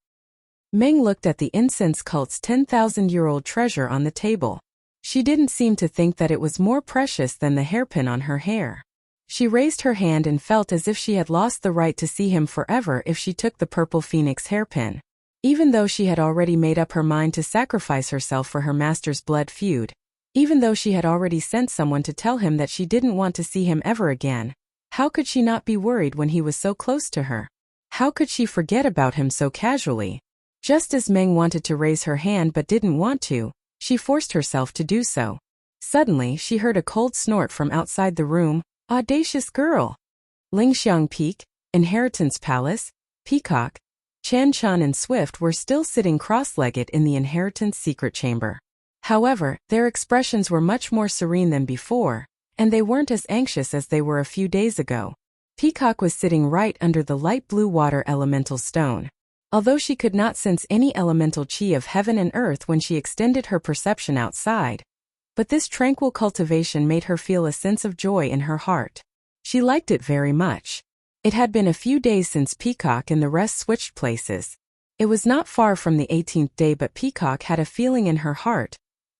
Meng looked at the incense cult's 10,000-year-old treasure on the table. She didn't seem to think that it was more precious than the hairpin on her hair. She raised her hand and felt as if she had lost the right to see him forever if she took the purple phoenix hairpin. Even though she had already made up her mind to sacrifice herself for her master's blood feud, even though she had already sent someone to tell him that she didn't want to see him ever again, how could she not be worried when he was so close to her? How could she forget about him so casually? Just as Meng wanted to raise her hand but didn't want to, she forced herself to do so. Suddenly, she heard a cold snort from outside the room. Audacious girl! Lingxiang Peak, Inheritance Palace, Peacock, Chan Chan and Swift were still sitting cross-legged in the Inheritance Secret Chamber. However, their expressions were much more serene than before, and they weren't as anxious as they were a few days ago. Peacock was sitting right under the light blue water elemental stone. Although she could not sense any elemental chi of heaven and earth when she extended her perception outside, but this tranquil cultivation made her feel a sense of joy in her heart. She liked it very much. It had been a few days since Peacock and the rest switched places. It was not far from the 18th day, but Peacock had a feeling in her heart.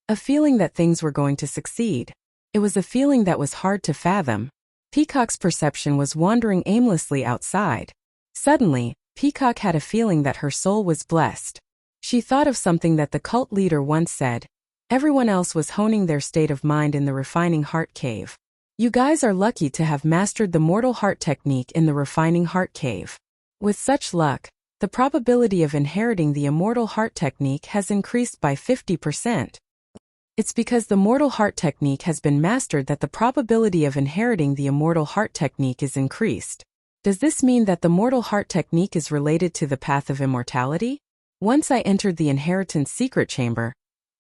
A feeling that things were going to succeed. It was a feeling that was hard to fathom. Peacock's perception was wandering aimlessly outside. Suddenly, Peacock had a feeling that her soul was blessed. She thought of something that the cult leader once said. Everyone else was honing their state of mind in the refining heart cave. You guys are lucky to have mastered the mortal heart technique in the refining heart cave. With such luck, the probability of inheriting the immortal heart technique has increased by 50%. It's because the mortal heart technique has been mastered that the probability of inheriting the immortal heart technique is increased. Does this mean that the mortal heart technique is related to the path of immortality? Once I entered the inheritance secret chamber,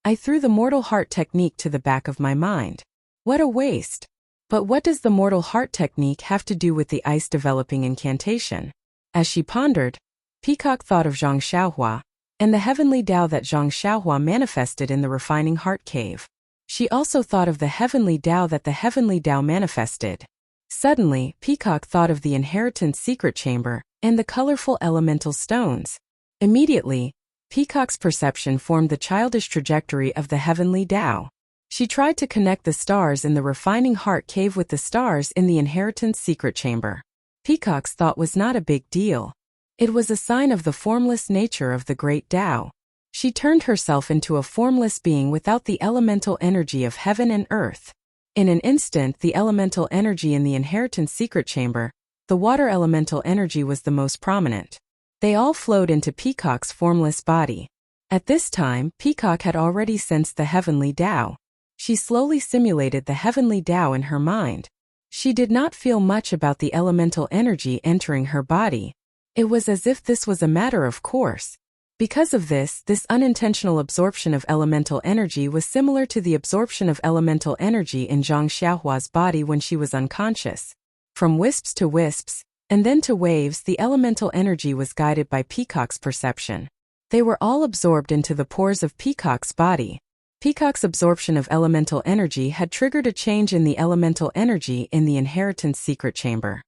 I threw the mortal heart technique to the back of my mind. What a waste! But what does the mortal heart technique have to do with the ice developing incantation? As she pondered, Peacock thought of Zhang Xiaohua, and the heavenly Tao that Zhang Xiaohua manifested in the refining heart cave. She also thought of the heavenly Tao that the heavenly Tao manifested. Suddenly, Peacock thought of the inheritance secret chamber, and the colorful elemental stones. Immediately, Peacock's perception formed the childish trajectory of the heavenly Tao. She tried to connect the stars in the refining heart cave with the stars in the inheritance secret chamber. Peacock's thought was not a big deal. It was a sign of the formless nature of the great Tao. She turned herself into a formless being without the elemental energy of heaven and earth. In an instant, the elemental energy in the inheritance secret chamber, the water elemental energy, was the most prominent. They all flowed into Peacock's formless body. At this time, Peacock had already sensed the heavenly Tao. She slowly simulated the heavenly Tao in her mind. She did not feel much about the elemental energy entering her body. It was as if this was a matter of course. Because of this unintentional absorption of elemental energy was similar to the absorption of elemental energy in Zhang Xiaohua's body when she was unconscious. From wisps to wisps, and then to waves, the elemental energy was guided by Peacock's perception. They were all absorbed into the pores of Peacock's body. Peacock's absorption of elemental energy had triggered a change in the elemental energy in the inheritance secret chamber.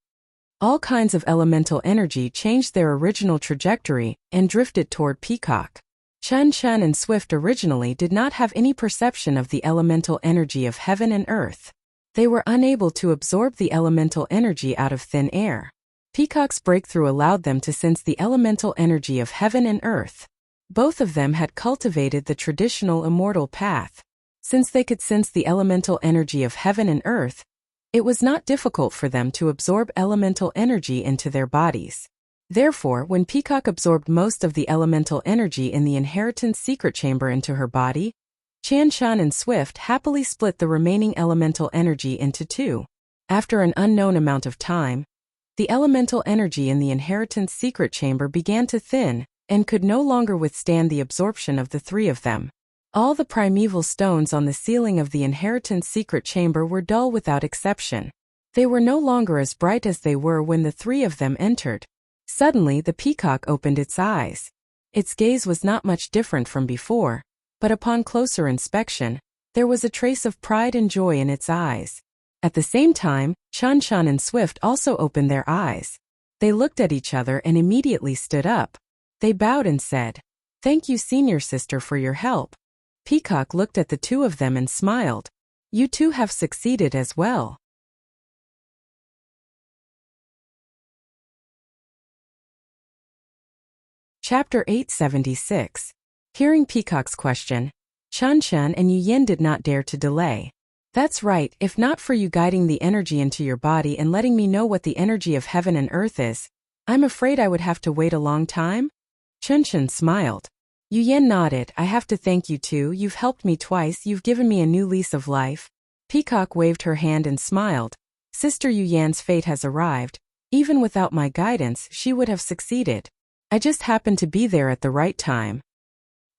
All kinds of elemental energy changed their original trajectory and drifted toward Peacock. Chun and Swift originally did not have any perception of the elemental energy of heaven and earth. They were unable to absorb the elemental energy out of thin air. Peacock's breakthrough allowed them to sense the elemental energy of heaven and earth. Both of them had cultivated the traditional immortal path. Since they could sense the elemental energy of heaven and earth, it was not difficult for them to absorb elemental energy into their bodies. Therefore, when Peacock absorbed most of the elemental energy in the inheritance secret chamber into her body, Chan and Swift happily split the remaining elemental energy into two. After an unknown amount of time, the elemental energy in the inheritance secret chamber began to thin, and could no longer withstand the absorption of the three of them. All the primeval stones on the ceiling of the inheritance secret chamber were dull without exception. They were no longer as bright as they were when the three of them entered. Suddenly the peacock opened its eyes. Its gaze was not much different from before, but upon closer inspection, there was a trace of pride and joy in its eyes. At the same time, Chan and Swift also opened their eyes. They looked at each other and immediately stood up. They bowed and said, "Thank you, senior sister, for your help." Peacock looked at the two of them and smiled. "You two have succeeded as well." Chapter 876. Hearing Peacock's question, Chan and Yu Yin did not dare to delay. "That's right, if not for you guiding the energy into your body and letting me know what the energy of heaven and earth is, I'm afraid I would have to wait a long time?" Chan smiled. Yu Yin nodded. "I have to thank you too. You've helped me twice. You've given me a new lease of life." Peacock waved her hand and smiled. "Sister Yu Yan's fate has arrived. Even without my guidance, she would have succeeded. I just happened to be there at the right time."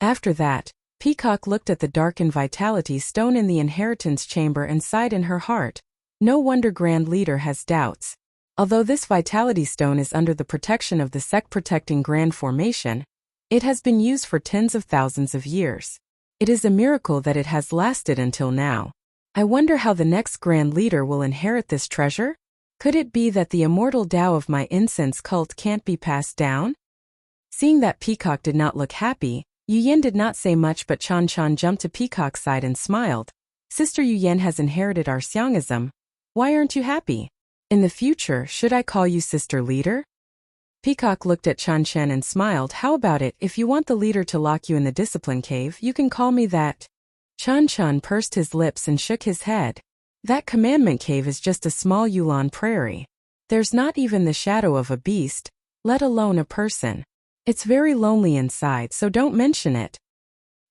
After that, Peacock looked at the darkened vitality stone in the inheritance chamber and sighed in her heart. No wonder Grand Leader has doubts. Although this vitality stone is under the protection of the sect-protecting Grand Formation, it has been used for tens of thousands of years. It is a miracle that it has lasted until now. I wonder how the next Grand Leader will inherit this treasure? Could it be that the immortal Tao of my incense cult can't be passed down? Seeing that Peacock did not look happy, Yu Yin did not say much, but Chan jumped to Peacock's side and smiled. "Sister Yu Yin has inherited our Xiangism. Why aren't you happy? In the future, should I call you Sister Leader?" Peacock looked at Chan and smiled. "How about it, if you want the leader to lock you in the discipline cave, you can call me that." Chan pursed his lips and shook his head. "That commandment cave is just a small Yulon prairie. There's not even the shadow of a beast, let alone a person. It's very lonely inside, so don't mention it."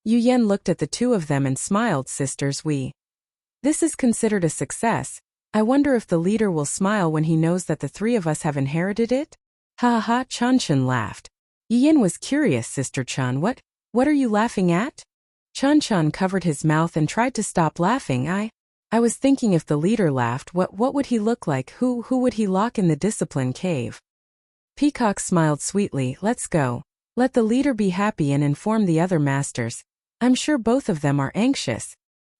Yu Yin looked at the two of them and smiled. "Sisters, this is considered a success. I wonder if the leader will smile when he knows that the three of us have inherited it?" "Ha ha ha," Chan laughed. Yu Yin was curious. "Sister Chan, what are you laughing at?" Chan covered his mouth and tried to stop laughing. I was thinking, if the leader laughed, what would he look like? Who would he lock in the discipline cave?" Peacock smiled sweetly. "Let's go. Let the leader be happy and inform the other masters. I'm sure both of them are anxious."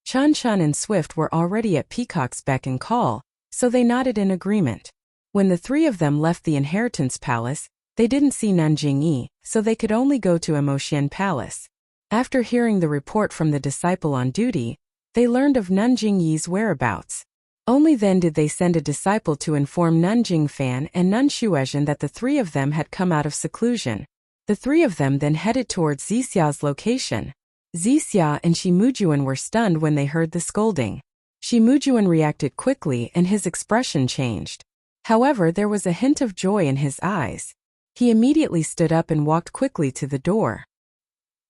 Chan and Swift were already at Peacock's beck and call, so they nodded in agreement. When the three of them left the inheritance palace, they didn't see Nanjing, so they could only go to Emotian Palace. After hearing the report from the disciple on duty, they learned of Nanjing's whereabouts. Only then did they send a disciple to inform Nanjing Fan and Nun Shuezhen that the three of them had come out of seclusion. The three of them then headed towards Zixia's location. Zixia and Shimujuan were stunned when they heard the scolding. Shimujuan reacted quickly and his expression changed. However, there was a hint of joy in his eyes. He immediately stood up and walked quickly to the door.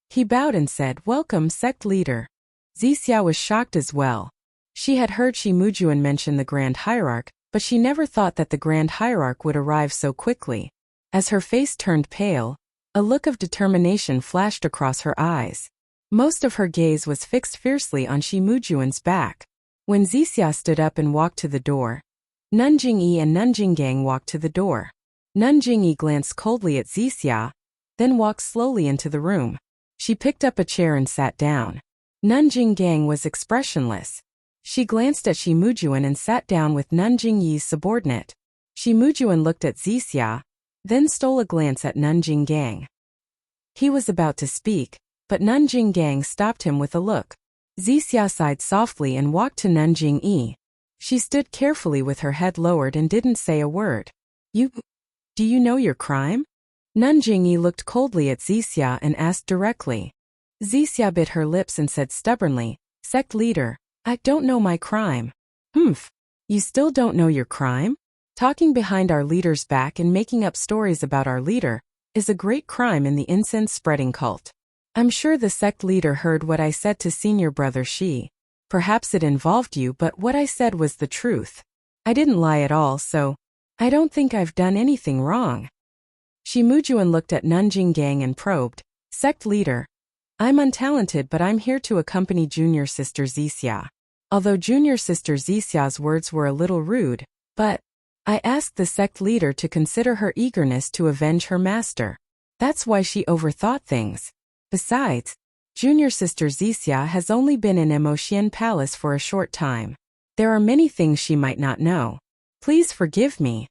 He bowed and said, "Welcome, sect leader." Zixia was shocked as well. She had heard Shimujuan mention the Grand Hierarch, but she never thought that the Grand Hierarch would arrive so quickly. As her face turned pale, a look of determination flashed across her eyes. Most of her gaze was fixed fiercely on Shimujuan's back. When Zixia stood up and walked to the door, Nanjingyi and Nanjinggang walked to the door. Nanjingyi glanced coldly at Zixia, then walked slowly into the room. She picked up a chair and sat down. Nanjinggang was expressionless. She glanced at Shimujuan and sat down with Nanjingyi's subordinate. Shimujuan looked at Zixia, then stole a glance at Nanjinggang. He was about to speak, but Nanjinggang stopped him with a look. Zixia sighed softly and walked to Nanjingyi. She stood carefully with her head lowered and didn't say a word. Do you know your crime?" Nanjingyi looked coldly at Zixia and asked directly. Zixia bit her lips and said stubbornly, "Sect leader, I don't know my crime." "Humph. You still don't know your crime? Talking behind our leader's back and making up stories about our leader is a great crime in the incense-spreading cult. I'm sure the sect leader heard what I said to senior brother Shi. Perhaps it involved you, but what I said was the truth. I didn't lie at all, so I don't think I've done anything wrong." Shimujuan looked at Nanjinggang and probed, "Sect leader, I'm untalented, but I'm here to accompany junior sister Zixia." Although junior sister Zixia's words were a little rude, but I asked the sect leader to consider her eagerness to avenge her master. That's why she overthought things. Besides, junior sister Zixia has only been in Emotian Palace for a short time. There are many things she might not know. Please forgive me."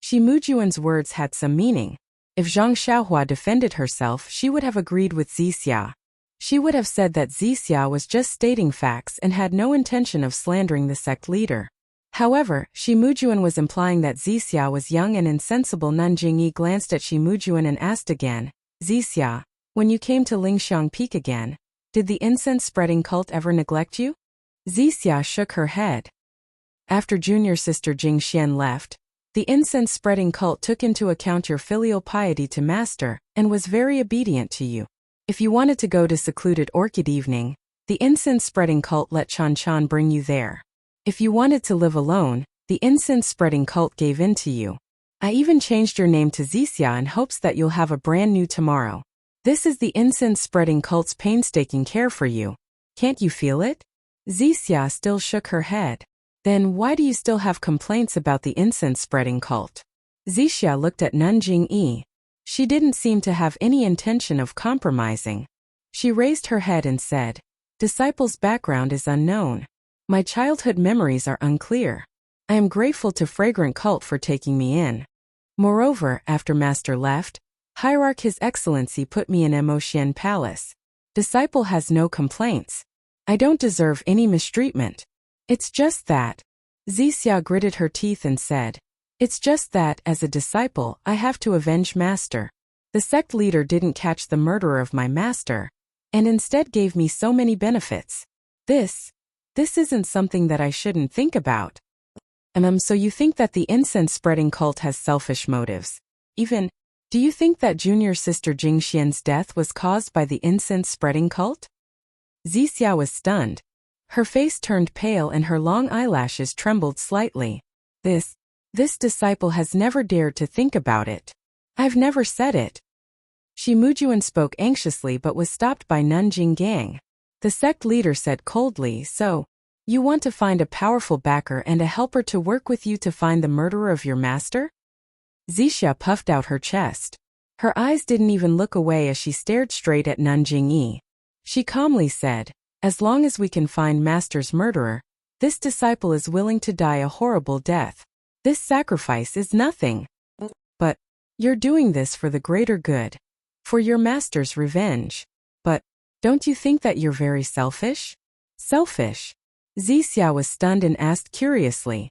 Shimujuan's words had some meaning. If Zhang Xiaohua defended herself, she would have agreed with Zixia. She would have said that Zixia was just stating facts and had no intention of slandering the sect leader. However, Shimujuan was implying that Zixia was young and insensible. Nanjingyi glanced at Shimujuan and asked again, "Zixia, when you came to Lingxiang Peak again, did the incense-spreading cult ever neglect you?" Zixia shook her head. "After junior sister Jingxian left, the incense-spreading cult took into account your filial piety to master and was very obedient to you. If you wanted to go to secluded orchid evening, the incense-spreading cult let Chan Chan bring you there. If you wanted to live alone, the incense-spreading cult gave in to you. I even changed your name to Zixia in hopes that you'll have a brand new tomorrow. This is the incense-spreading cult's painstaking care for you. Can't you feel it?" Zixia still shook her head. "Then why do you still have complaints about the incense-spreading cult?" Zixia looked at Nanjingyi. She didn't seem to have any intention of compromising. She raised her head and said, "Disciple's background is unknown. My childhood memories are unclear. I am grateful to Fragrant Cult for taking me in. Moreover, after Master left, Hierarch His Excellency put me in Emotian Palace. Disciple has no complaints. I don't deserve any mistreatment. It's just that." Zixia gritted her teeth and said, "It's just that, as a disciple, I have to avenge Master. The sect leader didn't catch the murderer of my master, and instead gave me so many benefits. This isn't something that I shouldn't think about." So you think that the incense-spreading cult has selfish motives? Do you think that junior sister Jingxian's death was caused by the incense-spreading cult?" Zixia was stunned. Her face turned pale and her long eyelashes trembled slightly. This disciple has never dared to think about it. I've never said it." Shimujuan spoke anxiously but was stopped by Nanjinggang. The sect leader said coldly, "So, you want to find a powerful backer and a helper to work with you to find the murderer of your master?" Zixia puffed out her chest. Her eyes didn't even look away as she stared straight at Nanjingyi. She calmly said, "As long as we can find Master's murderer, this disciple is willing to die a horrible death. This sacrifice is nothing. But you're doing this for the greater good, for your Master's revenge. But don't you think that you're very selfish?" "Selfish?" Zixia was stunned and asked curiously.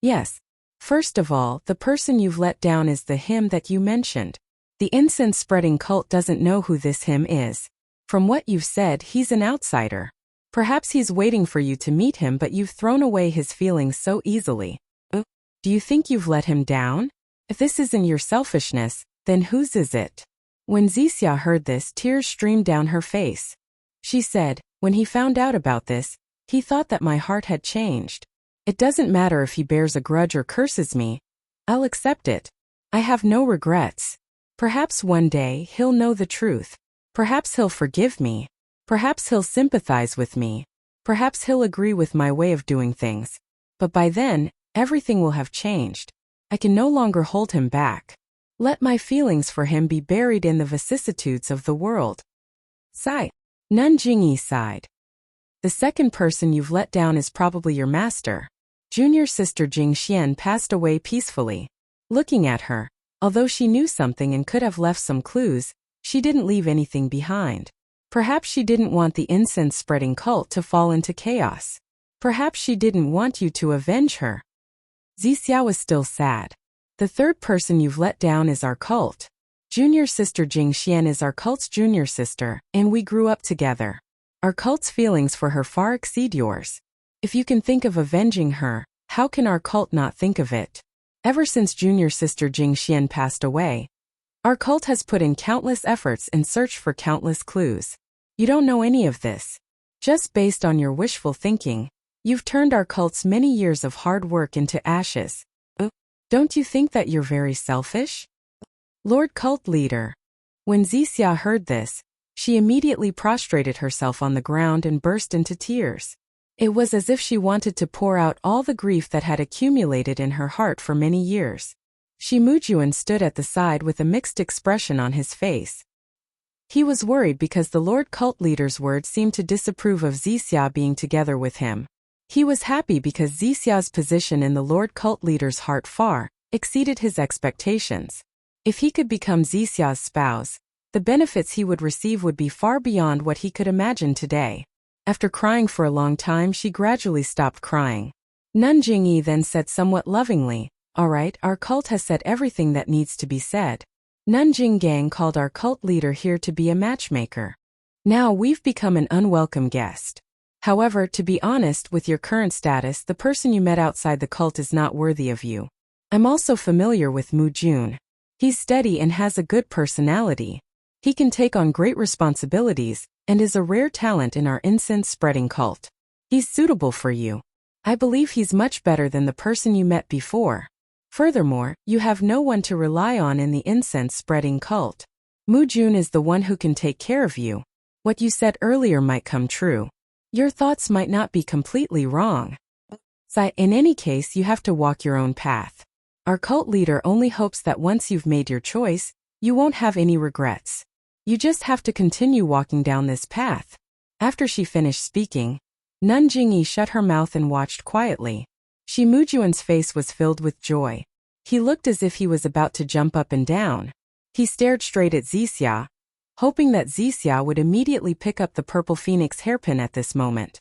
"Yes. First of all, the person you've let down is the him that you mentioned. The incense-spreading cult doesn't know who this him is. From what you've said, he's an outsider. Perhaps he's waiting for you to meet him, but you've thrown away his feelings so easily. Do you think you've let him down? If this isn't your selfishness, then whose is it? When Zixia heard this, tears streamed down her face. She said, when he found out about this, he thought that my heart had changed. It doesn't matter if he bears a grudge or curses me. I'll accept it. I have no regrets. Perhaps one day he'll know the truth. Perhaps he'll forgive me. Perhaps he'll sympathize with me. Perhaps he'll agree with my way of doing things. But by then, everything will have changed. I can no longer hold him back. Let my feelings for him be buried in the vicissitudes of the world. Sigh. Nun Jingyi sighed. The second person you've let down is probably your master. Junior sister Jing Xian passed away peacefully. Looking at her, although she knew something and could have left some clues, she didn't leave anything behind. Perhaps she didn't want the incense-spreading cult to fall into chaos. Perhaps she didn't want you to avenge her. Zixia was still sad. The third person you've let down is our cult. Junior sister Jing Xian is our cult's junior sister, and we grew up together. Our cult's feelings for her far exceed yours. If you can think of avenging her, how can our cult not think of it? Ever since junior sister Jing Xian passed away, our cult has put in countless efforts and searched for countless clues. You don't know any of this. Just based on your wishful thinking, you've turned our cult's many years of hard work into ashes. Don't you think that you're very selfish? Lord Cult Leader. When Zixia heard this, she immediately prostrated herself on the ground and burst into tears. It was as if she wanted to pour out all the grief that had accumulated in her heart for many years. Shi Mujuan stood at the side with a mixed expression on his face. He was worried because the Lord Cult Leader's words seemed to disapprove of Zixia being together with him. He was happy because Zixia's position in the Lord Cult Leader's heart far exceeded his expectations. If he could become Zixia's spouse, the benefits he would receive would be far beyond what he could imagine today. After crying for a long time, she gradually stopped crying. Nun Jingyi then said somewhat lovingly, "All right, our cult has said everything that needs to be said. Nun Jinggang called our cult leader here to be a matchmaker. Now we've become an unwelcome guest. However, to be honest, with your current status, the person you met outside the cult is not worthy of you. I'm also familiar with Mu Jun. He's steady and has a good personality. He can take on great responsibilities, and is a rare talent in our incense-spreading cult. He's suitable for you. I believe he's much better than the person you met before. Furthermore, you have no one to rely on in the incense-spreading cult. Mu Jun is the one who can take care of you. What you said earlier might come true. Your thoughts might not be completely wrong. In any case, you have to walk your own path. Our cult leader only hopes that once you've made your choice, you won't have any regrets. You just have to continue walking down this path." After she finished speaking, Nun Jingyi shut her mouth and watched quietly. Shi Mujuan's face was filled with joy. He looked as if he was about to jump up and down. He stared straight at Zixia, hoping that Zixia would immediately pick up the purple phoenix hairpin at this moment.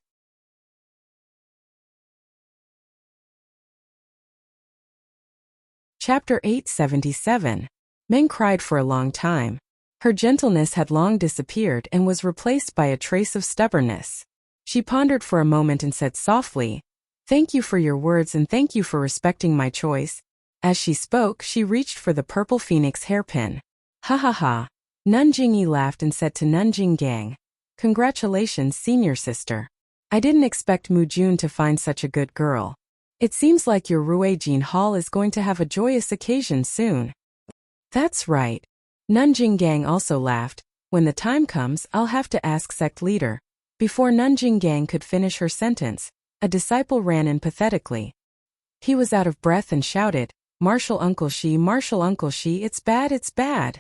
Chapter 877. Meng cried for a long time. Her gentleness had long disappeared and was replaced by a trace of stubbornness. She pondered for a moment and said softly, "Thank you for your words and thank you for respecting my choice." As she spoke, she reached for the purple phoenix hairpin. "Ha ha ha." Nun Jingyi laughed and said to Nun Jinggang, "Congratulations, senior sister. I didn't expect Mu Jun to find such a good girl. It seems like your Ruijin Hall is going to have a joyous occasion soon." "That's right." Nun Jinggang also laughed. "When the time comes, I'll have to ask sect leader." Before Nun Jinggang could finish her sentence, a disciple ran in pathetically. He was out of breath and shouted, Martial Uncle Shi, it's bad, it's bad."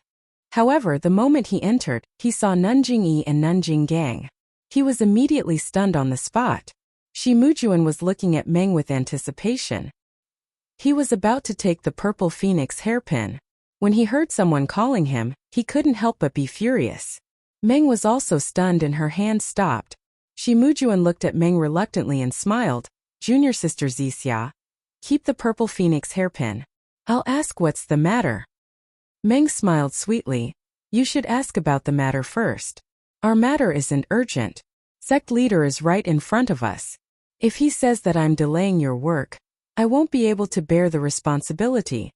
However, the moment he entered, he saw Nun Jingyi and Nun Jinggang. He was immediately stunned on the spot. Shi Mujuan was looking at Meng with anticipation. He was about to take the purple phoenix hairpin. When he heard someone calling him, he couldn't help but be furious. Meng was also stunned and her hand stopped. Shi Mujuan looked at Meng reluctantly and smiled. "Junior sister Zixia, keep the purple phoenix hairpin. I'll ask what's the matter." Meng smiled sweetly. You should ask about the matter first. Our matter isn't urgent. Sect leader is right in front of us. If he says that I'm delaying your work, I won't be able to bear the responsibility.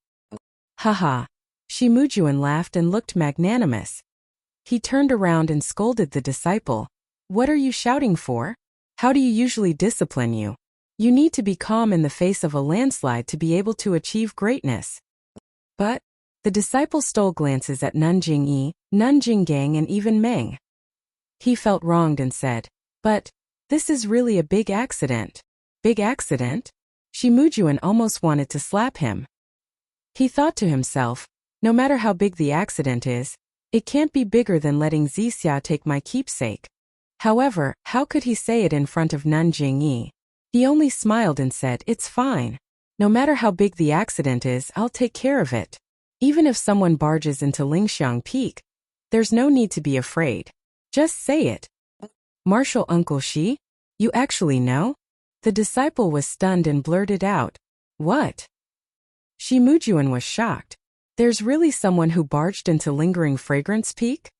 Haha. Shi Mujuan laughed and looked magnanimous. He turned around and scolded the disciple. What are you shouting for? How do you usually discipline you? You need to be calm in the face of a landslide to be able to achieve greatness. But the disciple stole glances at Nanjing Yi, Nanjing Gang, and even Meng. He felt wronged and said, but this is really a big accident. Big accident? Shi Mujuan almost wanted to slap him. He thought to himself, no matter how big the accident is, it can't be bigger than letting Zixia take my keepsake. However, how could he say it in front of Nanjing Yi? He only smiled and said, it's fine. No matter how big the accident is, I'll take care of it. Even if someone barges into Lingxiang Peak, there's no need to be afraid. Just say it. Martial Uncle Shi? You actually know? The disciple was stunned and blurted out. What? Shi Mujuan was shocked. There's really someone who barged into Lingering Fragrance Peak?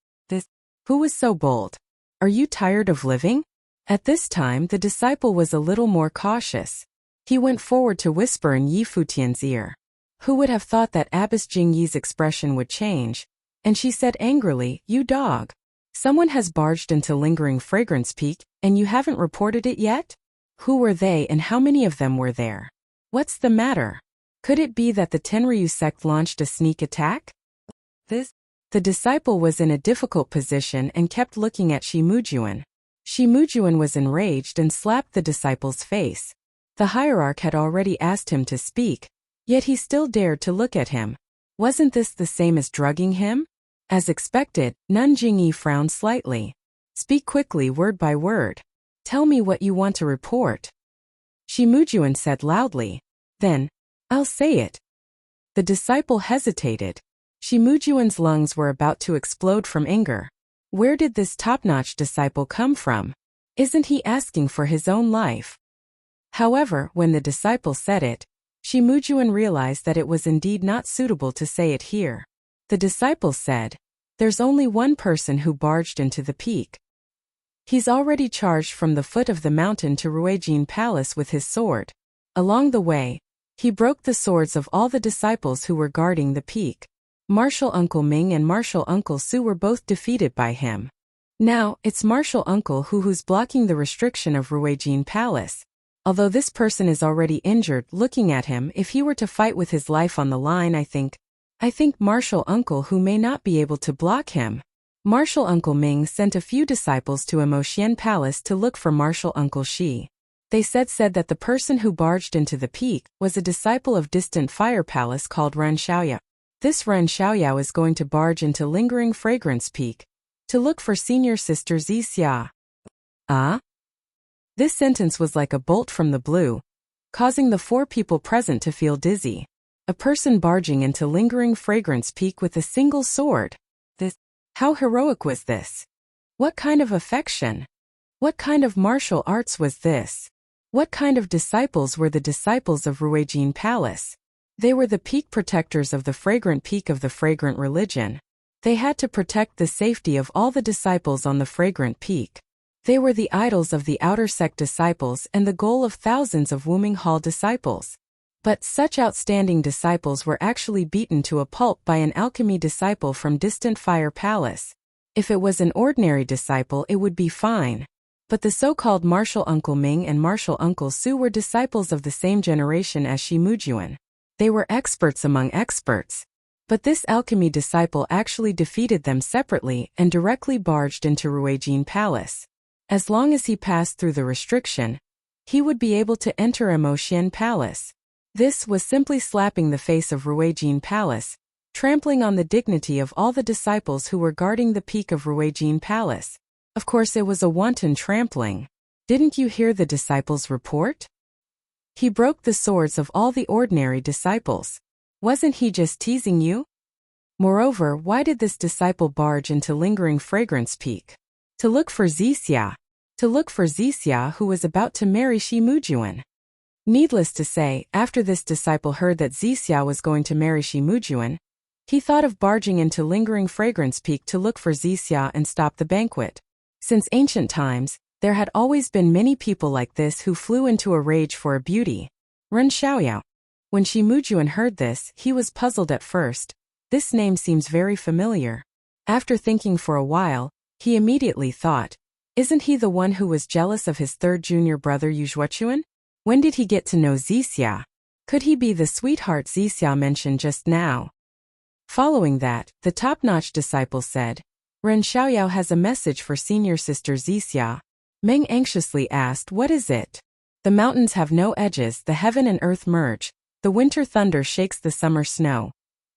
Who was so bold? Are you tired of living? At this time, the disciple was a little more cautious. He went forward to whisper in Yi Futian's ear. Who would have thought that Abbess Jing Yi's expression would change? And she said angrily, you dog. Someone has barged into Lingering Fragrance Peak, and you haven't reported it yet? Who were they and how many of them were there? What's the matter? Could it be that the Tenryu sect launched a sneak attack? The disciple was in a difficult position and kept looking at Shi Mujuan. Shi Mujuan was enraged and slapped the disciple's face. The hierarch had already asked him to speak, yet he still dared to look at him. Wasn't this the same as drugging him? As expected, Nanjing Yi frowned slightly. Speak quickly, word by word. Tell me what you want to report. Shi Mujuan said loudly. Then, I'll say it. The disciple hesitated. Shi Mujuan's lungs were about to explode from anger. Where did this top-notch disciple come from? Isn't he asking for his own life? However, when the disciple said it, Shi Mujuan realized that it was indeed not suitable to say it here. The disciple said, there's only one person who barged into the peak. He's already charged from the foot of the mountain to Ruijin Palace with his sword. Along the way, he broke the swords of all the disciples who were guarding the peak. Martial Uncle Ming and Martial Uncle Su were both defeated by him. Now, it's Martial Uncle who's blocking the restriction of Ruijin Palace. Although this person is already injured, looking at him, if he were to fight with his life on the line, I think Martial Uncle who may not be able to block him. Martial Uncle Ming sent a few disciples to Emotian Palace to look for Martial Uncle Shi. They said that the person who barged into the peak was a disciple of distant fire palace called Ren Xiaoyao. This Ren Xiaoyao is going to barge into Lingering Fragrance Peak to look for senior sister Zixia. Ah? This sentence was like a bolt from the blue, causing the four people present to feel dizzy. A person barging into Lingering Fragrance Peak with a single sword. How heroic was this? What kind of affection? What kind of martial arts was this? What kind of disciples were the disciples of Ruijin Palace? They were the peak protectors of the fragrant peak of the fragrant religion. They had to protect the safety of all the disciples on the fragrant peak. They were the idols of the outer sect disciples and the goal of thousands of Wuming Hall disciples. But such outstanding disciples were actually beaten to a pulp by an alchemy disciple from distant Fire Palace. If it was an ordinary disciple, it would be fine. But the so-called Martial Uncle Ming and Martial Uncle Su were disciples of the same generation as Shi Mujuan. They were experts among experts. But this alchemy disciple actually defeated them separately and directly barged into Ruijin Palace. As long as he passed through the restriction, he would be able to enter Emotian Palace. This was simply slapping the face of Ruijin Palace, trampling on the dignity of all the disciples who were guarding the peak of Ruijin Palace. Of course, it was a wanton trampling. Didn't you hear the disciples' report? He broke the swords of all the ordinary disciples. Wasn't he just teasing you? Moreover, why did this disciple barge into Lingering Fragrance Peak? To look for Zixia. To look for Zixia, who was about to marry Shi Mujuan. Needless to say, after this disciple heard that Zixia was going to marry Shi Mujuan, He thought of barging into lingering Fragrance Peak to look for Zixia and stop the banquet. Since ancient times, there had always been many people like this who flew into a rage for a beauty. Ren Xiaoyao. When Shi Mujuan heard this, he was puzzled at first. This name seems very familiar. After thinking for a while, he immediately thought, isn't he the one who was jealous of his third junior brother Yu Zhuochuan? When did he get to know Zixia? Could he be the sweetheart Zixia mentioned just now? Following that, the top-notch disciple said, Ren Xiaoyao has a message for senior sister Zixia. Meng anxiously asked, what is it? The mountains have no edges, the heaven and earth merge, the winter thunder shakes the summer snow.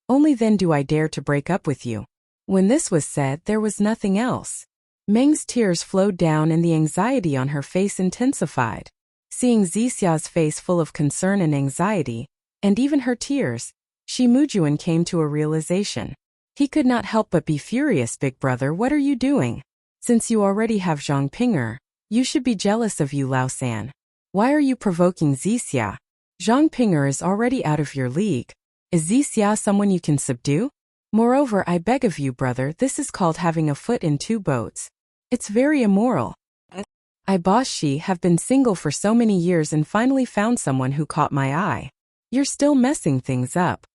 Only then do I dare to break up with you. When this was said, there was nothing else. Meng's tears flowed down and the anxiety on her face intensified. Seeing Zixia's face full of concern and anxiety, and even her tears, Shi Mujuan came to a realization. He could not help but be furious. Big brother, what are you doing? Since you already have Zhang Ping'er, you should be jealous of you, Lao San. Why are you provoking Zixia? Zhang Ping'er is already out of your league. Is Zixia someone you can subdue? Moreover, I beg of you, brother, this is called having a foot in two boats. It's very immoral. I, Boss Shi, have been single for so many years and finally found someone who caught my eye. You're still messing things up.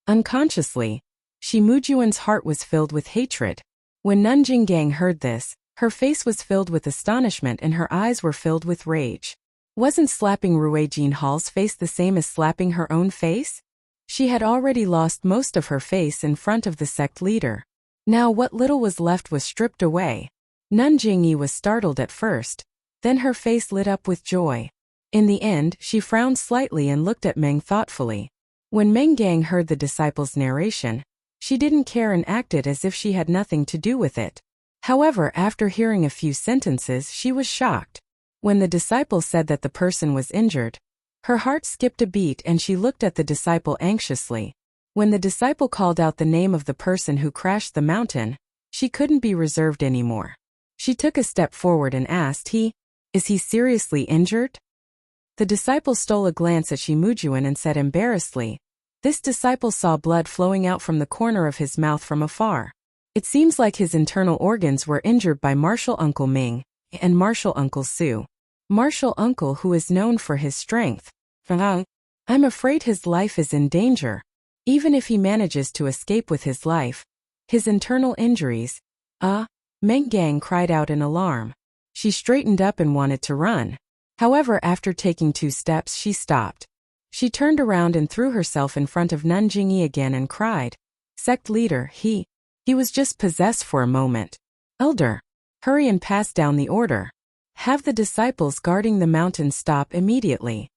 Unconsciously, Shi Mujuan's heart was filled with hatred. When Nanjing Gang heard this, her face was filled with astonishment and her eyes were filled with rage. Wasn't slapping Rui Jinhal's face the same as slapping her own face? She had already lost most of her face in front of the sect leader. Now what little was left was stripped away. Nanjing Yi was startled at first. Then her face lit up with joy. In the end, she frowned slightly and looked at Meng thoughtfully. When Meng Gang heard the disciple's narration, she didn't care and acted as if she had nothing to do with it. However, after hearing a few sentences, she was shocked. When the disciple said that the person was injured, her heart skipped a beat and she looked at the disciple anxiously. When the disciple called out the name of the person who crashed the mountain, she couldn't be reserved anymore. She took a step forward and asked, Is he seriously injured? The disciple stole a glance at Shi Mujuan and said embarrassedly. This disciple saw blood flowing out from the corner of his mouth from afar. It seems like his internal organs were injured by Martial Uncle Ming and Martial Uncle Su. Martial Uncle, who is known for his strength. I'm afraid his life is in danger. Even if he manages to escape with his life, his internal injuries. Meng Gang cried out in alarm. She straightened up and wanted to run. However, after taking 2 steps, she stopped. She turned around and threw herself in front of Nanjing Yi again and cried. Sect leader, he was just possessed for a moment. Elder, hurry and pass down the order. Have the disciples guarding the mountain stop immediately.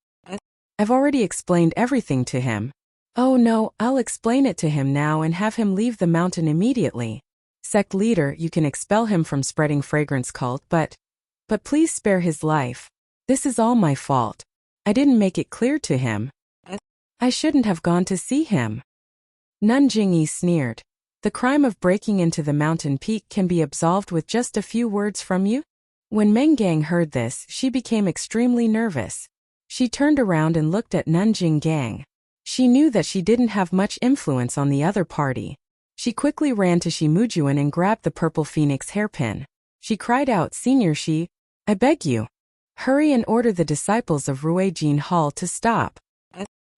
I've already explained everything to him. Oh no, I'll explain it to him now and have him leave the mountain immediately. Sect leader, you can expel him from spreading fragrance cult, but please spare his life. This is all my fault. I didn't make it clear to him. I shouldn't have gone to see him. Nanjing Yi sneered. The crime of breaking into the mountain peak can be absolved with just a few words from you? When Meng Gang heard this, she became extremely nervous. She turned around and looked at Nanjing Gang. She knew that she didn't have much influence on the other party. She quickly ran to Shi Mujuan and grabbed the purple phoenix hairpin. She cried out, Senior Shi, I beg you. Hurry and order the disciples of Rui Jinhal to stop.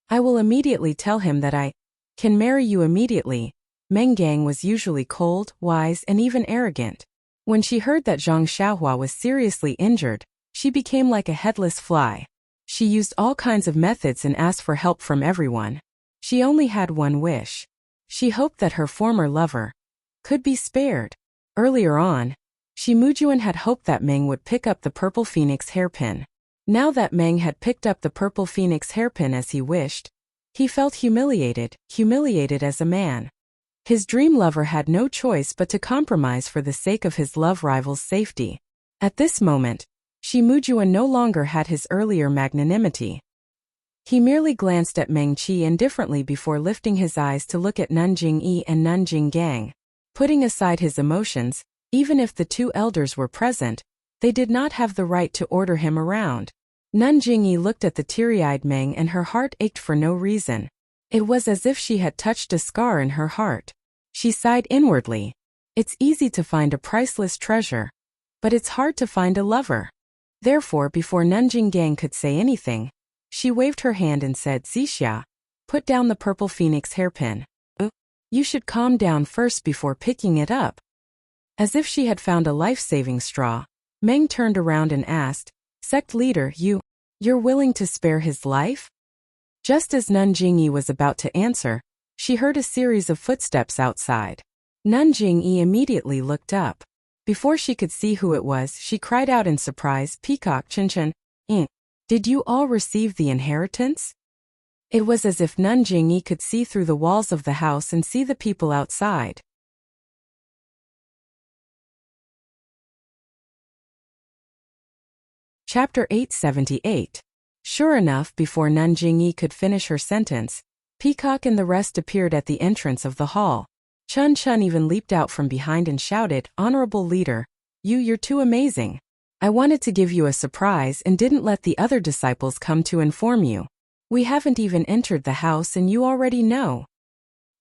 I will immediately tell him that I can marry you immediately. Meng Gang was usually cold, wise, and even arrogant. When she heard that Zhang Xiaohua was seriously injured, she became like a headless fly. She used all kinds of methods and asked for help from everyone. She only had one wish. She hoped that her former lover could be spared. Earlier on, Shi Mujuan had hoped that Meng would pick up the purple phoenix hairpin. Now that Meng had picked up the purple phoenix hairpin as he wished, he felt humiliated as a man. His dream lover had no choice but to compromise for the sake of his love rival's safety. At this moment, Shi Mujuan no longer had his earlier magnanimity. He merely glanced at Meng Qi indifferently before lifting his eyes to look at Nanjing Yi and Nanjing Gang. Putting aside his emotions, even if the 2 elders were present, they did not have the right to order him around. Nanjing Yi looked at the teary-eyed Meng and her heart ached for no reason. It was as if she had touched a scar in her heart. She sighed inwardly. It's easy to find a priceless treasure, but it's hard to find a lover. Therefore, before Nanjing could say anything, she waved her hand and said, Zixia, put down the purple phoenix hairpin. You should calm down first before picking it up. As if she had found a life-saving straw, Meng turned around and asked, Sect leader, you're willing to spare his life? Just as Nanjing was about to answer, she heard a series of footsteps outside. Nanjing immediately looked up. Before she could see who it was, she cried out in surprise, Peacock Qinchin, did you all receive the inheritance? It was as if Nanjing could see through the walls of the house and see the people outside. Chapter 878. Sure enough, before Nanjing could finish her sentence, Peacock and the rest appeared at the entrance of the hall. Chun even leaped out from behind and shouted, Honorable leader, you're too amazing. I wanted to give you a surprise and didn't let the other disciples come to inform you. We haven't even entered the house and you already know.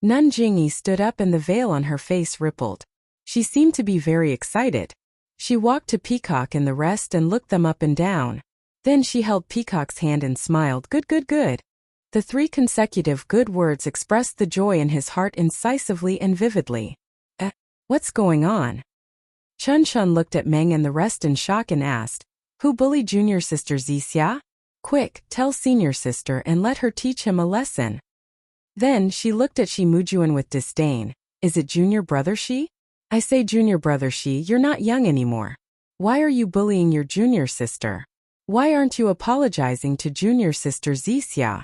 Nanjing stood up and the veil on her face rippled. She seemed to be very excited. She walked to Peacock and the rest and looked them up and down. Then she held Peacock's hand and smiled, good. The 3 consecutive good words expressed the joy in his heart incisively and vividly. What's going on? Chun looked at Meng and the rest in shock and asked, Who bullied junior sister Zixia? Quick, tell senior sister and let her teach him a lesson. Then she looked at Shi Mujuan with disdain. Is it junior brother Shi? I say junior brother Shi, you're not young anymore. Why are you bullying your junior sister? Why aren't you apologizing to junior sister Zixia?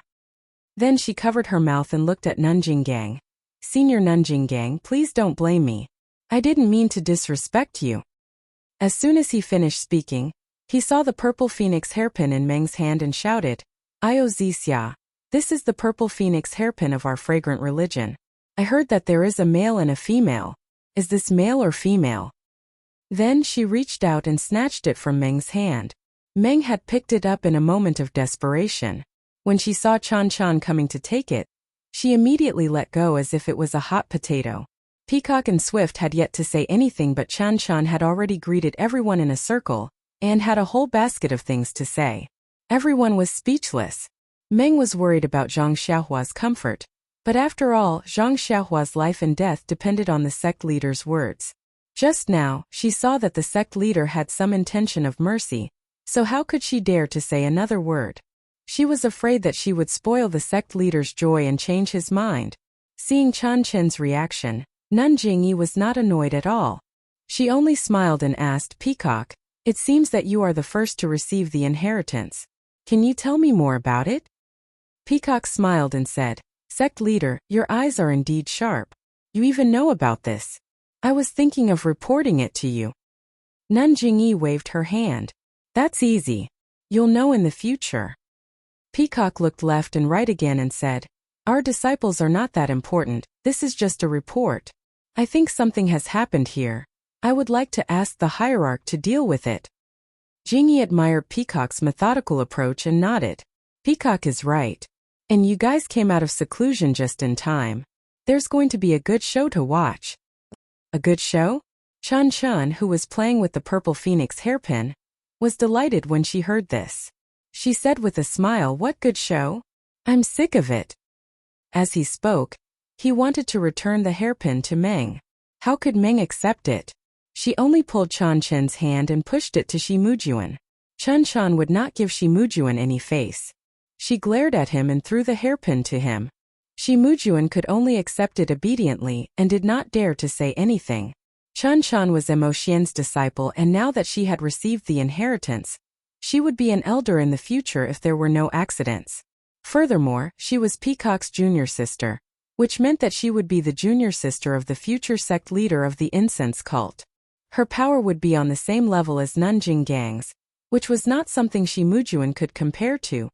Then she covered her mouth and looked at Nanjing. Senior Nanjing, please don't blame me. I didn't mean to disrespect you. As soon as he finished speaking, he saw the purple phoenix hairpin in Meng's hand and shouted, Io Zixia, this is the purple phoenix hairpin of our fragrant religion. I heard that there is a male and a female. Is this male or female? Then she reached out and snatched it from Meng's hand. Meng had picked it up in a moment of desperation. When she saw Chan coming to take it, she immediately let go as if it was a hot potato. Peacock and Swift had yet to say anything, but Chan had already greeted everyone in a circle and had a whole basket of things to say. Everyone was speechless. Meng was worried about Zhang Xiaohua's comfort, but after all, Zhang Xiaohua's life and death depended on the sect leader's words. Just now, she saw that the sect leader had some intention of mercy, so how could she dare to say another word? She was afraid that she would spoil the sect leader's joy and change his mind. Seeing Chan Chen's reaction, Nanjing was not annoyed at all. She only smiled and asked, Peacock, it seems that you are the first to receive the inheritance. Can you tell me more about it? Peacock smiled and said, Sect leader, your eyes are indeed sharp. You even know about this. I was thinking of reporting it to you. Nanjing waved her hand. That's easy. You'll know in the future. Peacock looked left and right again and said, Our disciples are not that important, this is just a report. I think something has happened here. I would like to ask the hierarch to deal with it. Jingyi admired Peacock's methodical approach and nodded. Peacock is right. And you guys came out of seclusion just in time. There's going to be a good show to watch. A good show? Chan, who was playing with the purple phoenix hairpin, was delighted when she heard this. She said with a smile, What good show? I'm sick of it. As he spoke, he wanted to return the hairpin to Meng. How could Meng accept it? She only pulled Chan Chen's hand and pushed it to Shi Mujuan. Chan would not give Shi Mujuan any face. She glared at him and threw the hairpin to him. Shi Mujuan could only accept it obediently and did not dare to say anything. Chan was Mo Xian's disciple, and now that she had received the inheritance, she would be an elder in the future if there were no accidents. Furthermore, she was Peacock's junior sister, which meant that she would be the junior sister of the future sect leader of the incense cult. Her power would be on the same level as Nanjing's, which was not something Shi Mujuan could compare to.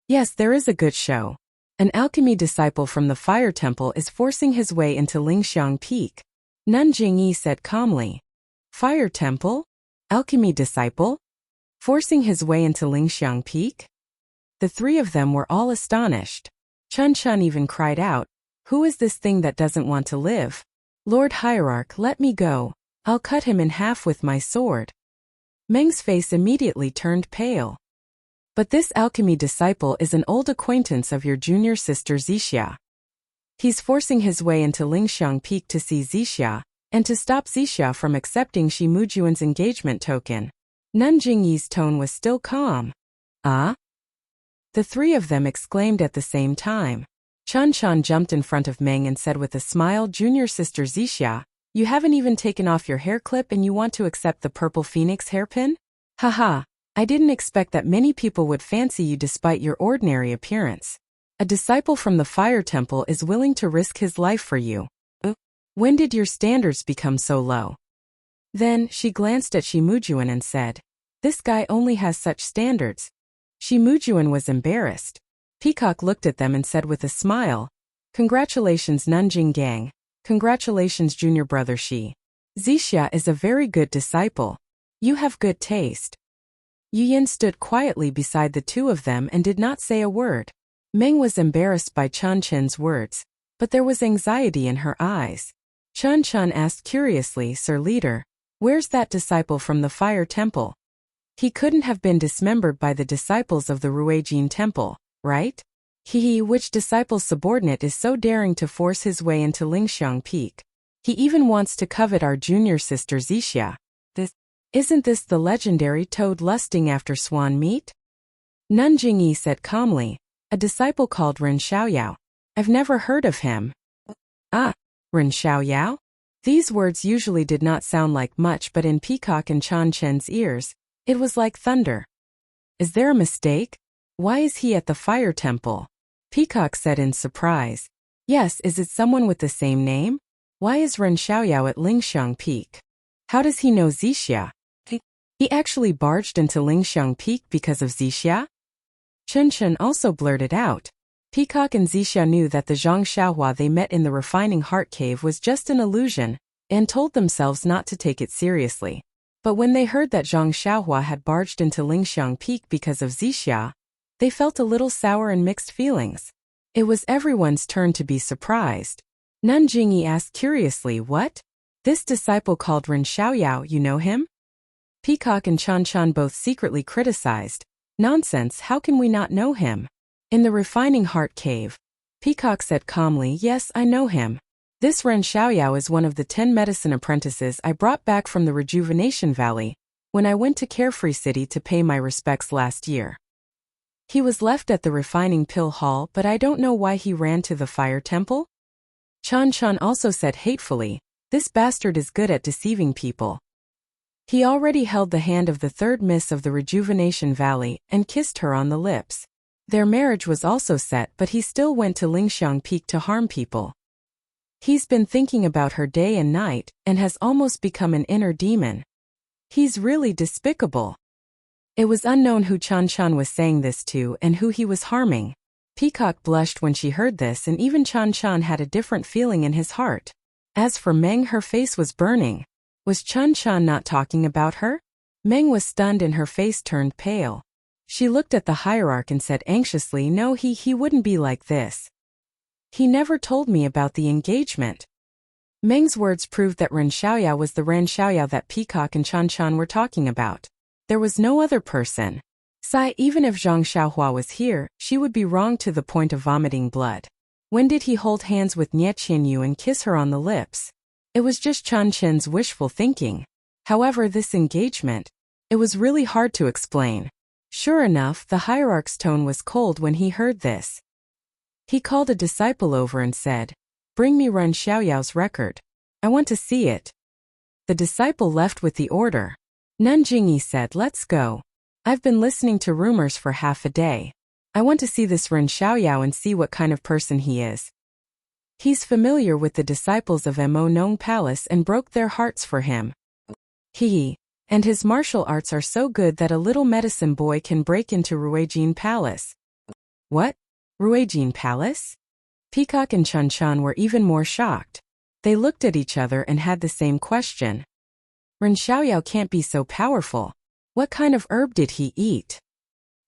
Yes, there is a good show. An alchemy disciple from the Fire Temple is forcing his way into Lingxiang Peak. Nanjing said calmly. Fire Temple? Alchemy disciple? Forcing his way into Lingxiang Peak? The 3 of them were all astonished. Chun Chun even cried out, "Who is this thing that doesn't want to live? Lord Hierarch, let me go. I'll cut him in half with my sword." Meng's face immediately turned pale. "But this alchemy disciple is an old acquaintance of your junior sister Zixia. He's forcing his way into Lingxiang Peak to see Zixia, and to stop Zixia from accepting Shi Mujuan's engagement token." Nun Jingyi's tone was still calm. "Ah?" The three of them exclaimed at the same time. Chun Chun jumped in front of Meng and said with a smile, "Junior sister Zixia, you haven't even taken off your hair clip and you want to accept the purple phoenix hairpin? Haha, I didn't expect that many people would fancy you despite your ordinary appearance. A disciple from the Fire Temple is willing to risk his life for you. When did your standards become so low?" Then, she glanced at Shi Mujuan and said, "This guy only has such standards." Shi Mujuan was embarrassed. Peacock looked at them and said with a smile, "Congratulations Nanjing Gang. Congratulations junior brother Shi. Zixia is a very good disciple. You have good taste." Yu Yin stood quietly beside the two of them and did not say a word. Meng was embarrassed by Chun Chen's words, but there was anxiety in her eyes. Chun Chun asked curiously, "Sir Leader, where's that disciple from the Fire Temple? He couldn't have been dismembered by the disciples of the Ruijin Temple, right? Which disciple's subordinate is so daring to force his way into Lingxiang Peak? He even wants to covet our junior sister Zixia. Isn't this the legendary toad lusting after swan meat?" Nun Jingyi said calmly, "A disciple called Ren Xiaoyao. I've never heard of him." "Ah, Ren Xiaoyao?" These words usually did not sound like much, but in Peacock and Chun Chen's ears, it was like thunder. "Is there a mistake? Why is he at the Fire Temple?" Peacock said in surprise. "Yes, is it someone with the same name? Why is Ren Xiaoyao at Lingxiang Peak? How does he know Zixia? He actually barged into Lingxiang Peak because of Zixia?" Chun Chen also blurted out. Peacock and Zixia knew that the Zhang Xiaohua they met in the refining heart cave was just an illusion, and told themselves not to take it seriously. But when they heard that Zhang Xiaohua had barged into Lingxiang Peak because of Zixia, they felt a little sour and mixed feelings. It was everyone's turn to be surprised. Nun Jingyi asked curiously, "What? This disciple called Ren Xiaoyao, you know him?" Peacock and Chun Chun both secretly criticized. "Nonsense, how can we not know him? In the refining heart cave." Peacock said calmly, "Yes, I know him. This Ren Xiaoyao is one of the 10 medicine apprentices I brought back from the Rejuvenation Valley when I went to Carefree City to pay my respects last year. He was left at the refining pill hall, but I don't know why he ran to the Fire Temple." Chun Chun also said hatefully, "This bastard is good at deceiving people. He already held the hand of the third miss of the Rejuvenation Valley and kissed her on the lips. Their marriage was also set, but he still went to Lingxiang Peak to harm people. He's been thinking about her day and night, and has almost become an inner demon. He's really despicable." It was unknown who Chun Chun was saying this to and who he was harming. Peacock blushed when she heard this, and even Chun Chun had a different feeling in his heart. As for Meng, her face was burning. Was Chun Chun not talking about her? Meng was stunned and her face turned pale. She looked at the hierarch and said anxiously, "No, he wouldn't be like this. He never told me about the engagement." Meng's words proved that Ren Xiaoyao was the Ren Xiaoyao that Peacock and Chun Chun were talking about. There was no other person. Even if Zhang Xiaohua was here, she would be wrong to the point of vomiting blood. When did he hold hands with Nie Qianyu and kiss her on the lips? It was just Chun Chen's wishful thinking. However, this engagement, it was really hard to explain. Sure enough, the hierarch's tone was cold when he heard this. He called a disciple over and said, "Bring me Ren Xiaoyao's record. I want to see it." The disciple left with the order. Nun Jingyi said, "Let's go. I've been listening to rumors for half a day. I want to see this Ren Xiaoyao and see what kind of person he is. He's familiar with the disciples of Mo Nong Palace and broke their hearts for him. And his martial arts are so good that a little medicine boy can break into Ruijin Palace." "What? Ruijin Palace?" Peacock and Chun Chun were even more shocked. They looked at each other and had the same question. Ren Xiaoyao can't be so powerful. What kind of herb did he eat?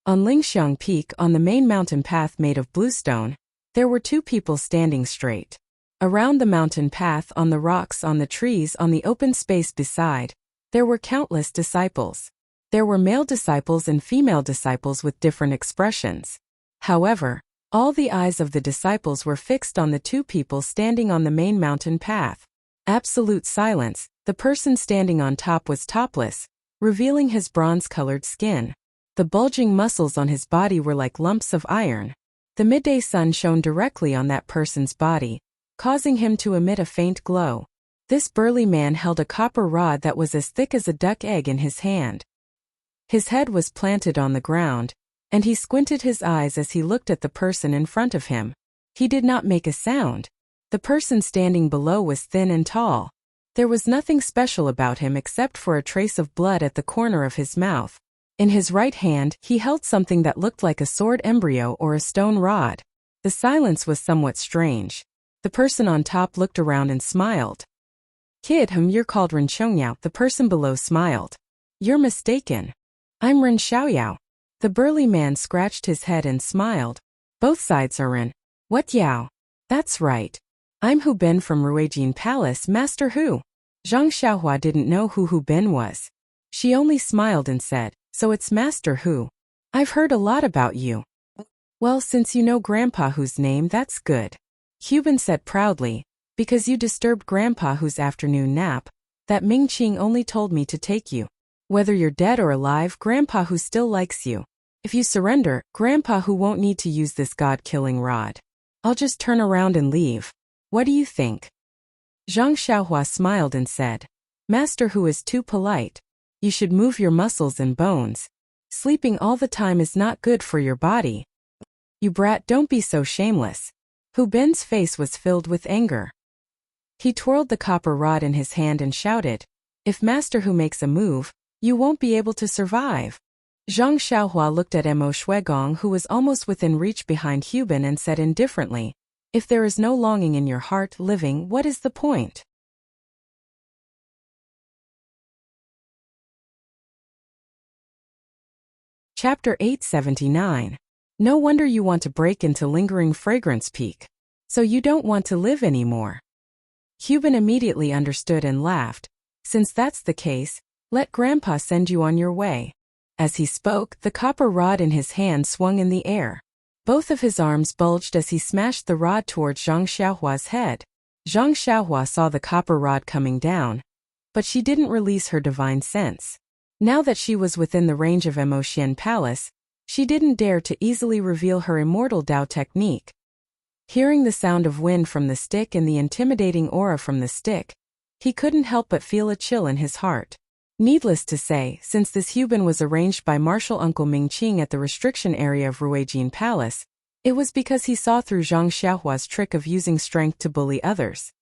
On Lingxiang Peak, on the main mountain path made of bluestone, There were two people standing straight. Around the mountain path, on the rocks, on the trees, on the open space beside, there were countless disciples. There were male disciples and female disciples with different expressions. However, all the eyes of the disciples were fixed on the two people standing on the main mountain path. Absolute silence. The person standing on top was topless, revealing his bronze-colored skin. The bulging muscles on his body were like lumps of iron. The midday sun shone directly on that person's body, causing him to emit a faint glow. This burly man held a copper rod that was as thick as a duck egg in his hand. His head was planted on the ground, and he squinted his eyes as he looked at the person in front of him. He did not make a sound. The person standing below was thin and tall. There was nothing special about him except for a trace of blood at the corner of his mouth. In his right hand, he held something that looked like a sword embryo or a stone rod. The silence was somewhat strange. The person on top looked around and smiled. Kid, you're called Ren Xiaoyao. The person below smiled. You're mistaken. I'm Ren Xiaoyao. The burly man scratched his head and smiled. Both sides are Ren. What Yao? That's right. I'm Hu Ben from Ruijin Palace, Master Hu. Zhang Xiaohua didn't know who Hu Ben was. She only smiled and said, so it's Master Hu. I've heard a lot about you. Well, since you know Grandpa Hu's name, that's good. Hu Ben said proudly, because you disturbed Grandpa Hu's afternoon nap, that Ming Qing only told me to take you. Whether you're dead or alive, Grandpa Hu still likes you. If you surrender, Grandpa Hu won't need to use this god-killing rod. I'll just turn around and leave. What do you think? Zhang Xiaohua smiled and said, Master Hu is too polite. You should move your muscles and bones. Sleeping all the time is not good for your body. You brat, don't be so shameless. Hu Ben's face was filled with anger. He twirled the copper rod in his hand and shouted, if Master Hu makes a move, you won't be able to survive. Zhang Xiaohua looked at Mo Shuigong, who was almost within reach behind Hu Ben, and said indifferently, if there is no longing in your heart living, what is the point? Chapter 879. No wonder you want to break into lingering fragrance peak. So you don't want to live anymore. Hu Ben immediately understood and laughed. Since that's the case, let Grandpa send you on your way. As he spoke, the copper rod in his hand swung in the air. Both of his arms bulged as he smashed the rod towards Zhang Xiaohua's head. Zhang Xiaohua saw the copper rod coming down, but she didn't release her divine sense. Now that she was within the range of Mo Xian Palace, she didn't dare to easily reveal her immortal Dao technique. Hearing the sound of wind from the stick and the intimidating aura from the stick, he couldn't help but feel a chill in his heart. Needless to say, since this Hu Ben was arranged by Martial Uncle Ming Qing at the restriction area of Ruijin Palace, it was because he saw through Zhang Xiaohua's trick of using strength to bully others.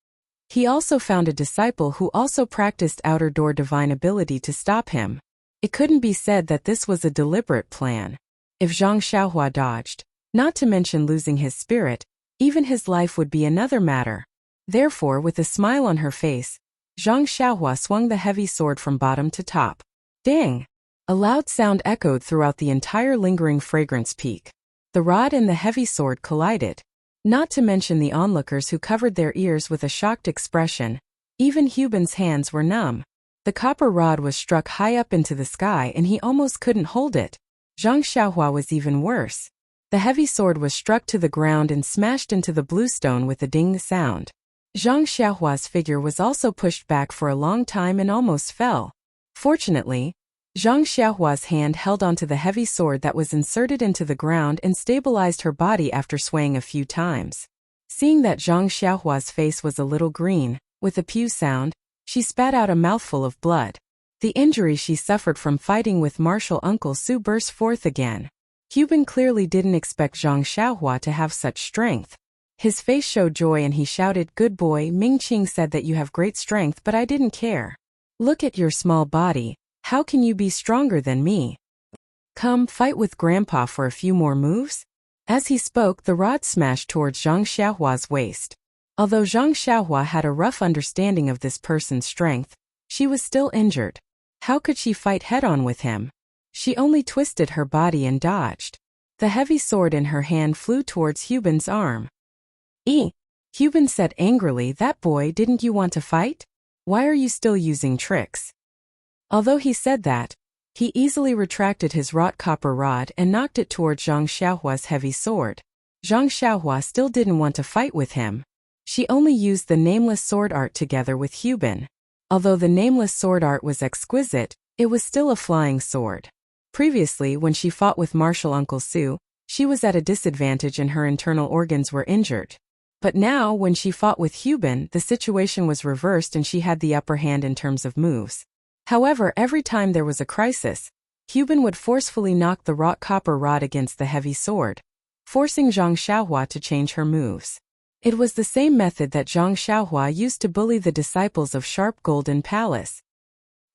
He also found a disciple who also practiced outer door divine ability to stop him. It couldn't be said that this was a deliberate plan. If Zhang Xiaohua dodged, not to mention losing his spirit, even his life would be another matter. Therefore, with a smile on her face, Zhang Xiaohua swung the heavy sword from bottom to top. Dang! A loud sound echoed throughout the entire lingering fragrance peak. The rod and the heavy sword collided. Not to mention the onlookers who covered their ears with a shocked expression. Even Hu Ben's hands were numb. The copper rod was struck high up into the sky and he almost couldn't hold it. Zhang Xiaohua was even worse. The heavy sword was struck to the ground and smashed into the blue stone with a ding sound. Zhang Xiaohua's figure was also pushed back for a long time and almost fell. Fortunately, Zhang Xiaohua's hand held onto the heavy sword that was inserted into the ground and stabilized her body after swaying a few times. Seeing that Zhang Xiaohua's face was a little green, with a pew sound, she spat out a mouthful of blood. The injury she suffered from fighting with Martial Uncle Su burst forth again. Hu Ben clearly didn't expect Zhang Xiaohua to have such strength. His face showed joy and he shouted, good boy, Ming Qing said that you have great strength, but I didn't care. Look at your small body. How can you be stronger than me? Come, fight with Grandpa for a few more moves? As he spoke, the rod smashed towards Zhang Xiaohua's waist. Although Zhang Xiaohua had a rough understanding of this person's strength, she was still injured. How could she fight head-on with him? She only twisted her body and dodged. The heavy sword in her hand flew towards Hu Ben's arm. Hubin said angrily, "That boy, didn't you want to fight? Why are you still using tricks?" Although he said that, he easily retracted his wrought copper rod and knocked it toward Zhang Xiaohua's heavy sword. Zhang Xiaohua still didn't want to fight with him. She only used the nameless sword art together with Hubin. Although the nameless sword art was exquisite, it was still a flying sword. Previously, when she fought with martial Uncle Su, she was at a disadvantage and her internal organs were injured. But now, when she fought with Hubin, the situation was reversed and she had the upper hand in terms of moves. However, every time there was a crisis, Hubin would forcefully knock the wrought copper rod against the heavy sword, forcing Zhang Xiaohua to change her moves. It was the same method that Zhang Xiaohua used to bully the disciples of Sharp Golden Palace.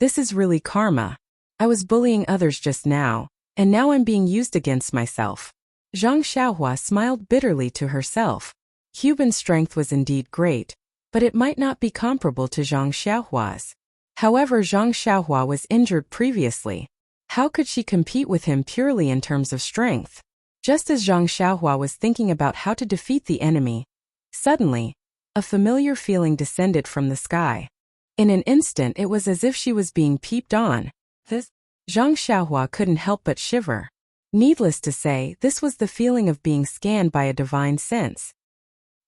This is really karma. I was bullying others just now, and now I'm being used against myself. Zhang Xiaohua smiled bitterly to herself. Hubin's strength was indeed great, but it might not be comparable to Zhang Xiaohua's. However, Zhang Xiaohua was injured previously. How could she compete with him purely in terms of strength? Just as Zhang Xiaohua was thinking about how to defeat the enemy, suddenly, a familiar feeling descended from the sky. In an instant, it was as if she was being peeped on. Zhang Xiaohua couldn't help but shiver. Needless to say, this was the feeling of being scanned by a divine sense.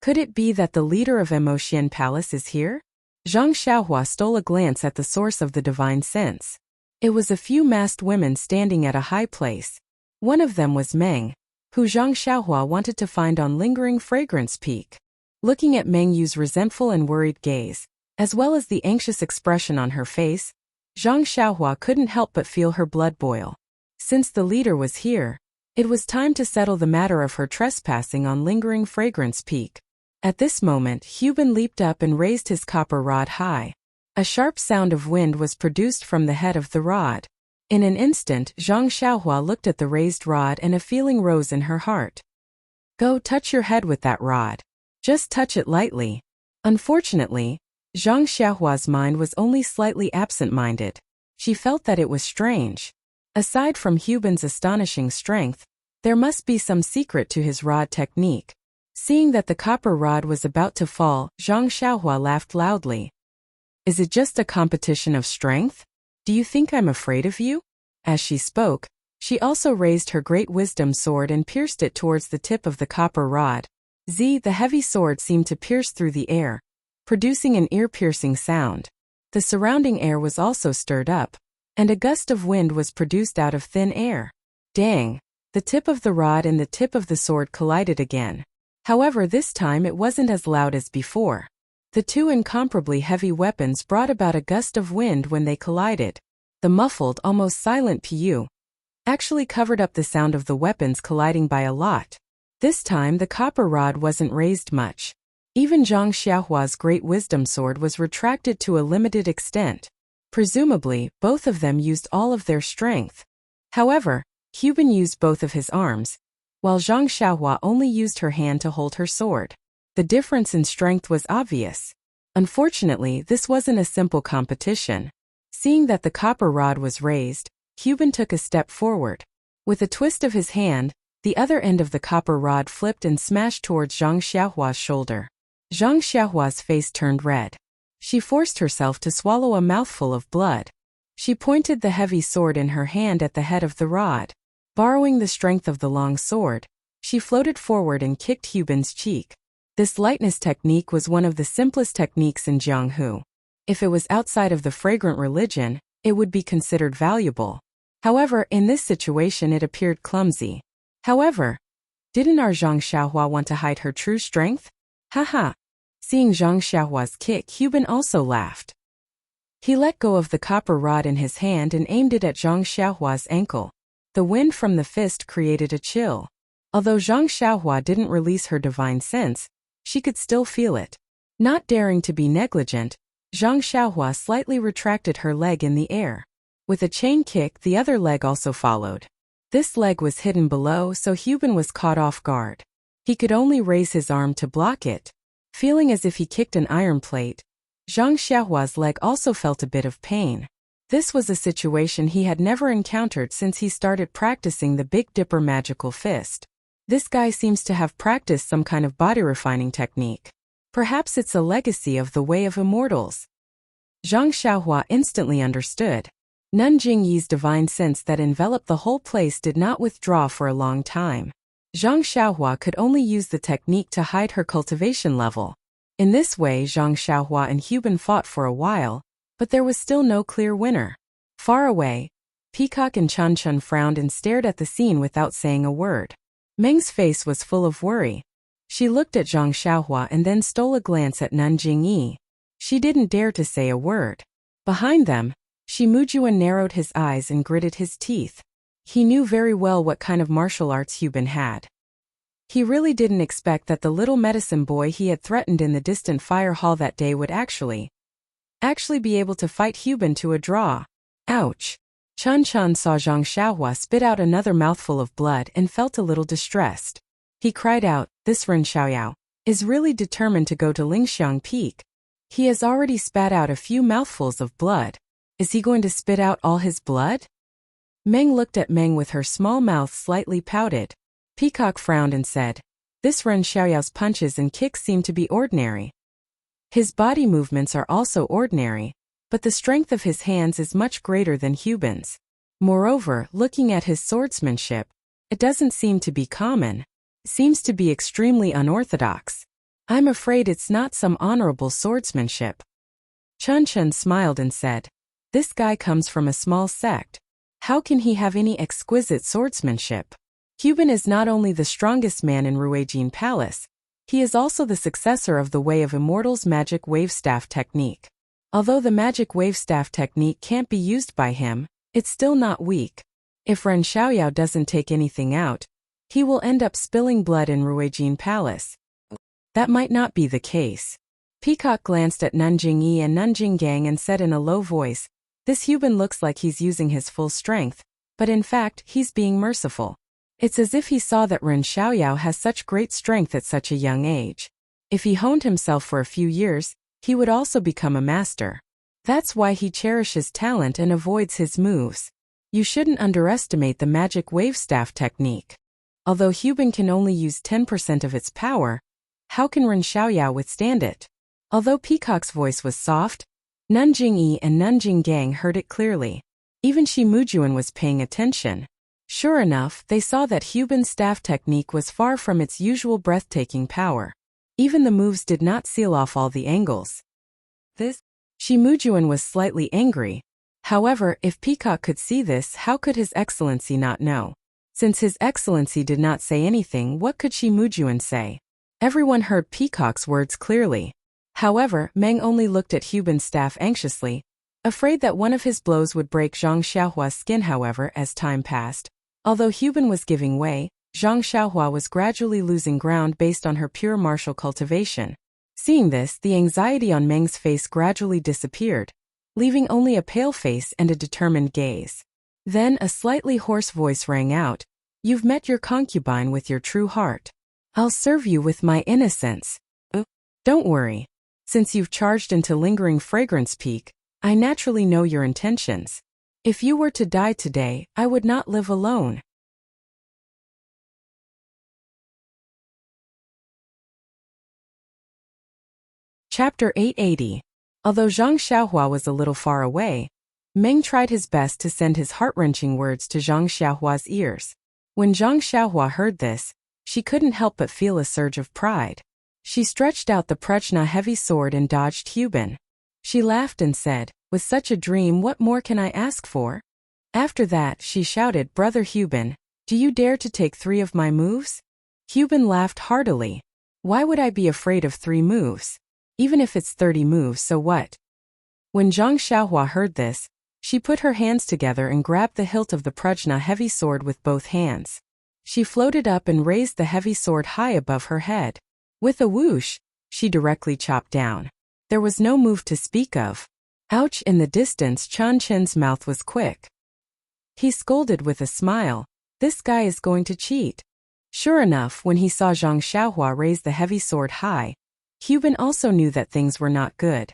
Could it be that the leader of Emotian Palace is here? Zhang Xiaohua stole a glance at the source of the divine sense. It was a few masked women standing at a high place. One of them was Meng, who Zhang Xiaohua wanted to find on Lingering Fragrance Peak. Looking at Meng Yu's resentful and worried gaze, as well as the anxious expression on her face, Zhang Xiaohua couldn't help but feel her blood boil. Since the leader was here, it was time to settle the matter of her trespassing on Lingering Fragrance Peak. At this moment, Hubin leaped up and raised his copper rod high. A sharp sound of wind was produced from the head of the rod. In an instant, Zhang Xiaohua looked at the raised rod and a feeling rose in her heart. Go touch your head with that rod. Just touch it lightly. Unfortunately, Zhang Xiaohua's mind was only slightly absent-minded. She felt that it was strange. Aside from Hubin's astonishing strength, there must be some secret to his rod technique. Seeing that the copper rod was about to fall, Zhang Xiaohua laughed loudly. Is it just a competition of strength? Do you think I'm afraid of you? As she spoke, she also raised her great wisdom sword and pierced it towards the tip of the copper rod. The heavy sword seemed to pierce through the air, producing an ear-piercing sound. The surrounding air was also stirred up, and a gust of wind was produced out of thin air. Dang! The tip of the rod and the tip of the sword collided again. However, this time it wasn't as loud as before. The two incomparably heavy weapons brought about a gust of wind when they collided. The muffled, almost silent pew actually covered up the sound of the weapons colliding by a lot. This time the copper rod wasn't raised much. Even Zhang Xiaohua's great wisdom sword was retracted to a limited extent. Presumably, both of them used all of their strength. However, Hubin used both of his arms, while Zhang Xiaohua only used her hand to hold her sword. The difference in strength was obvious. Unfortunately, this wasn't a simple competition. Seeing that the copper rod was raised, Hubin took a step forward. With a twist of his hand, the other end of the copper rod flipped and smashed towards Zhang Xiaohua's shoulder. Zhang Xiaohua's face turned red. She forced herself to swallow a mouthful of blood. She pointed the heavy sword in her hand at the head of the rod. Borrowing the strength of the long sword, she floated forward and kicked Hubin's cheek. This lightness technique was one of the simplest techniques in Jianghu. If it was outside of the fragrant religion, it would be considered valuable. However, in this situation it appeared clumsy. However, didn't our Zhang Xiaohua want to hide her true strength? Haha. Seeing Zhang Xiaohua's kick, Hubin also laughed. He let go of the copper rod in his hand and aimed it at Zhang Xiaohua's ankle. The wind from the fist created a chill. Although Zhang Xiaohua didn't release her divine sense, she could still feel it. Not daring to be negligent, Zhang Xiaohua slightly retracted her leg in the air. With a chain kick, the other leg also followed. This leg was hidden below, so Hubin was caught off guard. He could only raise his arm to block it. Feeling as if he kicked an iron plate, Zhang Xiaohua's leg also felt a bit of pain. This was a situation he had never encountered since he started practicing the Big Dipper magical fist. This guy seems to have practiced some kind of body refining technique. Perhaps it's a legacy of the way of immortals. Zhang Xiaohua instantly understood. Nun Jingyi's divine sense that enveloped the whole place did not withdraw for a long time. Zhang Xiaohua could only use the technique to hide her cultivation level. In this way, Zhang Xiaohua and Huban fought for a while, but there was still no clear winner. Far away, Peacock and Chun Chun frowned and stared at the scene without saying a word. Meng's face was full of worry. She looked at Zhang Xiaohua and then stole a glance at Nun Jingyi. She didn't dare to say a word. Behind them, Shi Mujuan narrowed his eyes and gritted his teeth. He knew very well what kind of martial arts Huban had. He really didn't expect that the little medicine boy he had threatened in the distant fire hall that day would actually be able to fight Huban to a draw. Ouch! Chun Chun saw Zhang Xiaohua spit out another mouthful of blood and felt a little distressed. He cried out, "This Ren Xiaoyao is really determined to go to Lingxiang Peak. He has already spat out a few mouthfuls of blood. Is he going to spit out all his blood?" Meng looked at Meng with her small mouth slightly pouted. Peacock frowned and said, "This Ren Xiaoyao's punches and kicks seem to be ordinary. His body movements are also ordinary, but the strength of his hands is much greater than Huban's. Moreover, looking at his swordsmanship, it doesn't seem to be common. It seems to be extremely unorthodox. I'm afraid it's not some honorable swordsmanship." Chun Chun smiled and said, "This guy comes from a small sect. How can he have any exquisite swordsmanship? Huban is not only the strongest man in Ruijin Palace, he is also the successor of the Way of Immortals' magic wave staff technique. Although the magic wave staff technique can't be used by him, it's still not weak. If Ren Xiaoyao doesn't take anything out, he will end up spilling blood in Ruijin Palace. That might not be the case." Peacock glanced at Nun Jingyi and Nun Jinggang and said in a low voice, "This Huban looks like he's using his full strength, but in fact, he's being merciful. It's as if he saw that Ren Xiaoyao has such great strength at such a young age. If he honed himself for a few years, he would also become a master. That's why he cherishes talent and avoids his moves. You shouldn't underestimate the magic wave staff technique. Although Huban can only use 10% of its power, how can Ren Xiaoyao withstand it?" Although Peacock's voice was soft, Nun Jingyi and Nun Jinggang heard it clearly. Even Shi Mujuan was paying attention. Sure enough, they saw that Huban's staff technique was far from its usual breathtaking power. Even the moves did not seal off all the angles. Shi Mujuan was slightly angry. However, if Peacock could see this, how could His Excellency not know? Since His Excellency did not say anything, what could Shi Mujuan say? Everyone heard Peacock's words clearly. However, Meng only looked at Huban's staff anxiously, afraid that one of his blows would break Zhang Xiaohua's skin. However, as time passed, although Huban was giving way, Zhang Xiaohua was gradually losing ground based on her pure martial cultivation. Seeing this, the anxiety on Meng's face gradually disappeared, leaving only a pale face and a determined gaze. Then a slightly hoarse voice rang out, "You've met your concubine with your true heart. I'll serve you with my innocence. Don't worry. Since you've charged into Lingering Fragrance Peak, I naturally know your intentions. If you were to die today, I would not live alone." Chapter 880. Although Zhang Xiaohua was a little far away, Meng tried his best to send his heart-wrenching words to Zhang Xiaohua's ears. When Zhang Xiaohua heard this, she couldn't help but feel a surge of pride. She stretched out the Prajna heavy sword and dodged Huban. She laughed and said, "With such a dream, what more can I ask for?" After that, she shouted, "Brother Huban, do you dare to take 3 of my moves?" Huban laughed heartily. "Why would I be afraid of 3 moves? Even if it's 30 moves, so what?" When Zhang Xiaohua heard this, she put her hands together and grabbed the hilt of the Prajna heavy sword with both hands. She floated up and raised the heavy sword high above her head. With a whoosh, she directly chopped down. There was no move to speak of. Ouch! In the distance, Chun Chen's mouth was quick. He scolded with a smile, "This guy is going to cheat." Sure enough, when he saw Zhang Xiaohua raise the heavy sword high, Huban also knew that things were not good.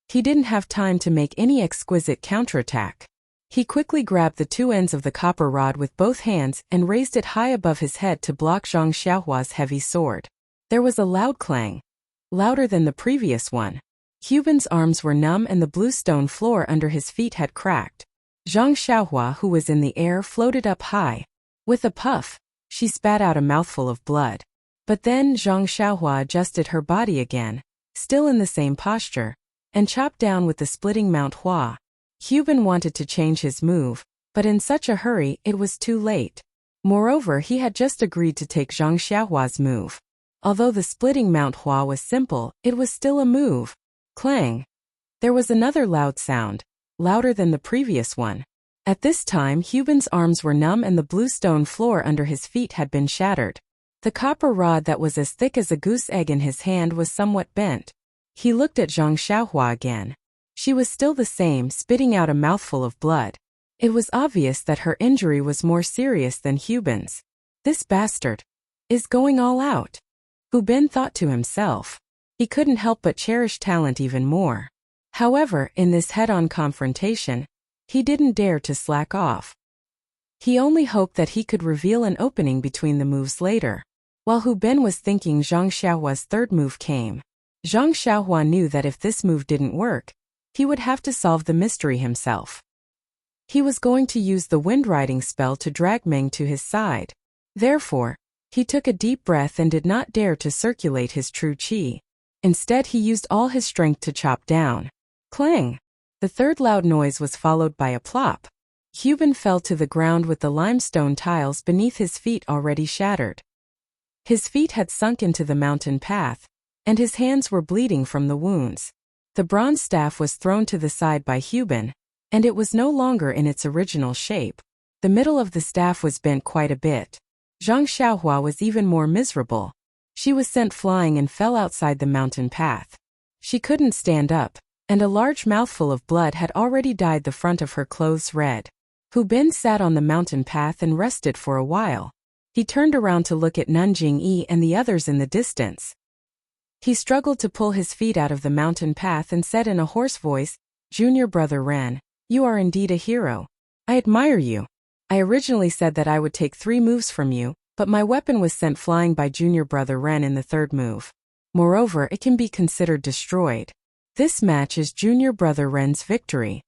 He didn't have time to make any exquisite counterattack. He quickly grabbed the two ends of the copper rod with both hands and raised it high above his head to block Zhang Xiaohua's heavy sword. There was a loud clang, louder than the previous one. Hu Bin's arms were numb and the blue stone floor under his feet had cracked. Zhang Xiaohua, who was in the air, floated up high. With a puff, she spat out a mouthful of blood. But then Zhang Xiaohua adjusted her body again, still in the same posture, and chopped down with the splitting Mount Hua. Hu Bin wanted to change his move, but in such a hurry it was too late. Moreover, he had just agreed to take Zhang Xiaohua's move. Although the splitting Mount Hua was simple, it was still a move. Clang! There was another loud sound, louder than the previous one. At this time Hu Bin's arms were numb and the blue stone floor under his feet had been shattered. The copper rod that was as thick as a goose egg in his hand was somewhat bent. He looked at Zhang Xiaohua again. She was still the same, spitting out a mouthful of blood. It was obvious that her injury was more serious than Hu Bin's. This bastard is going all out. Hu Bin thought to himself. He couldn't help but cherish talent even more. However, in this head-on confrontation, he didn't dare to slack off. He only hoped that he could reveal an opening between the moves later. While Hu Bin was thinking, Zhang Xiaohua's third move came. Zhang Xiaohua knew that if this move didn't work, he would have to solve the mystery himself. He was going to use the wind riding spell to drag Meng to his side. Therefore, he took a deep breath and did not dare to circulate his true qi. Instead, he used all his strength to chop down. Clang! The third loud noise was followed by a plop. Hu Bin fell to the ground with the limestone tiles beneath his feet already shattered. His feet had sunk into the mountain path, and his hands were bleeding from the wounds. The bronze staff was thrown to the side by Hu Bin, and it was no longer in its original shape. The middle of the staff was bent quite a bit. Zhang Xiaohua was even more miserable. She was sent flying and fell outside the mountain path. She couldn't stand up, and a large mouthful of blood had already dyed the front of her clothes red. Hu Bin sat on the mountain path and rested for a while. He turned around to look at Nanjing Yi and the others in the distance. He struggled to pull his feet out of the mountain path and said in a hoarse voice, "Junior brother Ren, you are indeed a hero. I admire you. I originally said that I would take 3 moves from you, but my weapon was sent flying by junior brother Ren in the 3rd move. Moreover, it can be considered destroyed. This match is junior brother Ren's victory."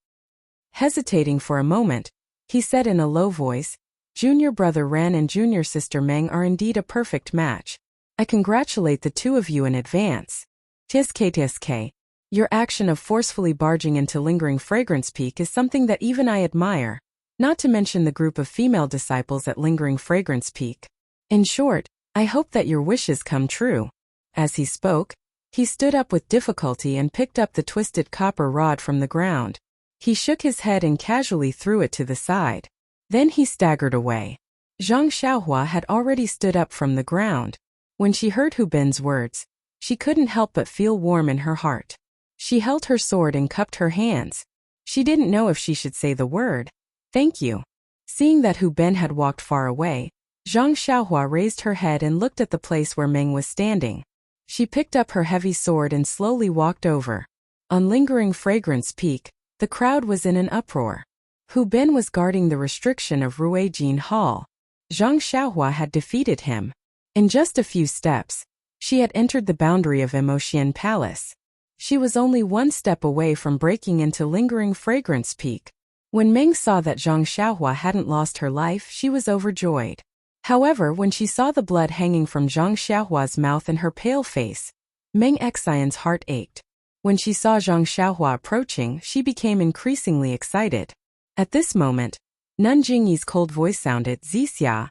Hesitating for a moment, he said in a low voice, "Junior brother Ren and junior sister Meng are indeed a perfect match. I congratulate the two of you in advance. TSK, your action of forcefully barging into Lingering Fragrance Peak is something that even I admire, not to mention the group of female disciples at Lingering Fragrance Peak. In short, I hope that your wishes come true." As he spoke, he stood up with difficulty and picked up the twisted copper rod from the ground. He shook his head and casually threw it to the side. Then he staggered away. Zhang Xiaohua had already stood up from the ground. When she heard Hu Bin's words, she couldn't help but feel warm in her heart. She held her sword and cupped her hands. She didn't know if she should say the word, "Thank you." Seeing that Hu Bin had walked far away, Zhang Xiaohua raised her head and looked at the place where Meng was standing. She picked up her heavy sword and slowly walked over. On Lingering Fragrance Peak, the crowd was in an uproar. Hu Bin was guarding the restriction of Ruijin Hall. Zhang Xiaohua had defeated him. In just a few steps, she had entered the boundary of Emotian Palace. She was only 1 step away from breaking into Lingering Fragrance Peak. When Meng saw that Zhang Xiaohua hadn't lost her life, she was overjoyed. However, when she saw the blood hanging from Zhang Xiaohua's mouth and her pale face, Meng Xian's heart ached. When she saw Zhang Xiaohua approaching, she became increasingly excited. At this moment, Nanjing Yi's cold voice sounded, "Zixia,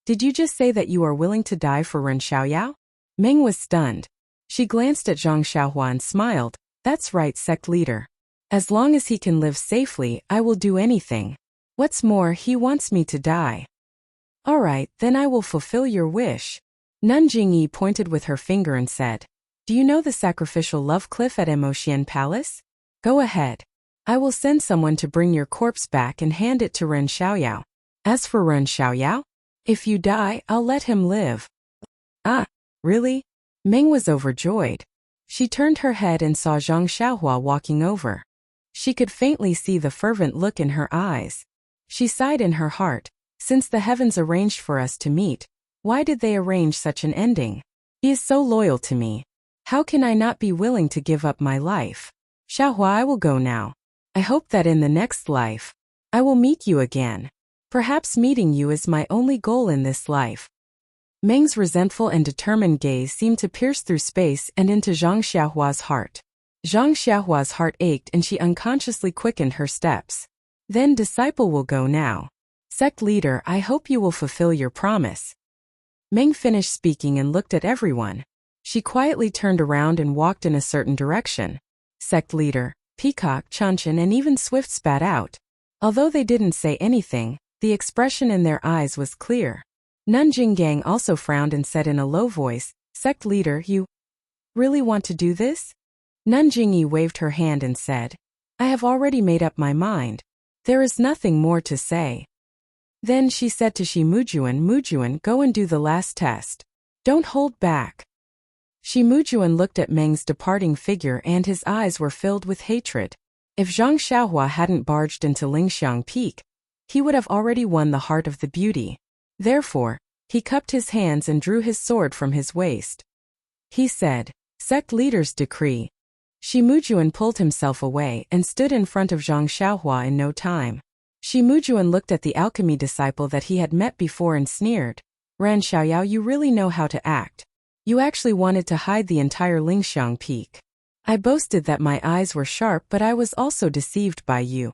did you just say that you are willing to die for Ren Xiaoyao?" Meng was stunned. She glanced at Zhang Xiaohua and smiled. "That's right, sect leader. As long as he can live safely, I will do anything. What's more, he wants me to die." "All right, then I will fulfill your wish." Nanjing Yi pointed with her finger and said, "Do you know the sacrificial love cliff at Emotian Palace? Go ahead. I will send someone to bring your corpse back and hand it to Ren Xiaoyao. As for Ren Xiaoyao, if you die, I'll let him live." "Ah, really?" Meng was overjoyed. She turned her head and saw Zhang Xiaohua walking over. She could faintly see the fervent look in her eyes. She sighed in her heart. Since the heavens arranged for us to meet, why did they arrange such an ending? He is so loyal to me. How can I not be willing to give up my life? Xiaohua, I will go now. I hope that in the next life, I will meet you again. Perhaps meeting you is my only goal in this life. Meng's resentful and determined gaze seemed to pierce through space and into Zhang Xiaohua's heart. Zhang Xiaohua's heart ached and she unconsciously quickened her steps. Then disciple will go now. Sect leader, I hope you will fulfill your promise. Meng finished speaking and looked at everyone. She quietly turned around and walked in a certain direction. Sect leader, Peacock, Chunchen and even Swift spat out. Although they didn't say anything, the expression in their eyes was clear. Nanjing also frowned and said in a low voice, Sect leader, you really want to do this? Nanjing waved her hand and said, I have already made up my mind. There is nothing more to say. Then she said to Shi Mujuan, go and do the last test. Don't hold back. Shi Mujuan looked at Meng's departing figure and his eyes were filled with hatred. If Zhang Xiaohua hadn't barged into Lingxiang Peak, he would have already won the heart of the beauty. Therefore, he cupped his hands and drew his sword from his waist. He said, Sect leader's decree. Shi Mujuan pulled himself away and stood in front of Zhang Xiaohua in no time. Shi Mujuan looked at the alchemy disciple that he had met before and sneered. Ran Xiaoyao, you really know how to act. You actually wanted to hide the entire Lingxiang Peak. I boasted that my eyes were sharp, but I was also deceived by you.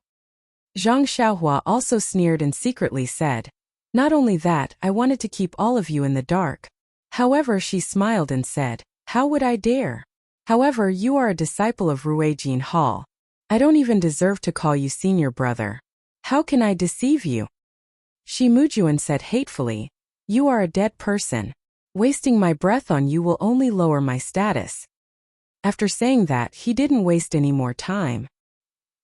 Zhang Xiaohua also sneered and secretly said, not only that, I wanted to keep all of you in the dark. However, she smiled and said, how would I dare? However, you are a disciple of Ruijin Hall. I don't even deserve to call you senior brother. How can I deceive you? Shi Mujuan said hatefully, you are a dead person. Wasting my breath on you will only lower my status. After saying that, he didn't waste any more time.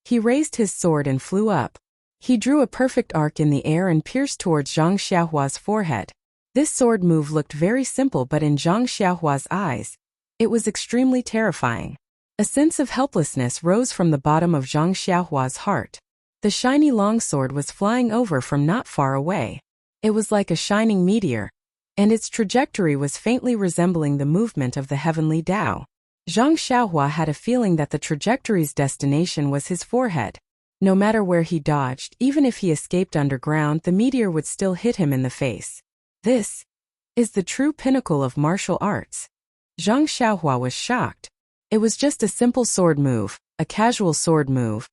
He raised his sword and flew up. He drew a perfect arc in the air and pierced towards Zhang Xiaohua's forehead. This sword move looked very simple, but in Zhang Xiaohua's eyes, it was extremely terrifying. A sense of helplessness rose from the bottom of Zhang Xiaohua's heart. The shiny longsword was flying over from not far away. It was like a shining meteor, and its trajectory was faintly resembling the movement of the heavenly Tao. Zhang Xiaohua had a feeling that the trajectory's destination was his forehead. No matter where he dodged, even if he escaped underground, the meteor would still hit him in the face. This is the true pinnacle of martial arts. Zhang Xiaohua was shocked. It was just a simple sword move, a casual sword move,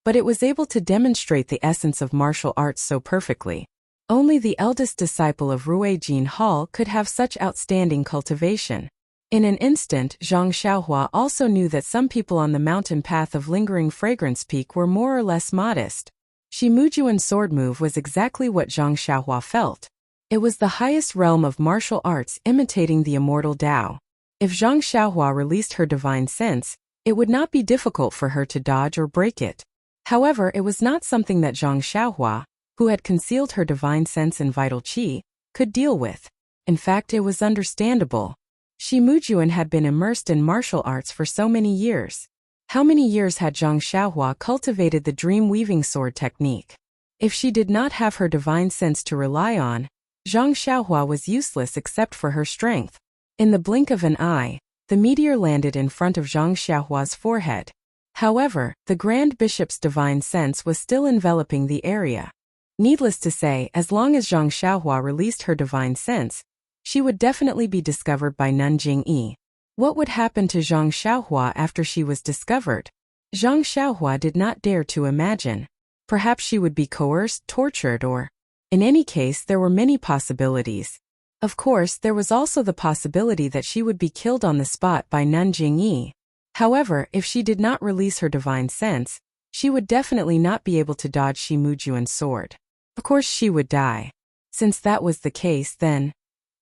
but it was able to demonstrate the essence of martial arts so perfectly. Only the eldest disciple of Ruijin Hall could have such outstanding cultivation. In an instant, Zhang Xiaohua also knew that some people on the mountain path of Lingering Fragrance Peak were more or less modest. Shi Mujuan's sword move was exactly what Zhang Xiaohua felt. It was the highest realm of martial arts, imitating the immortal Tao. If Zhang Xiaohua released her divine sense, it would not be difficult for her to dodge or break it. However, it was not something that Zhang Xiaohua, who had concealed her divine sense and vital qi, could deal with. In fact, it was understandable. Shi Mujuan had been immersed in martial arts for so many years. How many years had Zhang Xiaohua cultivated the dream-weaving sword technique? If she did not have her divine sense to rely on, Zhang Xiaohua was useless except for her strength. In the blink of an eye, the meteor landed in front of Zhang Xiaohua's forehead. However, the Grand Bishop's divine sense was still enveloping the area. Needless to say, as long as Zhang Xiaohua released her divine sense, she would definitely be discovered by Nanjing. What would happen to Zhang Xiaohua after she was discovered? Zhang Xiaohua did not dare to imagine. Perhaps she would be coerced, tortured, or... In any case, there were many possibilities. Of course, there was also the possibility that she would be killed on the spot by Nanjing. However, if she did not release her divine sense, she would definitely not be able to dodge Shi Mujuan's sword. Of course she would die. Since that was the case, then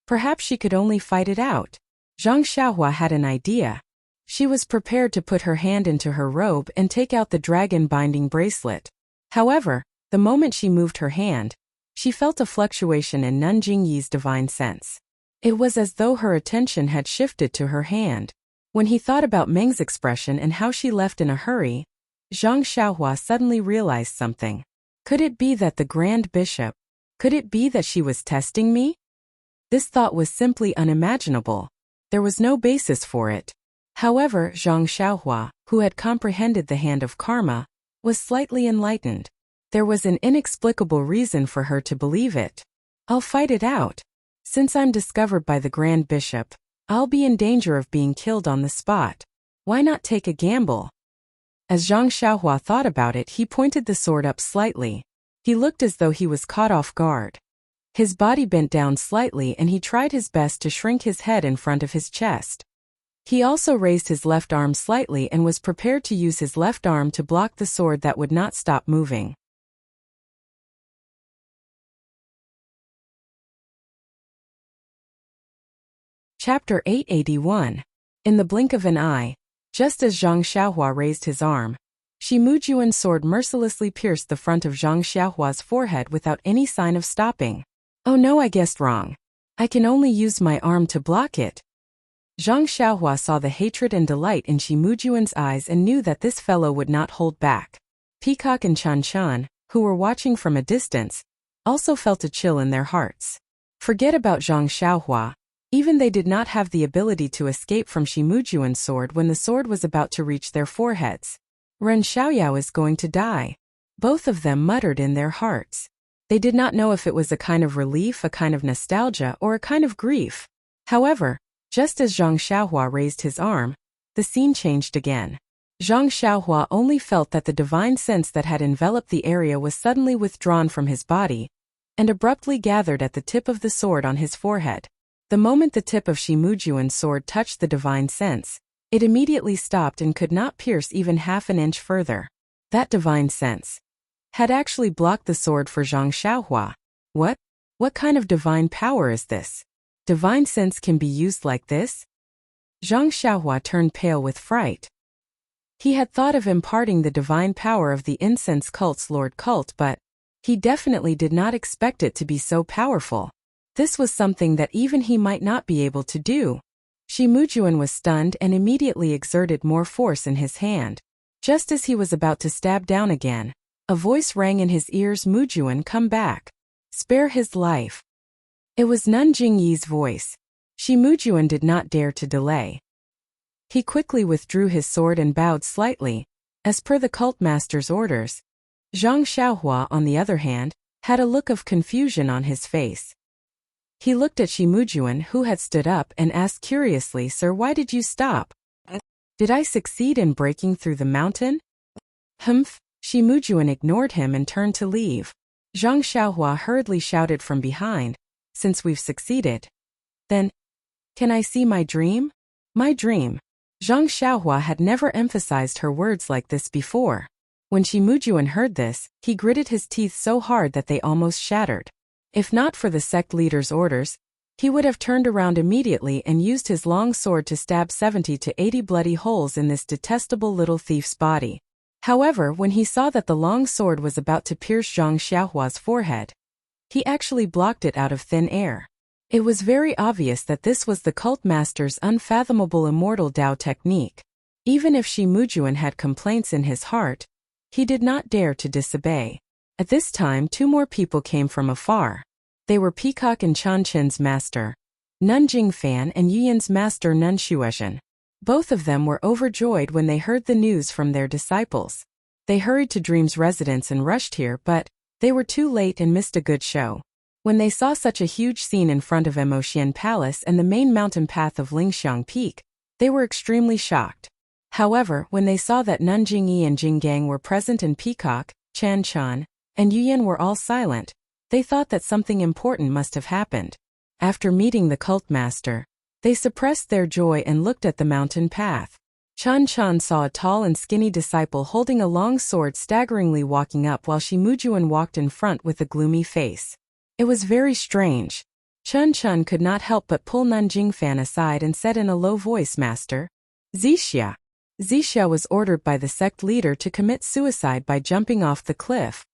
perhaps she could only fight it out. Zhang Xiaohua had an idea. She was prepared to put her hand into her robe and take out the dragon binding bracelet. However, the moment she moved her hand, she felt a fluctuation in Nanjing's divine sense. It was as though her attention had shifted to her hand. When he thought about Meng's expression and how she left in a hurry, Zhang Xiaohua suddenly realized something. Could it be that the Grand Bishop? Could it be that she was testing me? This thought was simply unimaginable. There was no basis for it. However, Zhang Xiaohua, who had comprehended the hand of karma, was slightly enlightened. There was an inexplicable reason for her to believe it. I'll fight it out. Since I'm discovered by the Grand Bishop, I'll be in danger of being killed on the spot. Why not take a gamble? As Zhang Xiaohua thought about it, he pointed the sword up slightly. He looked as though he was caught off guard. His body bent down slightly and he tried his best to shrink his head in front of his chest. He also raised his left arm slightly and was prepared to use his left arm to block the sword that would not stop moving. Chapter 881. In the blink of an eye, just as Zhang Xiaohua raised his arm, Shi Mujuan's sword mercilessly pierced the front of Zhang Xiaohua's forehead without any sign of stopping. Oh no, I guessed wrong. I can only use my arm to block it. Zhang Xiaohua saw the hatred and delight in Shi Mujuan's eyes and knew that this fellow would not hold back. Peacock and Chan Chan, who were watching from a distance, also felt a chill in their hearts. Forget about Zhang Xiaohua. Even they did not have the ability to escape from Shi Mujuan's sword when the sword was about to reach their foreheads. Ren Xiaoyao is going to die. Both of them muttered in their hearts. They did not know if it was a kind of relief, a kind of nostalgia, or a kind of grief. However, just as Zhang Xiaohua raised his arm, the scene changed again. Zhang Xiaohua only felt that the divine sense that had enveloped the area was suddenly withdrawn from his body and abruptly gathered at the tip of the sword on his forehead. The moment the tip of Shi Mujuan's sword touched the divine sense, it immediately stopped and could not pierce even half an inch further. That divine sense had actually blocked the sword for Zhang Xiaohua. What kind of divine power is this? Divine sense can be used like this? Zhang Xiaohua turned pale with fright. He had thought of imparting the divine power of the incense cult's Lord Cult, but he definitely did not expect it to be so powerful. This was something that even he might not be able to do. Shi Mujuan was stunned and immediately exerted more force in his hand. Just as he was about to stab down again, a voice rang in his ears, "Mujuan, come back. Spare his life." It was Nun Jingyi's voice. Shi Mujuan did not dare to delay. He quickly withdrew his sword and bowed slightly, as per the cult master's orders. Zhang Xiaohua, on the other hand, had a look of confusion on his face. He looked at Shi Mujuan, who had stood up, and asked curiously, "Sir, why did you stop? Did I succeed in breaking through the mountain?" Humph! Shi Mujuan ignored him and turned to leave. Zhang Xiaohua hurriedly shouted from behind, "Since we've succeeded, then, can I see my dream?" My dream. Zhang Xiaohua had never emphasized her words like this before. When Shi Mujuan heard this, he gritted his teeth so hard that they almost shattered. If not for the sect leader's orders, he would have turned around immediately and used his long sword to stab 70 to 80 bloody holes in this detestable little thief's body. However, when he saw that the long sword was about to pierce Zhang Xiaohua's forehead, he actually blocked it out of thin air. It was very obvious that this was the cult master's unfathomable immortal Dao technique. Even if Shi Mujuan had complaints in his heart, he did not dare to disobey. At this time, two more people came from afar. They were Peacock and Chan Chen's master, Nun Jingfan, and Yuyan's master, Nun Shuozhen. Both of them were overjoyed when they heard the news from their disciples. They hurried to Dream's residence and rushed here, but they were too late and missed a good show. When they saw such a huge scene in front of Emotian Palace and the main mountain path of Lingxiang Peak, they were extremely shocked. However, when they saw that Nun Jingyi and Jinggang were present and Peacock, Chan Chan, and Yuyan were all silent, they thought that something important must have happened. After meeting the cult master, they suppressed their joy and looked at the mountain path. Chan Chan saw a tall and skinny disciple holding a long sword staggeringly walking up while Shi Mujuan walked in front with a gloomy face. It was very strange. Chan Chan could not help but pull Nun Jingfan aside and said in a low voice, "Master, Zixia." Zixia was ordered by the sect leader to commit suicide by jumping off the cliff.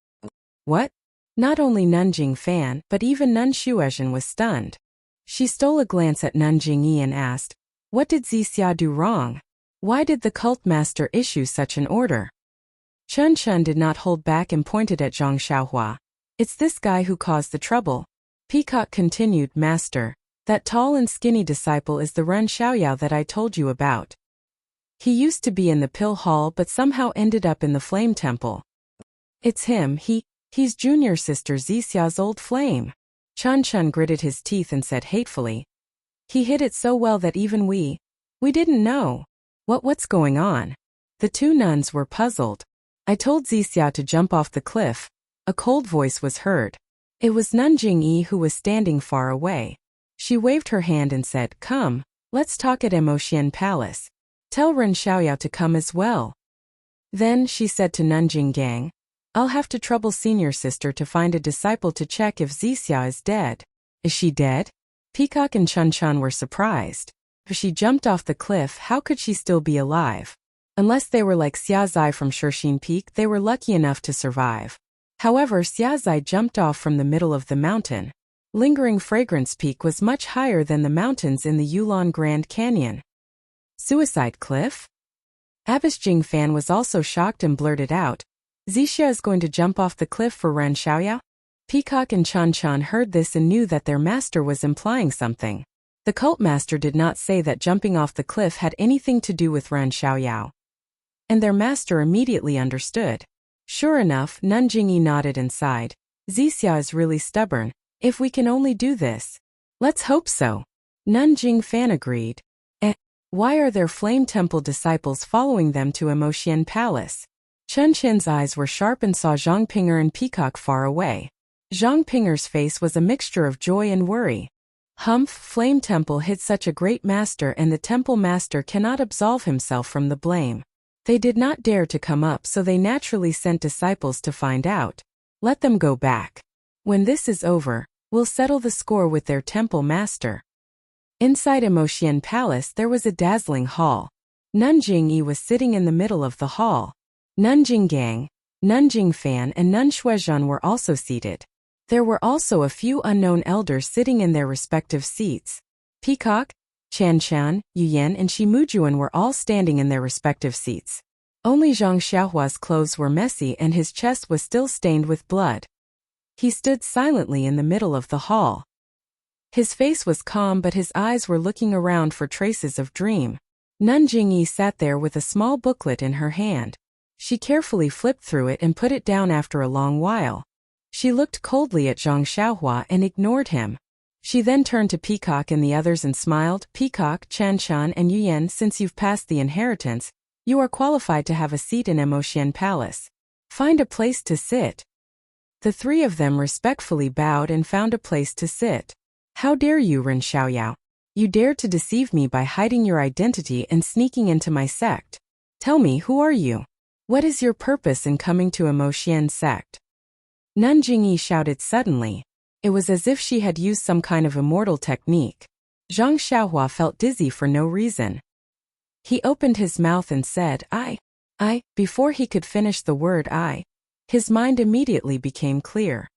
What? Not only Nun Jingfan, but even Nun Shuozhen was stunned. She stole a glance at Nun Jingyi and asked, "What did Zixia do wrong? Why did the cult master issue such an order?" Chun Chun did not hold back and pointed at Zhang Xiaohua. It's this guy who caused the trouble. Peacock continued, Master, that tall and skinny disciple is the Ren Xiaoyao that I told you about. He used to be in the pill hall but somehow ended up in the flame temple. It's him, he's junior sister Zixia's old flame. Chun Chun gritted his teeth and said hatefully. He hid it so well that even we didn't know. What's going on? The two nuns were puzzled. I told Zixia to jump off the cliff. A cold voice was heard. It was Nun Jingyi who was standing far away. She waved her hand and said, Come, let's talk at Emotian Palace. Tell Ren Xiaoyao to come as well. Then she said to Nun Jinggang, I'll have to trouble senior sister to find a disciple to check if Zixia is dead. Is she dead? Peacock and Chun Chun were surprised. If she jumped off the cliff, how could she still be alive? Unless they were like Xia Zai from Shishing Peak, they were lucky enough to survive. However, Xia Zai jumped off from the middle of the mountain. Lingering Fragrance Peak was much higher than the mountains in the Yulon Grand Canyon. Suicide Cliff? Abbess Jing Fan was also shocked and blurted out, Zixia is going to jump off the cliff for Ren Xiaoyao? Peacock and Chun Chun heard this and knew that their master was implying something. The cult master did not say that jumping off the cliff had anything to do with Ren Xiaoyao. And their master immediately understood. Sure enough, Nun Jingyi nodded and sighed. Zixia is really stubborn. If we can only do this. Let's hope so. Nun Jing Fan agreed. Why are their Flame Temple disciples following them to Emotian Palace? Chun Chin's eyes were sharp and saw Zhang Pinger and Peacock far away. Zhang Pinger's face was a mixture of joy and worry. Humph, Flame Temple hid such a great master and the temple master cannot absolve himself from the blame. They did not dare to come up, so they naturally sent disciples to find out. Let them go back. When this is over, we'll settle the score with their temple master. Inside Emotian Palace there was a dazzling hall. Nun Jingyi was sitting in the middle of the hall. Nun Jinggang, Nun Jingfan and Nun Shuizhen were also seated. There were also a few unknown elders sitting in their respective seats. Peacock, Chan Chan, Yuyan and Shi Mujuan were all standing in their respective seats. Only Zhang Xiaohua's clothes were messy and his chest was still stained with blood. He stood silently in the middle of the hall. His face was calm but his eyes were looking around for traces of dream. Nun Jingyi sat there with a small booklet in her hand. She carefully flipped through it and put it down after a long while. She looked coldly at Zhang Xiaohua and ignored him. She then turned to Peacock and the others and smiled. Peacock, Chan Chan and Yuyan, since you've passed the inheritance, you are qualified to have a seat in Emotian Palace. Find a place to sit. The three of them respectfully bowed and found a place to sit. How dare you, Ren Xiaoyao? You dared to deceive me by hiding your identity and sneaking into my sect. Tell me, who are you? What is your purpose in coming to Emotian sect? Nun Jingyi shouted suddenly. It was as if she had used some kind of immortal technique. Zhang Xiaohua felt dizzy for no reason. He opened his mouth and said, I. Before he could finish the word I, his mind immediately became clear.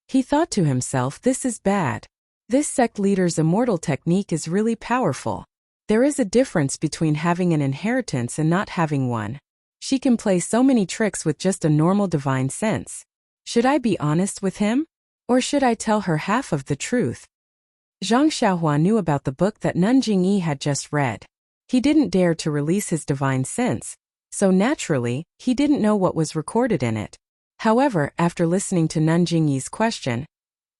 He thought to himself, this is bad. This sect leader's immortal technique is really powerful. There is a difference between having an inheritance and not having one. She can play so many tricks with just a normal divine sense. Should I be honest with him? Or should I tell her half of the truth? Zhang Xiaohua knew about the book that Nun Jingyi had just read. He didn't dare to release his divine sense, so naturally, he didn't know what was recorded in it. However, after listening to Nun Jingyi's question,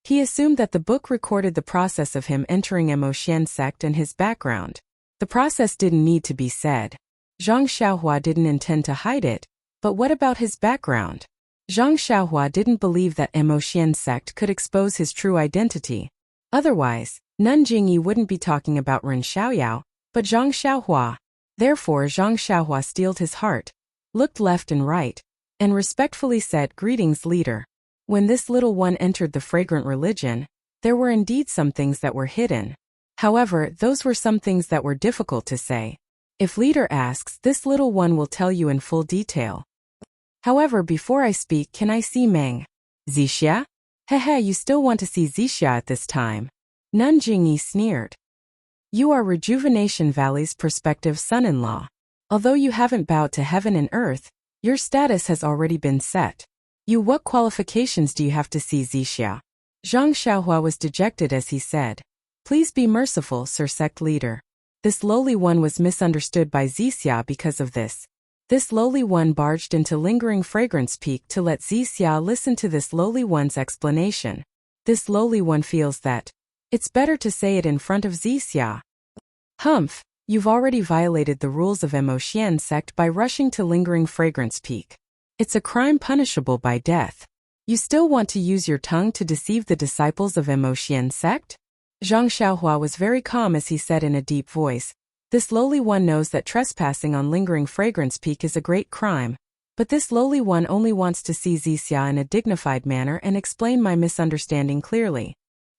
he assumed that the book recorded the process of him entering Emotian sect and his background. The process didn't need to be said. Zhang Xiaohua didn't intend to hide it, but what about his background? Zhang Xiaohua didn't believe that Emotian sect could expose his true identity. Otherwise, Nun Jingyi wouldn't be talking about Ren Xiaoyao, but Zhang Xiaohua. Therefore Zhang Xiaohua steeled his heart, looked left and right, and respectfully said, Greetings, leader. When this little one entered the fragrant religion, there were indeed some things that were hidden. However, those were some things that were difficult to say. If leader asks, this little one will tell you in full detail. However, before I speak, can I see Meng? Zixia? Hehe, you still want to see Zixia at this time? Nun Jingyi sneered. You are Rejuvenation Valley's prospective son-in-law. Although you haven't bowed to heaven and earth, Your status has already been set. What qualifications do you have to see Zixia? Zhang Xiaohua was dejected as he said, "Please be merciful, Sir Sect Leader." This lowly one was misunderstood by Zixia because of this. This lowly one barged into Lingering Fragrance Peak to let Zixia listen to this lowly one's explanation. This lowly one feels that it's better to say it in front of Zixia. Humph, you've already violated the rules of Mo Xian sect by rushing to Lingering Fragrance Peak. It's a crime punishable by death. You still want to use your tongue to deceive the disciples of Mo Xian sect? Zhang Xiaohua was very calm as he said in a deep voice, "This lowly one knows that trespassing on Lingering Fragrance Peak is a great crime, but this lowly one only wants to see Zixia in a dignified manner and explain my misunderstanding clearly.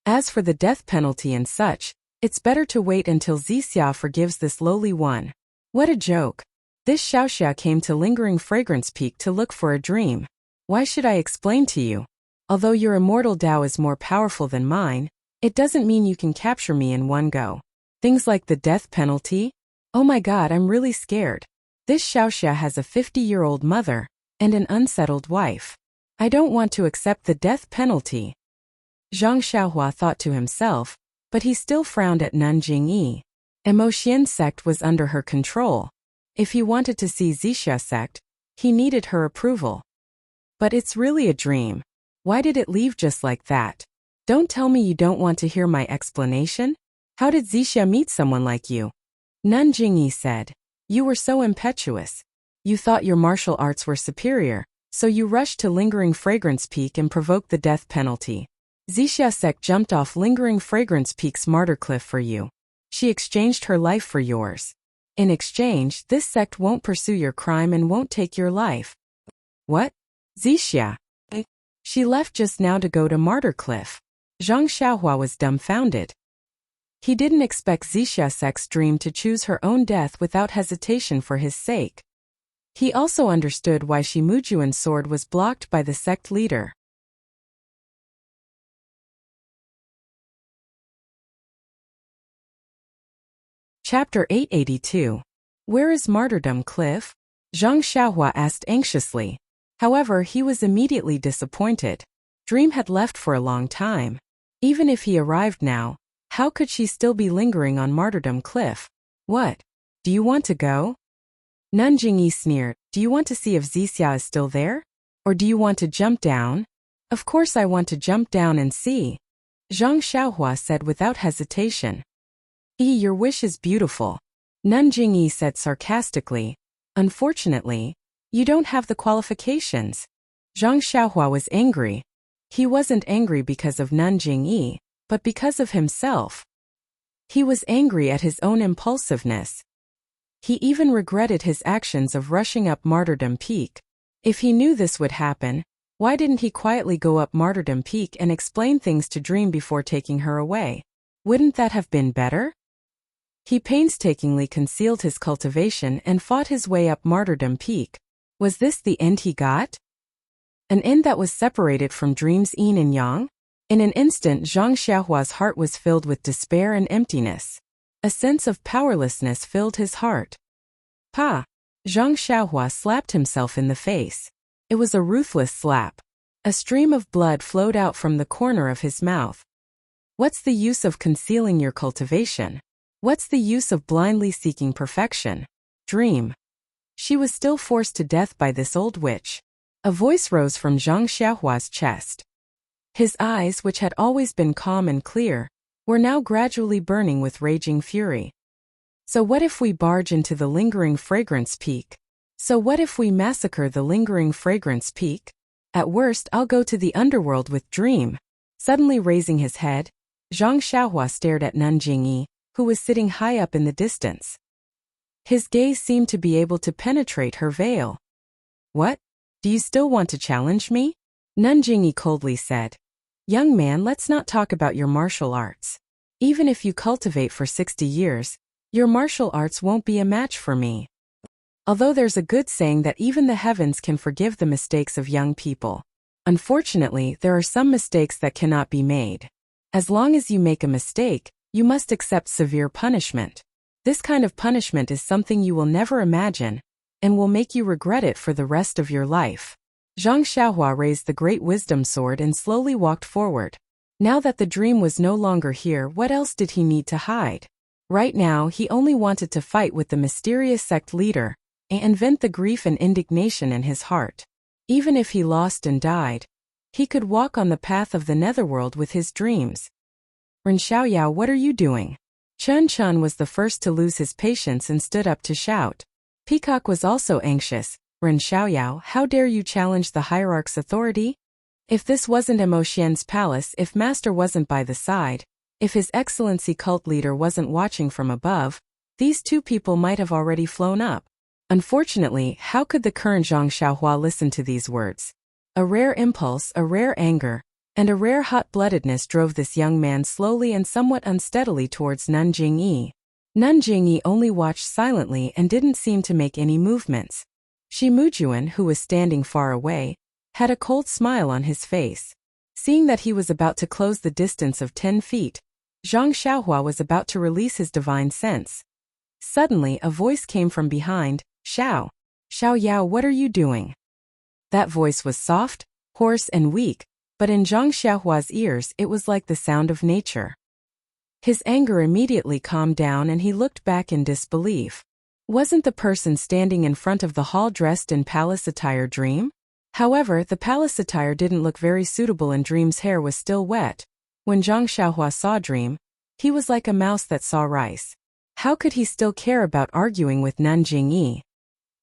As for the death penalty and such, it's better to wait until Zixia forgives this lowly one." What a joke. This Xiaoxia came to Lingering Fragrance Peak to look for a dream. Why should I explain to you? Although your immortal Tao is more powerful than mine, it doesn't mean you can capture me in one go. Things like the death penalty? Oh my god, I'm really scared. This Xiaoxia has a 50-year-old mother and an unsettled wife. I don't want to accept the death penalty. Zhang Xiaohua thought to himself, but he still frowned at Nanjing Yi. Mo Xian sect was under her control. If he wanted to see Zixia sect, he needed her approval. But it's really a dream. Why did it leave just like that? Don't tell me you don't want to hear my explanation? How did Zixia meet someone like you? Nanjing Yi said, "You were so impetuous. You thought your martial arts were superior, so you rushed to Lingering Fragrance Peak and provoked the death penalty. Zixia sect jumped off Lingering Fragrance Peak's martyr cliff for you. She exchanged her life for yours. In exchange, this sect won't pursue your crime and won't take your life." What? Zixia? She left just now to go to Martyr Cliff. Zhang Xiaohua was dumbfounded. He didn't expect Zixia sect's dream to choose her own death without hesitation for his sake. He also understood why Shi Mujuan's sword was blocked by the sect leader. Chapter 882. Where is Martyrdom Cliff? Zhang Xiaohua asked anxiously. However, he was immediately disappointed. Dream had left for a long time. Even if he arrived now, how could she still be lingering on Martyrdom Cliff? What? Do you want to go? Nanjing Yi sneered. Do you want to see if Zixia is still there? Or do you want to jump down? Of course I want to jump down and see. Zhang Xiaohua said without hesitation. Your wish is beautiful. Nanjing Yi said sarcastically. Unfortunately, you don't have the qualifications. Zhang Xiaohua was angry. He wasn't angry because of Nanjing Yi, but because of himself. He was angry at his own impulsiveness. He even regretted his actions of rushing up Martyrdom Peak. If he knew this would happen, why didn't he quietly go up Martyrdom Peak and explain things to Dream before taking her away? Wouldn't that have been better? He painstakingly concealed his cultivation and fought his way up Martyrdom Peak. Was this the end he got? An end that was separated from Dream's yin and yang? In an instant, Zhang Xiaohua's heart was filled with despair and emptiness. A sense of powerlessness filled his heart. Pa! Zhang Xiaohua slapped himself in the face. It was a ruthless slap. A stream of blood flowed out from the corner of his mouth. What's the use of concealing your cultivation? What's the use of blindly seeking perfection? Dream. She was still forced to death by this old witch. A voice rose from Zhang Xiaohua's chest. His eyes, which had always been calm and clear, were now gradually burning with raging fury. So what if we barge into the Lingering Fragrance Peak? So what if we massacre the Lingering Fragrance Peak? At worst, I'll go to the underworld with Dream. Suddenly raising his head, Zhang Xiaohua stared at Nanjing Yi, who was sitting high up in the distance. His gaze seemed to be able to penetrate her veil. What? Do you still want to challenge me? Nanjing Yi coldly said. Young man, let's not talk about your martial arts. Even if you cultivate for 60 years, your martial arts won't be a match for me. Although there's a good saying that even the heavens can forgive the mistakes of young people. Unfortunately, there are some mistakes that cannot be made. As long as you make a mistake, you must accept severe punishment. This kind of punishment is something you will never imagine, and will make you regret it for the rest of your life. Zhang Xiaohua raised the great wisdom sword and slowly walked forward. Now that the dream was no longer here, what else did he need to hide? Right now, he only wanted to fight with the mysterious sect leader and vent the grief and indignation in his heart. Even if he lost and died, he could walk on the path of the netherworld with his dreams. Ren Xiaoyao, what are you doing? Chun Chun was the first to lose his patience and stood up to shout. Peacock was also anxious. Ren Xiaoyao, how dare you challenge the hierarch's authority? If this wasn't Mo Xian's palace, if Master wasn't by the side, if His Excellency cult leader wasn't watching from above, these two people might have already flown up. Unfortunately, how could the current Zhang Xiaohua listen to these words? A rare impulse, a rare anger, and a rare hot-bloodedness drove this young man slowly and somewhat unsteadily towards Nun Jingyi. Nun Jingyi only watched silently and didn't seem to make any movements. Shi Mujuan, who was standing far away, had a cold smile on his face. Seeing that he was about to close the distance of 10 feet, Zhang Xiaohua was about to release his divine sense. Suddenly, a voice came from behind. Xiao Yao, what are you doing? That voice was soft, hoarse and weak, but in Zhang Xiaohua's ears it was like the sound of nature. His anger immediately calmed down and he looked back in disbelief. Wasn't the person standing in front of the hall dressed in palace attire Dream? However, the palace attire didn't look very suitable and Dream's hair was still wet. When Zhang Xiaohua saw Dream, he was like a mouse that saw rice. How could he still care about arguing with Nun Jingyi?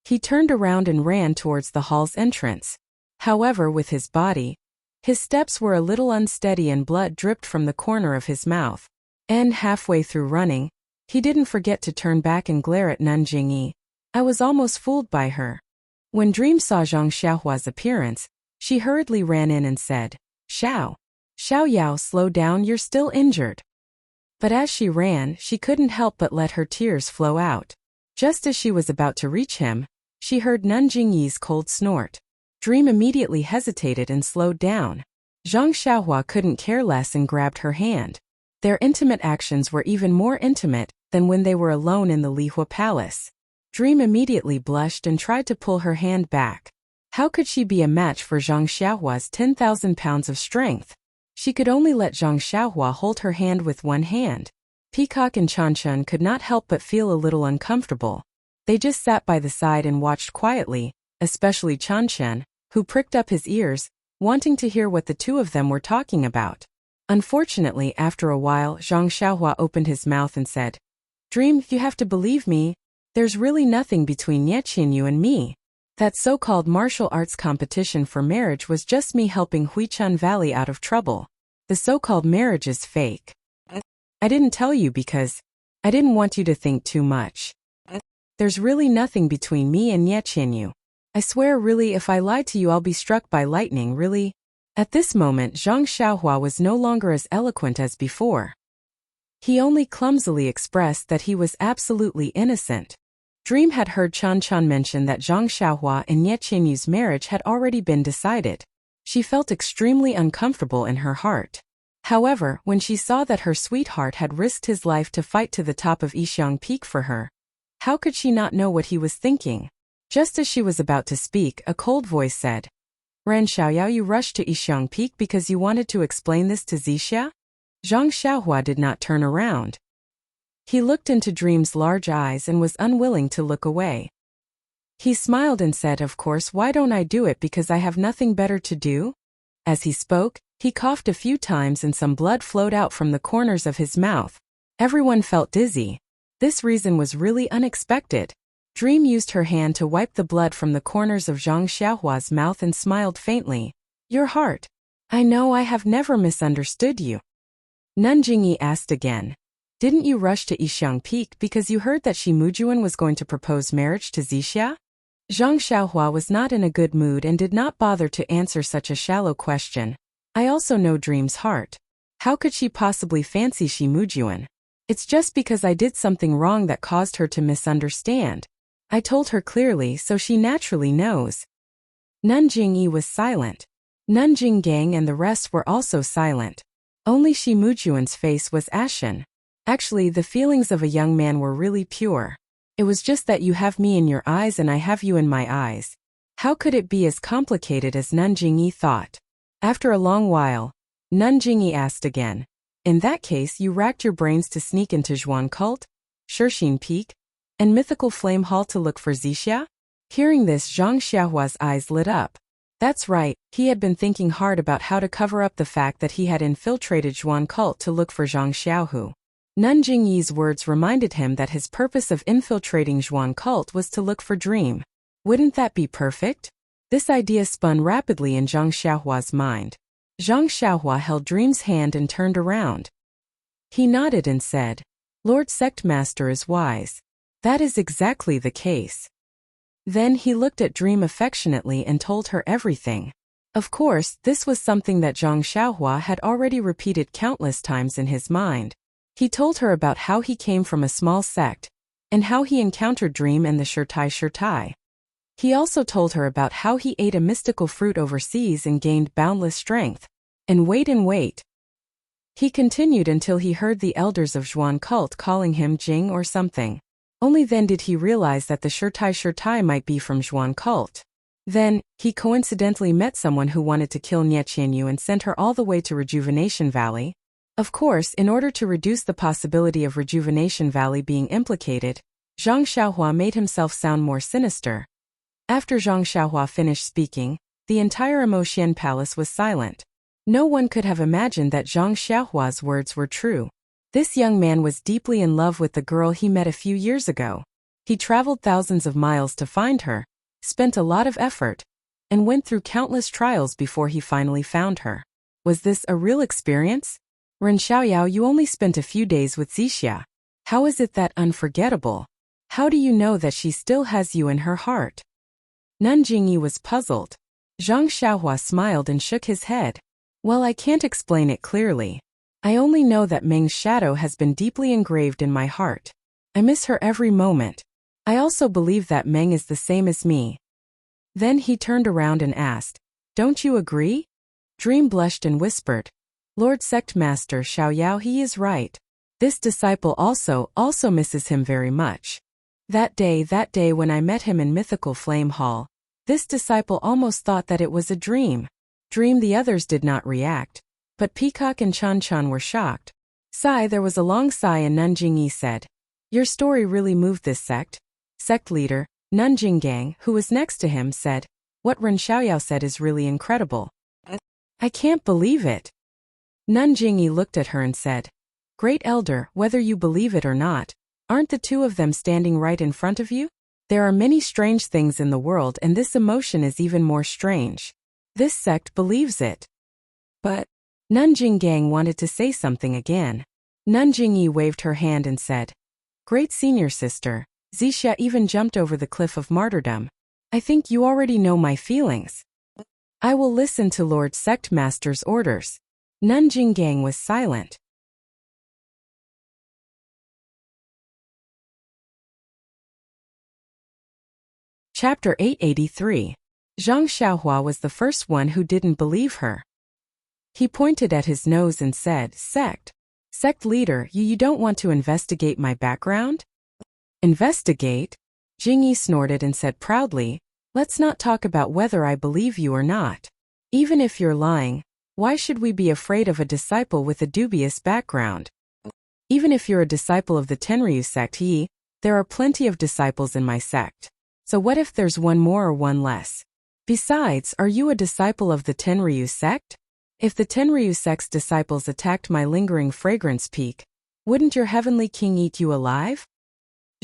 He turned around and ran towards the hall's entrance. However, with his body, his steps were a little unsteady and blood dripped from the corner of his mouth. And halfway through running, he didn't forget to turn back and glare at Nun Jingyi. I was almost fooled by her. When Dream saw Zhang Xiaohua's appearance, she hurriedly ran in and said, Xiao Yao, slow down, you're still injured. But as she ran, she couldn't help but let her tears flow out. Just as she was about to reach him, she heard Nun Jingyi's cold snort. Dream immediately hesitated and slowed down. Zhang Xiaohua couldn't care less and grabbed her hand. Their intimate actions were even more intimate than when they were alone in the Lihua Palace. Dream immediately blushed and tried to pull her hand back. How could she be a match for Zhang Xiaohua's 10,000 pounds of strength? She could only let Zhang Xiaohua hold her hand with one hand. Peacock and Chun could not help but feel a little uncomfortable. They just sat by the side and watched quietly, especially Chun, who pricked up his ears, wanting to hear what the two of them were talking about. Unfortunately, after a while, Zhang Xiaohua opened his mouth and said, Dream, you have to believe me. There's really nothing between Yeqinyu and me. That so-called martial arts competition for marriage was just me helping Huichun Valley out of trouble. The so-called marriage is fake. I didn't tell you because I didn't want you to think too much. There's really nothing between me and Yeqinyu. I swear really, if I lie to you I'll be struck by lightning, really. At this moment Zhang Xiaohua was no longer as eloquent as before. He only clumsily expressed that he was absolutely innocent. Dream had heard Chun mention that Zhang Xiaohua and Yeqinyu's marriage had already been decided. She felt extremely uncomfortable in her heart. However, when she saw that her sweetheart had risked his life to fight to the top of Yixiang Peak for her, how could she not know what he was thinking? Just as she was about to speak, a cold voice said, Ren Xiaoyao, you rushed to Yixiang Peak because you wanted to explain this to Zixia? Zhang Xiaohua did not turn around. He looked into Dream's large eyes and was unwilling to look away. He smiled and said, Of course, why don't I do it, because I have nothing better to do? As he spoke, he coughed a few times and some blood flowed out from the corners of his mouth. Everyone felt dizzy. This reason was really unexpected. Dream used her hand to wipe the blood from the corners of Zhang Xiaohua's mouth and smiled faintly. Your heart. I know I have never misunderstood you. Nun Jingyi asked again. Didn't you rush to Yixiang Peak because you heard that Shi Mujuan was going to propose marriage to Zixia? Zhang Xiaohua was not in a good mood and did not bother to answer such a shallow question. I also know Dream's heart. How could she possibly fancy Shi Mujuan? It's just because I did something wrong that caused her to misunderstand. I told her clearly, so she naturally knows. Nun Jingyi was silent. Nun Jinggang and the rest were also silent. Only Shi Mujuan's face was ashen. Actually, the feelings of a young man were really pure. It was just that you have me in your eyes and I have you in my eyes. How could it be as complicated as Nun Jingyi thought? After a long while, Nun Jingyi asked again. In that case you racked your brains to sneak into Zhuan Cult, Shixin Peak, and Mythical Flame Hall to look for Zixia? Hearing this, Zhang Xiaohua's eyes lit up. That's right, he had been thinking hard about how to cover up the fact that he had infiltrated Zhuan Cult to look for Zhang Xiaohu. Nun Jingyi's words reminded him that his purpose of infiltrating Zhuan Cult was to look for Dream. Wouldn't that be perfect? This idea spun rapidly in Zhang Xiaohua's mind. Zhang Xiaohua held Dream's hand and turned around. He nodded and said, Lord Sect Master is wise. That is exactly the case. Then he looked at Dream affectionately and told her everything. Of course, this was something that Zhang Xiaohua had already repeated countless times in his mind. He told her about how he came from a small sect, and how he encountered Dream and the Shirtai. He also told her about how he ate a mystical fruit overseas and gained boundless strength. And wait. He continued until he heard the elders of Zhuan Cult calling him Jing or something. Only then did he realize that the Shirtai might be from Zhuan Cult. Then, he coincidentally met someone who wanted to kill Nie Qianyu and sent her all the way to Rejuvenation Valley. Of course, in order to reduce the possibility of Rejuvenation Valley being implicated, Zhang Xiaohua made himself sound more sinister. After Zhang Xiaohua finished speaking, the entire Emotian Palace was silent. No one could have imagined that Zhang Xiaohua's words were true. This young man was deeply in love with the girl he met a few years ago. He traveled thousands of miles to find her, spent a lot of effort, and went through countless trials before he finally found her. Was this a real experience? Ren Xiaoyao, you only spent a few days with Zixia. How is it that unforgettable? How do you know that she still has you in her heart? Nun Jingyi was puzzled. Zhang Xiaohua smiled and shook his head. Well, I can't explain it clearly. I only know that Meng's shadow has been deeply engraved in my heart. I miss her every moment. I also believe that Meng is the same as me. Then he turned around and asked, Don't you agree? Dream blushed and whispered, Lord Sect Master Xiaoyao, he is right. This disciple also misses him very much. That day when I met him in Mythical Flame Hall, this disciple almost thought that it was a dream. The others did not react. But Peacock and Chan were shocked. There was a long sigh and Nun Jingyi said, Your story really moved this sect. Sect leader, Nun Jinggang, who was next to him, said, What Ren Xiaoyao said is really incredible. I can't believe it. Nun Jingyi looked at her and said, Great elder, whether you believe it or not, aren't the two of them standing right in front of you? There are many strange things in the world and this emotion is even more strange. This sect believes it. But Nun Jinggang wanted to say something again. Nun Jingyi waved her hand and said, Great senior sister, Zixia even jumped over the cliff of martyrdom. I think you already know my feelings. I will listen to Lord Sect Master's orders. Nun Jinggang was silent. Chapter 883. Zhang Xiaohua was the first one who didn't believe her. He pointed at his nose and said, Sect leader, you don't want to investigate my background? Investigate? Jingyi snorted and said proudly, Let's not talk about whether I believe you or not. Even if you're lying, why should we be afraid of a disciple with a dubious background? Even if you're a disciple of the Tenryu sect, there are plenty of disciples in my sect. So what if there's one more or one less? Besides, are you a disciple of the Tenryu sect? If the Tenryu sect's disciples attacked my lingering fragrance peak, wouldn't your heavenly king eat you alive?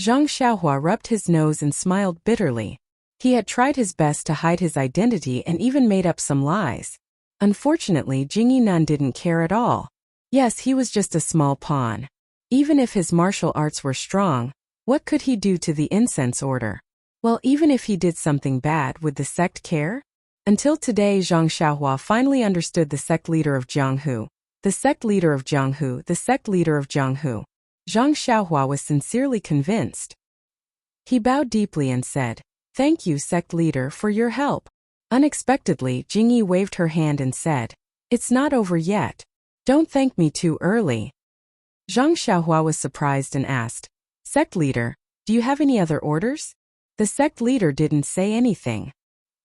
Zhang Xiaohua rubbed his nose and smiled bitterly. He had tried his best to hide his identity and even made up some lies. Unfortunately, Jingyi Nun didn't care at all. Yes, he was just a small pawn. Even if his martial arts were strong, what could he do to the incense order? Well, even if he did something bad, would the sect care? Until today, Zhang Xiaohua finally understood the sect leader of Jianghu. The sect leader of Jianghu, the sect leader of Jianghu. Zhang Xiaohua was sincerely convinced. He bowed deeply and said, Thank you, sect leader, for your help. Unexpectedly, Jingyi waved her hand and said, It's not over yet. Don't thank me too early. Zhang Xiaohua was surprised and asked, Sect leader, Do you have any other orders? The sect leader didn't say anything.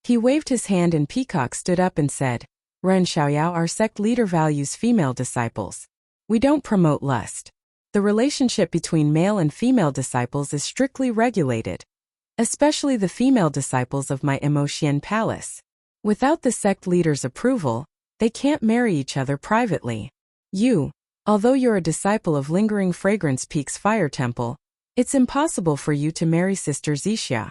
He waved his hand and Peacock stood up and said, Ren Xiaoyao, our sect leader values female disciples. We don't promote lust. The relationship between male and female disciples is strictly regulated, especially the female disciples of my Emotian Palace. Without the sect leader's approval, they can't marry each other privately. Although you're a disciple of Lingering Fragrance Peak's fire temple, it's impossible for you to marry Sister Zixia.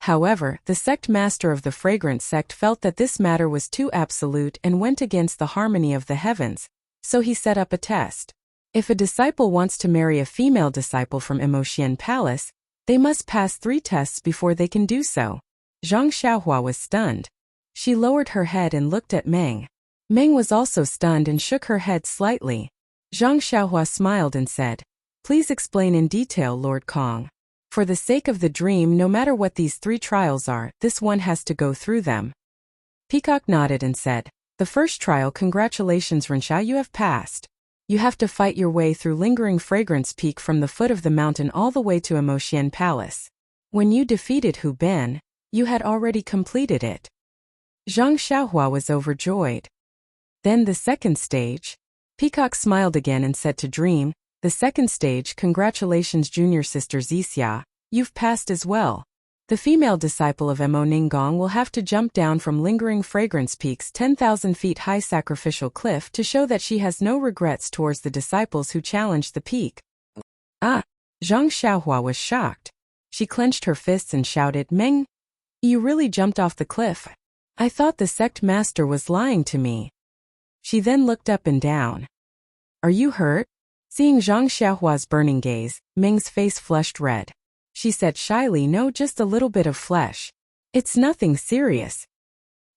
However, the sect master of the fragrance sect felt that this matter was too absolute and went against the harmony of the heavens, so he set up a test. If a disciple wants to marry a female disciple from Emotian Palace, they must pass 3 tests before they can do so. Zhang Xiaohua was stunned. She lowered her head and looked at Meng. Meng was also stunned and shook her head slightly. Zhang Xiaohua smiled and said, Please explain in detail, Lord Kong. For the sake of the dream, no matter what these 3 trials are, this one has to go through them. Peacock nodded and said, The first trial, congratulations Renshao, you have passed. You have to fight your way through Lingering Fragrance Peak from the foot of the mountain all the way to Emotian Palace. When you defeated Hu Ben, you had already completed it. Zhang Xiaohua was overjoyed. Then the second stage. Peacock smiled again and said to Dream, The second stage, congratulations junior sister Zixia, you've passed as well. The female disciple of Mo Ninggong will have to jump down from Lingering Fragrance Peak's 10,000 feet high sacrificial cliff to show that she has no regrets towards the disciples who challenged the peak. Zhang Xiaohua was shocked. She clenched her fists and shouted, Meng, you really jumped off the cliff? I thought the sect master was lying to me. She then looked up and down. Are you hurt? Seeing Zhang Xiaohua's burning gaze, Meng's face flushed red. She said shyly, No, just a little bit of flesh. It's nothing serious.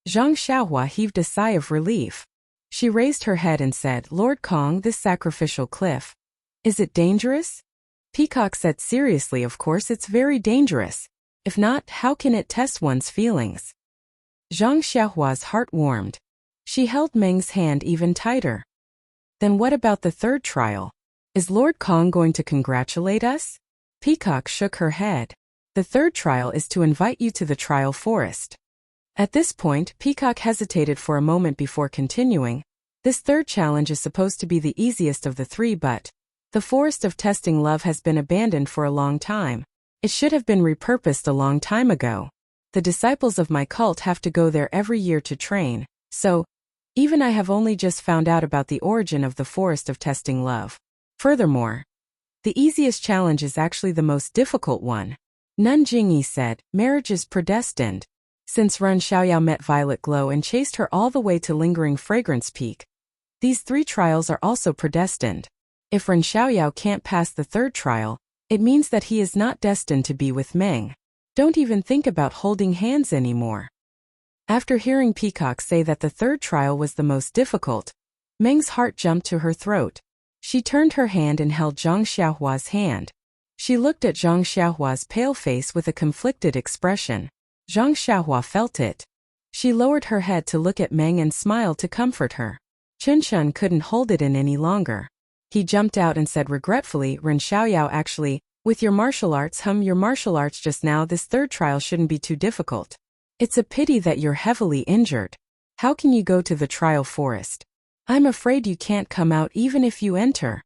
Zhang Xiaohua heaved a sigh of relief. She raised her head and said, Lord Kong, this sacrificial cliff. Is it dangerous? Peacock said seriously, Of course it's very dangerous. If not, how can it test one's feelings? Zhang Xiaohua's heart warmed. She held Meng's hand even tighter. Then what about the third trial? Is Lord Kong going to congratulate us? Peacock shook her head. The third trial is to invite you to the trial forest. At this point, Peacock hesitated for a moment before continuing. This third challenge is supposed to be the easiest of the 3, but the forest of testing love has been abandoned for a long time. It should have been repurposed a long time ago. The disciples of my cult have to go there every year to train, so even I have only just found out about the origin of the forest of testing love. Furthermore, the easiest challenge is actually the most difficult one. Nun Jingyi said, Marriage is predestined. Since Ren Xiaoyao met Violet Glow and chased her all the way to Lingering Fragrance Peak, these 3 trials are also predestined. If Ren Xiaoyao can't pass the third trial, it means that he is not destined to be with Meng. Don't even think about holding hands anymore. After hearing Peacock say that the third trial was the most difficult, Meng's heart jumped to her throat. She turned her hand and held Zhang Xiaohua's hand. She looked at Zhang Xiaohua's pale face with a conflicted expression. Zhang Xiaohua felt it. She lowered her head to look at Meng and smiled to comfort her. Qinshan couldn't hold it in any longer. He jumped out and said regretfully, Ren Xiaoyao, actually, with your martial arts, just now, this third trial shouldn't be too difficult. It's a pity that you're heavily injured. How can you go to the trial forest? I'm afraid you can't come out even if you enter.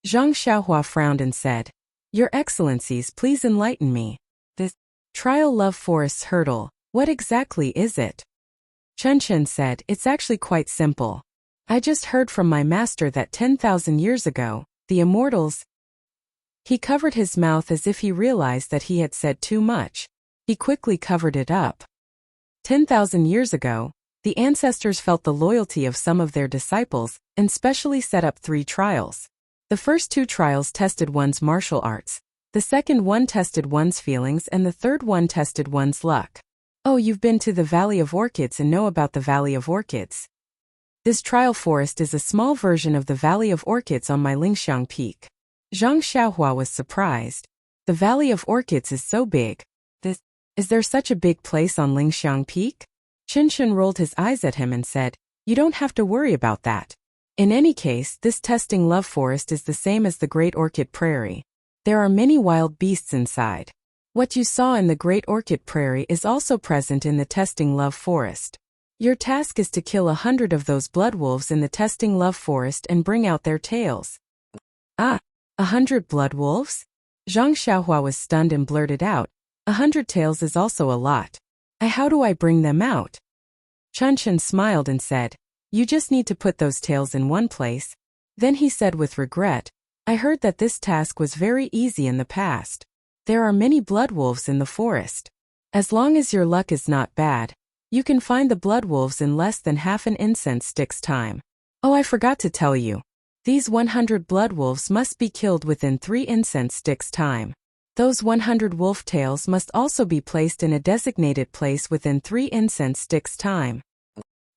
Zhang Xiaohua frowned and said, Your Excellencies, please enlighten me. This trial love forest's hurdle, what exactly is it? Chen said, It's actually quite simple. I just heard from my master that 10,000 years ago, the immortals. He covered his mouth as if he realized that he had said too much. He quickly covered it up. 10,000 years ago, the ancestors felt the loyalty of some of their disciples and specially set up 3 trials. The first 2 trials tested one's martial arts, the second one tested one's feelings, and the third one tested one's luck. Oh, you've been to the Valley of Orchids and know about the Valley of Orchids. This trial forest is a small version of the Valley of Orchids on my Lingxiang Peak. Zhang Xiaohua was surprised. The Valley of Orchids is so big. Is there such a big place on Lingxiang Peak? Qinshan rolled his eyes at him and said, You don't have to worry about that. In any case, this testing love forest is the same as the Great Orchid Prairie. There are many wild beasts inside. What you saw in the Great Orchid Prairie is also present in the Testing Love Forest. Your task is to kill 100 of those blood wolves in the Testing Love Forest and bring out their tails. Ah, 100 blood wolves? Zhang Xiaohua was stunned and blurted out, 100 tails is also a lot. How do I bring them out? Chun Chun smiled and said, you just need to put those tails in one place. Then he said with regret, I heard that this task was very easy in the past. There are many blood wolves in the forest. As long as your luck is not bad, you can find the blood wolves in less than half an incense stick's time. Oh, I forgot to tell you. These 100 blood wolves must be killed within 3 incense sticks' time. Those 100 wolf tails must also be placed in a designated place within 3 incense sticks' time.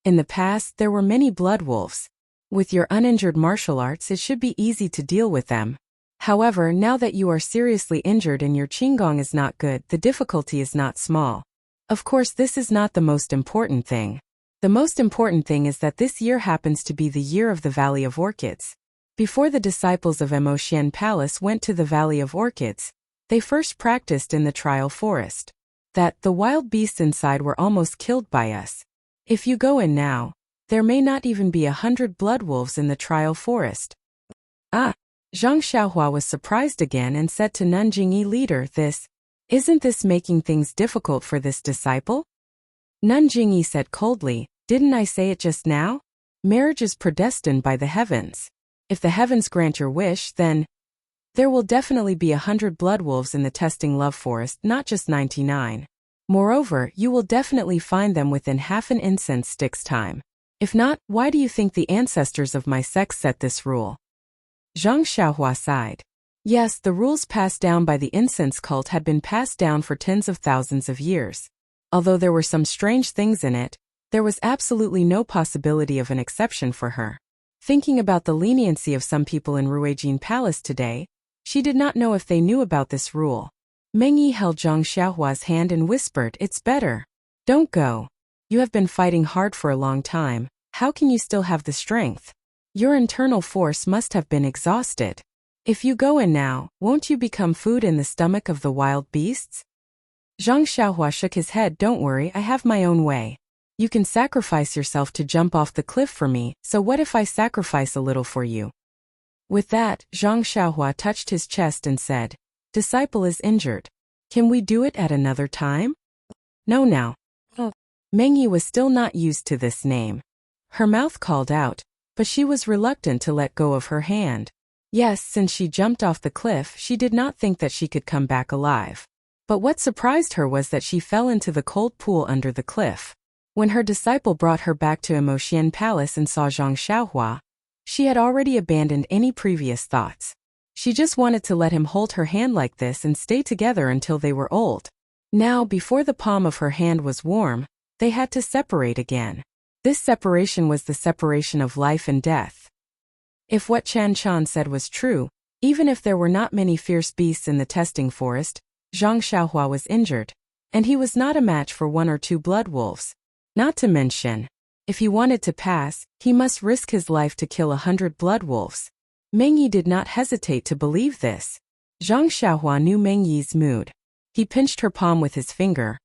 In the past, there were many blood wolves. With your uninjured martial arts, it should be easy to deal with them. However, now that you are seriously injured and your qinggong is not good, the difficulty is not small. Of course, this is not the most important thing. The most important thing is that this year happens to be the year of the Valley of Orchids. Before the disciples of Emotian Palace went to the Valley of Orchids, they first practiced in the trial forest. That the wild beasts inside were almost killed by us. If you go in now, there may not even be 100 blood wolves in the trial forest. Ah! Zhang Xiaohua was surprised again and said to Nanjingyi leader, isn't this making things difficult for this disciple? Nanjingyi said coldly, didn't I say it just now? Marriage is predestined by the heavens. If the heavens grant your wish, then there will definitely be 100 blood wolves in the Testing Love Forest, not just 99. Moreover, you will definitely find them within half an incense stick's time. If not, why do you think the ancestors of my sex set this rule? Zhang Xiaohua sighed. Yes, the rules passed down by the incense cult had been passed down for tens of thousands of years. Although there were some strange things in it, there was absolutely no possibility of an exception for her. Thinking about the leniency of some people in Ruijin Palace today, she did not know if they knew about this rule. Meng Yi held Zhang Xiaohua's hand and whispered, it's better. Don't go. You have been fighting hard for a long time. How can you still have the strength? Your internal force must have been exhausted. If you go in now, won't you become food in the stomach of the wild beasts? Zhang Xiaohua shook his head. Don't worry, I have my own way. You can sacrifice yourself to jump off the cliff for me, so what if I sacrifice a little for you? With that, Zhang Xiaohua touched his chest and said, disciple is injured. Can we do it at another time? No now. Meng Yi was still not used to this name. Her mouth called out, but she was reluctant to let go of her hand. Yes, since she jumped off the cliff, she did not think that she could come back alive. But what surprised her was that she fell into the cold pool under the cliff. When her disciple brought her back to Emotian Palace and saw Zhang Xiaohua, she had already abandoned any previous thoughts. She just wanted to let him hold her hand like this and stay together until they were old. Now, before the palm of her hand was warm, they had to separate again. This separation was the separation of life and death. If what Chan Chan said was true, even if there were not many fierce beasts in the testing forest, Zhang Xiaohua was injured, and he was not a match for 1 or 2 blood wolves. Not to mention, if he wanted to pass, he must risk his life to kill 100 blood wolves. Meng Yi did not hesitate to believe this. Zhang Xiaohua knew Meng Yi's mood. He pinched her palm with his finger,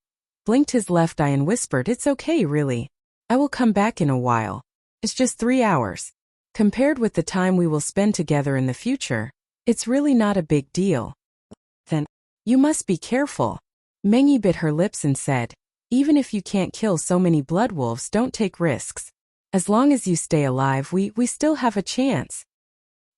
blinked his left eye and whispered, it's okay really. I will come back in a while. It's just 3 hours. Compared with the time we will spend together in the future, it's really not a big deal. Then, you must be careful. Meng Yi bit her lips and said, even if you can't kill so many blood wolves, don't take risks. As long as you stay alive, we still have a chance.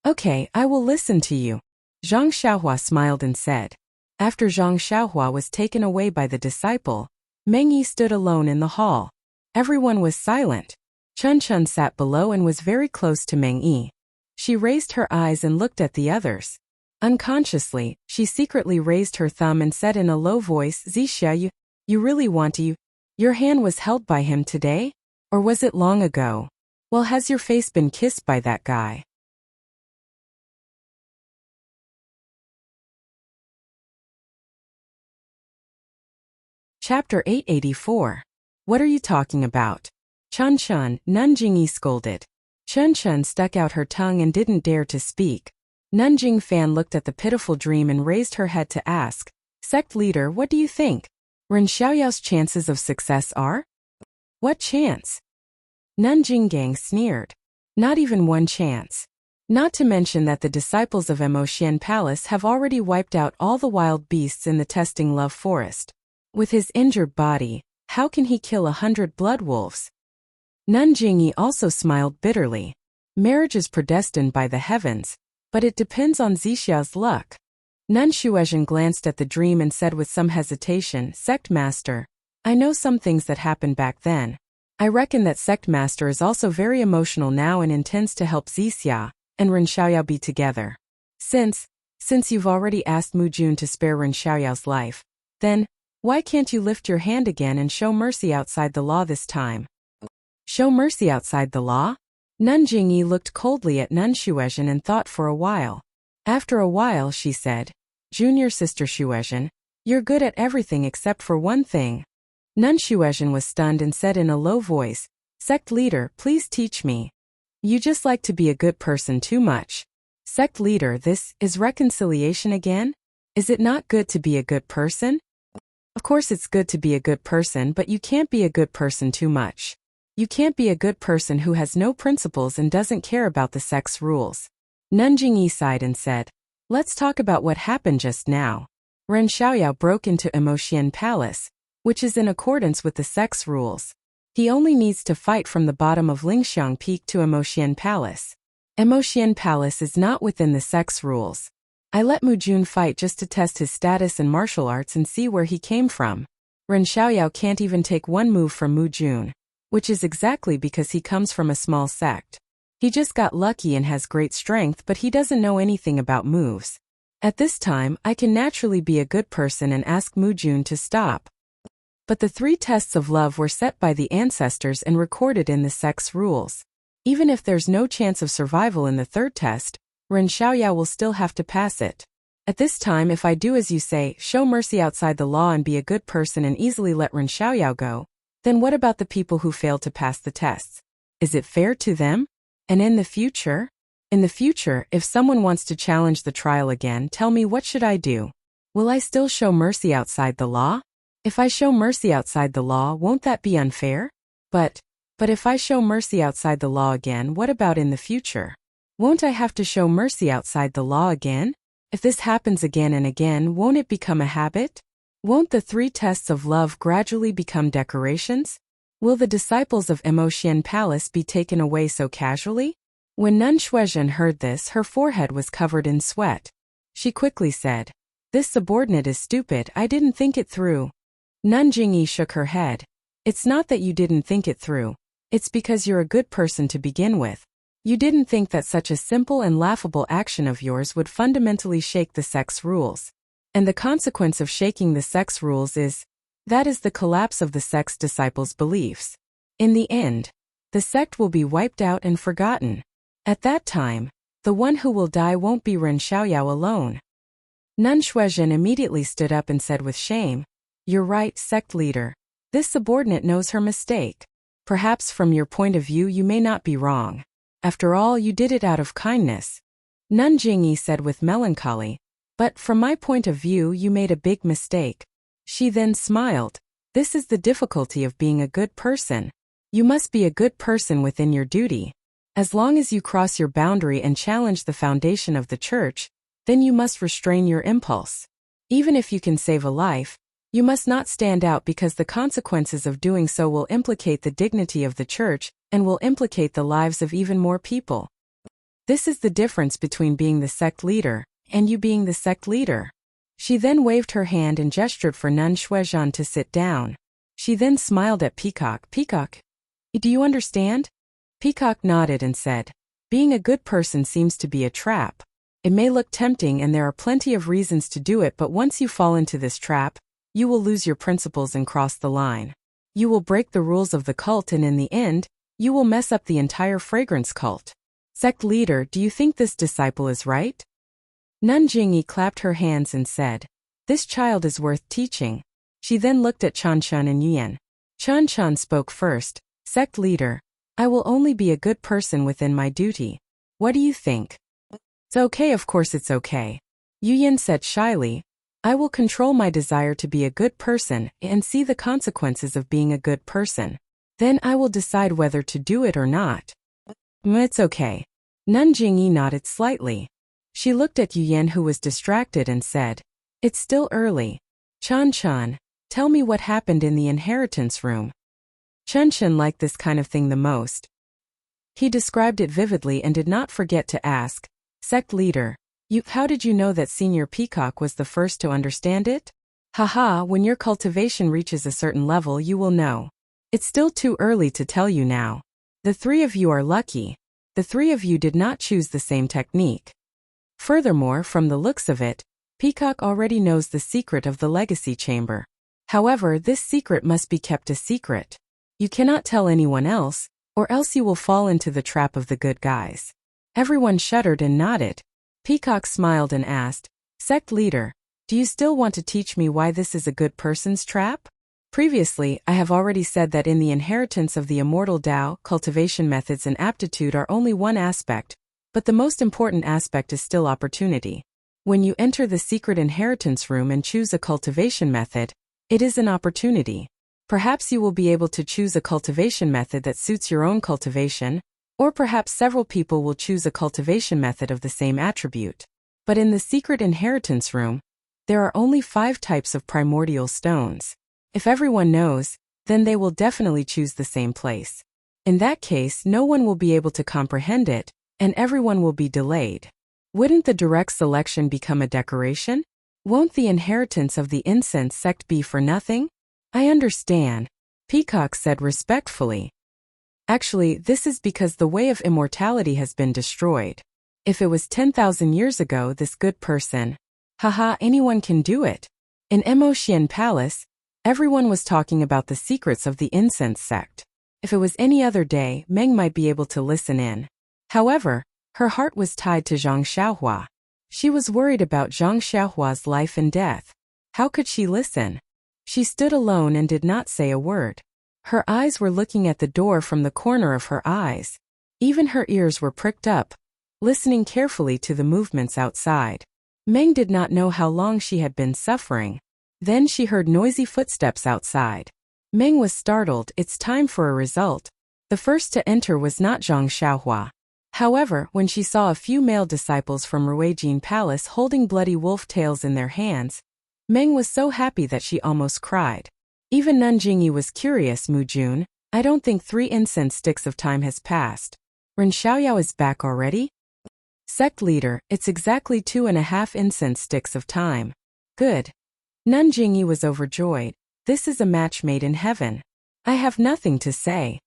Okay, I will listen to you. Zhang Xiaohua smiled and said. After Zhang Xiaohua was taken away by the disciple, Meng Yi stood alone in the hall. Everyone was silent. Chun Chun sat below and was very close to Meng Yi. She raised her eyes and looked at the others. Unconsciously, she secretly raised her thumb and said in a low voice, Zixia, you really want to? Your hand was held by him today? Or was it long ago? Well, has your face been kissed by that guy? Chapter 884. What are you talking about? Chun Chun, Nanjingyi scolded. Chun Chun stuck out her tongue and didn't dare to speak. Nun Jingfan looked at the pitiful dream and raised her head to ask, "Sect leader, what do you think? Ren Xiaoyao's chances of success are?" "What chance?" Nun Jinggang sneered. "Not even one chance. Not to mention that the disciples of Emotian Palace have already wiped out all the wild beasts in the testing love forest. With his injured body, how can he kill 100 blood wolves?" Nun Jingyi also smiled bitterly. Marriage is predestined by the heavens, but it depends on Zixia's luck. Nun Shuezhen glanced at the dream and said with some hesitation, "Sect Master, I know some things that happened back then. I reckon that Sect Master is also very emotional now and intends to help Zixia and Ren Xiaoyao be together. Since you've already asked Mu Jun to spare Ren Xiaoyao's life, then why can't you lift your hand again and show mercy outside the law this time?" "Show mercy outside the law?" Nun Jingyi looked coldly at Nun Shuezhen and thought for a while. After a while she said, "Junior sister Shuezhen, you're good at everything except for one thing." Nun Shuezhen was stunned and said in a low voice, "Sect leader, please teach me. You just like to be a good person too much." "Sect leader, this is reconciliation again? Is it not good to be a good person?" "Of course it's good to be a good person, but you can't be a good person too much. You can't be a good person who has no principles and doesn't care about the sect's rules." Nun Jingyi sighed and said, "Let's talk about what happened just now. Ren Xiaoyao broke into Emotian Palace, which is in accordance with the sect's rules. He only needs to fight from the bottom of Lingxiang Peak to Emotian Palace. Emotian Palace is not within the sect's rules. I let Mu Jun fight just to test his status in martial arts and see where he came from. Ren Xiaoyao can't even take one move from Mu Jun, which is exactly because he comes from a small sect. He just got lucky and has great strength, but he doesn't know anything about moves. At this time, I can naturally be a good person and ask Mu Jun to stop. But the 3 tests of love were set by the ancestors and recorded in the sect's rules. Even if there's no chance of survival in the 3rd test, Ren Xiaoyao will still have to pass it. At this time, if I do as you say, show mercy outside the law and be a good person and easily let Ren Xiaoyao go, then what about the people who failed to pass the tests? Is it fair to them? And in the future? In the future, if someone wants to challenge the trial again, tell me, what should I do? Will I still show mercy outside the law? If I show mercy outside the law, won't that be unfair? But if I show mercy outside the law again, what about in the future? Won't I have to show mercy outside the law again? If this happens again and again, won't it become a habit? Won't the 3 tests of love gradually become decorations? Will the disciples of Emotian Palace be taken away so casually? When Nun Shuezhen heard this, her forehead was covered in sweat. She quickly said, "This subordinate is stupid, I didn't think it through." Nun Jingyi shook her head. "It's not that you didn't think it through. It's because you're a good person to begin with. You didn't think that such a simple and laughable action of yours would fundamentally shake the sect's rules. And the consequence of shaking the sect's rules is the collapse of the sect's disciples' beliefs. In the end, the sect will be wiped out and forgotten. At that time, the one who will die won't be Ren Xiaoyao alone." Nun Shuezhen immediately stood up and said with shame, "You're right, sect leader. This subordinate knows her mistake. Perhaps from your point of view you may not be wrong. After all, you did it out of kindness." Nun Jingyi said with melancholy, "But from my point of view you made a big mistake." She then smiled. "This is the difficulty of being a good person. You must be a good person within your duty. As long as you cross your boundary and challenge the foundation of the church, then you must restrain your impulse. Even if you can save a life, you must not stand out because the consequences of doing so will implicate the dignity of the church and will implicate the lives of even more people. This is the difference between being the sect leader and you being the sect leader." She then waved her hand and gestured for Nun Shuezhen to sit down. She then smiled at Peacock. "Peacock, do you understand?" Peacock nodded and said, "Being a good person seems to be a trap. It may look tempting and there are plenty of reasons to do it, but once you fall into this trap, you will lose your principles and cross the line. You will break the rules of the cult and in the end, you will mess up the entire fragrance cult. Sect leader, do you think this disciple is right?" Nun Jingyi clapped her hands and said, "This child is worth teaching." She then looked at Chan Chun and Yuan. Chan Chun spoke first, "Sect leader, I will only be a good person within my duty. What do you think?" It's okay, of course it's okay. Yu Yin said shyly. I will control my desire to be a good person and see the consequences of being a good person. Then I will decide whether to do it or not. It's okay. Nun Jingyi nodded slightly. She looked at Yu Yin, who was distracted, and said, It's still early. Chan, tell me what happened in the inheritance room. Chen liked this kind of thing the most. He described it vividly and did not forget to ask, Sect leader, how did you know that Senior Peacock was the first to understand it? Haha, when your cultivation reaches a certain level you will know. It's still too early to tell you now. The three of you are lucky. The three of you did not choose the same technique. Furthermore, from the looks of it, Peacock already knows the secret of the legacy chamber. However, this secret must be kept a secret. You cannot tell anyone else, or else you will fall into the trap of the good guys. Everyone shuddered and nodded. Peacock smiled and asked, Sect leader, do you still want to teach me why this is a good person's trap? Previously, I have already said that in the inheritance of the immortal Tao, cultivation methods and aptitude are only one aspect, but the most important aspect is still opportunity. When you enter the secret inheritance room and choose a cultivation method, it is an opportunity. Perhaps you will be able to choose a cultivation method that suits your own cultivation, or perhaps several people will choose a cultivation method of the same attribute. But in the secret inheritance room, there are only 5 types of primordial stones. If everyone knows, then they will definitely choose the same place. In that case, no one will be able to comprehend it, and everyone will be delayed. Wouldn't the direct selection become a decoration? Won't the inheritance of the incense sect be for nothing? I understand, Peacock said respectfully. Actually, this is because the way of immortality has been destroyed. If it was 10,000 years ago, this good person, anyone can do it. In Emotian Palace, everyone was talking about the secrets of the incense sect. If it was any other day, Meng might be able to listen in. However, her heart was tied to Zhang Xiaohua. She was worried about Zhang Xiaohua's life and death. How could she listen? She stood alone and did not say a word. Her eyes were looking at the door from the corner of her eyes. Even her ears were pricked up, listening carefully to the movements outside. Meng did not know how long she had been suffering. Then she heard noisy footsteps outside. Meng was startled. It's time for a result. The first to enter was not Zhang Xiaohua. However, when she saw a few male disciples from Ruijin Palace holding bloody wolf tails in their hands, Meng was so happy that she almost cried. Even Nun Jingyi was curious. Mu Jun, I don't think 3 incense sticks of time has passed. Ren Xiaoyao is back already? Sect leader, it's exactly 2.5 incense sticks of time. Good. Nun Jingyi was overjoyed. This is a match made in heaven. I have nothing to say.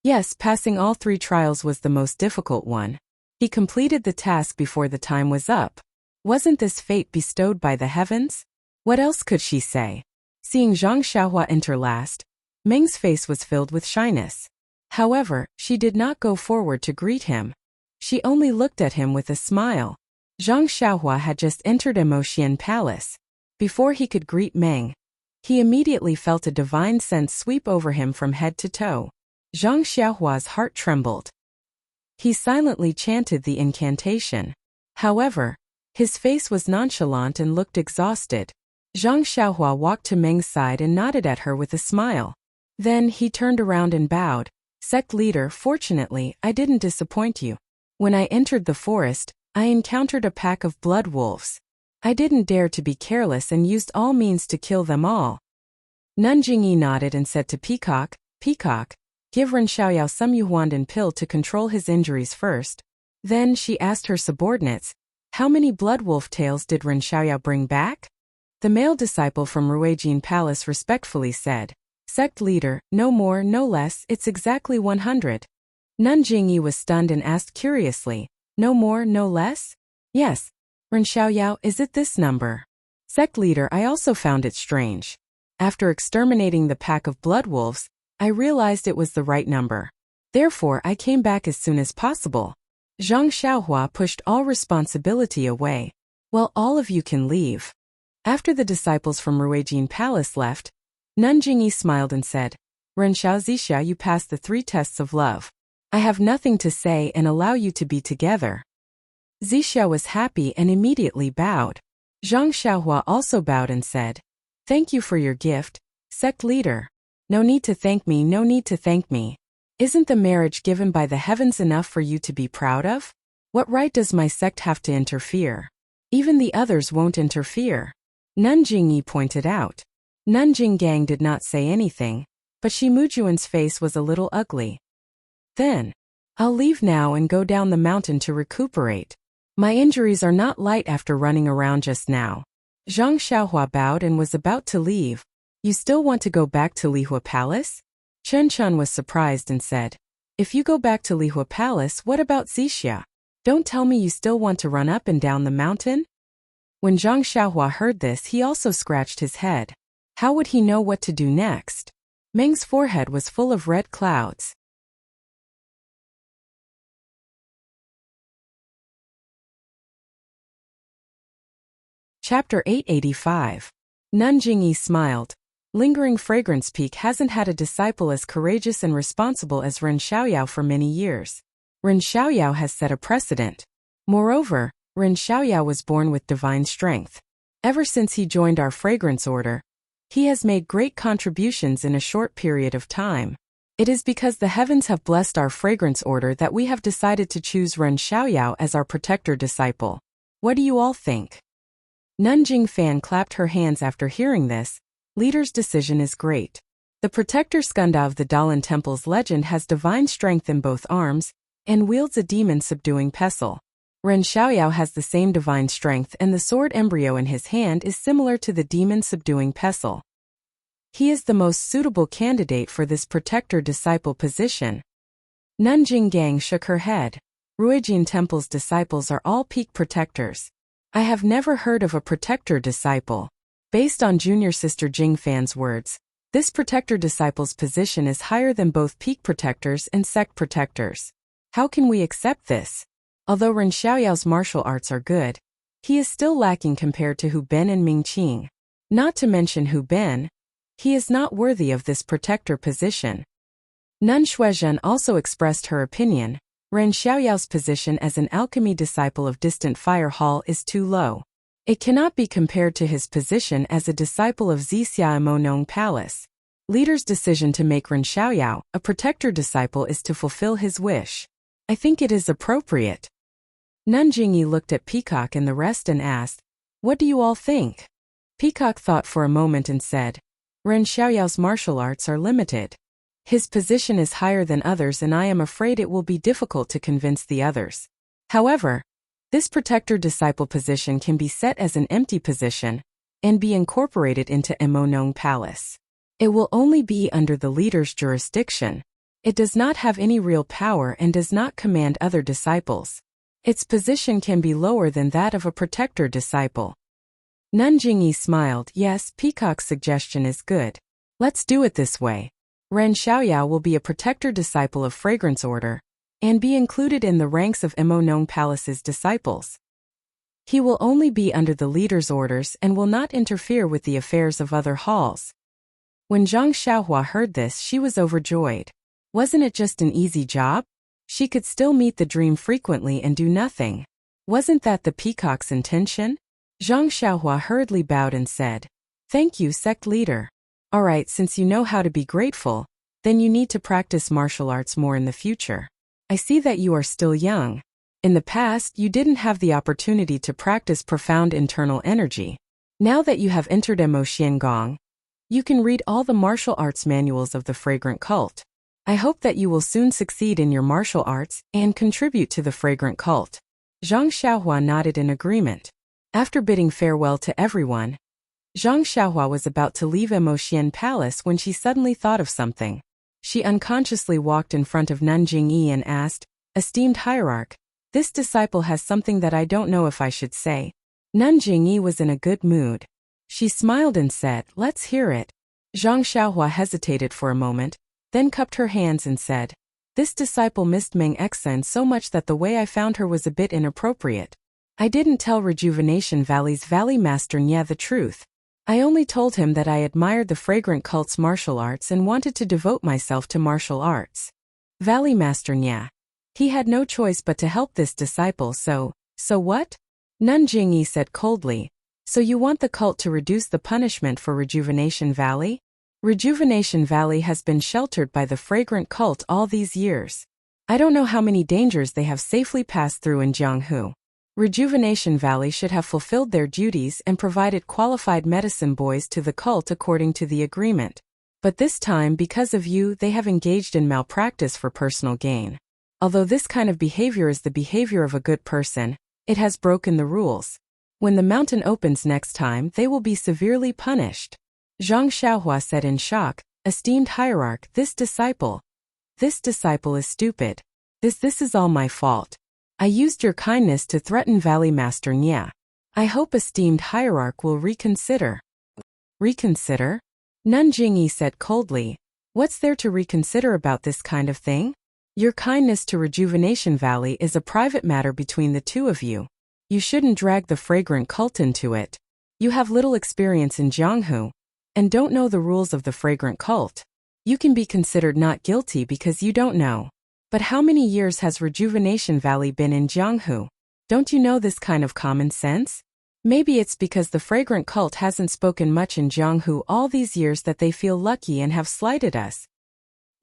Yes, passing all 3 trials was the most difficult one. He completed the task before the time was up. Wasn't this fate bestowed by the heavens? What else could she say? Seeing Zhang Xiaohua enter last, Meng's face was filled with shyness. However, she did not go forward to greet him. She only looked at him with a smile. Zhang Xiaohua had just entered Emotian Palace. Before he could greet Meng, he immediately felt a divine sense sweep over him from head to toe. Zhang Xiaohua's heart trembled. He silently chanted the incantation. However, his face was nonchalant and looked exhausted. Zhang Xiaohua walked to Meng's side and nodded at her with a smile. Then he turned around and bowed. Sect leader, fortunately, I didn't disappoint you. When I entered the forest, I encountered a pack of blood wolves. I didn't dare to be careless and used all means to kill them all. Nun Jingyi nodded and said to Peacock, Peacock, give Ren Xiaoyao some Yuhuandan pill to control his injuries first. Then she asked her subordinates, how many blood wolf tails did Ren Xiaoyao bring back? The male disciple from Ruijin Palace respectfully said, Sect leader, no more, no less, it's exactly 100. Nun Jingyi was stunned and asked curiously, no more, no less? Yes. Ren Xiaoyao, is it this number? Sect leader, I also found it strange. After exterminating the pack of blood wolves, I realized it was the right number. Therefore, I came back as soon as possible. Zhang Xiaohua pushed all responsibility away. Well, all of you can leave. After the disciples from Ruijin Palace left, Nun Jingyi smiled and said, Ren Xiaozixia, you passed the 3 tests of love. I have nothing to say and allow you to be together. Zixia was happy and immediately bowed. Zhang Xiaohua also bowed and said, "Thank you for your gift, sect leader. No need to thank me, no need to thank me. Isn't the marriage given by the heavens enough for you to be proud of? What right does my sect have to interfere? Even the others won't interfere." Nun Jingyi pointed out. Nun Jinggang did not say anything, but Shi Mujuan's face was a little ugly. Then, "I'll leave now and go down the mountain to recuperate. My injuries are not light after running around just now." Zhang Xiaohua bowed and was about to leave. "You still want to go back to Lihua Palace?" Chen Chun was surprised and said, "If you go back to Lihua Palace, what about Zixia? Don't tell me you still want to run up and down the mountain?" When Zhang Xiaohua heard this, he also scratched his head. How would he know what to do next? Meng's forehead was full of red clouds. Chapter 885. Nun Jingyi smiled. Lingering Fragrance Peak hasn't had a disciple as courageous and responsible as Ren Xiaoyao for many years. Ren Xiaoyao has set a precedent. Moreover, Ren Xiaoyao was born with divine strength. Ever since he joined our fragrance order, he has made great contributions in a short period of time. It is because the heavens have blessed our fragrance order that we have decided to choose Ren Xiaoyao as our protector disciple. What do you all think? Nun Jingfan clapped her hands after hearing this. Leader's decision is great. The protector Skanda of the Dalan Temple's legend has divine strength in both arms and wields a demon-subduing pestle. Ren Xiaoyao has the same divine strength, and the sword embryo in his hand is similar to the demon-subduing pestle. He is the most suitable candidate for this protector-disciple position. Nun Jinggang shook her head. Ruijin Temple's disciples are all peak protectors. I have never heard of a protector disciple. Based on junior sister Jingfan's words, this protector disciple's position is higher than both peak protectors and sect protectors. How can we accept this? Although Ren Xiaoyao's martial arts are good, he is still lacking compared to Hu Ben and Ming Qing. Not to mention Hu Ben, he is not worthy of this protector position. Nun Shuizhen also expressed her opinion. Ren Xiaoyao's position as an alchemy disciple of Distant Fire Hall is too low. It cannot be compared to his position as a disciple of Zixia Monong Palace. Leader's decision to make Ren Xiaoyao a protector disciple is to fulfill his wish. I think it is appropriate. Nun Jingyi looked at Peacock and the rest and asked, "What do you all think?" Peacock thought for a moment and said, "Ren Xiaoyao's martial arts are limited. His position is higher than others, and I am afraid it will be difficult to convince the others. However, this protector disciple position can be set as an empty position and be incorporated into Emonong Palace. It will only be under the leader's jurisdiction. It does not have any real power and does not command other disciples. Its position can be lower than that of a protector disciple." Nun Jingyi smiled. Yes, Peacock's suggestion is good. Let's do it this way. Ren Xiaoyao will be a protector disciple of Fragrance Order and be included in the ranks of Emonong Palace's disciples. He will only be under the leader's orders and will not interfere with the affairs of other halls. When Zhang Xiaohua heard this, she was overjoyed. Wasn't it just an easy job? She could still meet the dream frequently and do nothing. Wasn't that the Peacock's intention? Zhang Xiaohua hurriedly bowed and said, "Thank you, sect leader. Alright, since you know how to be grateful, then you need to practice martial arts more in the future. I see that you are still young. In the past, you didn't have the opportunity to practice profound internal energy. Now that you have entered Emo Xiangong, you can read all the martial arts manuals of the fragrant cult. I hope that you will soon succeed in your martial arts and contribute to the fragrant cult." Zhang Xiaohua nodded in agreement. After bidding farewell to everyone, Zhang Xiaohua was about to leave Emotian Palace when she suddenly thought of something. She unconsciously walked in front of Nun Jingyi and asked, "Esteemed hierarch, this disciple has something that I don't know if I should say." Nun Jingyi was in a good mood. She smiled and said, "Let's hear it." Zhang Xiaohua hesitated for a moment, then cupped her hands and said, "This disciple missed Meng Xen so much that the way I found her was a bit inappropriate. I didn't tell Rejuvenation Valley's Valley Master Nya the truth. I only told him that I admired the fragrant cult's martial arts and wanted to devote myself to martial arts. Valley Master Nya. He had no choice but to help this disciple, so So what? Nun Jingyi said coldly. So you want the cult to reduce the punishment for Rejuvenation Valley? Rejuvenation Valley has been sheltered by the fragrant cult all these years. I don't know how many dangers they have safely passed through in Jianghu. Rejuvenation Valley should have fulfilled their duties and provided qualified medicine boys to the cult according to the agreement. But this time, because of you, they have engaged in malpractice for personal gain. Although this kind of behavior is the behavior of a good person, it has broken the rules. When the mountain opens next time, they will be severely punished. Zhang Xiaohua said in shock, esteemed hierarch, this disciple is stupid. This is all my fault. I used your kindness to threaten Valley Master Nya. I hope esteemed hierarch will reconsider. Reconsider? Nun Jingyi said coldly. What's there to reconsider about this kind of thing? Your kindness to Rejuvenation Valley is a private matter between the two of you. You shouldn't drag the fragrant cult into it. You have little experience in Jianghu, and don't know the rules of the fragrant cult. You can be considered not guilty because you don't know. But how many years has Rejuvenation Valley been in Jianghu? Don't you know this kind of common sense? Maybe it's because the fragrant cult hasn't spoken much in Jianghu all these years that they feel lucky and have slighted us.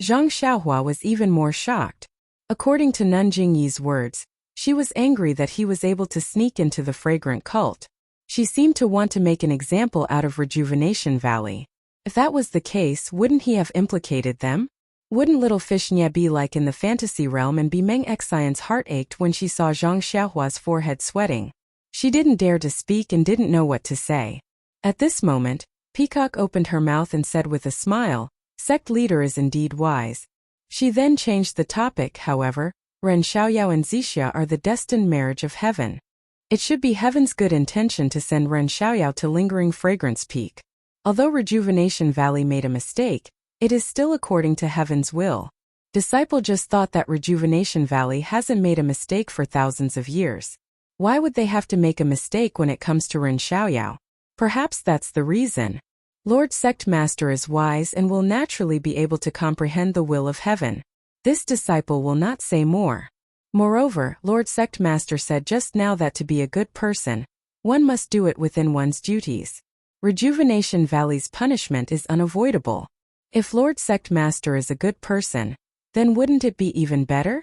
Zhang Xiaohua was even more shocked. According to Nun Jingyi's words, she was angry that he was able to sneak into the fragrant cult. She seemed to want to make an example out of Rejuvenation Valley. If that was the case, wouldn't he have implicated them? Wouldn't little fish Nya be like in the fantasy realm, and Meng Xian's heart ached when she saw Zhang Xiaohua's forehead sweating. She didn't dare to speak and didn't know what to say. At this moment, Peacock opened her mouth and said with a smile, sect leader is indeed wise. She then changed the topic, however. Ren Xiaoyao and Zixia are the destined marriage of heaven. It should be heaven's good intention to send Ren Xiaoyao to Lingering Fragrance Peak. Although Rejuvenation Valley made a mistake, it is still according to heaven's will. Disciple just thought that Rejuvenation Valley hasn't made a mistake for thousands of years. Why would they have to make a mistake when it comes to Ren Xiaoyao? Perhaps that's the reason. Lord Sect Master is wise and will naturally be able to comprehend the will of heaven. This disciple will not say more. Moreover, Lord Sect Master said just now that to be a good person, one must do it within one's duties. Rejuvenation Valley's punishment is unavoidable. If Lord Sect Master is a good person, then wouldn't it be even better?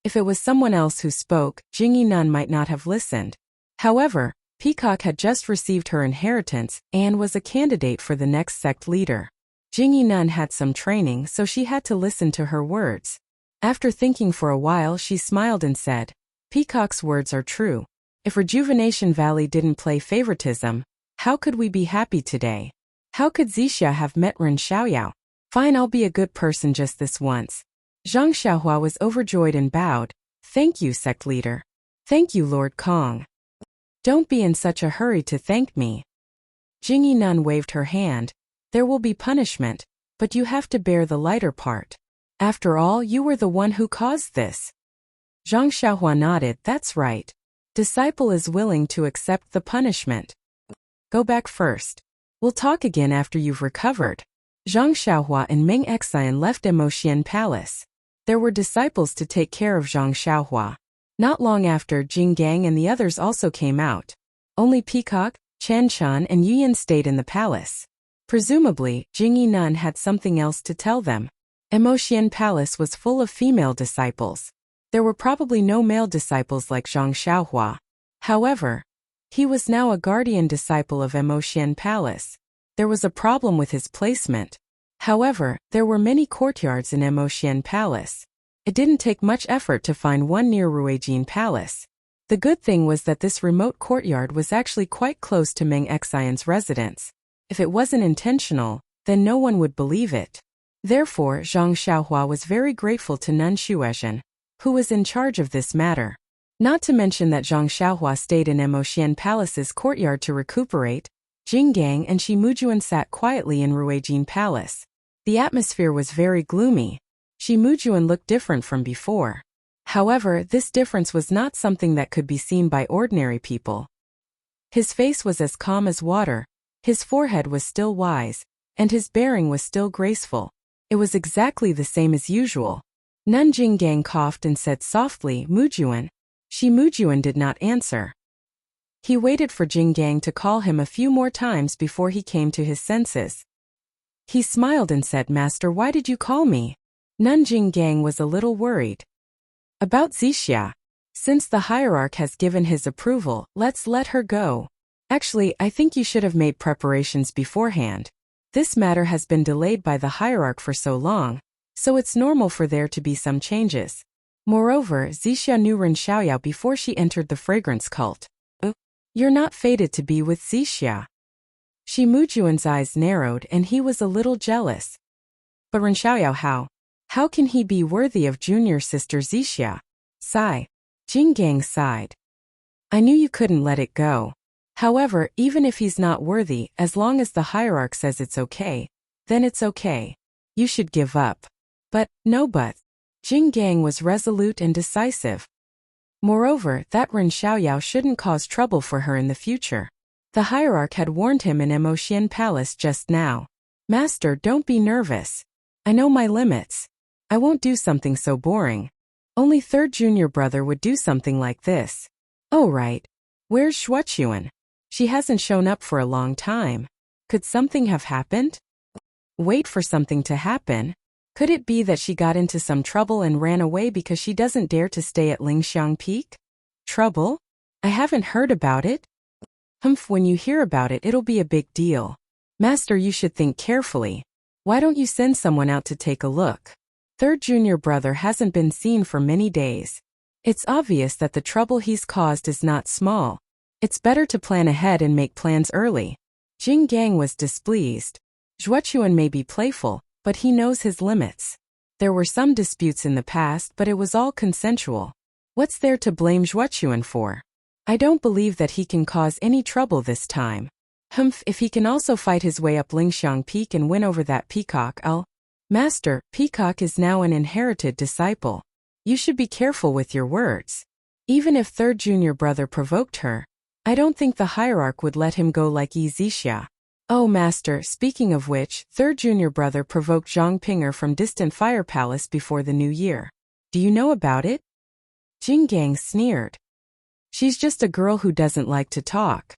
If it was someone else who spoke, Jingyi Nun might not have listened. However, Peacock had just received her inheritance and was a candidate for the next sect leader. Jingyi Nun had some training, so she had to listen to her words. After thinking for a while, she smiled and said, Peacock's words are true. If Rejuvenation Valley didn't play favoritism, how could we be happy today? How could Zixia have met Ren Xiaoyao? Fine, I'll be a good person just this once. Zhang Xiaohua was overjoyed and bowed. Thank you, sect leader. Thank you, Lord Kong. Don't be in such a hurry to thank me. Jingyi Nun waved her hand. There will be punishment, but you have to bear the lighter part. After all, you were the one who caused this. Zhang Xiaohua nodded. That's right. Disciple is willing to accept the punishment. Go back first. We'll talk again after you've recovered. Zhang Xiaohua and Meng Xian left Emotian Palace. There were disciples to take care of Zhang Xiaohua. Not long after, Jing Gang and the others also came out. Only Peacock, Chen Chun and Yuyan stayed in the palace. Presumably, Jingyi Nun had something else to tell them. Emotian Palace was full of female disciples. There were probably no male disciples like Zhang Xiaohua. However, he was now a guardian disciple of Emotian Palace. There was a problem with his placement. However, there were many courtyards in Emotian Palace. It didn't take much effort to find one near Ruijin Palace. The good thing was that this remote courtyard was actually quite close to Meng Xian's residence. If it wasn't intentional, then no one would believe it. Therefore, Zhang Xiaohua was very grateful to Nun Xuezhen, who was in charge of this matter. Not to mention that Zhang Xiaohua stayed in Emotian Palace's courtyard to recuperate. Jing Gang and Shi Mujuan sat quietly in Ruijin Palace. The atmosphere was very gloomy. Shi Mujuan looked different from before. However, this difference was not something that could be seen by ordinary people. His face was as calm as water, his forehead was still wise, and his bearing was still graceful. It was exactly the same as usual. Nun Jinggang coughed and said softly, Mujuan, Shi Mujuan did not answer. He waited for Jing Gang to call him a few more times before he came to his senses. He smiled and said, "Master, why did you call me?" Nun Jing Gang was a little worried. "About Zixia. Since the hierarch has given his approval, let's let her go. Actually, I think you should have made preparations beforehand. This matter has been delayed by the hierarch for so long, so it's normal for there to be some changes. Moreover, Zixia knew Ren Xiaoyao before she entered the fragrance cult. You're not fated to be with Zixia." Shi Mujuan's eyes narrowed and he was a little jealous. But Ren Xiaoyao, how can he be worthy of junior sister Zixia? Sigh. Jing Gang sighed. "I knew you couldn't let it go. However, even if he's not worthy, as long as the hierarch says it's okay, then it's okay. You should give up." "But, no but." Jing Gang was resolute and decisive. Moreover, that Ren Xiaoyao shouldn't cause trouble for her in the future. The hierarch had warned him in Emotian Palace just now. "Master, don't be nervous. I know my limits. I won't do something so boring. Only third junior brother would do something like this." "Oh right. Where's Shuachuan? She hasn't shown up for a long time. Could something have happened?" "Wait for something to happen? Could it be that she got into some trouble and ran away because she doesn't dare to stay at Lingxiang Peak?" "Trouble? I haven't heard about it." "Humph, when you hear about it, it'll be a big deal. Master, you should think carefully. Why don't you send someone out to take a look? Third junior brother hasn't been seen for many days. It's obvious that the trouble he's caused is not small. It's better to plan ahead and make plans early." Jing Gang was displeased. Zhuochuan may be playful, but he knows his limits. There were some disputes in the past, but it was all consensual. What's there to blame Zhuochuan for? I don't believe that he can cause any trouble this time. Humph, if he can also fight his way up Lingxiang Peak and win over that peacock, Master, Peacock is now an inherited disciple. You should be careful with your words. Even if third junior brother provoked her, I don't think the hierarch would let him go like Yi Zixia. Oh Master, speaking of which, third junior brother provoked Zhang Pinger from distant fire palace before the new year. Do you know about it? Jing Gang sneered. She's just a girl who doesn't like to talk.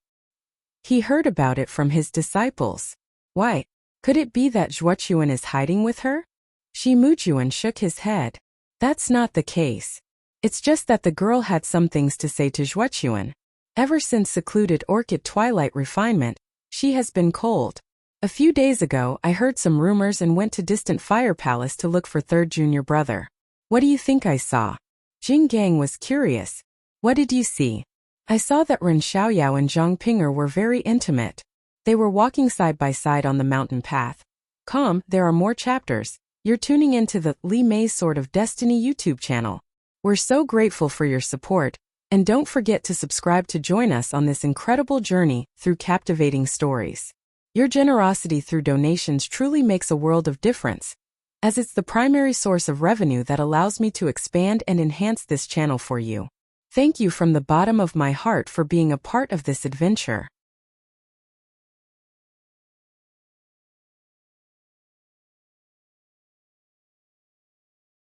He heard about it from his disciples. Why? Could it be that Zhuochuan is hiding with her? Shi Mujuan shook his head. That's not the case. It's just that the girl had some things to say to Zhuochuan. Ever since secluded Orchid Twilight refinement, she has been cold. A few days ago, I heard some rumors and went to distant fire palace to look for third junior brother. What do you think I saw? Jing Gang was curious. What did you see? I saw that Ren Xiaoyao and Zhang Pinger were very intimate. They were walking side by side on the mountain path. There are more chapters. You're tuning into the Li Mei's Sword of Destiny YouTube channel. We're so grateful for your support, and don't forget to subscribe to join us on this incredible journey through captivating stories. Your generosity through donations truly makes a world of difference, as it's the primary source of revenue that allows me to expand and enhance this channel for you. Thank you from the bottom of my heart for being a part of this adventure.